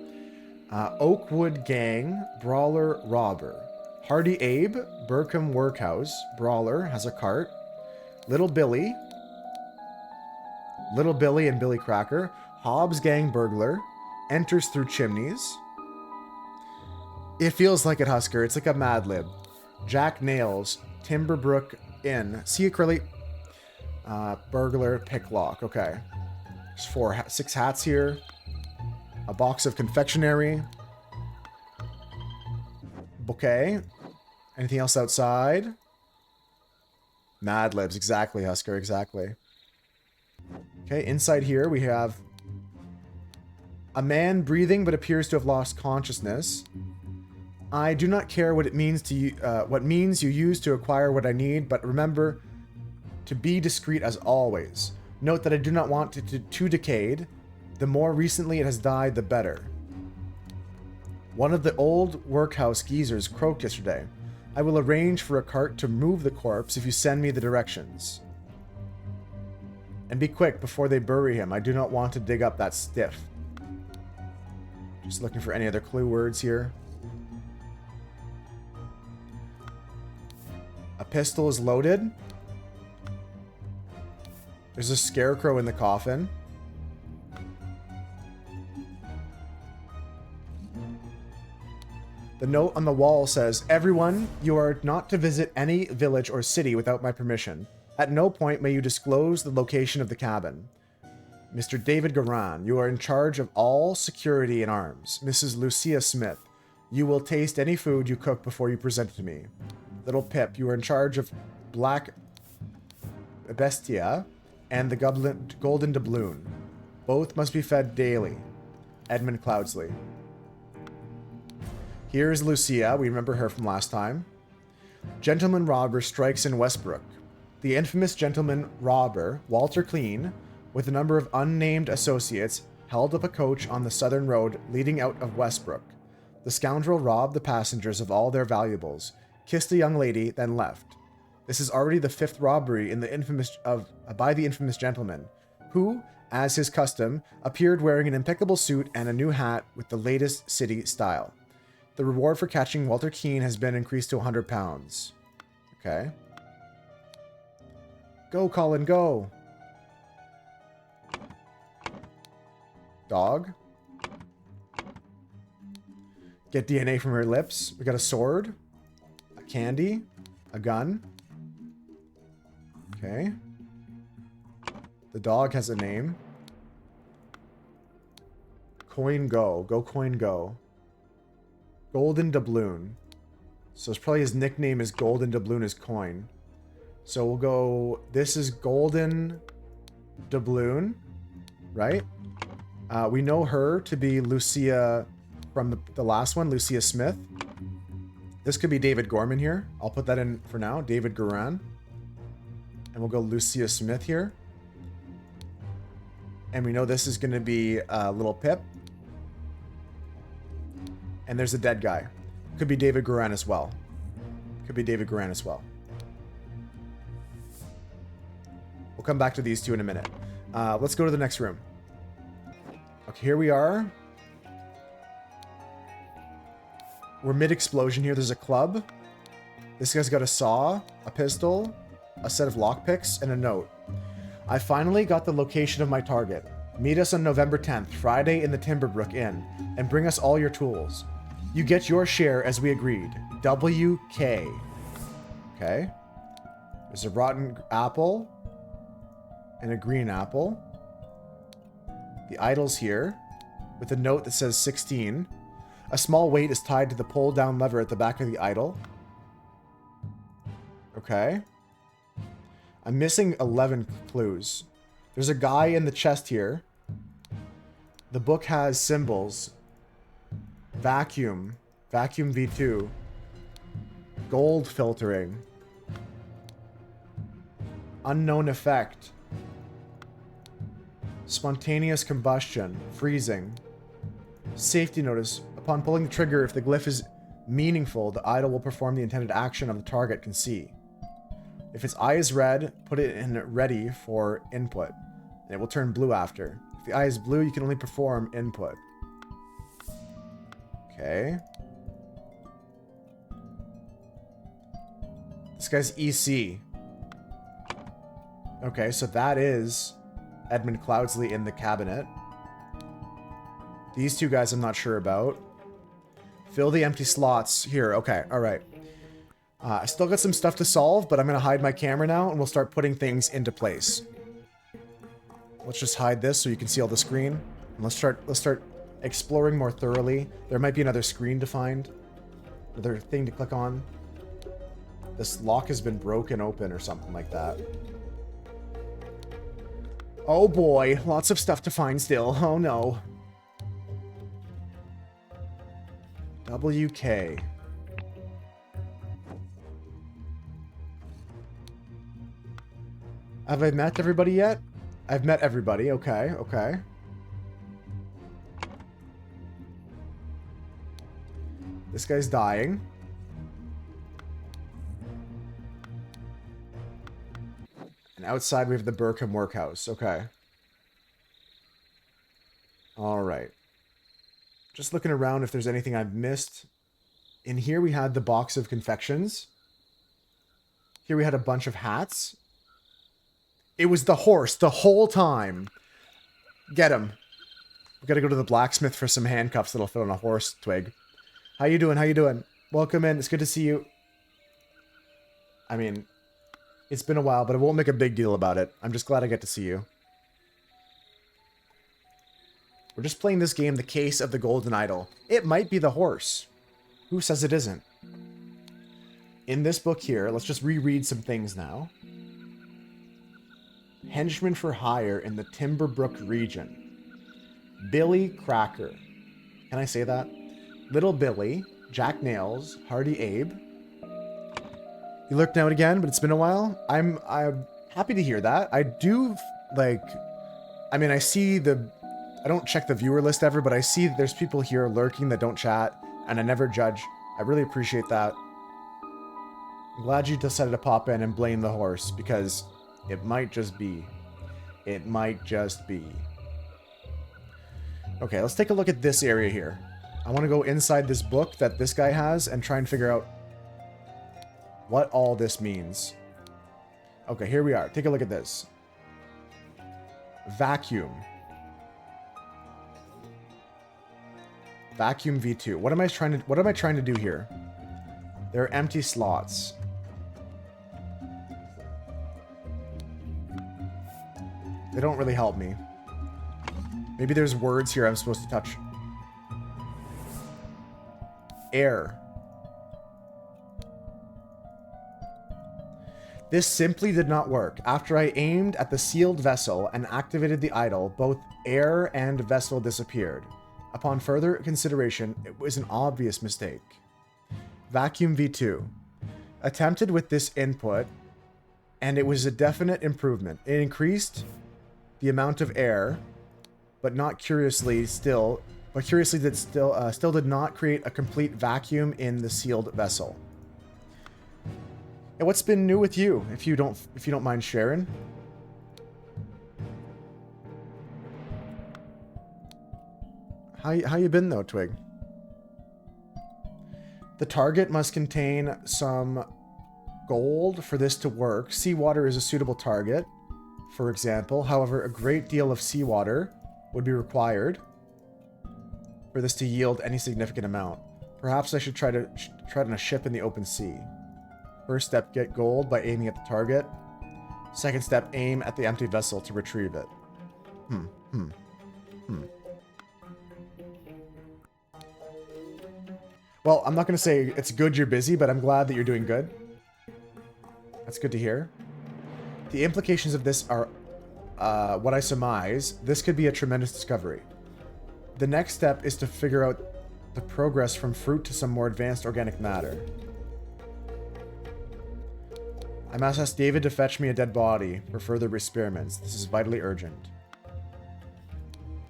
Oakwood Gang. Brawler Robber. Hardy Abe. Burkham Workhouse. Brawler has a cart. Little Billy and Billy Cracker. Hobbs Gang Burglar. Enters through chimneys. It feels like it, Husker. It's like a Mad Lib. Jack Nails. Timberbrook Inn. See you, Krilly. Burglar Picklock. Okay. There's 6 hats here. A box of confectionery. Bouquet. Anything else outside? Mad Libs. Exactly, Husker. Exactly. Okay, inside here we have a man breathing but appears to have lost consciousness. I do not care what it means to you, what means you use to acquire what I need, but remember to be discreet as always. Note that I do not want it to decay. The more recently it has died, the better. One of the old workhouse geezers croaked yesterday. I will arrange for a cart to move the corpse if you send me the directions. And be quick before they bury him. I do not want to dig up that stiff. Just looking for any other clue words here. A pistol is loaded. There's a scarecrow in the coffin. The note on the wall says, everyone, you are not to visit any village or city without my permission. At no point may you disclose the location of the cabin. Mr. David Garan, you are in charge of all security and arms. Mrs. Lucia Smith, you will taste any food you cook before you present it to me. Little Pip, you are in charge of Black Bestia and the Golden Doubloon. Both must be fed daily. Edmund Cloudsley. Here's Lucia. We remember her from last time. Gentleman robber strikes in Westbrook. The infamous gentleman robber, Walter Clean, with a number of unnamed associates, held up a coach on the southern road leading out of Westbrook. The scoundrel robbed the passengers of all their valuables, kissed a young lady, then left. This is already the 5th robbery in the by the infamous gentleman, who, as his custom, appeared wearing an impeccable suit and a new hat with the latest city style. The reward for catching Walter Keane has been increased to £100. Okay. Go, Colin, go. Dog. Get DNA from her lips. We got a sword. A candy. A gun. Okay. The dog has a name. Coin go. Go coin go. Golden Doubloon. So it's probably his nickname is Golden Doubloon is coin. So we'll go, this is Golden Doubloon, right? We know her to be Lucia from the last one, Lucia Smith. This could be David Gorman here. I'll put that in for now, David Goran. And we'll go Lucia Smith here. And we know this is going to be Little Pip. And there's a dead guy. Could be David Goran as well. Could be David Goran as well. We'll come back to these two in a minute. Let's go to the next room. Okay, here we are. We're mid-explosion here. There's a club. This guy's got a saw, a pistol, a set of lockpicks, and a note. I finally got the location of my target. Meet us on November 10th, Friday in the Timberbrook Inn, and bring us all your tools. You get your share as we agreed. WK. Okay. There's a rotten apple and a green apple. The idol's here with a note that says 16. A small weight is tied to the pull-down lever at the back of the idol. Okay. I'm missing 11 clues. There's a guy in the chest here. The book has symbols. Vacuum. Vacuum V2. Gold filtering. Unknown effect. Spontaneous combustion. Freezing. Safety notice. Upon pulling the trigger, if the glyph is meaningful, the idol will perform the intended action of the target can see. If its eye is red, put it in ready for input, and it will turn blue after. If the eye is blue, you can only perform input. Okay. This guy's EC. Okay, so that is Edmund Cloudsley in the cabinet. These two guys I'm not sure about. Fill the empty slots here. Okay, all right. I still got some stuff to solve, but I'm going to hide my camera now, and we'll start putting things into place. Let's just hide this so you can see all the screen. And let's start exploring more thoroughly. There might be another screen to find. Another thing to click on. This lock has been broken open or something like that. Oh boy, lots of stuff to find still. Oh no. WK. Have I met everybody yet? I've met everybody. Okay, okay. This guy's dying. And outside we have the Burkham Workhouse. Okay. Alright. Just looking around if there's anything I've missed. In here we had the box of confections. Here we had a bunch of hats. It was the horse the whole time. Get him. We gotta go to the blacksmith for some handcuffs that'll fit on a horse twig. How you doing? How you doing? Welcome in. It's good to see you. I mean, it's been a while, but I won't make a big deal about it. I'm just glad I get to see you. We're just playing this game, The Case of the Golden Idol. It might be the horse. Who says it isn't? In this book here, let's just reread some things now. Henchman for hire in the Timberbrook region. Billy Cracker. Can I say that? Little Billy, Jack Nails, Hardy Abe. You lurked out again, but it's been a while. I'm happy to hear that. I do, like... I mean, I see the... I don't check the viewer list ever, but I see that there's people here lurking that don't chat, and I never judge. I really appreciate that. I'm glad you decided to pop in and blame the horse, because it might just be. It might just be. Okay, let's take a look at this area here. I want to go inside this book that this guy has and try and figure out what all this means. Okay, here we are. Take a look at this. Vacuum. Vacuum V2. What am I trying to do here? There are empty slots. They don't really help me. Maybe there's words here I'm supposed to touch. Air. This simply did not work. After I aimed at the sealed vessel and activated the idol, both air and vessel disappeared. Upon further consideration, it was an obvious mistake. Vacuum V2. Attempted with this input, and it was a definite improvement. It increased the amount of air, but curiously still did not create a complete vacuum in the sealed vessel. And what's been new with you, if you don't mind sharing? How you been though, Twig? The target must contain some gold for this to work. Seawater is a suitable target, for example. However, a great deal of seawater would be required for this to yield any significant amount. Perhaps I should try it on a ship in the open sea. First step, get gold by aiming at the target. Second step, aim at the empty vessel to retrieve it. Well, I'm not going to say it's good you're busy, but I'm glad that you're doing good. That's good to hear. The implications of this are what I surmise. This could be a tremendous discovery. The next step is to figure out the progress from fruit to some more advanced organic matter. I must ask David to fetch me a dead body for further experiments. This is vitally urgent.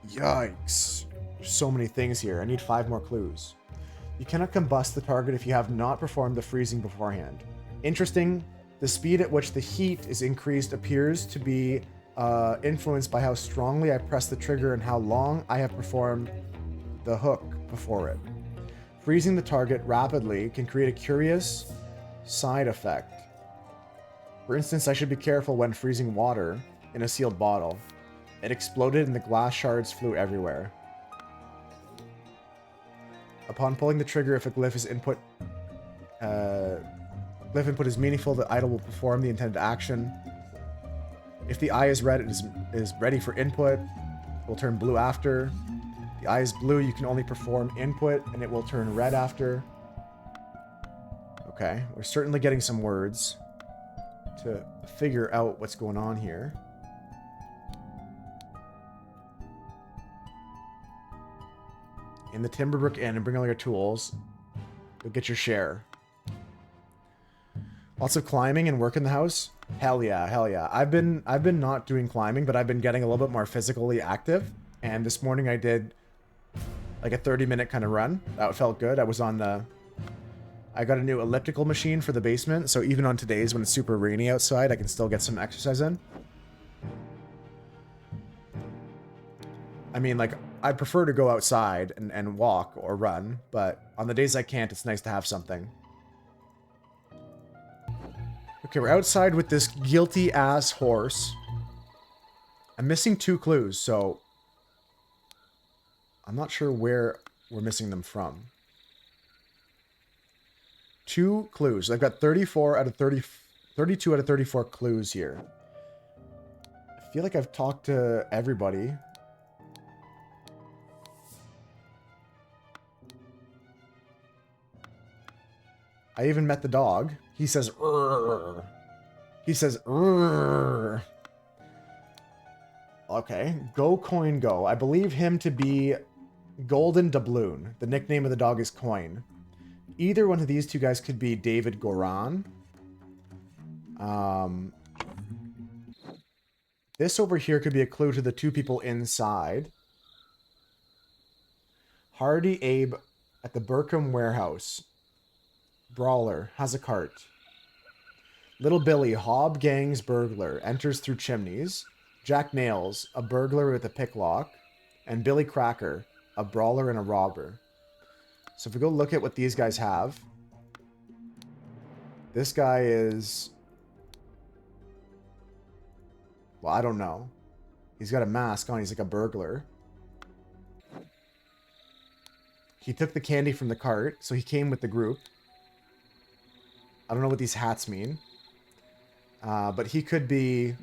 Yikes. There's so many things here. I need 5 more clues. You cannot combust the target if you have not performed the freezing beforehand. Interesting. The speed at which the heat is increased appears to be influenced by how strongly I press the trigger and how long I have performed the hook before it. Freezing the target rapidly can create a curious side effect. For instance, I should be careful when freezing water in a sealed bottle. It exploded and the glass shards flew everywhere. Upon pulling the trigger, if a glyph input is meaningful, the idol will perform the intended action. If the eye is red, it is ready for input. It will turn blue after. The eye is blue, you can only perform input, and it will turn red after. Okay, we're certainly getting some words to figure out what's going on here. In the Timberbrook Inn and bring all your tools. You'll get your share. Lots of climbing and work in the house? Hell yeah, hell yeah. I've been not doing climbing, but I've been getting a little bit more physically active. And this morning I did like a 30-minute kind of run. That felt good. I was on the... I got a new elliptical machine for the basement, so even on today's when it's super rainy outside, I can still get some exercise in. I mean, like, I prefer to go outside and walk or run, but on the days I can't, it's nice to have something. Okay, we're outside with this guilty-ass horse. I'm missing 2 clues, so... I'm not sure where we're missing them from. 2 clues. I've got 32 out of 34 clues here. I feel like I've talked to everybody. I even met the dog. He says, "Rrr." He says, "Rrr." Okay, Go Coin Go. I believe him to be Golden Doubloon. The nickname of the dog is Coin. Either one of these 2 guys could be David Goran. This over here could be a clue to the 2 people inside. Hardy Abe at the Burkham warehouse. Brawler has a cart. Little Billy, Hob Gang's burglar, enters through chimneys. Jack Nails, a burglar with a picklock. And Billy Cracker, a brawler and a robber. So if we go look at what these guys have. This guy is... Well, I don't know. He's got a mask on. He's like a burglar. He took the candy from the cart, so he came with the group. I don't know what these hats mean. But he could be...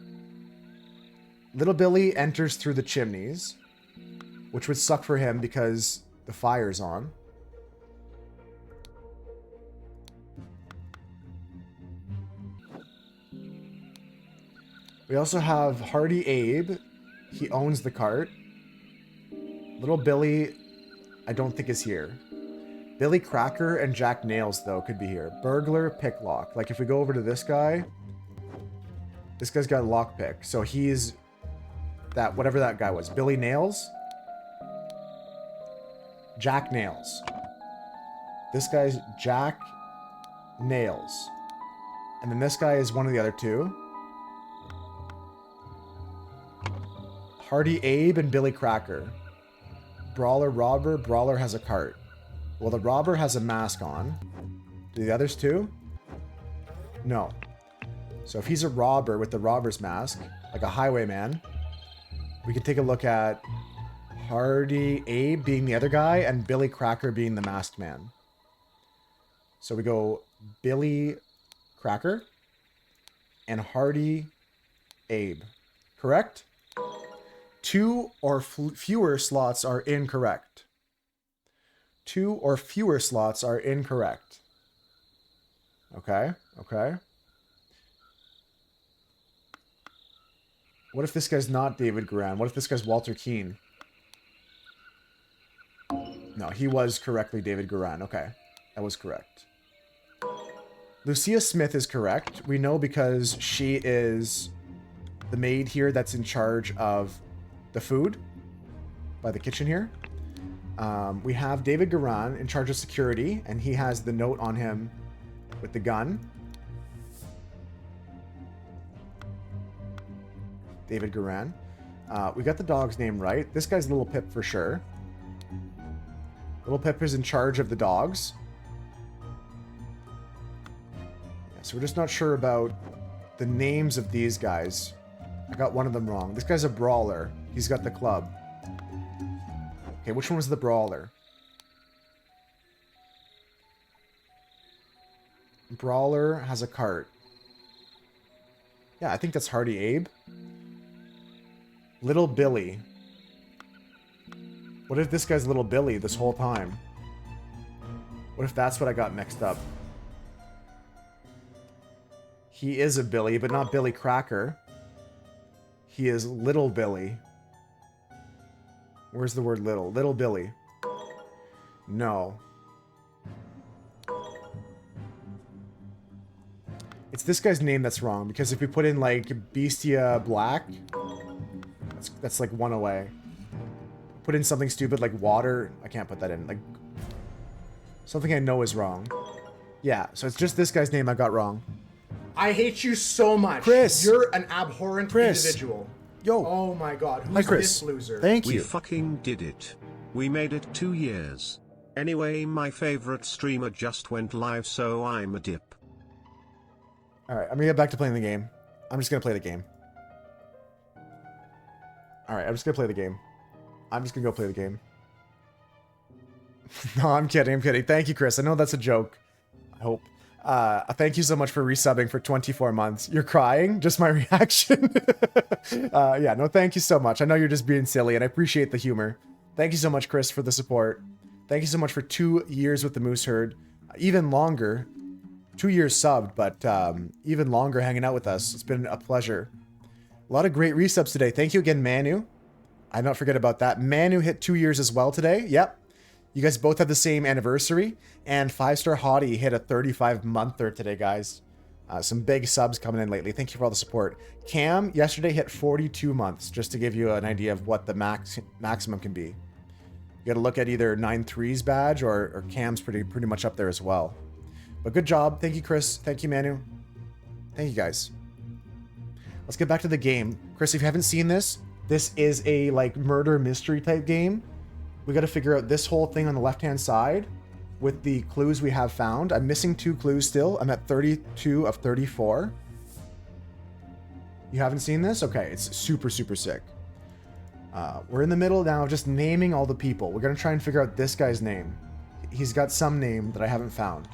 Little Billy enters through the chimneys, which would suck for him because the fire's on. We also have Hardy Abe. He owns the cart. Little Billy, I don't think is here. Billy Cracker and Jack Nails, though, could be here. Burglar, picklock. Like, if we go over to this guy's got a lockpick. So he's that, whatever that guy was. Billy Nails? Jack Nails. This guy's Jack Nails. And then this guy is one of the other two. Hardy Abe and Billy Cracker. Brawler, robber. Brawler has a cart. Well, the robber has a mask on. Do the others too? No. So if he's a robber with the robber's mask, like a highwayman, we can take a look at Hardy Abe being the other guy and Billy Cracker being the masked man. So we go Billy Cracker and Hardy Abe. Correct? 2 or fewer slots are incorrect. 2 or fewer slots are incorrect. Okay, okay. What if this guy's not David Guerin? What if this guy's Walter Keane? No, he was correctly David Guerin. Okay, that was correct. Lucia Smith is correct. We know because she is the maid here that's in charge of the food by the kitchen here. We have David Guerin in charge of security, and he has the note on him with the gun. David Guerin. We got the dog's name right. This guy's Little Pip for sure. Little Pip is in charge of the dogs. Yeah, so we're just not sure about the names of these guys. I got one of them wrong. This guy's a brawler. He's got the club. Okay, which one was the brawler? Brawler has a cart. Yeah, I think that's Hardy Abe. Little Billy. What if this guy's Little Billy this whole time? What if that's what I got mixed up? He is a Billy, but not Billy Cracker. He is Little Billy. Where's the word little? Little Billy. No. It's this guy's name that's wrong, because if we put in, like, Bestia Black, that's like one away. Put in something stupid like water. I can't put that in. Like, something I know is wrong. Yeah, so it's just this guy's name I got wrong. I hate you so much. Chris. You're an abhorrent Chris. individual. Yo. Oh my god. Hi, Who's Chris. this loser? Thank We you. fucking did it. We made it 2 years. Anyway, my favorite streamer just went live, so I'm a dip. Alright, I'm gonna get back to playing the game. I'm just gonna play the game. Alright, I'm just gonna play the game. I'm just gonna go play the game. No, I'm kidding, I'm kidding. Thank you, Chris. I know that's a joke. I hope. Thank you so much for resubbing for 24 months. You're crying? Just my reaction? Yeah, no, thank you so much. I know you're just being silly, and I appreciate the humor. Thank you so much, Chris, for the support. Thank you so much for 2 years with the Moose Herd. Even longer. 2 years subbed, but even longer hanging out with us. It's been a pleasure. A lot of great resubs today. Thank you again, Manu. I don't forget about that. Manu hit 2 years as well today. Yep. You guys both have the same anniversary. And 5-Star Hottie hit a 35-monther today, guys. Some big subs coming in lately. Thank you for all the support. Cam yesterday hit 42 months, just to give you an idea of what the maximum can be. You got to look at either 9-3's badge or Cam's pretty much up there as well. But good job. Thank you, Chris. Thank you, Manu. Thank you guys. Let's get back to the game. Chris, if you haven't seen this, this is a like murder mystery type game. We got to figure out this whole thing on the left-hand side with the clues we have found. I'm missing 2 clues still. I'm at 32 of 34. You haven't seen this? Okay, it's super, super sick. We're in the middle now of just naming all the people. We're going to try and figure out this guy's name. He's got some name that I haven't found.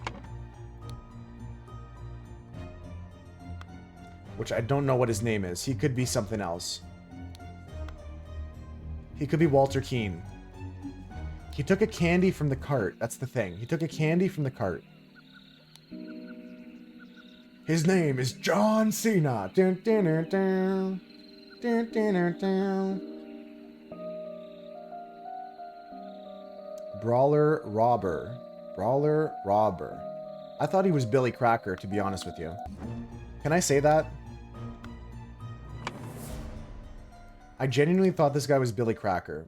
Which I don't know what his name is. He could be something else. He could be Walter Keane. He took a candy from the cart. That's the thing. He took a candy from the cart. His name is John Cena. Dun, dun, dun, dun. Dun, dun, dun, dun. Brawler Robber. Brawler Robber. I thought he was Billy Cracker, to be honest with you. Can I say that? I genuinely thought this guy was Billy Cracker,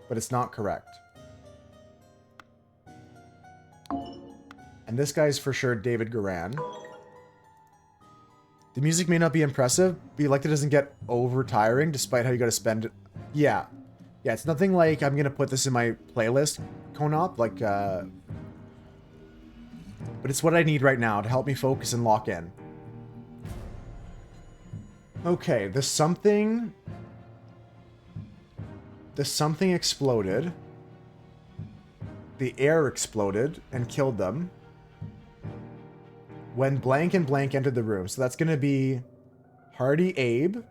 but it's not correct. And this guy's for sure David Garan. The music may not be impressive, but you like it doesn't get over tiring despite how you gotta spend it. Yeah. Yeah, it's nothing like I'm gonna put this in my playlist, Konop, like, but it's what I need right now to help me focus and lock in. Okay, the something exploded. The air exploded and killed them. When blank and blank entered the room. So that's going to be Hardy Abe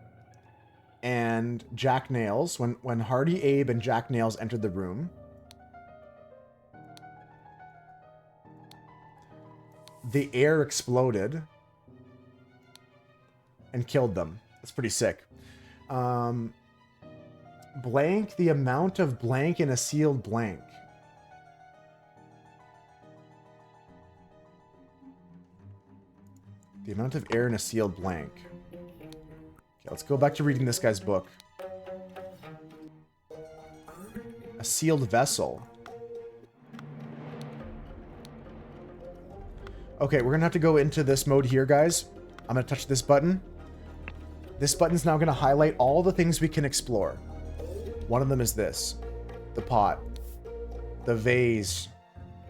and Jack Nails. When Hardy Abe and Jack Nails entered the room. The air exploded and killed them. That's pretty sick. Blank, the amount of blank in a sealed blank. The amount of air in a sealed blank. Okay, let's go back to reading this guy's book. A sealed vessel. Okay, we're gonna have to go into this mode here, guys. I'm gonna touch this button. This button's now gonna highlight all the things we can explore. One of them is this. The pot. The vase.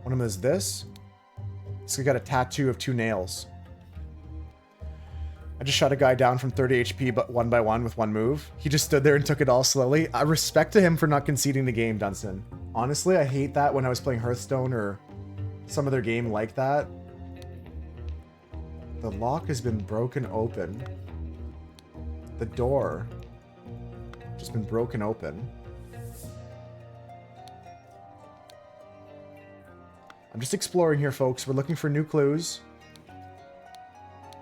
One of them is this. This guy got a tattoo of 2 nails. I just shot a guy down from 30 HP but 1 by 1 with 1 move. He just stood there and took it all slowly. I respect to him for not conceding the game, Dunstan. Honestly, I hate that when I was playing Hearthstone or some other game like that. The lock has been broken open. The door just been broken open. I'm just exploring here, folks. We're looking for new clues.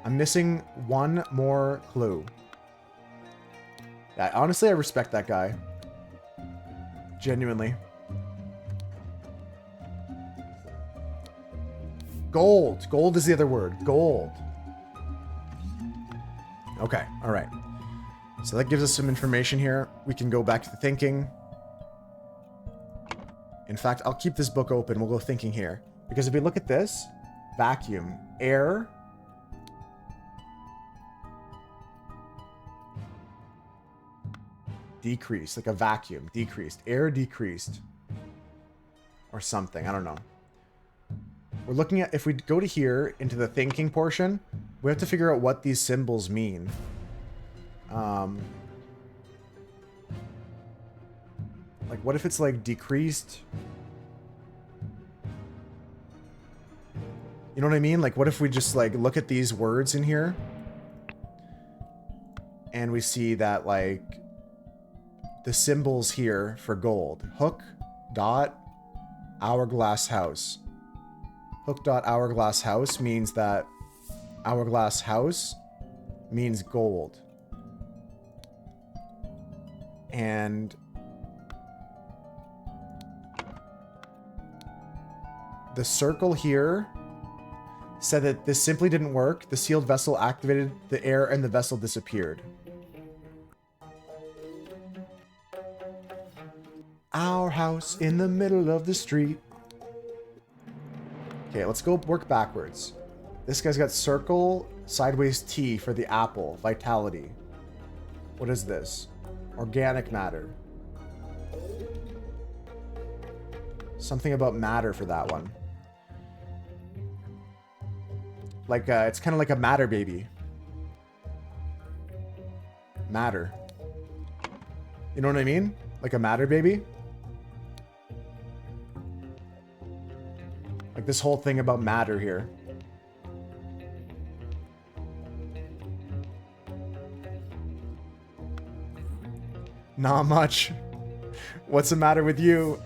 I'm missing 1 more clue. Yeah, honestly, I respect that guy. Genuinely. Gold. Gold is the other word. Gold. Okay, alright. So that gives us some information here. We can go back to the thinking. In fact, I'll keep this book open. We'll go thinking here. Because if we look at this, vacuum, air, decreased, like a vacuum, decreased, air decreased, or something, I don't know. We're looking at, if we go to here, into the thinking portion, we have to figure out what these symbols mean. Like, what if it's, like, decreased? You know what I mean? Like, what if we just, like, look at these words in here? And we see that, like, the symbols here for gold. Hook, dot, hourglass house. Hook, dot, hourglass house means that hourglass house means gold. And the circle here said that this simply didn't work. The sealed vessel activated the air and the vessel disappeared. Our house in the middle of the street. Okay, let's go work backwards. This guy's got circle, sideways T for the apple, vitality. What is this? Organic matter. Something about matter for that one. Like, it's kind of like a matter baby. Matter. You know what I mean? Like a matter baby? Like this whole thing about matter here. Not much. What's the matter with you?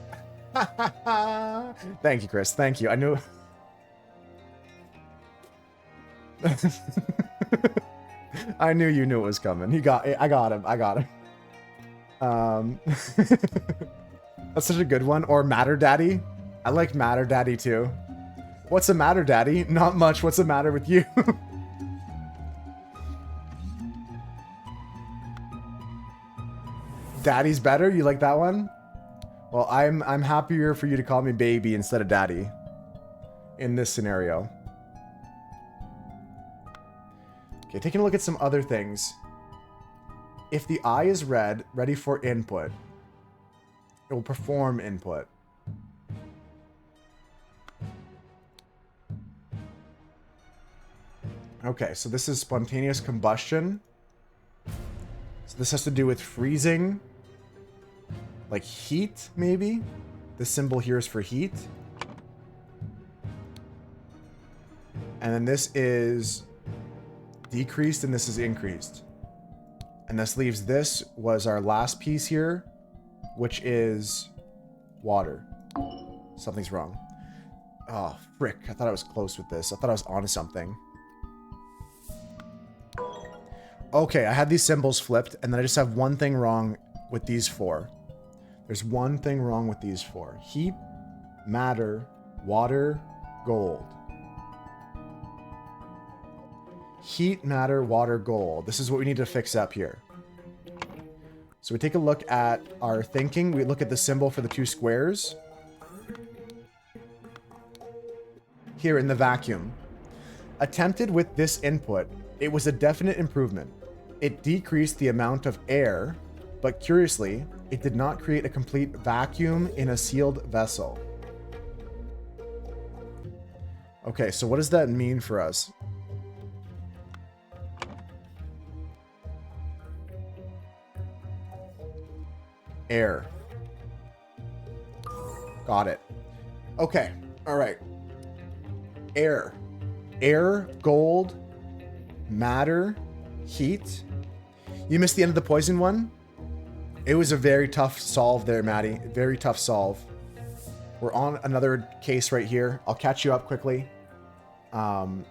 Thank you, Chris. Thank you. I knew... I knew you knew it was coming. I got him. I got him. That's such a good one. Or Matter Daddy. I like Matter Daddy too. What's the matter, Daddy? Not much. What's the matter with you? Daddy's better? You like that one? Well, I'm happier for you to call me baby instead of daddy in this scenario. Okay, taking a look at some other things. If the eye is red, ready for input, it will perform input. Okay, so this is spontaneous combustion. So this has to do with freezing. Like heat, maybe? The symbol here is for heat. And then this is decreased and this is increased. And this leaves this was our last piece here, which is water. Something's wrong. Oh, frick. I thought I was close with this. I thought I was onto something. Okay, I had these symbols flipped, and then I just have one thing wrong with these four. There's one thing wrong with these four. Heat, matter, water, gold. Heat, matter, water, gold. This is what we need to fix up here. So we take a look at our thinking. We look at the symbol for the two squares. Here in the vacuum. Attempted with this input, it was a definite improvement. It decreased the amount of air, but curiously, it did not create a complete vacuum in a sealed vessel. Okay, so what does that mean for us? Air. Got it. Okay, all right. Air. Air, gold, matter, heat. You missed the end of the poison one? It was a very tough solve there, Maddie. Very tough solve. We're on another case right here. I'll catch you up quickly. Edmund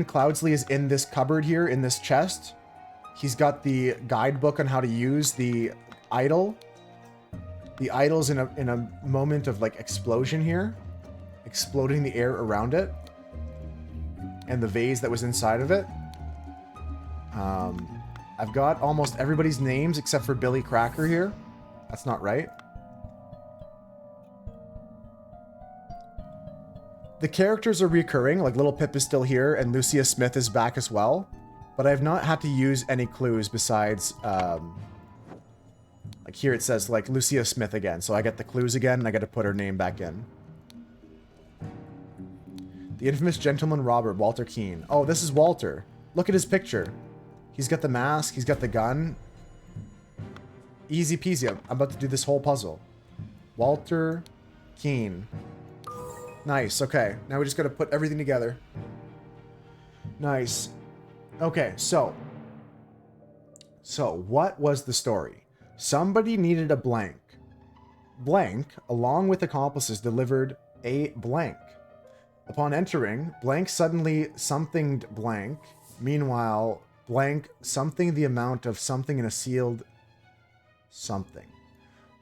Cloudsley is in this cupboard here, in this chest. He's got the guidebook on how to use the idol. The idol's in a moment of like explosion here. Exploding the air around it. And the vase that was inside of it. I've got almost everybody's names except for Billy Cracker here. That's not right. The characters are recurring, like Little Pip is still here and Lucia Smith is back as well. But I've not had to use any clues besides, like here it says like Lucia Smith again. So I get the clues again and I got to put her name back in. The infamous gentleman robber, Walter Keane. Oh, this is Walter. Look at his picture. He's got the mask. He's got the gun. Easy peasy. I'm about to do this whole puzzle. Walter Keane. Nice. Okay. Now we just got to put everything together. Nice. Okay. So what was the story? Somebody needed a blank. Blank, along with accomplices, delivered a blank. Upon entering, blank suddenly somethinged blank. Meanwhile, blank something the amount of something in a sealed something.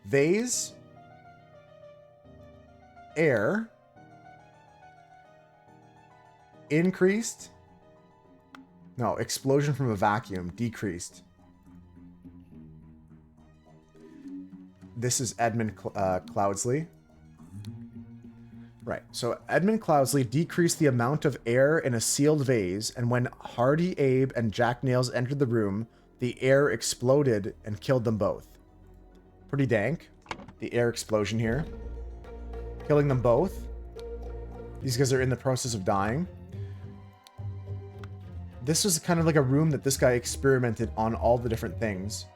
Vase. Air. Increased. No, explosion from a vacuum. Decreased. This is Edmund Cloudsley. Right. So Edmund Cloudsley decreased the amount of air in a sealed vase, and when Hardy Abe and Jack Nails entered the room, the air exploded and killed them both. Pretty dank. The air explosion here. Killing them both. These guys are in the process of dying. This was kind of like a room that this guy experimented on all the different things.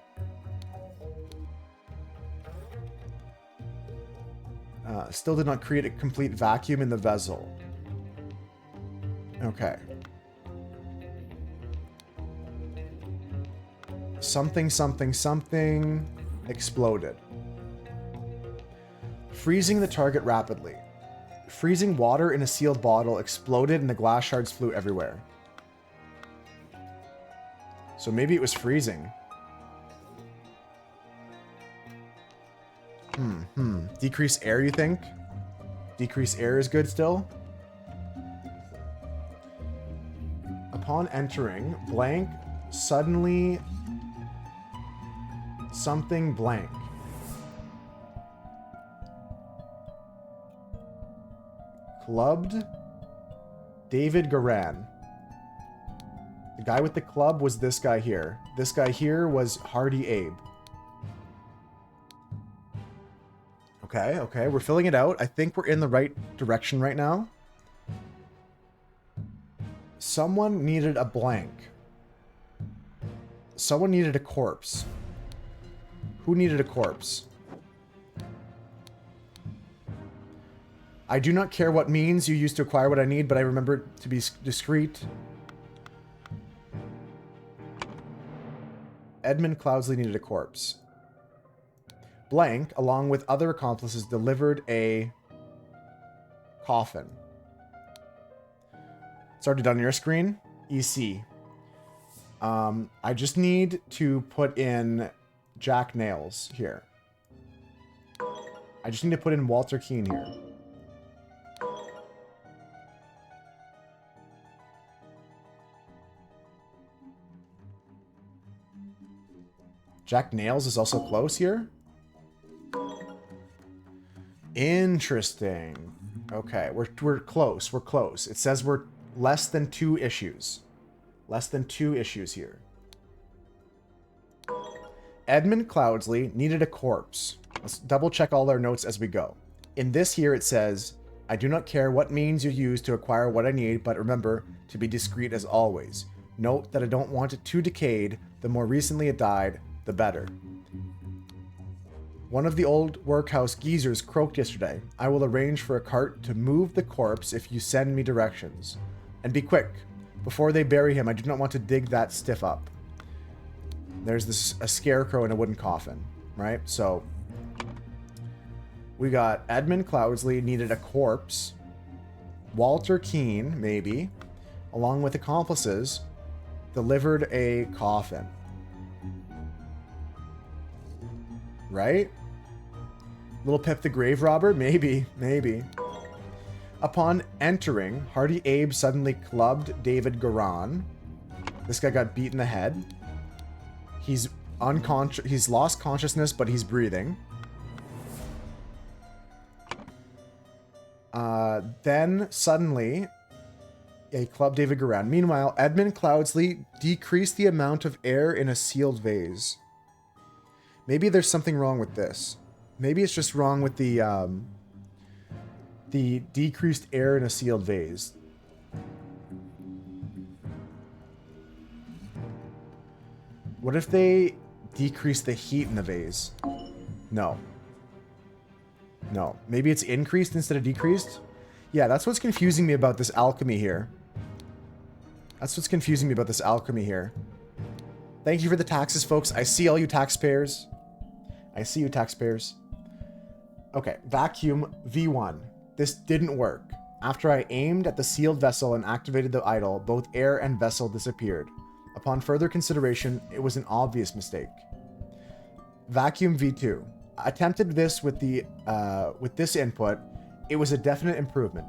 Still did not create a complete vacuum in the vessel. Okay. Something, something, something exploded. Freezing the target rapidly. Freezing water in a sealed bottle exploded and the glass shards flew everywhere. So maybe it was freezing. Decrease air, you think? Decrease air is good still? Upon entering, blank, suddenly... something blank. Clubbed? David Garan. The guy with the club was this guy here. This guy here was Hardy Abe. Okay, okay, we're filling it out. I think we're in the right direction right now. Someone needed a blank. Someone needed a corpse. Who needed a corpse? I do not care what means you use to acquire what I need, but I remember to be discreet. Edmund Cloudsley needed a corpse. Blank, along with other accomplices, delivered a coffin. It's already done on your screen. EC. I just need to put in Jack Nails here. I just need to put in Walter Keane here. Jack Nails is also close here. Interesting. Okay, we're close. We're close. It says we're less than 2 issues. Less than 2 issues here. Edmund Cloudsley needed a corpse. Let's double check all our notes as we go. In this here it says, I do not care what means you use to acquire what I need, but remember to be discreet as always. Note that I don't want it too decayed. The more recently it died, the better. One of the old workhouse geezers croaked yesterday. I will arrange for a cart to move the corpse if you send me directions. And be quick. Before they bury him, I do not want to dig that stiff up. There's a scarecrow in a wooden coffin, right? So we got Edmund Cloudsley needed a corpse. Walter Keane, maybe, along with accomplices, delivered a coffin. Right? Little Pip the Grave Robber? Maybe, maybe. Upon entering, Hardy Abe suddenly clubbed David Garan. This guy got beat in the head. He's unconscious. He's lost consciousness, but he's breathing. Then suddenly, he clubbed David Garan. Meanwhile, Edmund Cloudsley decreased the amount of air in a sealed vase. Maybe there's something wrong with this. Maybe it's just wrong with the decreased air in a sealed vase. What if they decrease the heat in the vase? No. No. Maybe it's increased instead of decreased? Yeah, that's what's confusing me about this alchemy here. That's what's confusing me about this alchemy here. Thank you for the taxes, folks. I see all you taxpayers. I see you, taxpayers. Okay, vacuum V1. This didn't work. After I aimed at the sealed vessel and activated the idol, both air and vessel disappeared. Upon further consideration, it was an obvious mistake. Vacuum V2. Attempted this with this input. It was a definite improvement.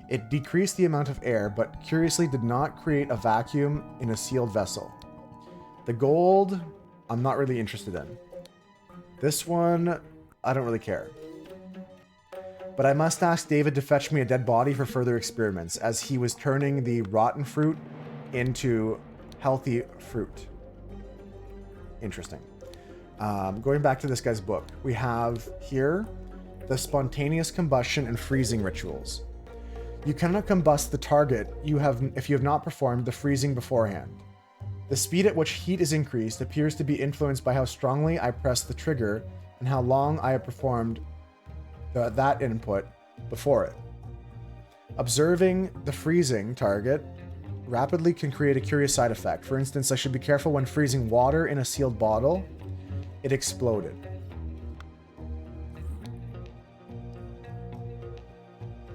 It decreased the amount of air, but curiously did not create a vacuum in a sealed vessel. The gold, I'm not really interested in. This one, I don't really care. but I must ask David to fetch me a dead body for further experiments, as he was turning the rotten fruit into healthy fruit. Interesting. Going back to this guy's book, we have here the spontaneous combustion and freezing rituals. You cannot combust the target if you have not performed the freezing beforehand. The speed at which heat is increased appears to be influenced by how strongly I press the trigger and how long I have performed that input before it. Observing the freezing target rapidly can create a curious side effect. For instance, I should be careful when freezing water in a sealed bottle. It exploded.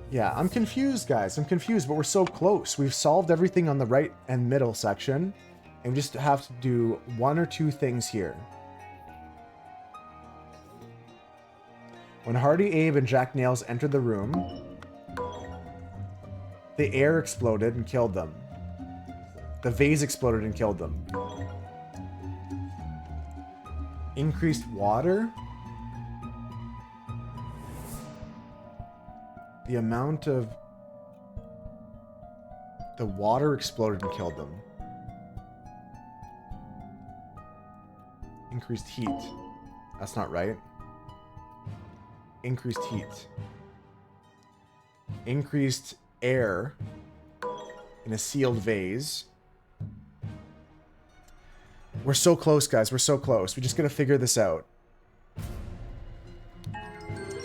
Yeah, I'm confused, guys. I'm confused, but we're so close. We've solved everything on the right and middle section, and we just have to do one or two things here. When Hardy, Abe, and Jack Nails entered the room, the air exploded and killed them. The vase exploded and killed them. Increased water? The amount of... The water exploded and killed them. Increased heat. That's not right. Increased heat. Increased air in a sealed vase. We're so close, guys. We're so close. We just gotta figure this out.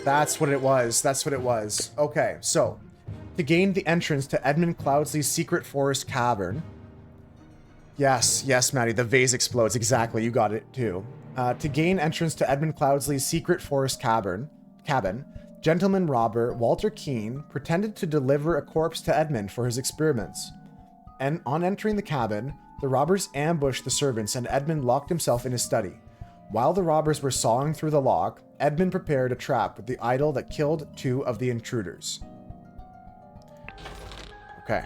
That's what it was. That's what it was. Okay, so to gain the entrance to Edmund Cloudsley's secret forest cavern. Yes, yes, Maddie. The vase explodes. Exactly. You got it too. To gain entrance to Edmund Cloudsley's secret forest cabin, gentleman robber Walter Keene pretended to deliver a corpse to Edmund for his experiments. And on entering the cabin, the robbers ambushed the servants and Edmund locked himself in his study. While the robbers were sawing through the lock, Edmund prepared a trap with the idol that killed 2 of the intruders. Okay.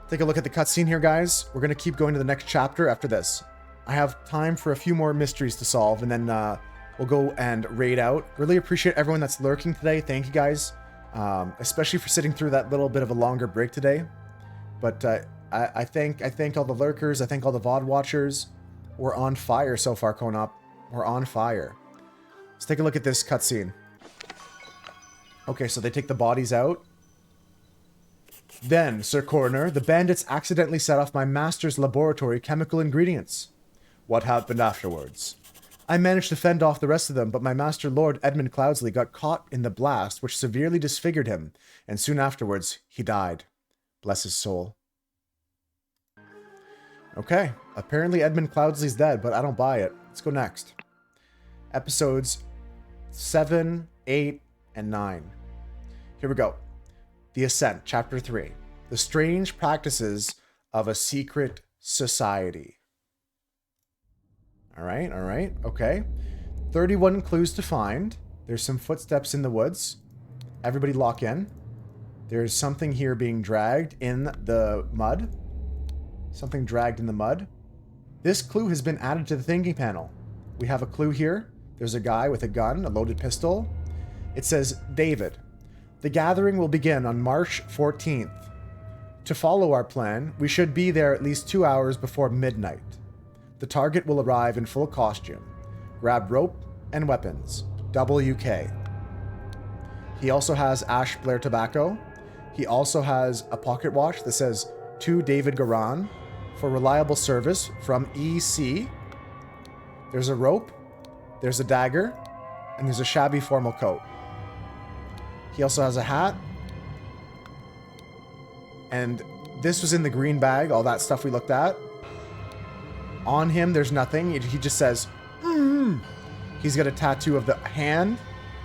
Take a look at the cutscene here, guys. We're going to keep going to the next chapter after this. I have time for a few more mysteries to solve, and then we'll go and raid out. Really appreciate everyone that's lurking today. Thank you, guys. Especially for sitting through that little bit of a longer break today. But I thank all the lurkers. I thank all the VOD watchers. We're on fire so far, Konop. We're on fire. Let's take a look at this cutscene. Okay, so they take the bodies out. Then, Sir Coroner, the bandits accidentally set off my master's laboratory chemical ingredients. What happened afterwards? I managed to fend off the rest of them, but my master Lord Edmund Cloudsley got caught in the blast, which severely disfigured him, and soon afterwards, he died. Bless his soul. Okay, apparently Edmund Cloudsley's dead, but I don't buy it. Let's go next. Episodes 7, 8, and 9. Here we go. The Ascent, Chapter 3. The Strange Practices of a Secret Society. Alright, okay. 31 clues to find. There's some footsteps in the woods. Everybody lock in. There's something here being dragged in the mud. Something dragged in the mud. This clue has been added to the thinking panel. We have a clue here. There's a guy with a gun, a loaded pistol. It says, David. The gathering will begin on March 14th. To follow our plan, we should be there at least 2 hours before midnight. The target will arrive in full costume. Grab rope and weapons. WK. He also has Ash Blair tobacco. He also has a pocket watch that says, To David Garan, for reliable service from EC. There's a rope, there's a dagger, and there's a shabby formal coat. He also has a hat. And this was in the green bag, all that stuff we looked at. On him, there's nothing. He just says, He's got a tattoo of the hand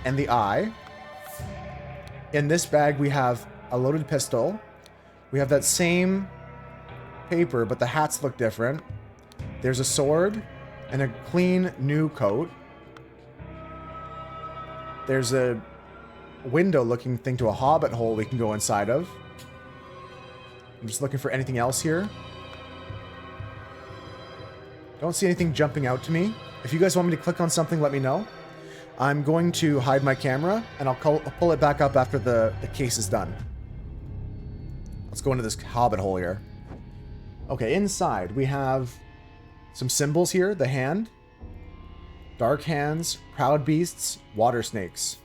and the eye. In this bag, we have a loaded pistol. We have that same paper, but the hats look different. There's a sword and a clean new coat. There's a window-looking thing to a hobbit hole we can go inside of. I'm just looking for anything else here. Don't see anything jumping out to me. If you guys want me to click on something, let me know. I'm going to hide my camera, and I'll pull it back up after the case is done. Let's go into this hobbit hole here. Okay, inside we have some symbols here. The hand, dark hands, proud beasts, water snakes.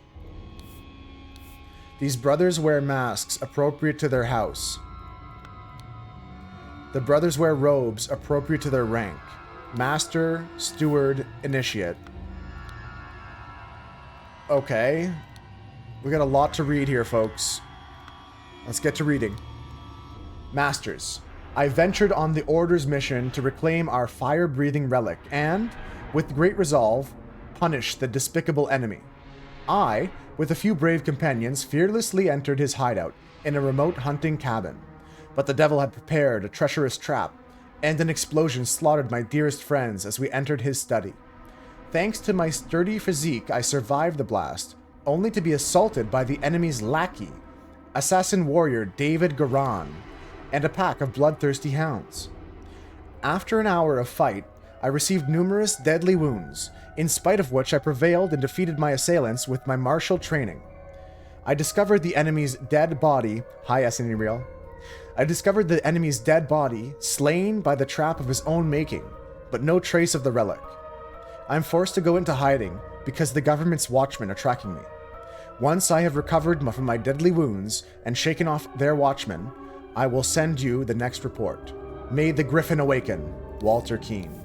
These brothers wear masks appropriate to their house. The brothers wear robes appropriate to their rank. Master, steward, initiate. Okay. We got a lot to read here, folks. Let's get to reading. Masters, I ventured on the Order's mission to reclaim our fire-breathing relic and, with great resolve, punish the despicable enemy. I, with a few brave companions, fearlessly entered his hideout in a remote hunting cabin. But the devil had prepared a treacherous trap, and an explosion slaughtered my dearest friends as we entered his study. Thanks to my sturdy physique, I survived the blast, only to be assaulted by the enemy's lackey, assassin warrior David Garan, and a pack of bloodthirsty hounds. After an hour of fight, I received numerous deadly wounds, in spite of which I prevailed and defeated my assailants with my martial training. I discovered the enemy's dead body. Hi, SNE Real. I discovered the enemy's dead body, slain by the trap of his own making, but no trace of the relic. I'm forced to go into hiding because the government's watchmen are tracking me. Once I have recovered from my deadly wounds and shaken off their watchmen, I will send you the next report. May the Griffin awaken. Walter Keane.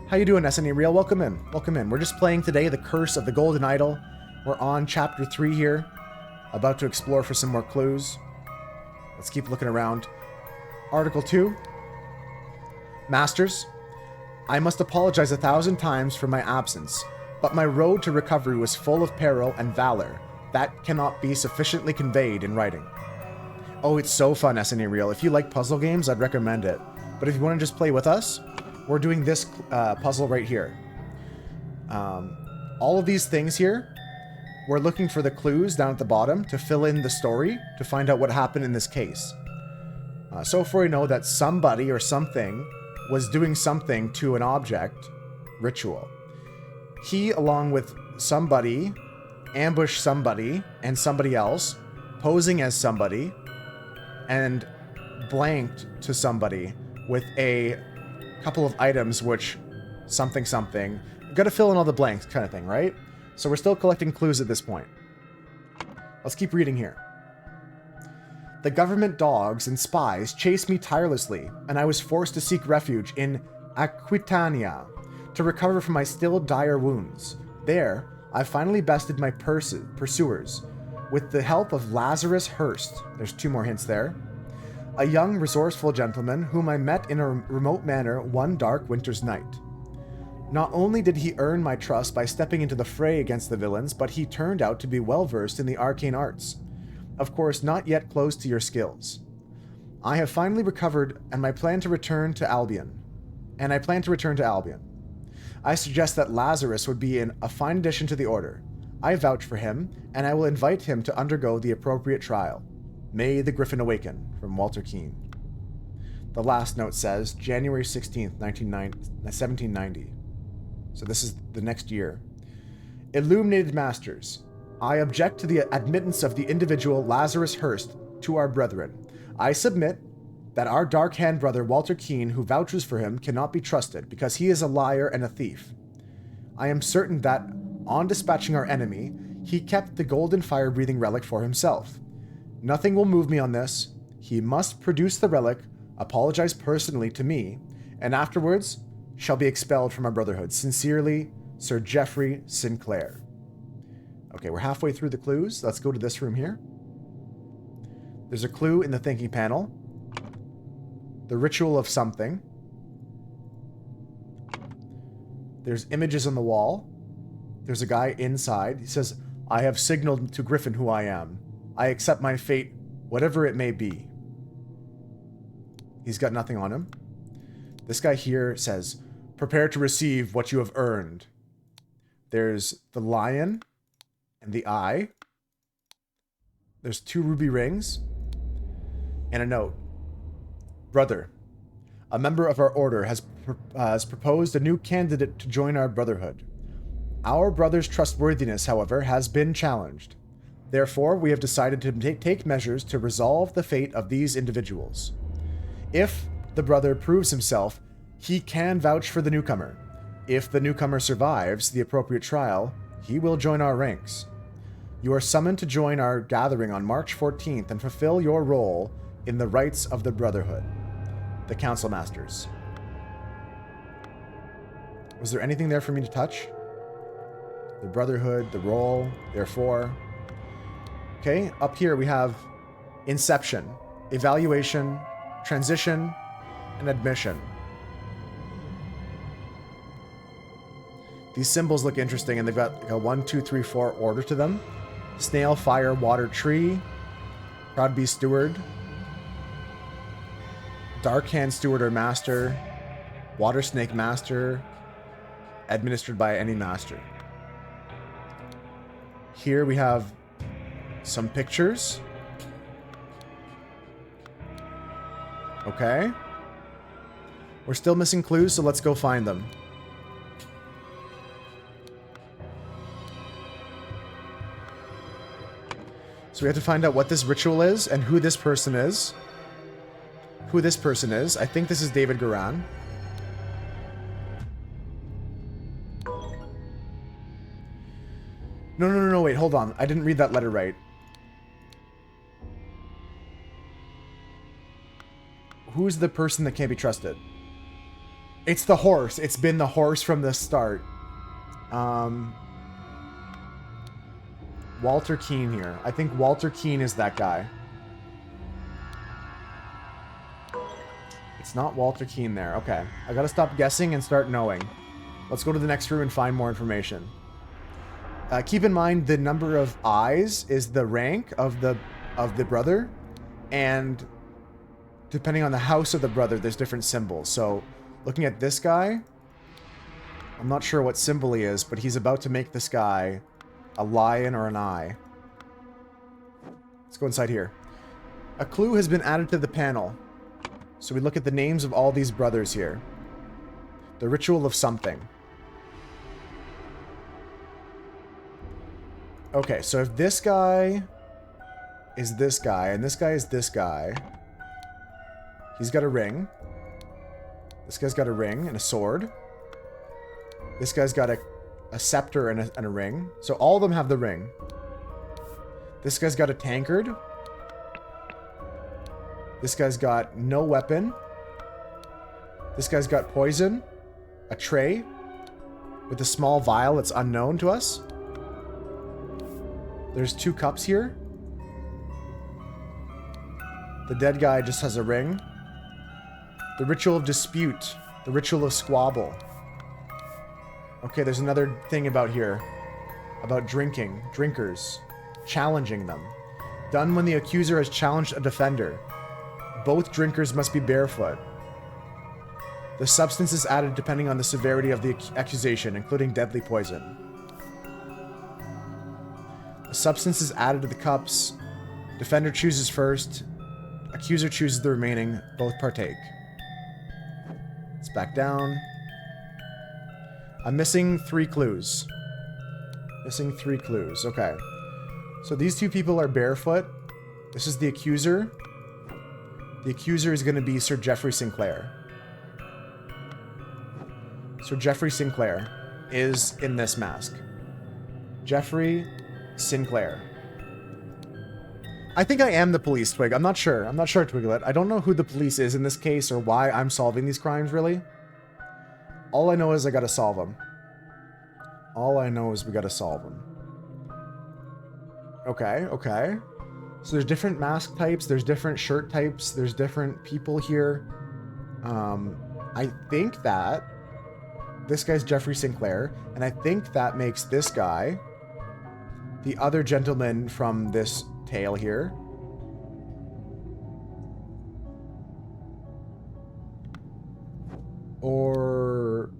How you doing, SNE Real? Welcome in. Welcome in. We're just playing today The Curse of the Golden Idol. We're on chapter 3 here. About to explore for some more clues. Let's keep looking around. Article 2. Masters, I must apologize 1,000 times for my absence, but my road to recovery was full of peril and valor that cannot be sufficiently conveyed in writing. Oh, it's so fun, SNE Real. If you like puzzle games, I'd recommend it. But if you want to just play with us, we're doing this puzzle right here. All of these things here, we're looking for the clues down at the bottom to fill in the story to find out what happened in this case. So far we know that somebody or something was doing something to an object, ritual. He, along with somebody, ambushed somebody and somebody else, posing as somebody, and blanked to somebody with a couple of items which something. Gotta fill in all the blanks kind of thing, right? So we're still collecting clues at this point. Let's keep reading here. The government dogs and spies chased me tirelessly, and I was forced to seek refuge in Aquitania to recover from my still dire wounds. There, I finally bested my pursuers with the help of Lazarus Hurst. There's 2 more hints there. A young, resourceful gentleman whom I met in a remote manner one dark winter's night. Not only did he earn my trust by stepping into the fray against the villains, but he turned out to be well versed in the arcane arts. Of course, not yet close to your skills. I have finally recovered, and I plan to return to Albion. I suggest that Lazarus would be a fine addition to the Order. I vouch for him, and I will invite him to undergo the appropriate trial. May the Griffin awaken, from Walter Keane. The last note says, January 16th, 1790. So this is the next year. Illuminated Masters, I object to the admittance of the individual Lazarus Hurst to our brethren. I submit that our dark-hand brother Walter Keane, who vouches for him, cannot be trusted, because he is a liar and a thief. I am certain that, on dispatching our enemy, he kept the golden fire-breathing relic for himself. Nothing will move me on this. He must produce the relic, apologize personally to me, and afterwards shall be expelled from our brotherhood. Sincerely, Sir Geoffrey Sinclair. Okay, we're halfway through the clues. Let's go to this room here. There's a clue in the thinking panel. The ritual of something. There's images on the wall. There's a guy inside. He says, I have signaled to Griffin who I am. I accept my fate, whatever it may be. He's got nothing on him. This guy here says, prepare to receive what you have earned. There's the lion and the eye. There's 2 ruby rings and a note. Brother, a member of our order has proposed a new candidate to join our brotherhood. Our brother's trustworthiness, however, has been challenged. Therefore, we have decided to take measures to resolve the fate of these individuals. If the brother proves himself, he can vouch for the newcomer. If the newcomer survives the appropriate trial, he will join our ranks. You are summoned to join our gathering on March 14th and fulfill your role in the rites of the Brotherhood. The Council Masters. Was there anything there for me to touch? The Brotherhood, the role, therefore. Okay, up here we have Inception, Evaluation, Transition, and Admission. These symbols look interesting, and they've got like a 1, 2, 3, 4 order to them. Snail, Fire, Water, Tree, Proud Beast, Steward, Dark Hand, Steward or Master, Water Snake, Master, administered by any master. Here we have some pictures. Okay. We're still missing clues, so let's go find them. So we have to find out what this ritual is and who this person is. Who this person is. I think this is David Garan. No, wait, hold on. I didn't read that letter right. Who's the person that can't be trusted? It's the horse. It's been the horse from the start. Walter Keane here. I think Walter Keane is that guy. It's not Walter Keane there. Okay. I gotta stop guessing and start knowing. Let's go to the next room and find more information. Keep in mind the number of eyes is the rank of the brother, and depending on the house of the brother, there's different symbols. So, looking at this guy, I'm not sure what symbol he is, but he's about to make this guy a lion or an eye. Let's go inside here. A clue has been added to the panel. So we look at the names of all these brothers here. The ritual of something. Okay, so if this guy is this guy, and this guy is this guy, he's got a ring. This guy's got a ring and a sword. This guy's got a scepter and a ring. So all of them have the ring. This guy's got a tankard. This guy's got no weapon. This guy's got poison. A tray with a small vial that's unknown to us. There's 2 cups here. The dead guy just has a ring. The ritual of dispute. The ritual of squabble. Okay, there's another thing about here. About drinking. Drinkers. Challenging them. Done when the accuser has challenged a defender. Both drinkers must be barefoot. The substance is added depending on the severity of the accusation, including deadly poison. The substance is added to the cups. Defender chooses first. Accuser chooses the remaining. Both partake. Let's back down. I'm missing 3 clues. Missing 3 clues. Okay. So these 2 people are barefoot. This is the accuser. The accuser is going to be Sir Geoffrey Sinclair. Sir Geoffrey Sinclair is in this mask. Geoffrey Sinclair. I think I am the police, Twig. I'm not sure. I'm not sure, Twiglet. I don't know who the police is in this case or why I'm solving these crimes, really. All I know is I gotta solve them. All I know is we gotta solve them. Okay, okay. So there's different mask types, there's different shirt types, there's different people here. I think that this guy's Geoffrey Sinclair, and I think that makes this guy the other gentleman from this tale here. Or...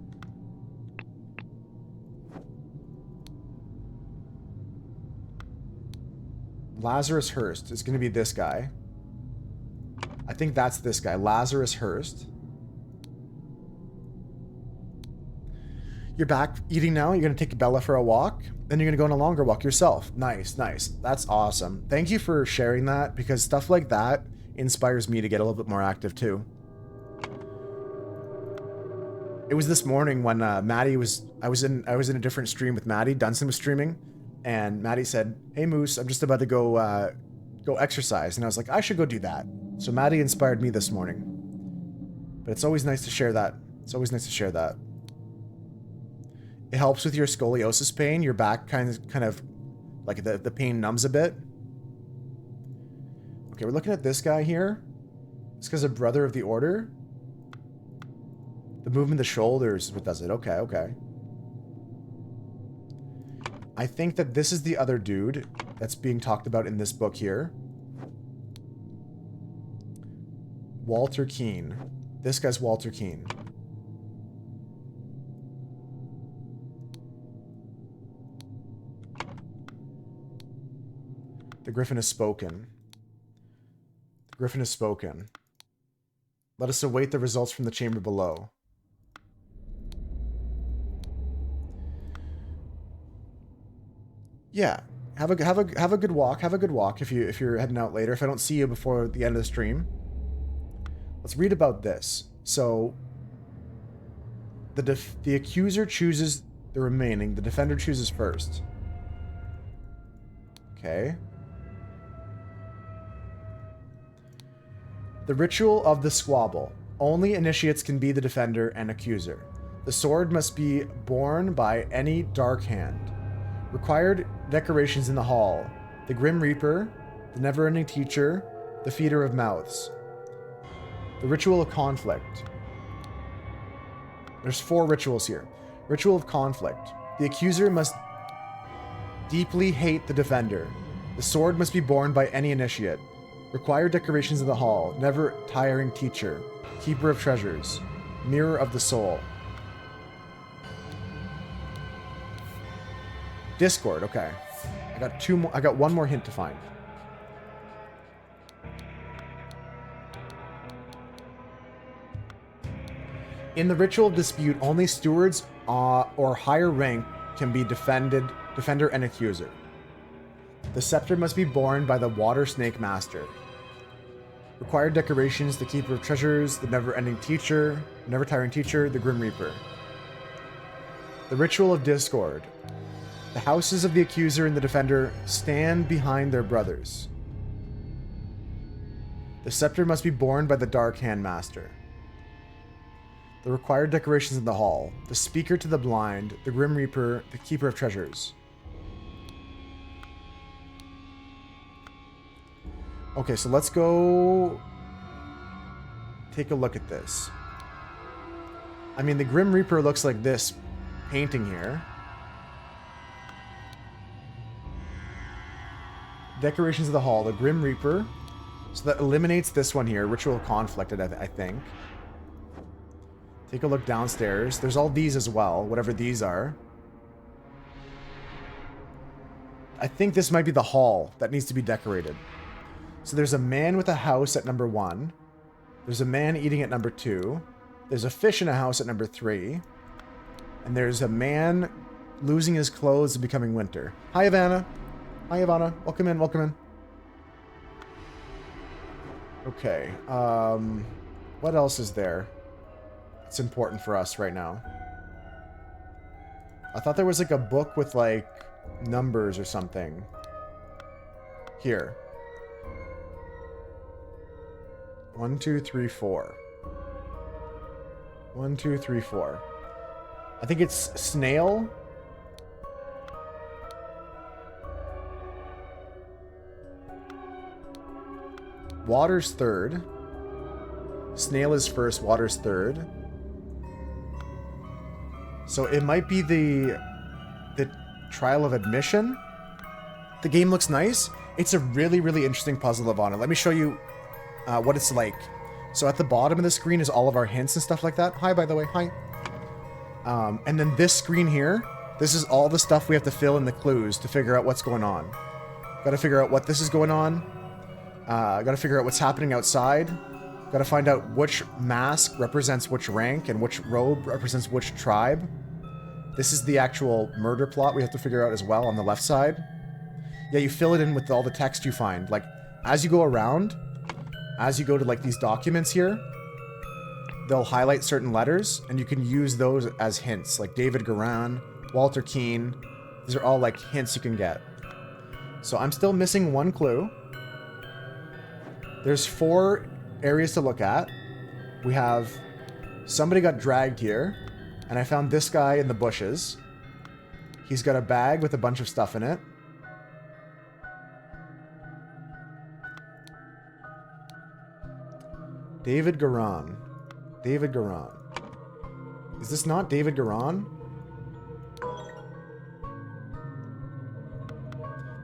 Lazarus Hurst is going to be this guy. I think that's this guy, Lazarus Hurst. You're back eating now. You're going to take Bella for a walk. Then you're going to go on a longer walk yourself. Nice, nice. That's awesome. Thank you for sharing that, because stuff like that inspires me to get a little bit more active too. It was this morning when Maddie was... I was in a different stream with Maddie. Dunson was streaming. And Maddie said, "Hey Moose, I'm just about to go exercise." And I was like, I should go do that. So Maddie inspired me this morning. But it's always nice to share that. It's always nice to share that. It helps with your scoliosis pain. Your back kind of like the pain numbs a bit. Okay, we're looking at this guy here. This guy's a brother of the order. The movement of the shoulders is what does it. Okay, okay. I think that this is the other dude that's being talked about in this book here. Walter Keane. This guy's Walter Keane. The Griffin has spoken. The Griffin has spoken. Let us await the results from the chamber below. Yeah, have a good walk. Have a good walk if you're heading out later. If I don't see you before the end of the stream, let's read about this. So, the accuser chooses the remaining. The defender chooses first. Okay. The ritual of the squabble. Only initiates can be the defender and accuser. The sword must be borne by any dark hand. Required decorations in the hall. The Grim Reaper, the Never-Ending Teacher, the Feeder of Mouths. The Ritual of Conflict. There's 4 rituals here. Ritual of Conflict. The accuser must deeply hate the defender. The sword must be borne by any initiate. Required decorations in the hall. Never-Tiring Teacher. Keeper of Treasures. Mirror of the Soul. Discord, okay. I got 2 more. I got 1 more hint to find. In the ritual of dispute, only stewards or higher rank can be defender and accuser. The scepter must be borne by the Water Snake Master. Required decorations: the Keeper of Treasures, the Never-Ending Teacher, Never-Tiring Teacher, the Grim Reaper. The Ritual of Discord. The houses of the accuser and the defender stand behind their brothers. The scepter must be borne by the Dark Hand Master. The required decorations in the hall. The Speaker to the Blind, the Grim Reaper, the Keeper of Treasures. Okay, so let's go take a look at this. I mean, the Grim Reaper looks like this painting here. Decorations of the hall. The Grim Reaper. So that eliminates this one here. Ritual of Conflict, I think. Take a look downstairs. There's all these as well, whatever these are. I think this might be the hall that needs to be decorated. So there's a man with a house at number 1. There's a man eating at number 2. There's a fish in a house at number 3. And there's a man losing his clothes and becoming winter. Hi, Ivana. Hi, Ivana. Welcome in, welcome in. Okay. What else is there? It's important for us right now. I thought there was like a book with like numbers or something. Here. 1, 2, 3, 4. 1, 2, 3, 4. I think it's snail. Water's third. Snail is first, water's third. So it might be the trial of admission. The game looks nice. It's a really, really interesting puzzle, Ivana. Let me show you what it's like. So at the bottom of the screen is all of our hints and stuff like that. Hi, by the way. Hi. And then this screen here, this is all the stuff we have to fill in the clues to figure out what's going on. Got to figure out what this is going on. Got to figure out what's happening outside. Got to find out which mask represents which rank and which robe represents which tribe. This is the actual murder plot we have to figure out as well on the left side. Yeah, you fill it in with all the text you find. Like, as you go around, as you go to, like, these documents here, they'll highlight certain letters, and you can use those as hints. Like David Garan, Walter Keane. These are all, like, hints you can get. So I'm still missing one clue. There's 4 areas to look at. We have somebody got dragged here, and I found this guy in the bushes. He's got a bag with a bunch of stuff in it. David Garan. David Garan. Is this not David Garan?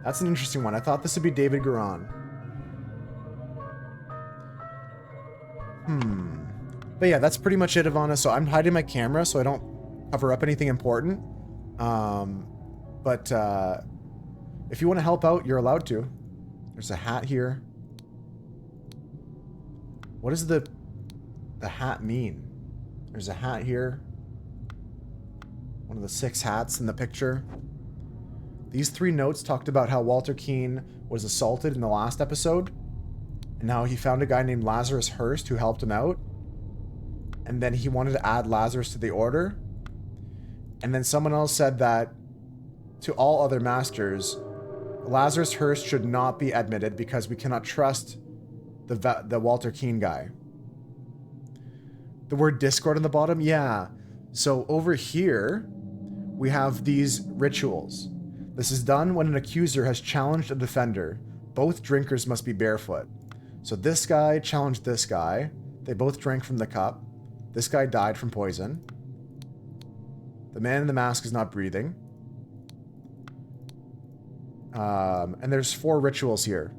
That's an interesting one. I thought this would be David Garan. But yeah, that's pretty much it, Ivana. So I'm hiding my camera so I don't cover up anything important. But if you want to help out, you're allowed to. There's a hat here. What does the hat mean? There's a hat here. One of the 6 hats in the picture. These 3 notes talked about how Walter Keane was assaulted in the last episode. And how he found a guy named Lazarus Hurst who helped him out. And then he wanted to add Lazarus to the order. And then someone else said that to all other masters, Lazarus Hurst should not be admitted because we cannot trust the Walter Keane guy. The word Discord on the bottom? Yeah. So over here, we have these rituals. This is done when an accuser has challenged a defender. Both drinkers must be barefoot. So this guy challenged this guy. They both drank from the cup. This guy died from poison. The man in the mask is not breathing. And there's 4 rituals here.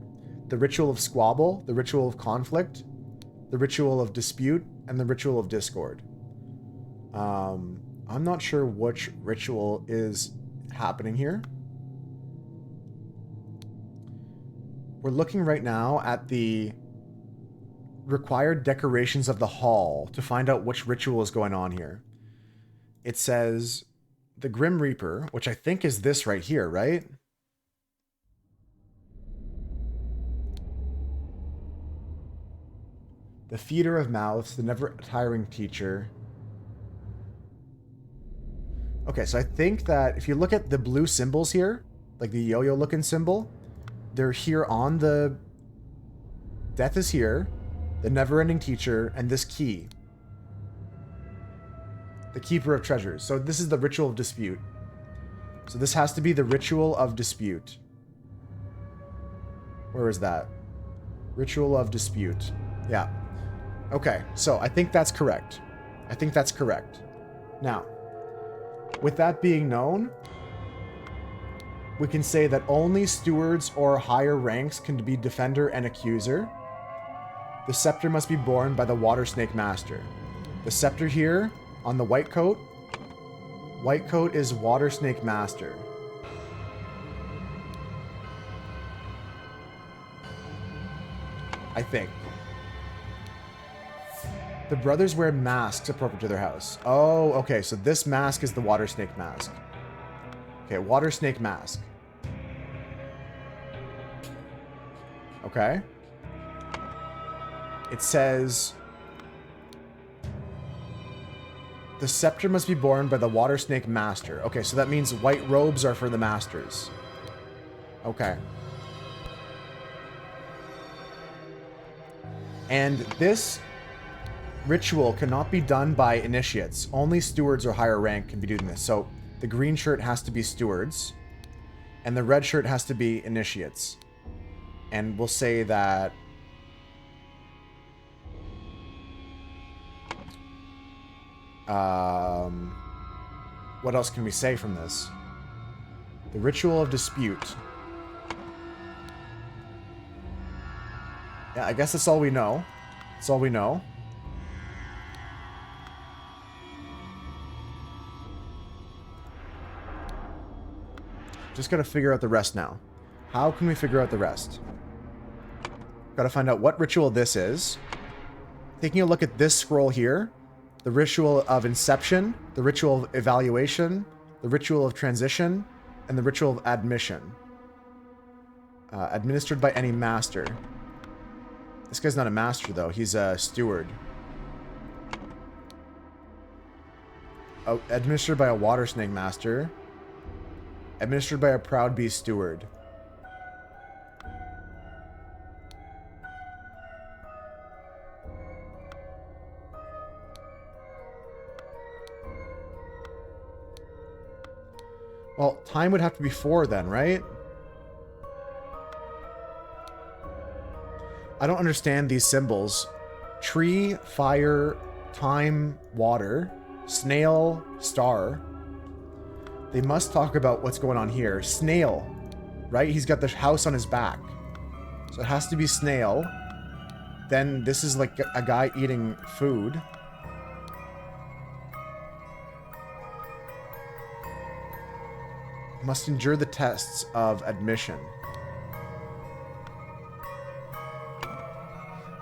The ritual of squabble, the ritual of conflict, the ritual of dispute, and the ritual of discord. I'm not sure which ritual is happening here. We're looking right now at the required decorations of the hall to find out which ritual is going on here. It says the Grim Reaper, which I think is this right here, right? The Feeder of Mouths, the Never-Tiring Teacher. Okay, so I think that if you look at the blue symbols here, like the yo-yo looking symbol, they're here on the... Death is here, the Never-Ending Teacher, and this key. The Keeper of Treasures. So this is the Ritual of Dispute. So this has to be the Ritual of Dispute. Where is that? Ritual of Dispute. Yeah. Okay, so I think that's correct. I think that's correct. Now, with that being known, we can say that only stewards or higher ranks can be defender and accuser. The scepter must be borne by the Water Snake Master. The scepter here on the white coat is Water Snake Master. I think. The brothers wear masks appropriate to their house. Oh, okay, so this mask is the Water Snake Mask. Okay, Water Snake Mask. Okay. It says... The scepter must be borne by the Water Snake Master. Okay, so that means white robes are for the masters. Okay. And this ritual cannot be done by initiates. Only stewards or higher rank can be doing this. So the green shirt has to be stewards, and the red shirt has to be initiates. And we'll say that... what else can we say from this? The Ritual of Dispute. Yeah, I guess that's all we know. That's all we know. Just gotta figure out the rest now. How can we figure out the rest? Gotta find out what ritual this is. Taking a look at this scroll here. The Ritual of Inception, the Ritual of Evaluation, the ritual of transition, and the ritual of admission. Administered by any master. This guy's not a master, though. He's a steward. Oh, administered by a water snake master. Administered by a proud beast steward. Well, time would have to be 4 then, right? I don't understand these symbols. Tree, fire, time, water, snail, star. They must talk about what's going on here. Snail, right? He's got the house on his back. So it has to be snail. Then this is like a guy eating food. Must endure the tests of admission.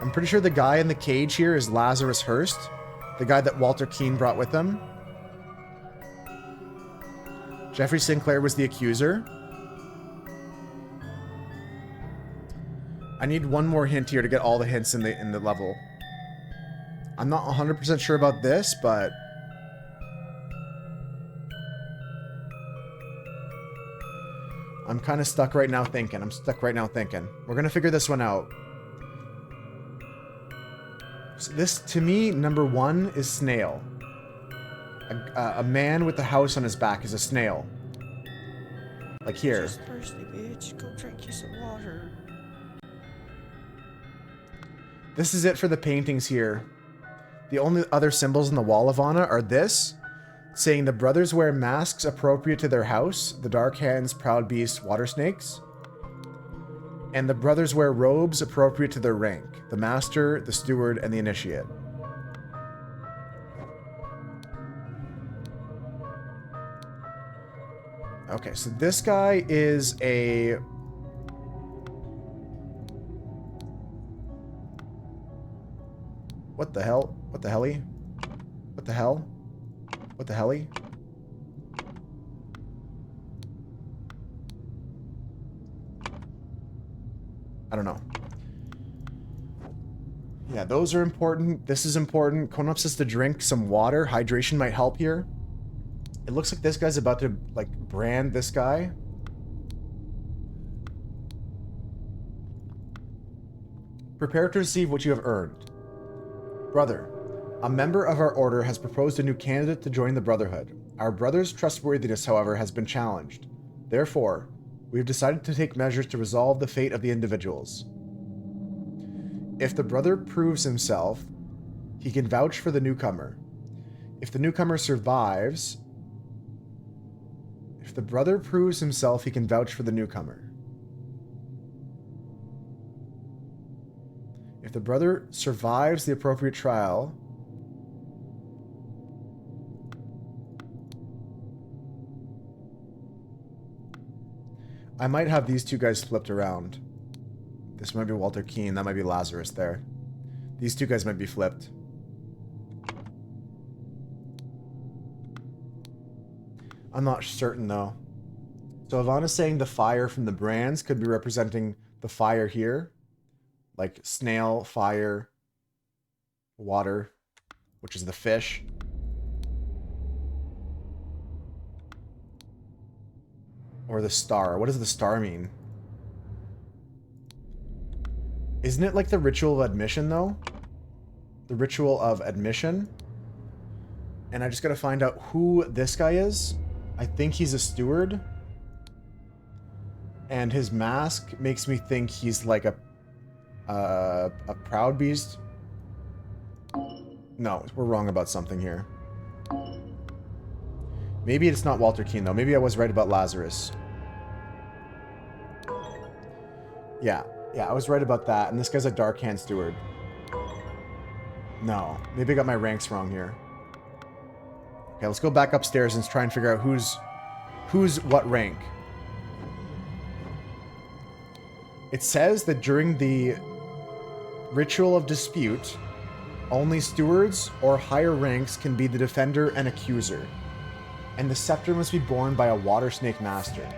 I'm pretty sure the guy in the cage here is Lazarus Hearst, the guy that Walter Keane brought with him. Jeffrey Sinclair was the accuser. I need one more hint here to get all the hints in the level. I'm not 100% sure about this, but I'm kind of stuck right now thinking. We're going to figure this one out. So this, to me, number 1 is snail. A man with a house on his back is a snail. Like here. Just thirsty, bitch. Go drink you some water. This is it for the paintings here. The only other symbols on the wall of Anna are this, saying the brothers wear masks appropriate to their house, the dark hands, proud beasts, water snakes. And the brothers wear robes appropriate to their rank, the master, the steward, and the initiate. Okay, so this guy is a... What the hell? What the helly? What the hell? What the helly? I don't know. Yeah, those are important. This is important. Konop says to drink some water. Hydration might help here. It looks like this guy's about to, like, brand this guy. Prepare to receive what you have earned. Brother, a member of our order has proposed a new candidate to join the Brotherhood. Our brother's trustworthiness, however, has been challenged. Therefore, we have decided to take measures to resolve the fate of the individuals. If the brother proves himself, he can vouch for the newcomer. If the newcomer survives... If the brother proves himself, he can vouch for the newcomer. If the brother survives the appropriate trial... I might have these two guys flipped around. This might be Walter Keane. That might be Lazarus there. These two guys might be flipped. I'm not certain, though. So Ivana's saying the fire from the brands could be representing the fire here. Like snail, fire, water, which is the fish. Or the star. What does the star mean? Isn't it like the ritual of admission, though? The ritual of admission? And I just gotta find out who this guy is. I think he's a steward. And his mask makes me think he's like a proud beast. No, we're wrong about something here. Maybe it's not Walter Keane, though. Maybe I was right about Lazarus. Yeah, I was right about that. And this guy's a Dark Hand Steward. No, maybe I got my ranks wrong here. Okay, let's go back upstairs and try and figure out who's what rank. It says that during the Ritual of Dispute, only stewards or higher ranks can be the defender and accuser. And the scepter must be borne by a water snake master.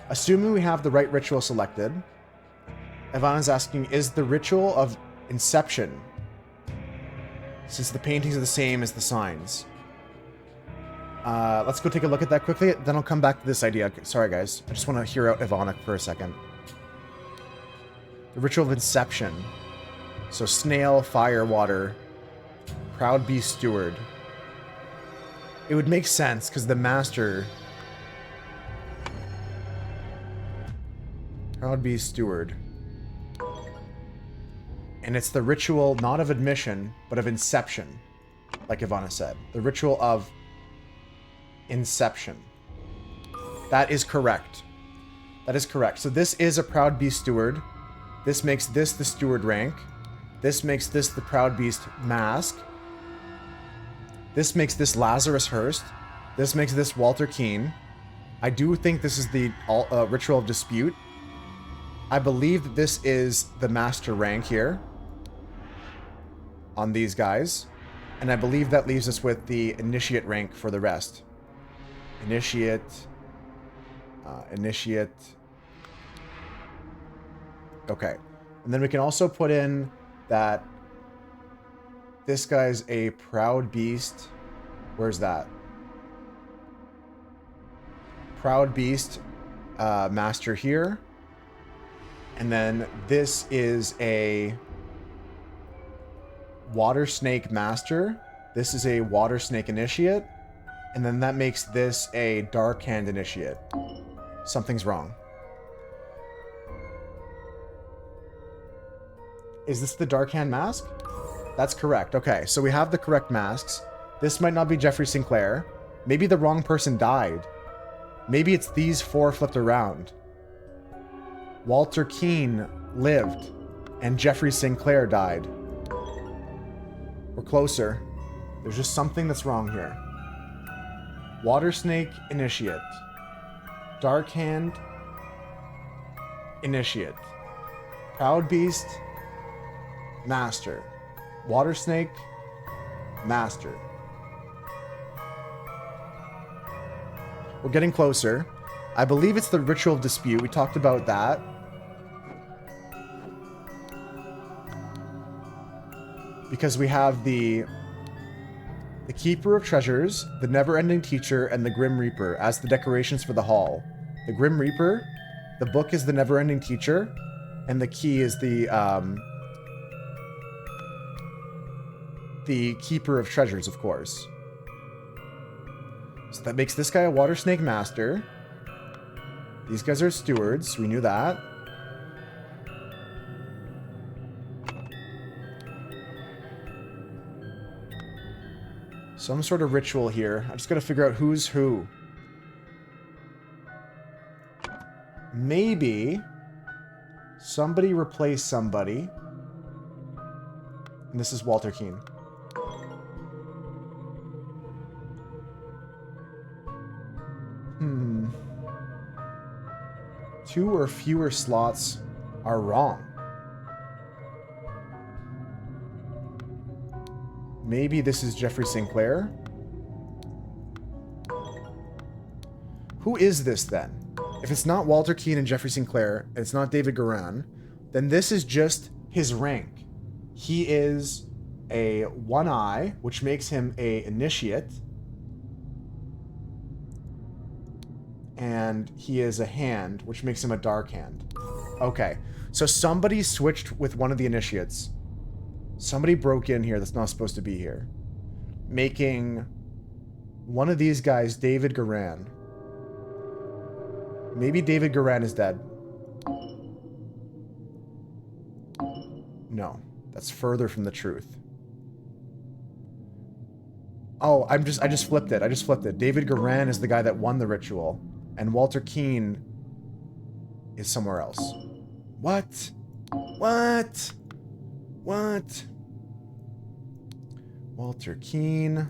Assuming we have the right ritual selected, Ivana's asking, is the ritual of Inception, since the paintings are the same as the signs? Let's go take a look at that quickly, then I'll come back to this idea. Sorry, guys. I just want to hear out Ivana for a second. The ritual of Inception. So, snail, fire, water, proud beast steward. It would make sense, because the master... Proud beast steward. And it's the ritual not of admission, but of inception, like Ivana said. The ritual of inception. That is correct. That is correct. So this is a proud beast steward. This makes this the steward rank. This makes this the proud beast mask. This makes this Lazarus Hearst. This makes this Walter Keane. I do think this is the ritual of dispute. I believe that this is the master rank here on these guys. And I believe that leaves us with the initiate rank for the rest. Initiate. Initiate. Okay. And then we can also put in that this guy's a proud beast. Where's that? Proud beast master here. And then this is a water snake master. This is a water snake initiate. And then that makes this a dark hand initiate. Something's wrong. Is this the dark hand mask? That's correct. Okay, so we have the correct masks. This might not be Jeffrey Sinclair. Maybe the wrong person died. Maybe it's these four flipped around. Walter Keane lived, and Jeffrey Sinclair died. We're closer. There's just something that's wrong here. Water Snake Initiate. Dark Hand Initiate. Proud Beast Master. Water Snake Master. We're getting closer. I believe it's the Ritual of Dispute. We talked about that. Because we have the Keeper of Treasures, the Never-Ending Teacher, and the Grim Reaper as the decorations for the hall. The Grim Reaper, the book is the Never-Ending Teacher, and the key is the Keeper of Treasures, of course. So that makes this guy a Water Snake Master. These guys are stewards. We knew that. Some sort of ritual here. I just gotta figure out who's who. Maybe somebody replaced somebody. And this is Walter Keane. Two or fewer slots are wrong. Maybe this is Jeffrey Sinclair. Who is this then? If it's not Walter Keane and Jeffrey Sinclair, and it's not David Garan, then this is just his rank. He is a one-eye, which makes him a initiate. And he is a hand, which makes him a dark hand. Okay, so somebody switched with one of the initiates. Somebody broke in here that's not supposed to be here. Making one of these guys David Garan. Maybe David Garan is dead. No, that's further from the truth. Oh, I just flipped it. I just flipped it. David Garan is the guy that won the ritual. And Walter Keane is somewhere else. What? What? What? Walter Keane.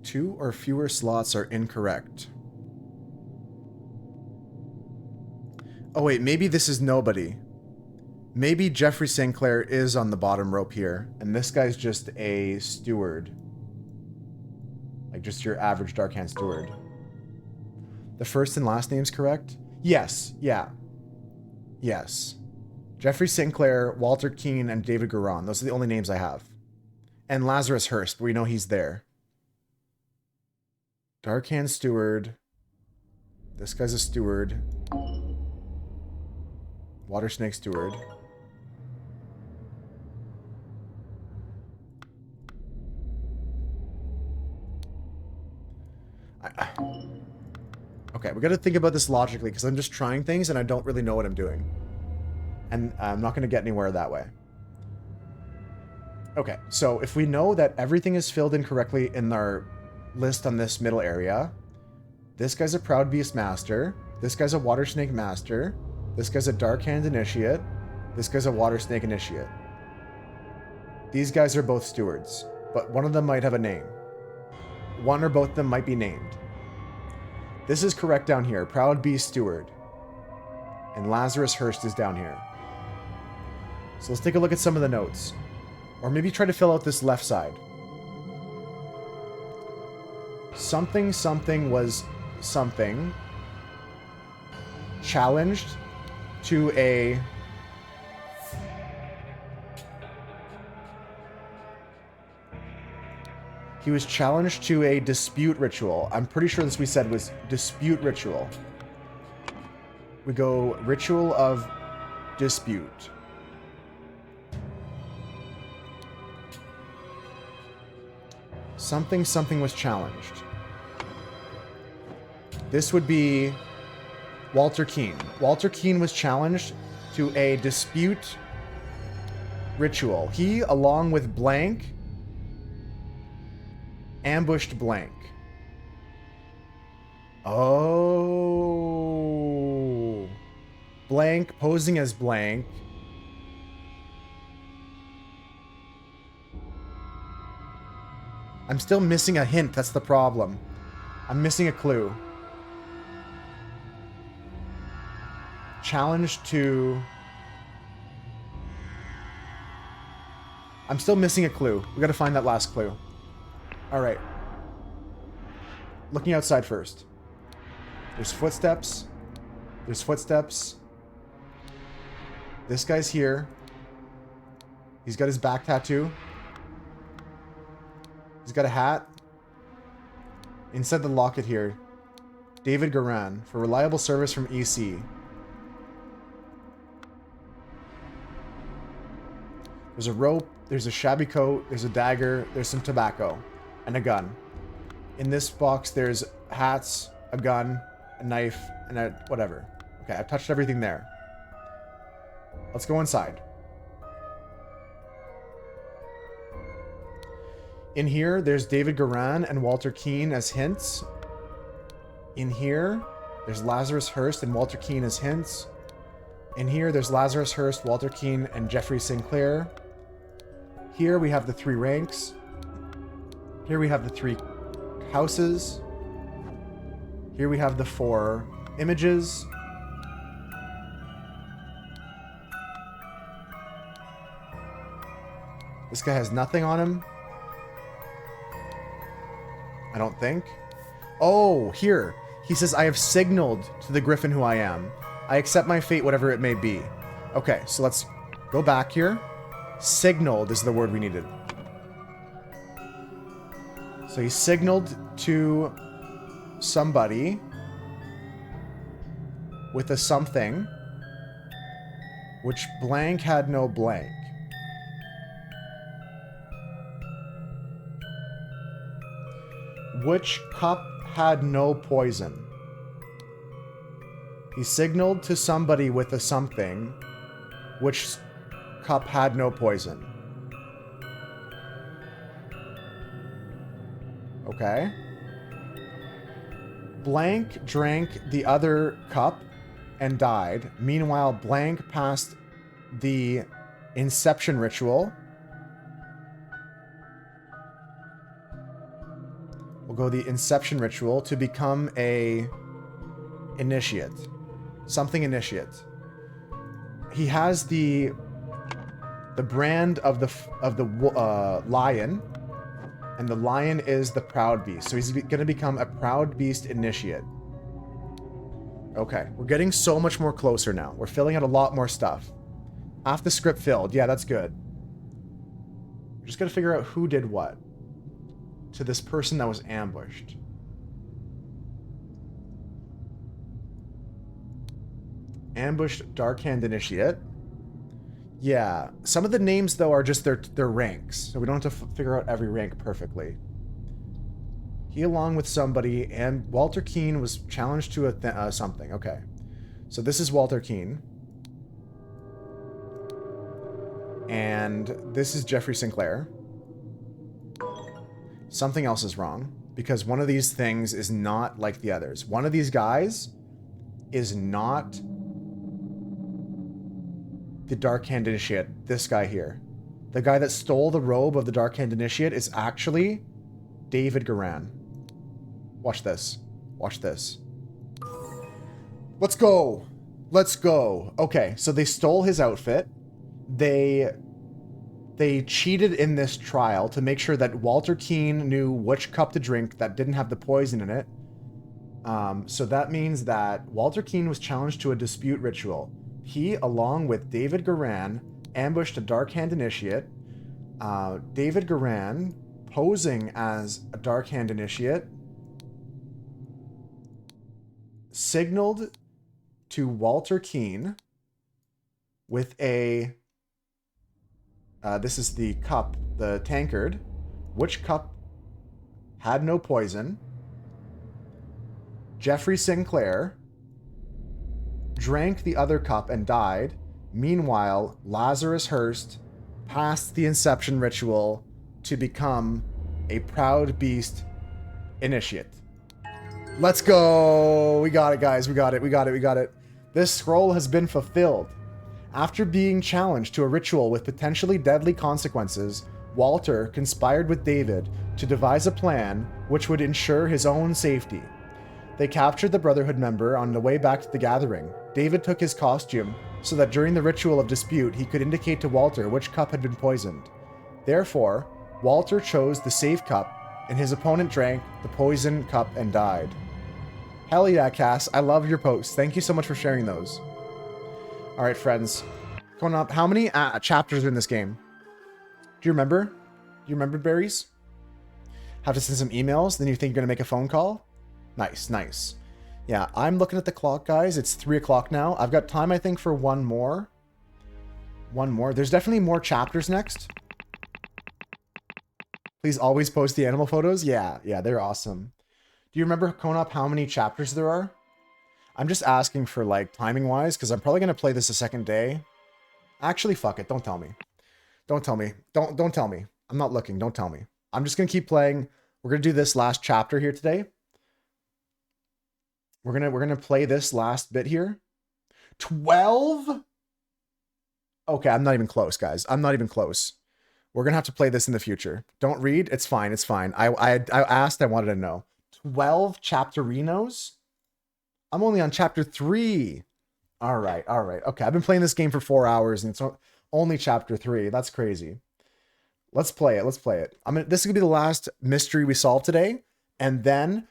Two or fewer slots are incorrect. Oh wait, maybe this is nobody. Maybe Jeffrey Sinclair is on the bottom rope here, and this guy's just a steward. Like just your average Dark Hand Steward. The first and last name's correct? Yes. Yeah. Yes. Jeffrey Sinclair, Walter Keane, and David Garan. Those are the only names I have. And Lazarus Hurst, but we know he's there. Dark Hand Steward. This guy's a steward. Water Snake Steward. Okay, we got to think about this logically because I'm just trying things and I don't really know what I'm doing. And I'm not going to get anywhere that way. Okay, so if we know that everything is filled in correctly in our list on this middle area, this guy's a Proud Beast Master, this guy's a Water Snake Master, this guy's a Dark Hand Initiate, this guy's a Water Snake Initiate. These guys are both stewards, but one of them might have a name. One or both of them might be named. This is correct down here. Proud Beast Steward. And Lazarus Hurst is down here. So let's take a look at some of the notes. Or maybe try to fill out this left side. Something was something. Challenged to a... He was challenged to a dispute ritual. I'm pretty sure this we said was dispute ritual. We go ritual of dispute. Something was challenged. This would be Walter Keane. Walter Keane was challenged to a dispute ritual. He, along with Blank, ambushed Blank. Oh. Blank posing as Blank. I'm still missing a hint. That's the problem. I'm missing a clue. Challenge to... I'm still missing a clue. We gotta find that last clue. Alright. Looking outside first. There's footsteps. There's footsteps. This guy's here. He's got his back tattoo. He's got a hat. Inside the locket here. David Garan, for reliable service from EC. There's a rope, there's a shabby coat, there's a dagger, there's some tobacco, and a gun. In this box, there's hats, a gun, a knife, and a whatever. Okay, I've touched everything there. Let's go inside. In here, there's David Garan and Walter Keane as hints. In here, there's Lazarus Hurst and Walter Keane as hints. In here, there's Lazarus Hurst, Walter Keane, and Jeffrey Sinclair. Here we have the 3 ranks. Here we have the 3 houses. Here we have the 4 images. This guy has nothing on him. I don't think. Oh, here. He says, I have signaled to the Griffin who I am. I accept my fate, whatever it may be. Okay, so let's go back here. Signaled is the word we needed. So he signaled to somebody with a something, which blank had no blank. Which cup had no poison? He signaled to somebody with a something, which cup had no poison. Okay. Blank drank the other cup and died. Meanwhile, Blank passed the Inception ritual. We'll go the Inception ritual to become a initiate. Something initiate. He has the brand of the lion. And the lion is the Proud Beast. So he's going to become a Proud Beast initiate. Okay, we're getting so much more closer now. We're filling out a lot more stuff. Half the script filled. Yeah, that's good. We're just going to figure out who did what to this person that was ambushed. Ambushed Darkhand Initiate. Yeah, some of the names, though, are just their ranks. So we don't have to figure out every rank perfectly. He, along with somebody, and Walter Keane was challenged to a something. Okay. So this is Walter Keane. And this is Jeffrey Sinclair. Something else is wrong, because one of these things is not like the others. One of these guys is not the Darkhand Initiate. This guy here. The guy that stole the robe of the Darkhand Initiate is actually David Garan. Watch this. Watch this. Let's go. Let's go. Okay, so they stole his outfit. They cheated in this trial to make sure that Walter Keane knew which cup to drink that didn't have the poison in it. So that means that Walter Keane was challenged to a dispute ritual. He, along with David Garan, ambushed a Darkhand Initiate. David Garan, posing as a Darkhand Initiate, signaled to Walter Keane with a... this is the cup, the tankard. Which cup had no poison? Jeffrey Sinclair drank the other cup and died. Meanwhile, Lazarus Hearst passed the Inception ritual to become a Proud Beast initiate. Let's go! We got it, guys. We got it. We got it. We got it. This scroll has been fulfilled. After being challenged to a ritual with potentially deadly consequences, Walter conspired with David to devise a plan which would ensure his own safety. They captured the Brotherhood member on the way back to the gathering. David took his costume so that during the ritual of dispute he could indicate to Walter which cup had been poisoned. Therefore, Walter chose the safe cup, and his opponent drank the poison cup and died. Hell yeah, Cass. I love your posts. Thank you so much for sharing those. Alright, friends. Going up. How many chapters are in this game? Do you remember? Do you remember, Berries? Have to send some emails, then you think you're going to make a phone call? Nice, nice. Yeah, I'm looking at the clock, guys. It's 3 o'clock now. I've got time, I think, for one more. One more. There's definitely more chapters next. Please always post the animal photos. Yeah, they're awesome. Do you remember, Konop, how many chapters there are? I'm just asking for, like, timing-wise, because I'm probably going to play this a second day. Actually, fuck it. Don't tell me. Don't tell me. Don't tell me. I'm not looking. Don't tell me. I'm just going to keep playing. We're going to do this last chapter here today. We're gonna play this last bit here. 12? Okay, I'm not even close, guys. I'm not even close. We're gonna have to play this in the future. Don't read. It's fine. It's fine. I asked. I wanted to know. 12 chapterinos? I'm only on chapter 3. All right. All right. Okay, I've been playing this game for 4 hours, and it's only chapter 3. That's crazy. Let's play it. Let's play it. This is gonna be the last mystery we solve today, and then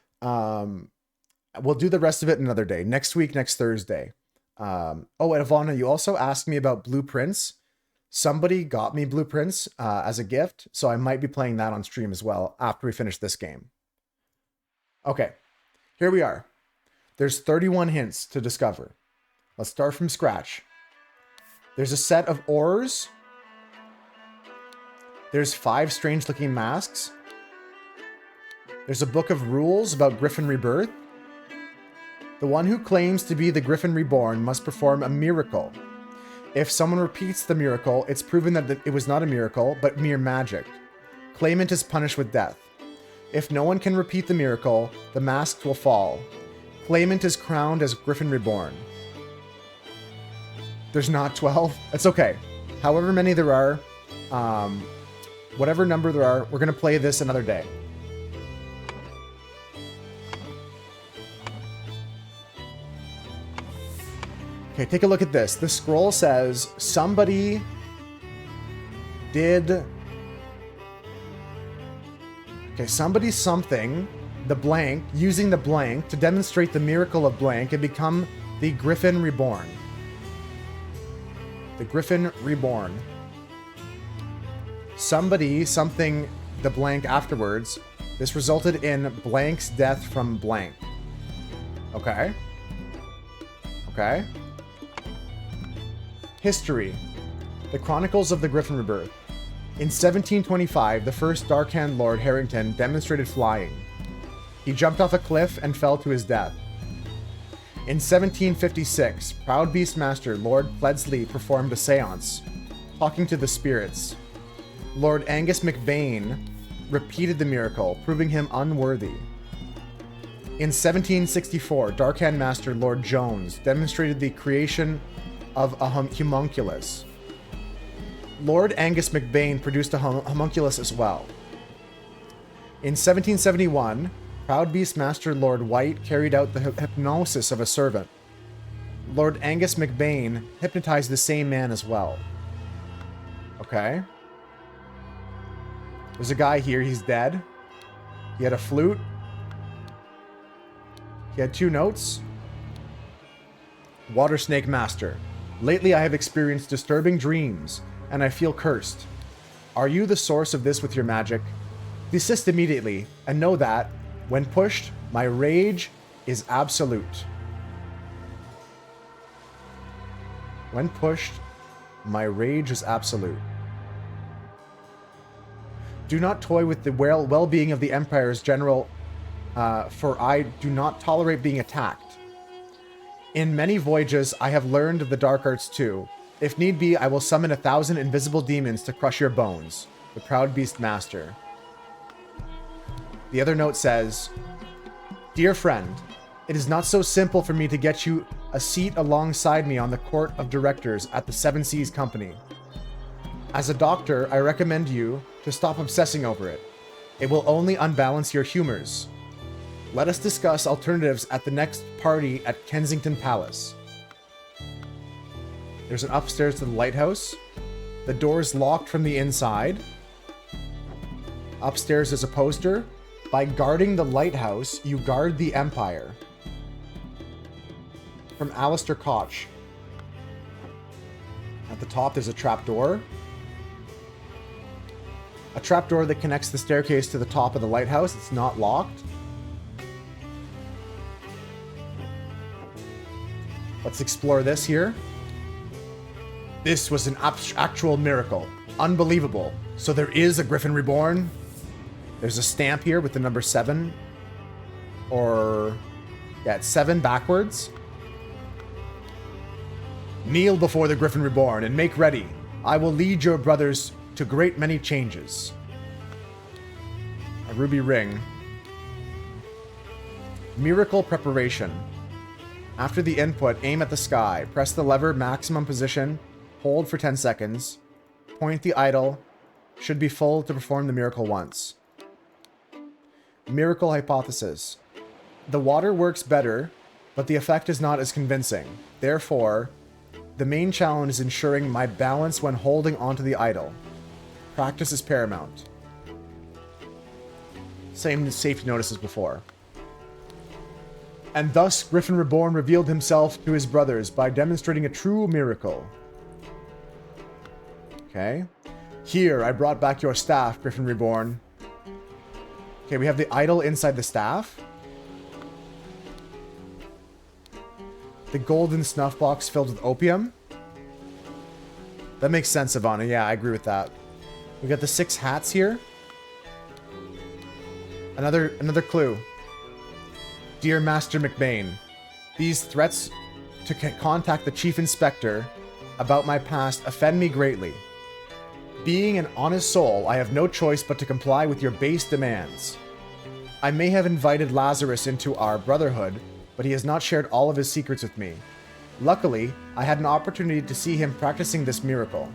we'll do the rest of it another day. Next week, next Thursday. Oh, and Ivana, you also asked me about blueprints. Somebody got me blueprints as a gift, so I might be playing that on stream as well after we finish this game. Okay, here we are. There's 31 hints to discover. Let's start from scratch. There's a set of ores. There's 5 strange-looking masks. There's a book of rules about Griffin Rebirth. The one who claims to be the Griffin Reborn must perform a miracle. If someone repeats the miracle, it's proven that it was not a miracle, but mere magic. Claimant is punished with death. If no one can repeat the miracle, the masks will fall. Claimant is crowned as Griffin Reborn. There's not 12? It's okay. However many there are, whatever number there are, we're going to play this another day. Okay, take a look at this. The scroll says somebody did Okay, somebody something, the blank, using the blank to demonstrate the miracle of blank and become the Griffin Reborn. The Griffin Reborn. Somebody, something, the blank afterwards. This resulted in blank's death from blank. Okay. Okay. History. The Chronicles of the Griffin Rebirth. In 1725, the first Darkhand Lord Harrington demonstrated flying. He jumped off a cliff and fell to his death. In 1756, Proud Beastmaster Lord Pledsley performed a seance, talking to the spirits. Lord Angus MacBain repeated the miracle, proving him unworthy. In 1764, Darkhand Master Lord Jones demonstrated the creation of a homunculus. Lord Angus MacBain produced a homunculus as well. In 1771, Proud Beastmaster Lord White carried out the hypnosis of a servant. Lord Angus MacBain hypnotized the same man as well. Okay. There's a guy here, he's dead. He had a flute. He had 2 notes. Water Snake Master. Lately I have experienced disturbing dreams, and I feel cursed. Are you the source of this with your magic? Desist immediately, and know that, when pushed, my rage is absolute. When pushed, my rage is absolute. Do not toy with the well-being of the Empire's general, for I do not tolerate being attacked. In many voyages, I have learned of the dark arts too. If need be, I will summon 1,000 invisible demons to crush your bones. The Proud Beast Master. The other note says, Dear friend, it is not so simple for me to get you a seat alongside me on the court of directors at the Seven Seas Company. As a doctor, I recommend you to stop obsessing over it. It will only unbalance your humors. Let us discuss alternatives at the next party at Kensington Palace. There's an upstairs to the lighthouse. The door is locked from the inside. Upstairs is a poster. By guarding the lighthouse, you guard the Empire. From Alistair Koch. At the top, there's a trapdoor. A trapdoor that connects the staircase to the top of the lighthouse. It's not locked. Let's explore this here. This was an actual miracle. Unbelievable. So there is a Griffin Reborn. There's a stamp here with the number 7. Or... yeah, it's 7 backwards. Kneel before the Griffin Reborn and make ready. I will lead your brothers to great many changes. A ruby ring. Miracle preparation. After the input, aim at the sky. Press the lever maximum position. Hold for 10 seconds. Point the idol. Should be full to perform the miracle once. Miracle hypothesis. The water works better, but the effect is not as convincing. Therefore, the main challenge is ensuring my balance when holding onto the idol. Practice is paramount. Same safety notice as before. And thus Griffin Reborn revealed himself to his brothers by demonstrating a true miracle. Okay. Here, I brought back your staff, Griffin Reborn. Okay, we have the idol inside the staff. The golden snuff box filled with opium. That makes sense, Ivana. Yeah, I agree with that. We got the 6 hats here. Another clue. Dear Master MacBain, these threats to contact the Chief Inspector about my past offend me greatly. Being an honest soul, I have no choice but to comply with your base demands. I may have invited Lazarus into our brotherhood, but he has not shared all of his secrets with me. Luckily, I had an opportunity to see him practicing this miracle.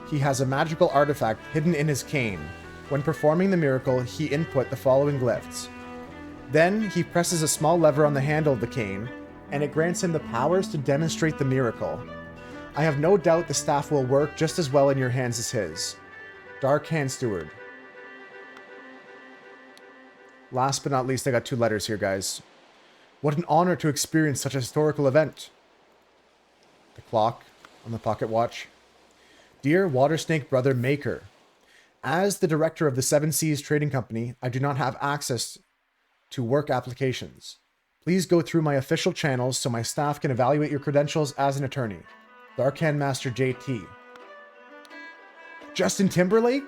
He has a magical artifact hidden in his cane. When performing the miracle, he input the following glyphs. Then, he presses a small lever on the handle of the cane, and it grants him the powers to demonstrate the miracle. I have no doubt the staff will work just as well in your hands as his. Darkhand Steward. Last but not least, I got 2 letters here, guys. What an honor to experience such a historical event. The clock on the pocket watch. Dear Water Snake Brother Maker, as the director of the Seven Seas Trading Company, I do not have access to work applications. Please go through my official channels so my staff can evaluate your credentials as an attorney. The Arcane Master JT. Justin Timberlake?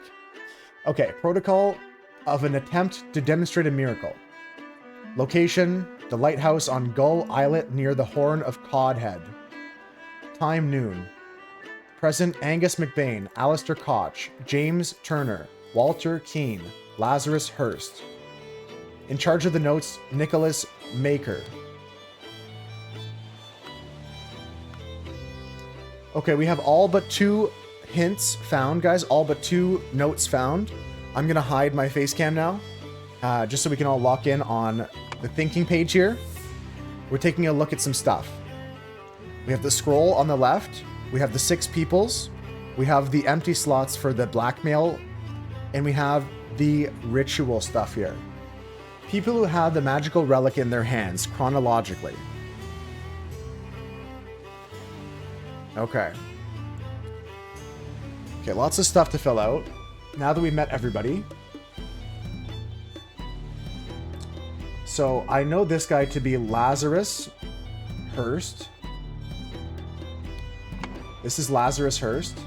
Okay, protocol of an attempt to demonstrate a miracle. Location, the lighthouse on Gull Islet near the Horn of Codhead. Time noon. Present Angus McBain, Alistair Koch, James Turner, Walter Keane, Lazarus Hurst. In charge of the notes, Nicholas Maker. Okay, we have all but 2 hints found, guys. All but 2 notes found. I'm going to hide my face cam now, just so we can all lock in on the thinking page here. We're taking a look at some stuff. We have the scroll on the left. We have the 6 peoples. We have the empty slots for the blackmail. And we have the ritual stuff here. People who have the magical relic in their hands, chronologically. Okay. Okay, lots of stuff to fill out. Now that we've met everybody. So, I know this guy to be Lazarus Hurst. This is Lazarus Hurst.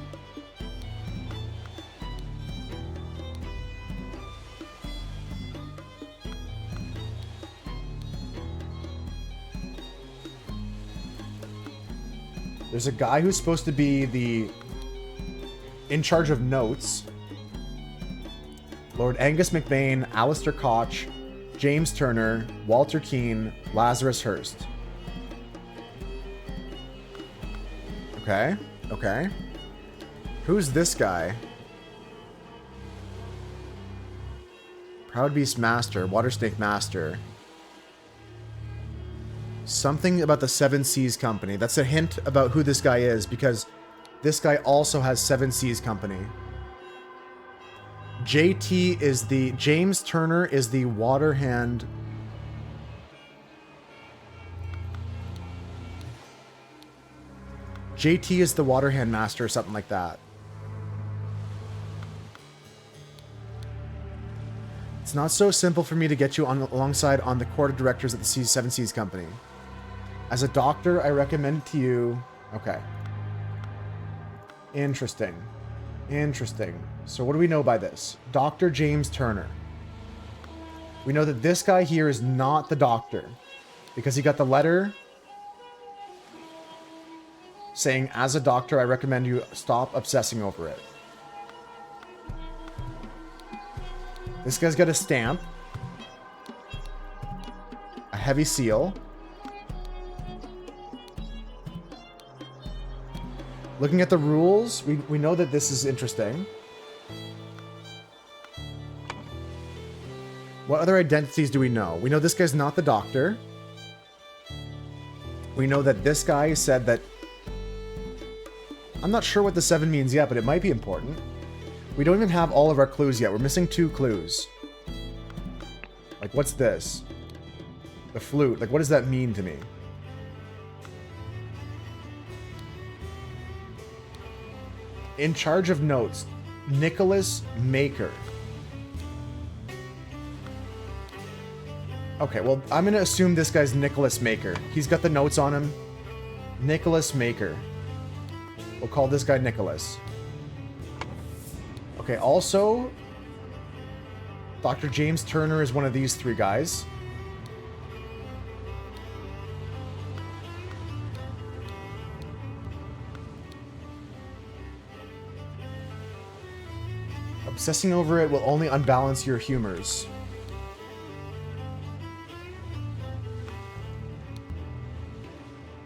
There's a guy who's supposed to be in charge of notes. Lord Angus McBain, Alistair Koch, James Turner, Walter Keane, Lazarus Hurst. Okay, okay. Who's this guy? Proud Beast Master, Water Snake Master. Something about the Seven Seas Company. That's a hint about who this guy is, because this guy also has Seven Seas Company. JT is the... James Turner is the water hand... JT is the water hand master or something like that. It's not so simple for me to get you on alongside on the court of directors at the Seven Seas Company. As a doctor, I recommend to you... Okay. Interesting. Interesting. So what do we know by this? Dr. James Turner. We know that this guy here is not the doctor, because he got the letter saying, as a doctor, I recommend you stop obsessing over it. This guy's got a stamp. A heavy seal. Looking at the rules, we know that this is interesting. What other identities do we know? We know this guy's not the doctor. We know that this guy said that... I'm not sure what the 7 means yet, but it might be important. We don't even have all of our clues yet. We're missing 2 clues. Like, what's this? The flute. Like, what does that mean to me? In charge of notes, Nicholas Maker. Okay, well, I'm going to assume this guy's Nicholas Maker. He's got the notes on him. Nicholas Maker. We'll call this guy Nicholas. Okay, also, Dr. James Turner is one of these 3 guys. Obsessing over it will only unbalance your humors.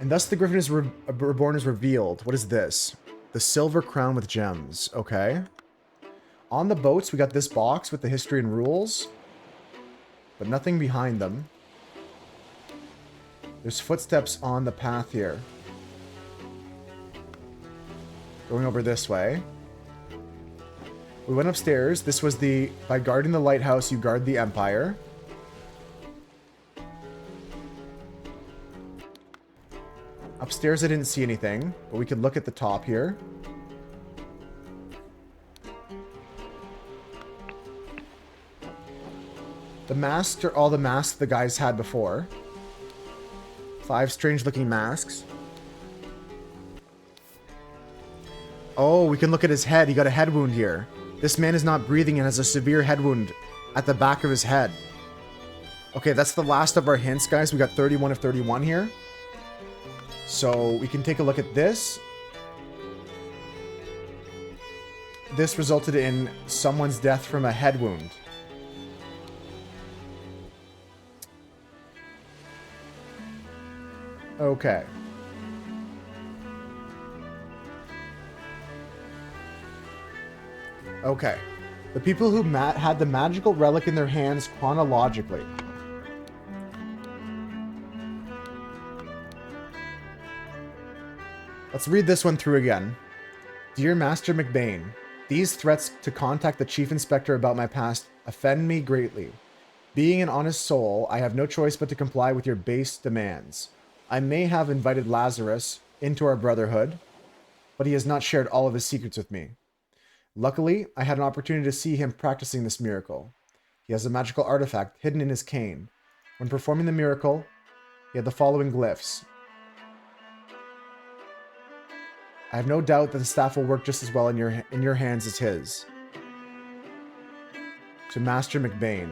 And thus the Griffin is reborn is revealed. What is this? The silver crown with gems. Okay. On the boats, we got this box with the history and rules, but nothing behind them. There's footsteps on the path here. Going over this way. We went upstairs. This was the... By guarding the lighthouse, you guard the Empire. Upstairs, I didn't see anything, but we could look at the top here. The masks are all the masks the guys had before. 5 strange-looking masks. Oh, we can look at his head. He got a head wound here. This man is not breathing and has a severe head wound at the back of his head. Okay, that's the last of our hints, guys. We got 31 of 31 here. So we can take a look at this. This resulted in someone's death from a head wound. Okay. Okay. The people who had the magical relic in their hands chronologically. Let's read this one through again. Dear Master McBain, these threats to contact the Chief Inspector about my past offend me greatly. Being an honest soul, I have no choice but to comply with your base demands. I may have invited Lazarus into our brotherhood, but he has not shared all of his secrets with me. Luckily, I had an opportunity to see him practicing this miracle. He has a magical artifact hidden in his cane. When performing the miracle, he had the following glyphs. I have no doubt that the staff will work just as well in your hands as his. To Master McBain.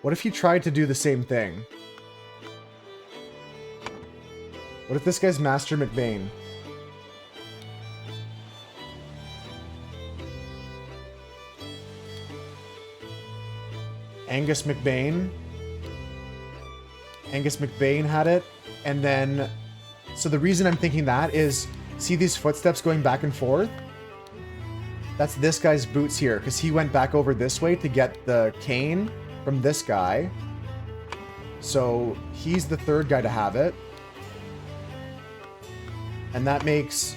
What if he tried to do the same thing? What if this guy's Master McBain? Angus McBain. Angus McBain had it. And then... So the reason I'm thinking that is... See these footsteps going back and forth? That's this guy's boots here. Because he went back over this way to get the cane from this guy. So he's the third guy to have it. And that makes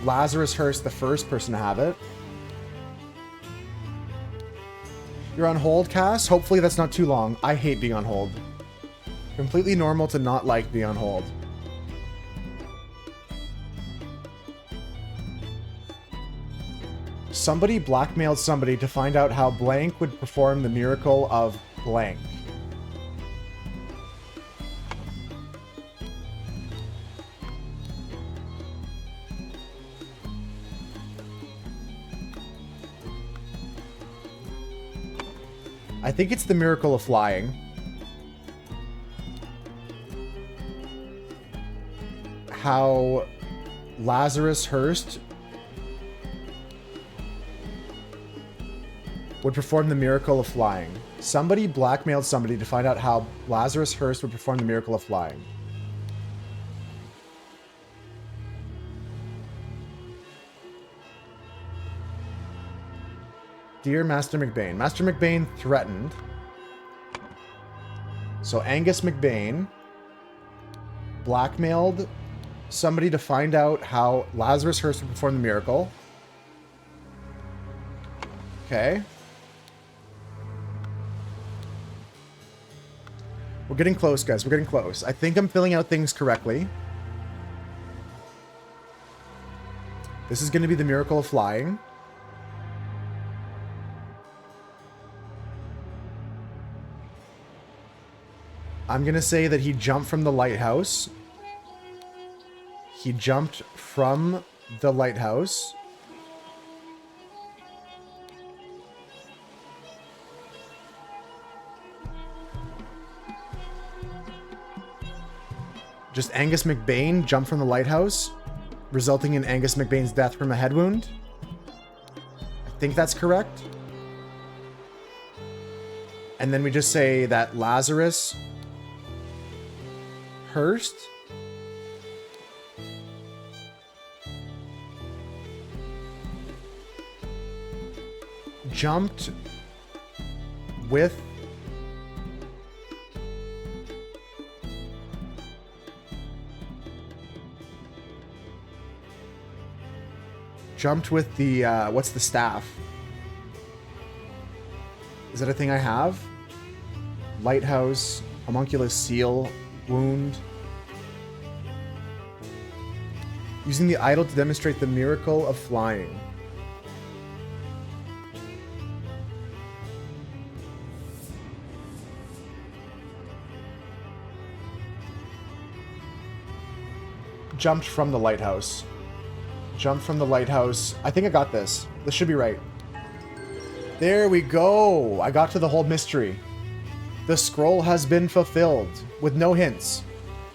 Lazarus Hurst the first person to have it. You're on hold, Cass? Hopefully that's not too long. I hate being on hold. Completely normal to not like being on hold. Somebody blackmailed somebody to find out how blank would perform the miracle of blank. I think it's the miracle of flying. How Lazarus Hurst would perform the miracle of flying. Somebody blackmailed somebody to find out how Lazarus Hurst would perform the miracle of flying. Dear Master McBain. Master McBain threatened. So Angus McBain blackmailed somebody to find out how Lazarus Hurst would perform the miracle. Okay. We're getting close, guys. We're getting close. I think I'm filling out things correctly. This is going to be the miracle of flying. I'm going to say that he jumped from the lighthouse. He jumped from the lighthouse. Just Angus McBain jumped from the lighthouse, resulting in Angus McBain's death from a head wound. I think that's correct. And then we just say that Lazarus Hurst jumped with the what's the staff? Is that a thing I have? Lighthouse, homunculus seal, wound. Using the idol to demonstrate the miracle of flying. Jumped from the lighthouse. Jumped from the lighthouse. I think I got this. This should be right. There we go. I got to the whole mystery. The scroll has been fulfilled, with no hints.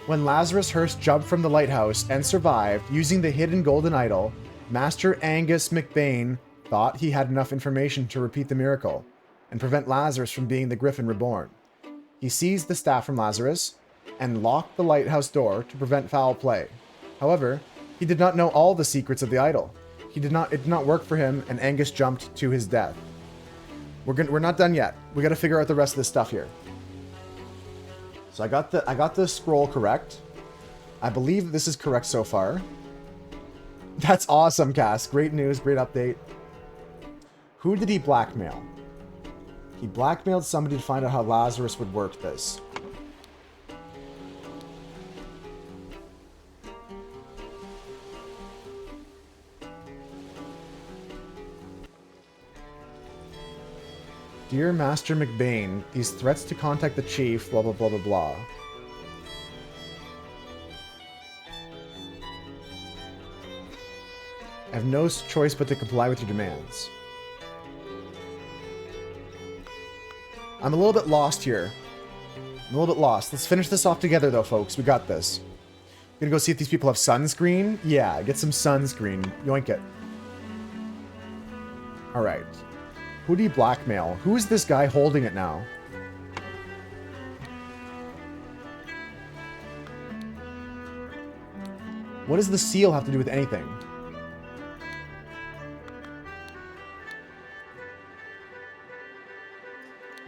When Lazarus Hurst jumped from the lighthouse and survived using the hidden golden idol, Master Angus McBain thought he had enough information to repeat the miracle and prevent Lazarus from being the Griffin reborn. He seized the staff from Lazarus and locked the lighthouse door to prevent foul play. However, he did not know all the secrets of the idol. It did not work for him, and Angus jumped to his death. We're not done yet. We got to figure out the rest of this stuff here. So I got the scroll correct. I believe this is correct so far. That's awesome, Cass. Great news, great update. Who did he blackmail? He blackmailed somebody to find out how Lazarus would work this. Dear Master McBain, these threats to contact the chief, blah blah blah blah blah. I have no choice but to comply with your demands. I'm a little bit lost here. I'm a little bit lost. Let's finish this off together though, folks. We got this. Gonna go see if these people have sunscreen? Yeah, get some sunscreen. Yoink it. Alright. Who do you blackmail? Who is this guy holding it now? What does the seal have to do with anything?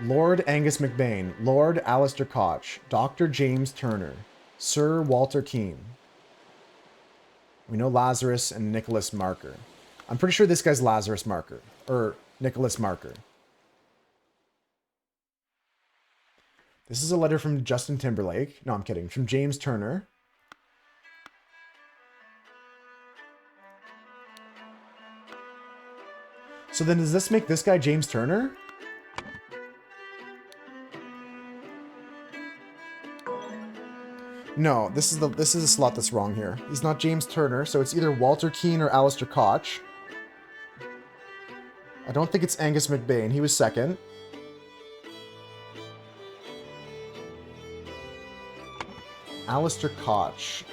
Lord Angus McBain, Lord Alistair Koch, Dr. James Turner, Sir Walter Keane. We know Lazarus and Nicholas Marker. I'm pretty sure this guy's Lazarus Marker. Or Nicholas Marker. This is a letter from Justin Timberlake. No, I'm kidding. From James Turner. So then does this make this guy James Turner? No, this is a slot that's wrong here. He's not James Turner, so it's either Walter Keane or Alistair Koch. I don't think it's Angus McBain. He was second. Alistair Koch.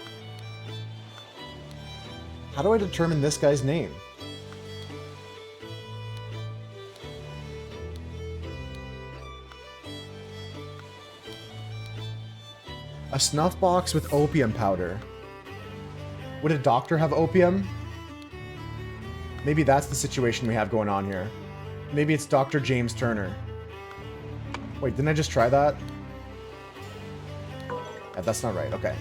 How do I determine this guy's name? A snuff box with opium powder. Would a doctor have opium? Maybe that's the situation we have going on here. Maybe it's Dr. James Turner. Wait, didn't I just try that? Yeah, that's not right. Okay.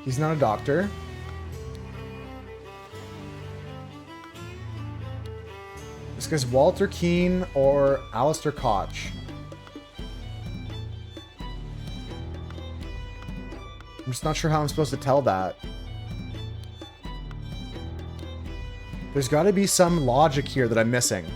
He's not a doctor. This guy's Walter Keane or Alistair Koch. I'm just not sure how I'm supposed to tell that. There's got to be some logic here that I'm missing.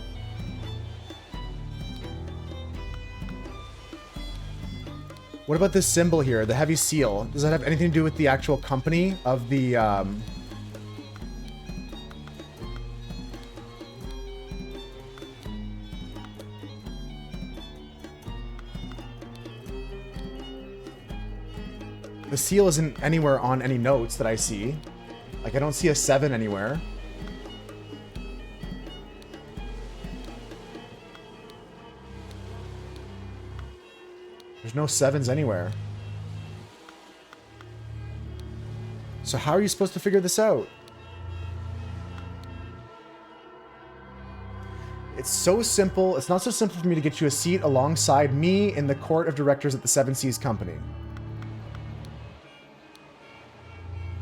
What about this symbol here, the heavy seal? Does that have anything to do with the actual company of the... The seal isn't anywhere on any notes that I see. Like, I don't see a 7 anywhere. There's no 7s anywhere. So how are you supposed to figure this out? It's so simple. It's not so simple for me to get you a seat alongside me in the court of directors at the Seven Seas Company.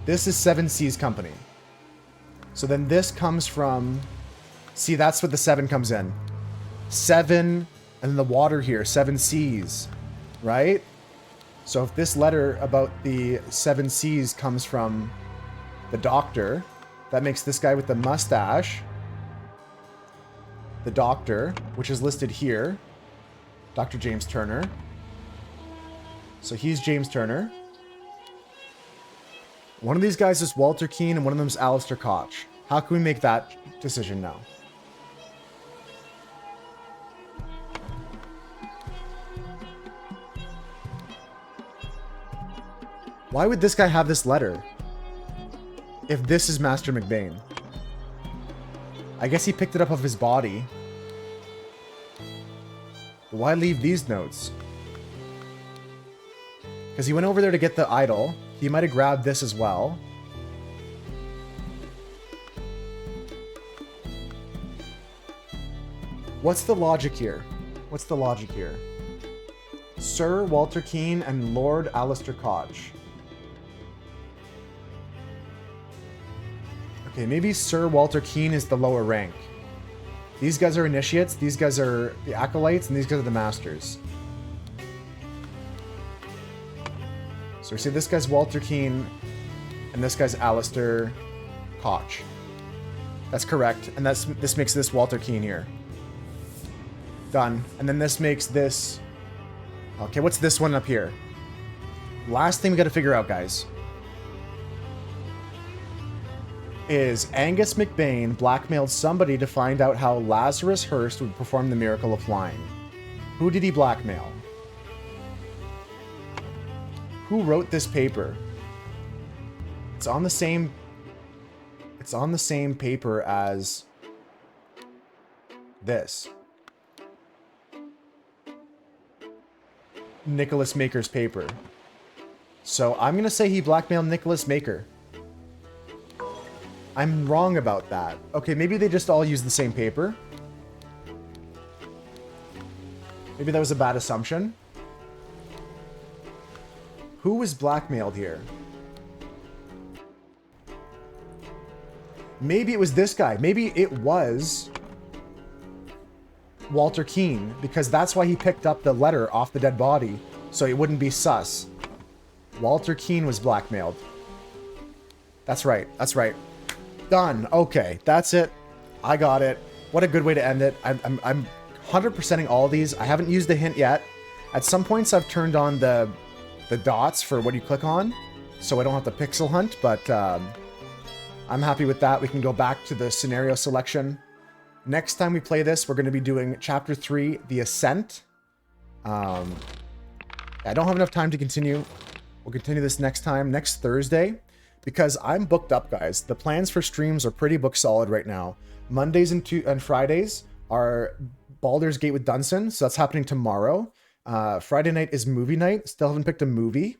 This is Seven Seas Company. So then this comes from... See, that's what the 7 comes in. 7 And then the water here, 7 seas, right? So if this letter about the 7 seas comes from the doctor, that makes this guy with the mustache the doctor, which is listed here. Dr. James Turner. So he's James Turner. One of these guys is Walter Keane and one of them is Alistair Koch. How can we make that decision now? Why would this guy have this letter? If this is Master McBain. I guess he picked it up off his body. Why leave these notes? Because he went over there to get the idol. He might have grabbed this as well. What's the logic here? What's the logic here? Sir Walter Keane and Lord Alistair Koch. Okay, maybe Sir Walter Keane is the lower rank. These guys are initiates, these guys are the acolytes, and these guys are the masters. So we see this guy's Walter Keane, and this guy's Alistair Koch. That's correct, and this makes this Walter Keane here. Done. And then this makes this... Okay, what's this one up here? Last thing we gotta figure out, guys, is Angus McBain blackmailed somebody to find out how Lazarus Hearst would perform the miracle of flying. Who did he blackmail? Who wrote this paper? It's on the same paper as this. Nicholas Maker's paper. So I'm gonna say he blackmailed Nicholas Maker. I'm wrong about that. Okay, maybe they just all use the same paper. Maybe that was a bad assumption. Who was blackmailed here? Maybe it was this guy. Maybe it was Walter Keane, because that's why he picked up the letter off the dead body, so it wouldn't be sus. Walter Keane was blackmailed. That's right. That's right. Done. Okay, that's it. I got it. What a good way to end it. I'm 100%ing all these. I haven't used the hint yet. At some points, I've turned on the dots for what you click on, so I don't have to pixel hunt, but I'm happy with that. We can go back to the scenario selection. Next time we play this, we're going to be doing Chapter 3, The Ascent. I don't have enough time to continue. We'll continue this next time, next Thursday, because I'm booked up, guys. The plans for streams are pretty book solid right now. Mondays and Fridays are Baldur's Gate with Dunson, so that's happening tomorrow. Friday night is movie night. Still haven't picked a movie.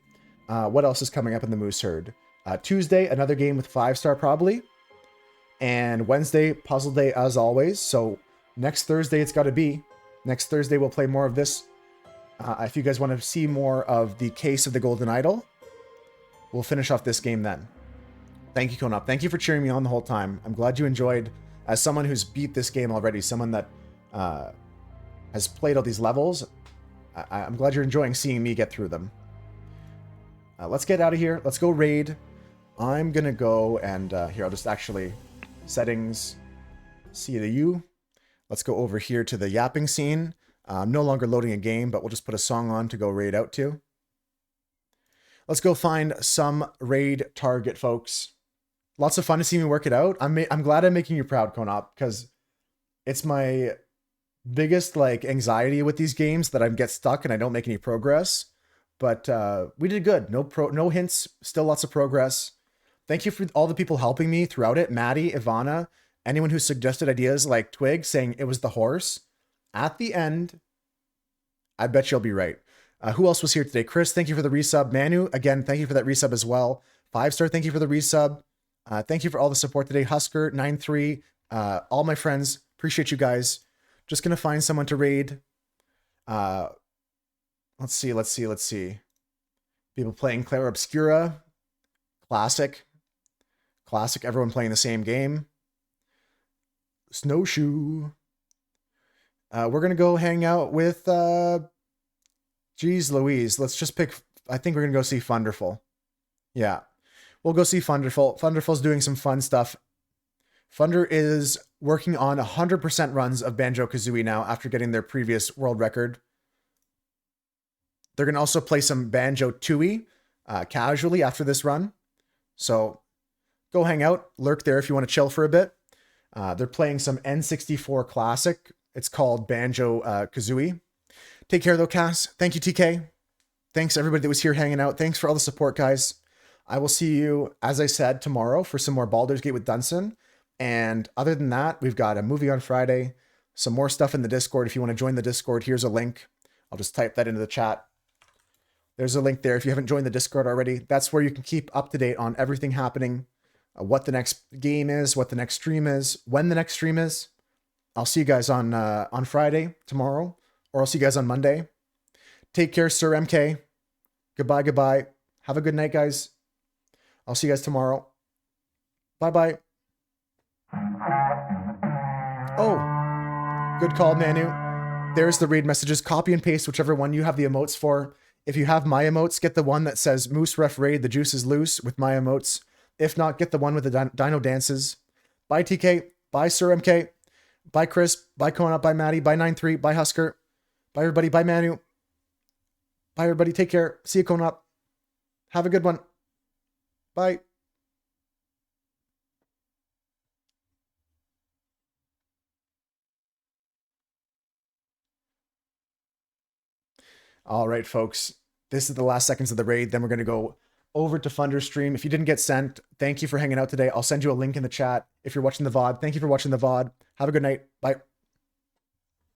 What else is coming up in the Moose Herd? Tuesday, another game with 5-star probably. And Wednesday, puzzle day as always. So next Thursday, it's got to be. Next Thursday, we'll play more of this. If you guys want to see more of the Case of the Golden Idol, we'll finish off this game then. Thank you, Konop. Thank you for cheering me on the whole time. I'm glad you enjoyed. As someone who's beat this game already, someone that has played all these levels, I'm glad you're enjoying seeing me get through them. Let's get out of here. Let's go raid. I'm going to go and... here, I'll just actually... Settings. See the U. Let's go over here to the yapping scene. I'm no longer loading a game, but we'll just put a song on to go raid out to. Let's go find some raid target, folks. Lots of fun to see me work it out. I'm glad I'm making you proud, Konop, because it's my biggest anxiety with these games that I get stuck and I don't make any progress. But we did good. No hints. Still lots of progress. Thank you for all the people helping me throughout it. Maddie, Ivana, anyone who suggested ideas like Twig saying it was the horse. At the end, I bet you'll be right. Who else was here today? Chris, thank you for the resub. Manu, again, thank you for that resub as well. 5-star, thank you for the resub. Thank you for all the support today. Husker, 9-3, all my friends, appreciate you guys. Just going to find someone to raid. Let's see. People playing Clara Obscura. Classic, everyone playing the same game. Snowshoe. We're gonna go hang out with geez Louise. Let's just pick. I think we're gonna go see Funderful. Yeah, we'll go see Funderful. Funderful's doing some fun stuff. Funder is working on 100% runs of Banjo-Kazooie now after getting their previous world record. They're going to also play some Banjo-Tooie casually after this run. So go hang out, lurk there if you want to chill for a bit. They're playing some N64 classic. It's called Banjo-Kazooie. Take care though, Cass. Thank you, TK. Thanks everybody that was here hanging out. Thanks for all the support, guys. I will see you, as I said, tomorrow for some more Baldur's Gate with Dunson. And other than that, we've got a movie on Friday, some more stuff in the Discord. If you want to join the Discord, here's a link. I'll just type that into the chat. There's a link there if you haven't joined the Discord already. That's where you can keep up to date on everything happening, what the next game is, what the next stream is, when the next stream is. I'll see you guys on Friday, tomorrow, or I'll see you guys on Monday. Take care, Sir MK. Goodbye, goodbye. Have a good night, guys. I'll see you guys tomorrow. Bye-bye. Oh, good call, Manu. There's the raid messages. Copy and paste whichever one you have the emotes for. If you have my emotes, get the one that says Moose Ref Raid, the juice is loose with my emotes. If not, get the one with the dino dances. Bye, TK. Bye, Sir MK. Bye, Chris. Bye, Kona. Bye, Maddie. Bye, 93. Bye, Husker. Bye, everybody. Bye, Manu. Bye, everybody. Take care. See you, Kona. Have a good one. Bye. All right, folks. This is the last seconds of the raid. Then we're going to go over to Funder's stream. If you didn't get sent, thank you for hanging out today. I'll send you a link in the chat if you're watching the VOD. Thank you for watching the VOD. Have a good night. Bye.